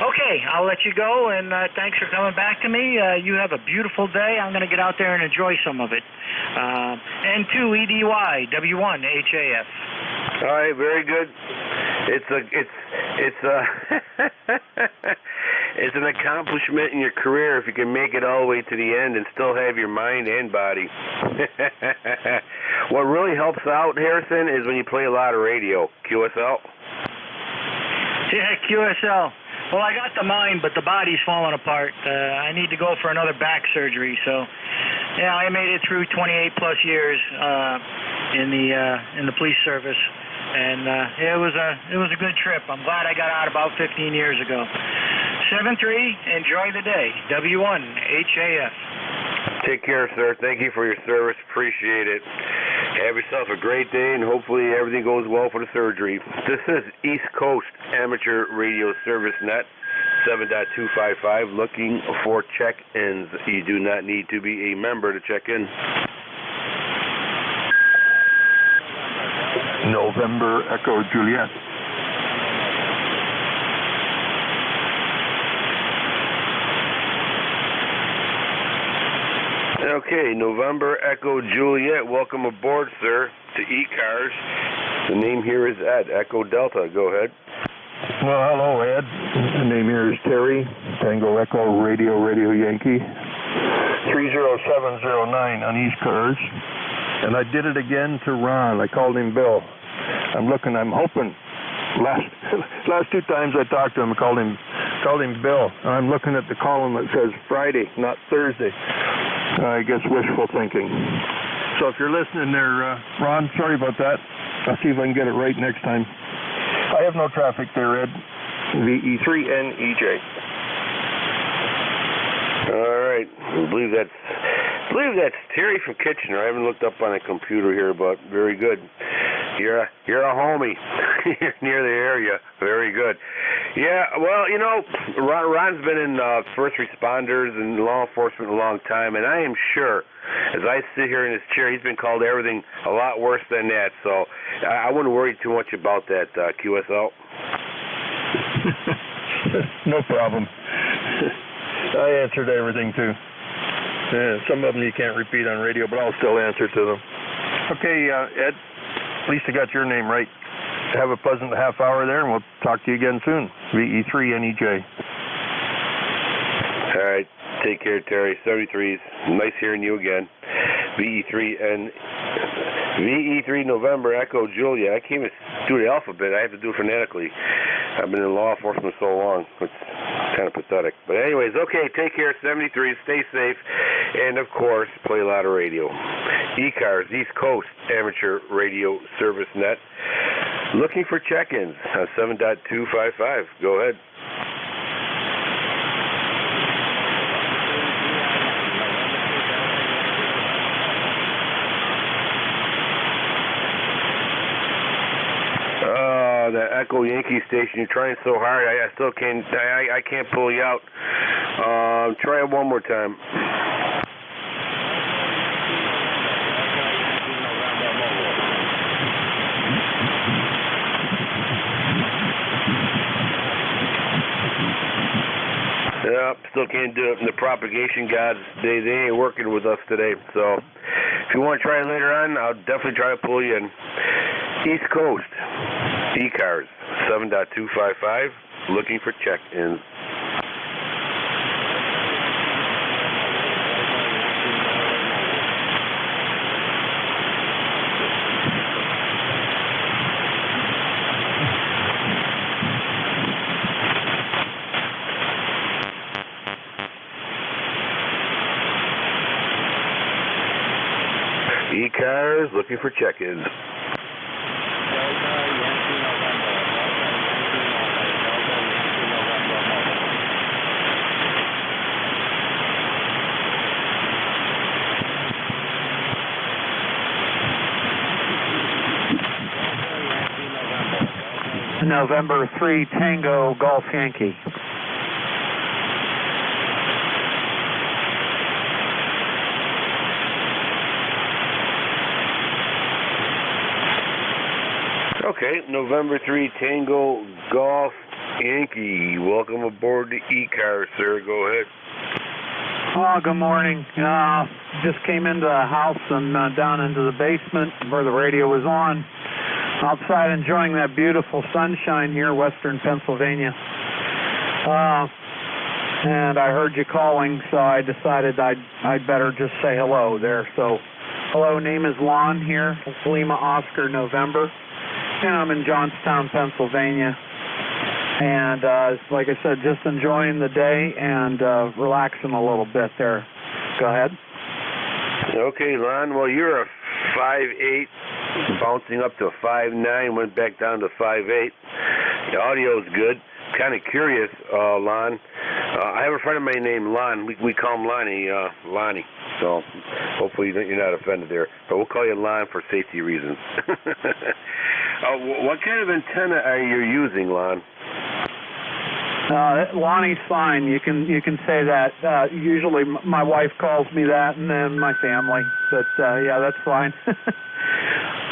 okay, I'll let you go, and thanks for coming back to me. You have a beautiful day. I'm going to get out there and enjoy some of it. N2EDY, W1HAF. All right, very good. It's an accomplishment in your career if you can make it all the way to the end and still have your mind and body. What really helps out, Harrison, is when you play a lot of radio. QSL? Yeah, QSL. Well, I got the mind, but the body's falling apart. I need to go for another back surgery. So, yeah, I made it through 28 plus years in the police service, and it was a good trip. I'm glad I got out about 15 years ago. 7-3, enjoy the day. W1HAF. Take care, sir. Thank you for your service. Appreciate it. Have yourself a great day, and hopefully everything goes well for the surgery. This is East Coast Amateur Radio Service Net 7.255, looking for check-ins. You do not need to be a member to check in. November Echo Juliet. Okay, November Echo Juliet. Welcome aboard, sir, to ECARS. The name here is Ed, Echo Delta. Go ahead. Well, hello, Ed. The name here is Terry, Tango Echo Radio Yankee, 30709 on ECARS. And I did it again to Ron. I called him Bill. I'm hoping. Last two times I talked to him, I called him Bill. I'm looking at the column that says Friday, not Thursday. I guess wishful thinking. So if you're listening there, Ron, sorry about that. I'll see if I can get it right next time. I have no traffic there, Ed. VE3NEJ. All right. I believe that's Terry from Kitchener. I haven't looked up on a computer here, but very good. You're a homie. You're near the area. Very good. Yeah, well, you know, Ron's been in first responders and law enforcement a long time, and I am sure, as I sit here in his chair, he's been called everything a lot worse than that. So I wouldn't worry too much about that, QSL. No problem. I answered everything too. Yeah, some of them you can't repeat on radio, but I'll still answer to them. Okay, Ed, at least I got your name right. Have a pleasant half hour there, and we'll talk to you again soon. VE3NEJ. All right. Take care, Terry. 73s. Nice hearing you again. VE3 November Echo Julia. I can't even do the alphabet. I have to do it phonetically. I've been in law enforcement so long. It's kind of pathetic. But anyways, okay, take care, 73. Stay safe. And, of course, play a lot of radio. ECARS, East Coast Amateur Radio Service Net. Looking for check-ins on 7.255. Go ahead. The Echo Yankee station. You're trying so hard. I still can't. I can't pull you out. Try it one more time. Yep, still can't do it. And the propagation gods, they ain't working with us today. So if you want to try it later on, I'll definitely try to pull you in. East Coast, ECARS, 7.255, looking for check-ins. ECARS, looking for check-ins. November 3 Tango Golf Yankee. Okay, November 3 Tango Golf Yankee. Welcome aboard the ECARS, sir. Go ahead. Oh, good morning. Just came into the house and down into the basement where the radio was on. Outside enjoying that beautiful sunshine here, western Pennsylvania. And I heard you calling, so I decided I'd better just say hello there. So, hello, name is Lon here, Lima Oscar November. And I'm in Johnstown, Pennsylvania. And like I said, just enjoying the day and relaxing a little bit there. Go ahead. Okay, Lon. Well, you're a 5'8", bouncing up to 5'9", went back down to 5'8". The audio's good. Kind of curious, Lon. I have a friend of mine named Lon. We call him Lonnie. So hopefully you're not offended there. But we'll call you Lon for safety reasons. What kind of antenna are you using, Lon? Lonnie's fine. You can say that. Usually my wife calls me that, and then my family. But yeah, that's fine.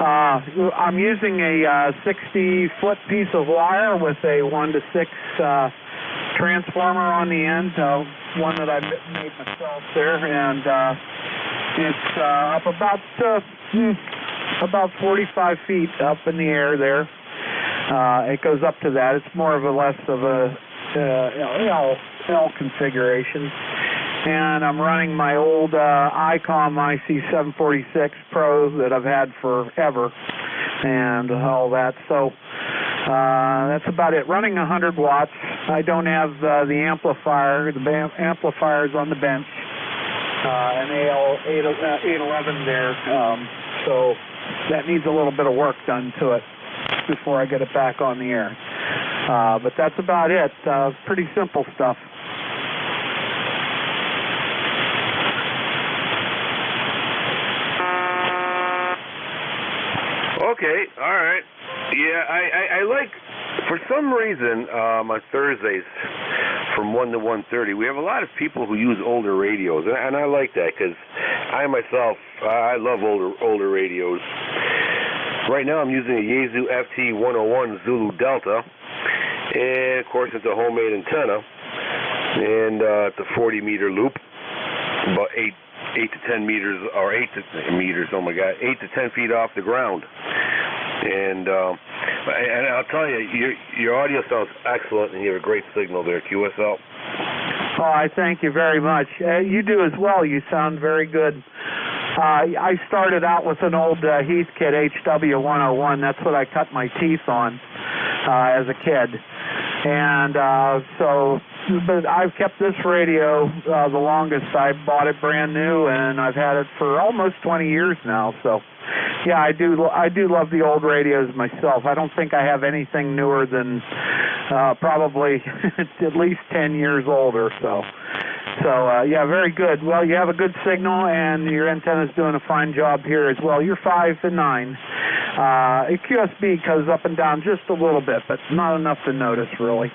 I'm using a 60-foot piece of wire with a 1 to 6 transformer on the end, one that I made myself there, and it's up about 45 feet up in the air there. It goes up to that. It's more of a less of a L configuration. And I'm running my old ICOM IC746 Pro that I've had forever and all that. So that's about it. Running 100 watts. I don't have the amplifier. The amplifier's on the bench. An AL811 there. So that needs a little bit of work done to it before I get it back on the air. But that's about it. Pretty simple stuff. Okay, all right. Yeah, I like, for some reason, on Thursdays from 1 to 1:30, we have a lot of people who use older radios, and I like that because I myself, I love older radios. Right now I'm using a Yaesu FT101 Zulu Delta, and of course it's a homemade antenna, and it's a 40-meter loop, about 8 to 10 meters, or 8 to meters, oh my God, 8 to 10 feet off the ground. And I'll tell you, your audio sounds excellent, and you have a great signal there, QSL. Oh, I thank you very much. You do as well. You sound very good. I started out with an old Heathkit HW101. That's what I cut my teeth on as a kid. And but I've kept this radio the longest. I bought it brand new, and I've had it for almost 20 years now. So, yeah, I do love the old radios myself. I don't think I have anything newer than probably at least 10 years old or so. So, yeah, very good. Well, you have a good signal, and your antenna's doing a fine job here as well. You're 5 and 9. QSB goes up and down just a little bit, but not enough to notice, really.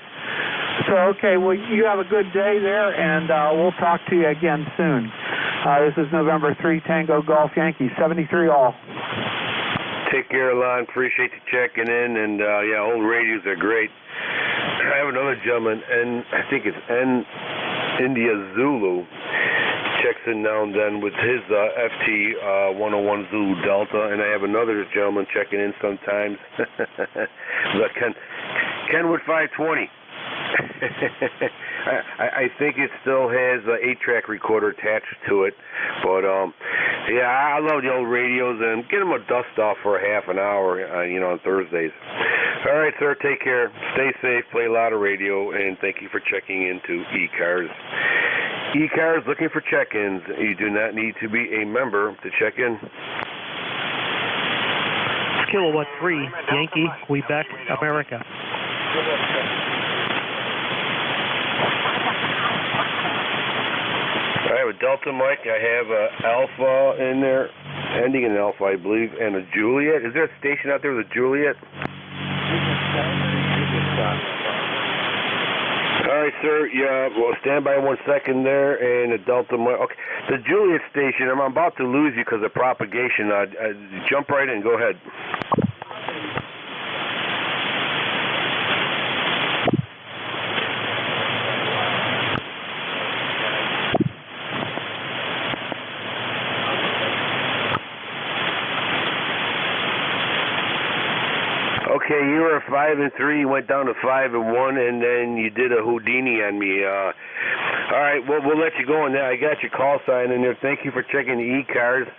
So, okay, well, you have a good day there, and we'll talk to you again soon. This is November 3 Tango Golf Yankee, 73 all. Take care, Lon. Appreciate you checking in, and yeah, old radios are great. I have another gentleman, and I think it's India Zulu, checks in now and then with his FT101 Zulu Delta, and I have another gentleman checking in sometimes. Kenwood 520. I think it still has an 8-track recorder attached to it, but yeah, I love the old radios, and get them a dust off for a half an hour, on Thursdays. All right, sir, take care, stay safe, play a lot of radio, and thank you for checking into ECARS. ECARS looking for check-ins. You do not need to be a member to check in. Kilowatt 3, Yankee, Quebec, America. I have a Delta mic, I have a Alpha in there, ending in Alpha, I believe, and a Juliet. Is there a station out there with a Juliet? All right, sir. Yeah, well, stand by 1 second there, and a Delta mic. Okay, the Juliet station, I'm about to lose you because of propagation. Jump right in. Go ahead. Okay, you were 5 and 3, you went down to 5 and 1, and then you did a Houdini on me. All right, well, we'll let you go on that. I got your call sign in there. Thank you for checking the ECARS.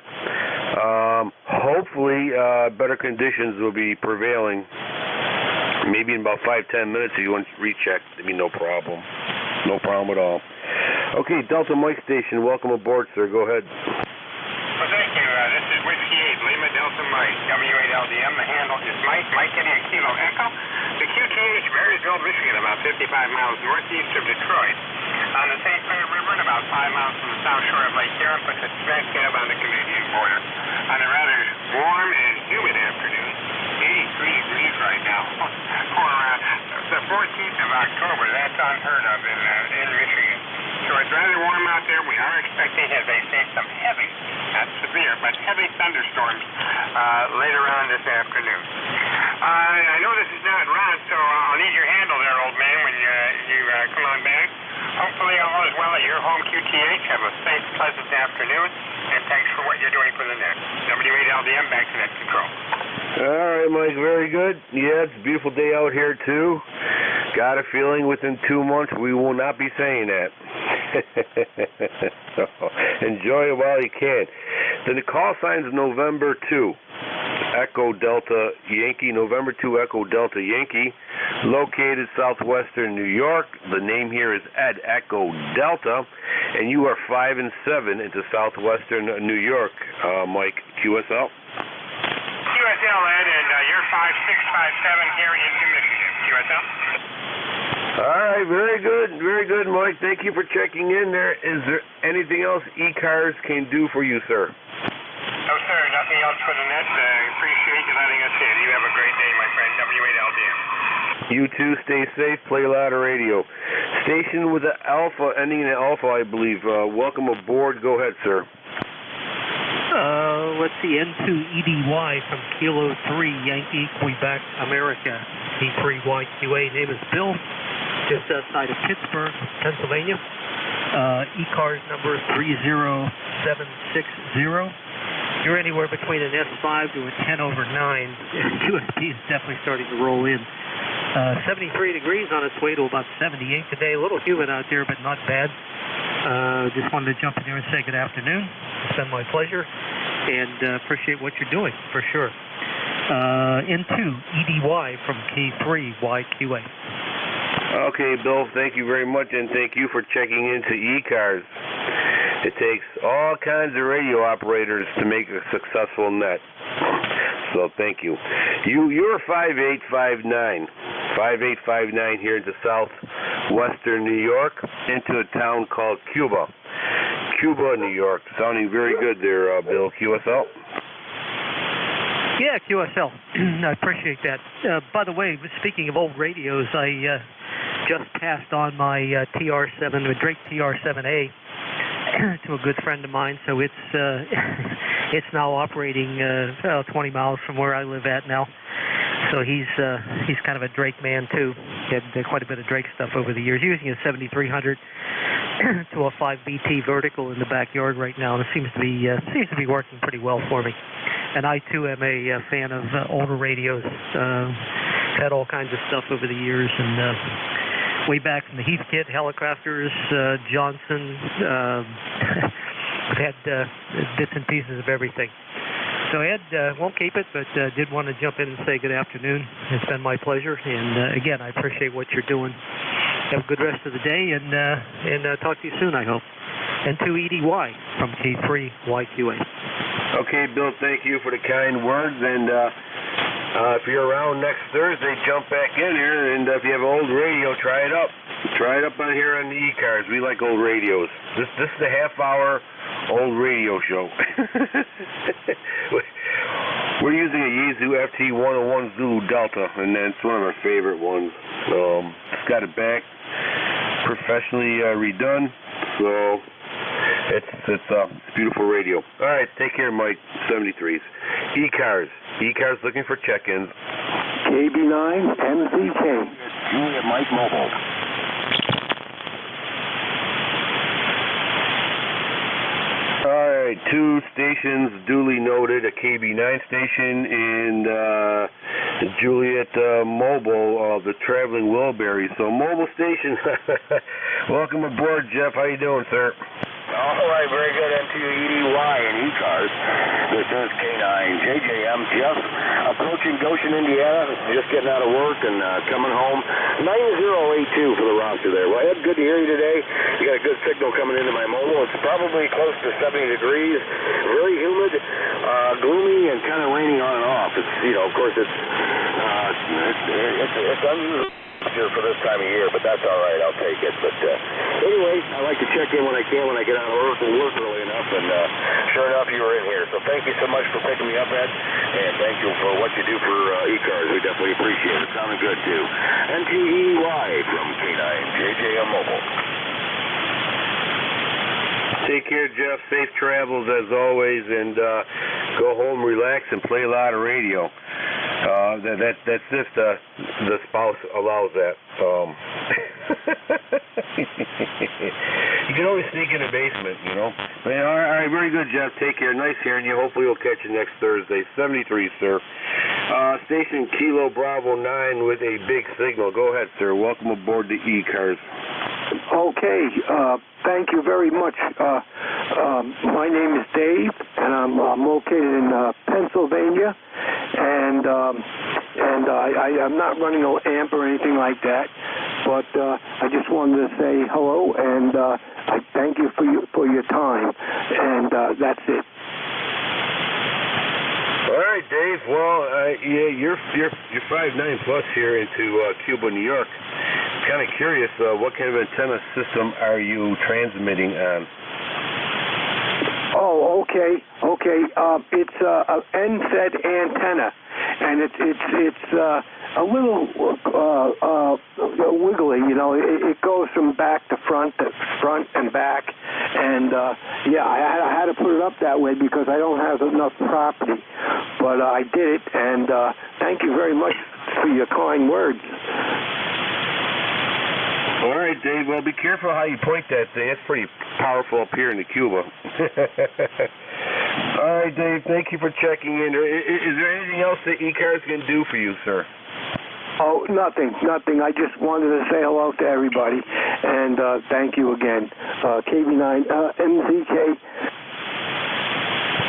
Hopefully, better conditions will be prevailing. Maybe in about 5-10 minutes if you want to recheck. I mean, no problem. No problem at all. Okay, Delta Mike Station, welcome aboard, sir. Go ahead. Well, thank you. This is Whiskey 8, Lima Delta Mike, W8LDM. The handle is Mike India Kilo Echo. The QTH, Marysville, Michigan, about 55 miles northeast of Detroit. On the St. Clair River and about 5 miles from the south shore of Lake Huron, puts it smack dab on the Canadian border. On a rather warm and humid afternoon, 83 degrees right now. For the 14th of October, that's unheard of in Michigan. So it's rather warm out there. We are expecting, as they say, some heavy, not severe, but heavy thunderstorms later on this afternoon. I know this is not Ron, so I'll need your handle there, old man, when you come on back. Hopefully all is well at your home, QTH. Have a safe, pleasant afternoon, and thanks for what you're doing for the net. W8LDM, back to net control. All right, Mike, very good. Yeah, it's a beautiful day out here, too. Got a feeling within 2 months we will not be saying that. So enjoy it while you can. Then the call sign is November 2, Echo Delta Yankee, November 2 Echo Delta Yankee, located southwestern New York. The name here is Ed Echo Delta, and you are 5 and 7 into southwestern New York, Mike, QSL. QSL, Ed, and you're 5657 here into Michigan. QSL? All right, very good, Mike. Thank you for checking in there. Is there anything else ECARS can do for you, sir? No, sir, nothing else for the net. Appreciate you letting us in. You have a great day, my friend. W8LDM. You too, stay safe, play louder radio. Station with the Alpha, ending in Alpha, I believe. Welcome aboard. Go ahead, sir. Let's see, N2EDY from Kilo 3, Yankee, Quebec, America. E3YQA, name is Bill, just outside of Pittsburgh, Pennsylvania. ECARS number 30760. You're anywhere between an S5 to a 10/9. QSP is definitely starting to roll in. 73 degrees on its way to about 78 today. A little humid out there, but not bad. Just wanted to jump in here and say good afternoon. It's been my pleasure, and appreciate what you're doing, for sure. N2EDY from K3YQA. Okay, Bill, thank you very much, and thank you for checking into ECARS. It takes all kinds of radio operators to make a successful net. So thank you. You're 5859. 5859 here into southwestern New York, into a town called Cuba. Cuba, New York. Sounding very good there, Bill. QSL? Yeah, QSL. I appreciate that. By the way, speaking of old radios, I just passed on my TR7, the Drake TR7A, to a good friend of mine, so it's now operating 20 miles from where I live at now. So he's kind of a Drake man too. He had quite a bit of Drake stuff over the years, using a 7300 to a 5BT vertical in the backyard right now, and it seems to be working pretty well for me. And I too am a fan of older radios. Had all kinds of stuff over the years, and way back from the Heathkit, Helicrafters, Johnson. I've had bits and pieces of everything. So Ed, won't keep it, but did want to jump in and say good afternoon. It's been my pleasure, and again, I appreciate what you're doing. Have a good rest of the day, and talk to you soon, I hope. N2EDY from K3YQA. Okay, Bill, thank you for the kind words, and if you're around next Thursday, jump back in here, and if you have an old radio, try it up. Try it up on here on the ECARS. We like old radios. This is a half-hour old radio show. We're using a Yaesu FT101 Zulu Delta, and that's one of our favorite ones. It's got it back professionally redone, so it's a beautiful radio. All right, take care, Mike. 73s. ECARS. ECARS looking for check-ins. KB9 MZK. Julia Mike Mobile. All right, two stations duly noted, a KB9 station and Juliet Mobile, the Traveling Wilbury. So mobile station, welcome aboard, Jeff. How you doing, sir? All right, very good. N2EDY and ECARS. This is K9JJ. I'm Jeff, approaching Goshen, Indiana. Just getting out of work and coming home. 9082 for the roster there. Well, Ed, good to hear you today. You got a good signal coming into my mobile. It's probably close to 70 degrees. Very humid, gloomy, and kind of raining on and off. It's, of course, it's unusual here for this time of year, but that's all right. I'll take it. But anyway, I like to check in when I can when I get out of work early enough, and sure enough, you were in here. So thank you so much for picking me up, Ed, and thank you for what you do for ECARS. We definitely appreciate it. Sounding good, too. N2EDY from K9JJM Mobile. Take care, Jeff. Safe travels as always, and go home, relax, and play a lot of radio. That's if the spouse allows that. You can always sneak in the basement, But, all right, very good, Jeff. Take care. Nice hearing you. Hopefully we'll catch you next Thursday. 73, sir. Station Kilo Bravo 9 with a big signal. Go ahead, sir. Welcome aboard the ECARS. Okay, thank you very much. My name is Dave, and I'm located in Pennsylvania, and I'm not running an amp or anything like that, but I just wanted to say hello, and I thank you for your time, and that's it. All right, Dave. Well, yeah, you're 5'9" plus here into Cuba, New York. Kind of curious, what kind of antenna system are you transmitting on? Oh, Oh, okay. It's a NZ antenna, and it's a little wiggly. You know, it goes from back to front and back, and yeah, I had to put it up that way because I don't have enough property, but I did it, and thank you very much for your kind words. All right, Dave. Well, be careful how you point that thing. It's pretty powerful up here in the Cuba. All right, Dave. Thank you for checking in. Is there anything else that ECARS can do for you, sir? Oh, nothing. I just wanted to say hello to everybody, and thank you again. KB9, MZK.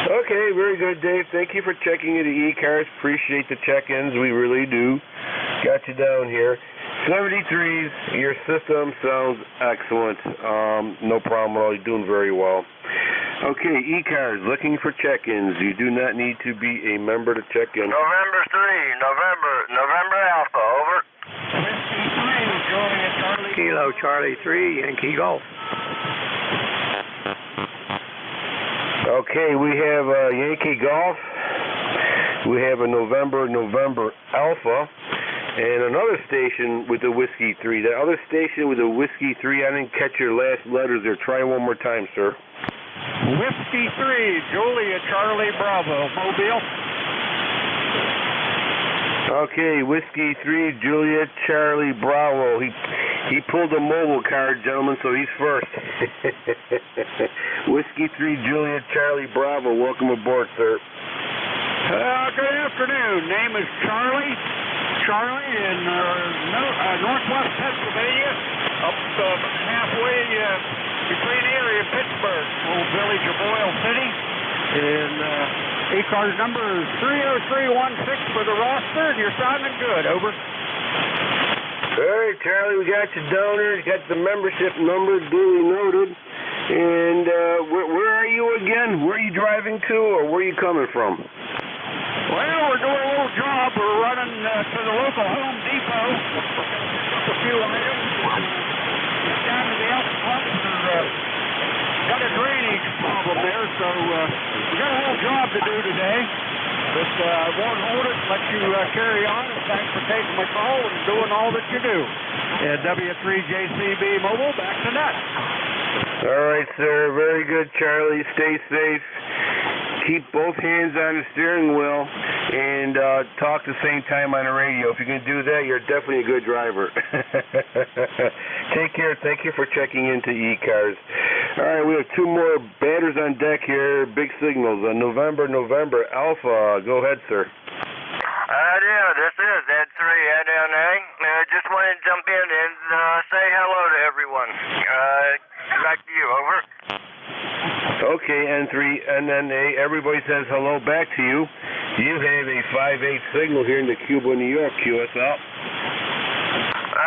Okay, very good, Dave. Thank you for checking into ECARS. Appreciate the check-ins. We really do. Got you down here. 73s, your system sounds excellent. No problem at all. You're doing very well. Okay, ECARS, looking for check-ins. You do not need to be a member to check in. November 3, November Alpha, over. Kilo Charlie 3, Yankee Golf. Okay, we have Yankee Golf. We have a November Alpha. And another station with the Whiskey 3. That other station with the Whiskey 3, I didn't catch your last letters there. Try one more time, sir. Whiskey 3, Julia Charlie Bravo, Mobile. Okay, Whiskey 3, Juliet Charlie Bravo. He pulled a mobile card, gentlemen, so he's first. Whiskey 3, Juliet Charlie Bravo. Welcome aboard, sir. Good afternoon. Name is Charlie in northwest Pennsylvania, up halfway between Erie and Pittsburgh, little village of Oil City. And ECARS number is 30316 for the roster, and you're sounding good, over. All right, Charlie, we got your donors, got the membership number duly noted. And where are you again? Where are you driving to, or where are you coming from? Well, we're doing a little job. We're running to the local Home Depot. A few items. Down to the elk pump. Got a drainage problem there, so we got a little job to do today. But I won't hold it, let you carry on. And thanks for taking my call and doing all that you do. W3JCB Mobile, back to net. All right, sir. Very good, Charlie. Stay safe. Keep both hands on the steering wheel and talk at the same time on the radio. If you can do that, you're definitely a good driver. Take care. Thank you for checking into ECARS. All right, we have two more batters on deck here. Big signals. November Alpha. Go ahead, sir. Yeah, this is Ed3 NNA. Just wanted to jump in and say hello to everyone. Back to you, over. Okay, N3NNA, everybody says hello back to you. You have a 5-8 signal here in the Cuba, New York, QSL.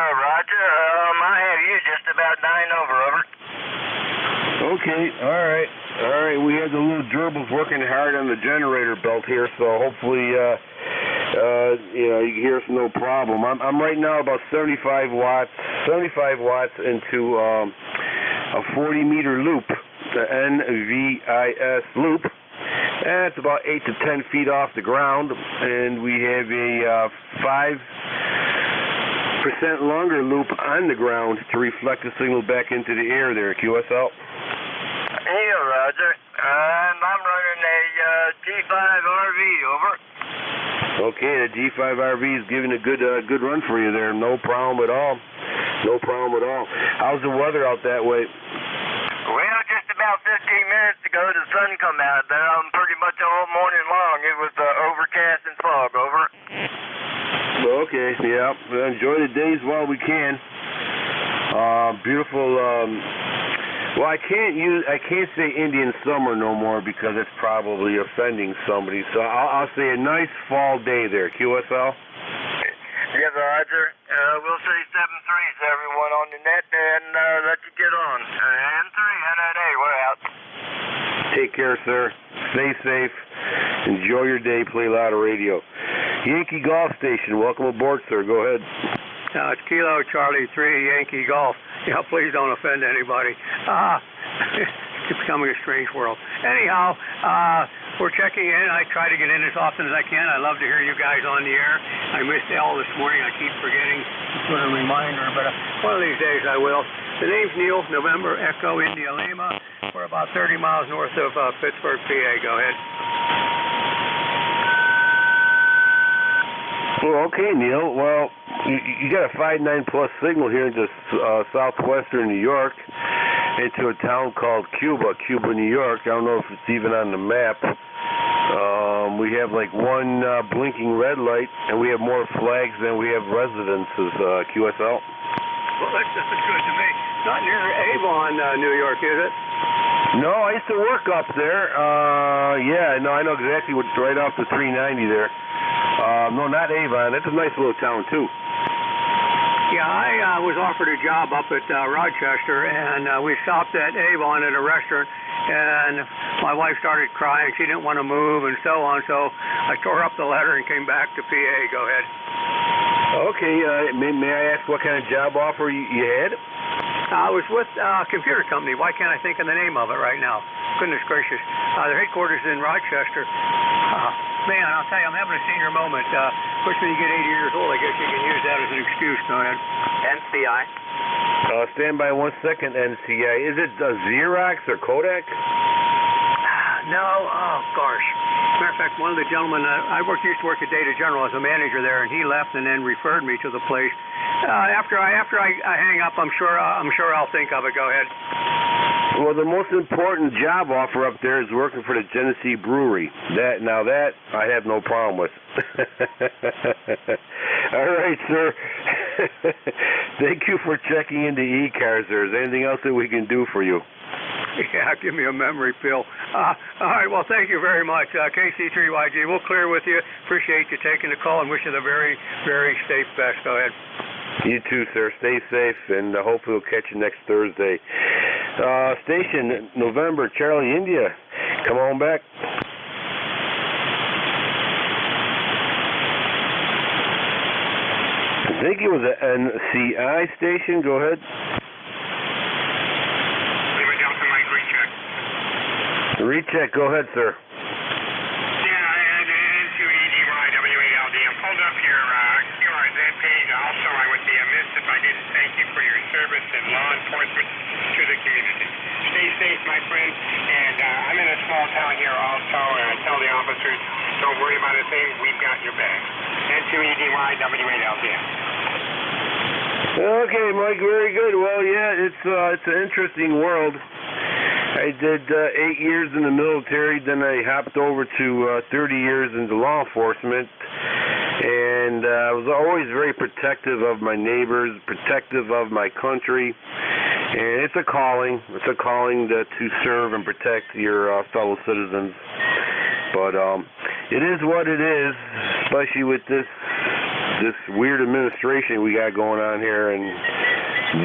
Roger. I have you just about 9 over. Okay, all right. We have the little gerbils working hard on the generator belt here, so hopefully, you can hear us no problem. I'm right now about 75 watts into a 40-meter loop. The NVIS loop. That's about 8 to 10 feet off the ground, and we have a 5% longer loop on the ground to reflect the signal back into the air there, QSL. Yeah, Roger. And I'm running a G5RV, over. Okay, the G5RV is giving a good run for you there. No problem at all. How's the weather out that way? Well, just about 15 minutes ago, the sun come out. Pretty much all morning long, it was overcast and fog, over. Okay, yeah. Enjoy the days while we can. Beautiful. Well, I can't say Indian summer no more because it's probably offending somebody. So I'll say a nice fall day there. QSL. Yes, Roger. We'll say 7-3 to everyone on the net and let you get on. N3, NNA, we're out. Take care, sir. Stay safe. Enjoy your day. Play a lot of radio. Yankee Golf Station. Welcome aboard, sir. Go ahead. It's Kilo Charlie 3, Yankee Golf. Yeah, please don't offend anybody. It's becoming a strange world. Anyhow, we're checking in. I try to get in as often as I can. I love to hear you guys on the air. I missed Al this morning. I keep forgetting to put a reminder, but one of these days I will. The name's Neil, November Echo India Lima. We're about 30 miles north of Pittsburgh, PA. Go ahead. Well, okay, Neil. Well, you got a 5.9 plus signal here into southwestern New York, into a town called Cuba, New York. I don't know if it's even on the map. We have like one blinking red light, and we have more flags than we have residences, QSL. Well, that's good to me. Not near Avon, New York, is it? No, I used to work up there. Yeah, no, I know exactly what's right off the 390 there. No, not Avon. That's a nice little town, too. Yeah, I was offered a job up at Rochester, and we stopped at Avon at a restaurant, and my wife started crying. She didn't want to move and so on, so I tore up the letter and came back to PA. Go ahead. Okay, may I ask what kind of job offer you had? I was with a computer company. Why can't I think of the name of it right now? Goodness gracious. Their headquarters is in Rochester. Man, I'll tell you, I'm having a senior moment. Of course, when you get 80 years old, I guess you can use that as an excuse. Go ahead. NCI? Stand by 1 second, NCI. Is it Xerox or Kodak? No, oh gosh. Matter of fact, one of the gentlemen, I used to work at Data General as a manager there, and he left and then referred me to the place. After I hang up, I'm sure I'll think of it. Go ahead. Well, the most important job offer up there is working for the Genesee Brewery. That I have no problem with. All right, sir. Thank you for checking into ECARS. Is there anything else that we can do for you? Yeah, give me a memory pill. All right, well, thank you very much. KC3YG, we'll clear with you. Appreciate you taking the call and wish you the very, very safe best. Go ahead. You too, sir. Stay safe, and hopefully we'll catch you next Thursday. Station November, Charlie, India. Come on back. I think it was an NCI station. Go ahead. Recheck. Go ahead, sir. Yeah, N2EDYWALD. I'm pulled up your ECARS page. Also, I would be amiss if I didn't thank you for your service and law enforcement to the community. Stay safe, my friend. And I'm in a small town here also, and I tell the officers, don't worry about a thing. We've got your back. N2EDYWALD. Okay, Mike. Very good. Well, yeah, it's an interesting world. I did 8 years in the military, then I hopped over to 30 years into law enforcement, and I was always very protective of my neighbors, protective of my country, and it's a calling. It's a calling to serve and protect your fellow citizens. But it is what it is, especially with this weird administration we got going on here and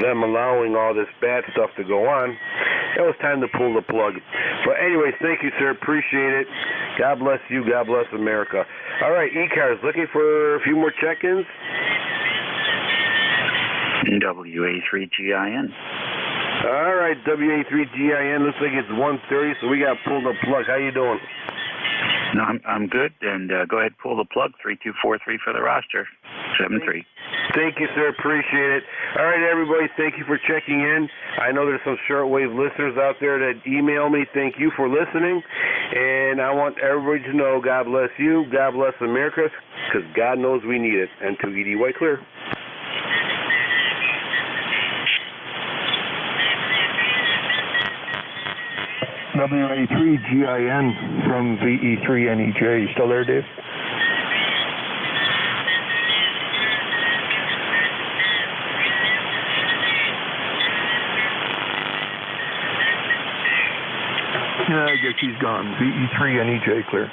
them allowing all this bad stuff to go on. It was time to pull the plug. But anyways, thank you, sir. Appreciate it. God bless you. God bless America. All right, ECARS, looking for a few more check-ins? WA3GIN. All right, WA3GIN. Looks like it's 1:30, so we got to pull the plug. How you doing? No, I'm good. And go ahead, pull the plug. 3243 for the roster. 73. Thank you, sir. Appreciate it. All right, everybody, thank you for checking in. I know there's some shortwave listeners out there that email me. Thank you for listening. And I want everybody to know God bless you, God bless America, because God knows we need it. And to EDY clear. WA3GIN from VE3NEJ. You still there, Dave? Yeah, I guess he's gone. VE3NEJ clear.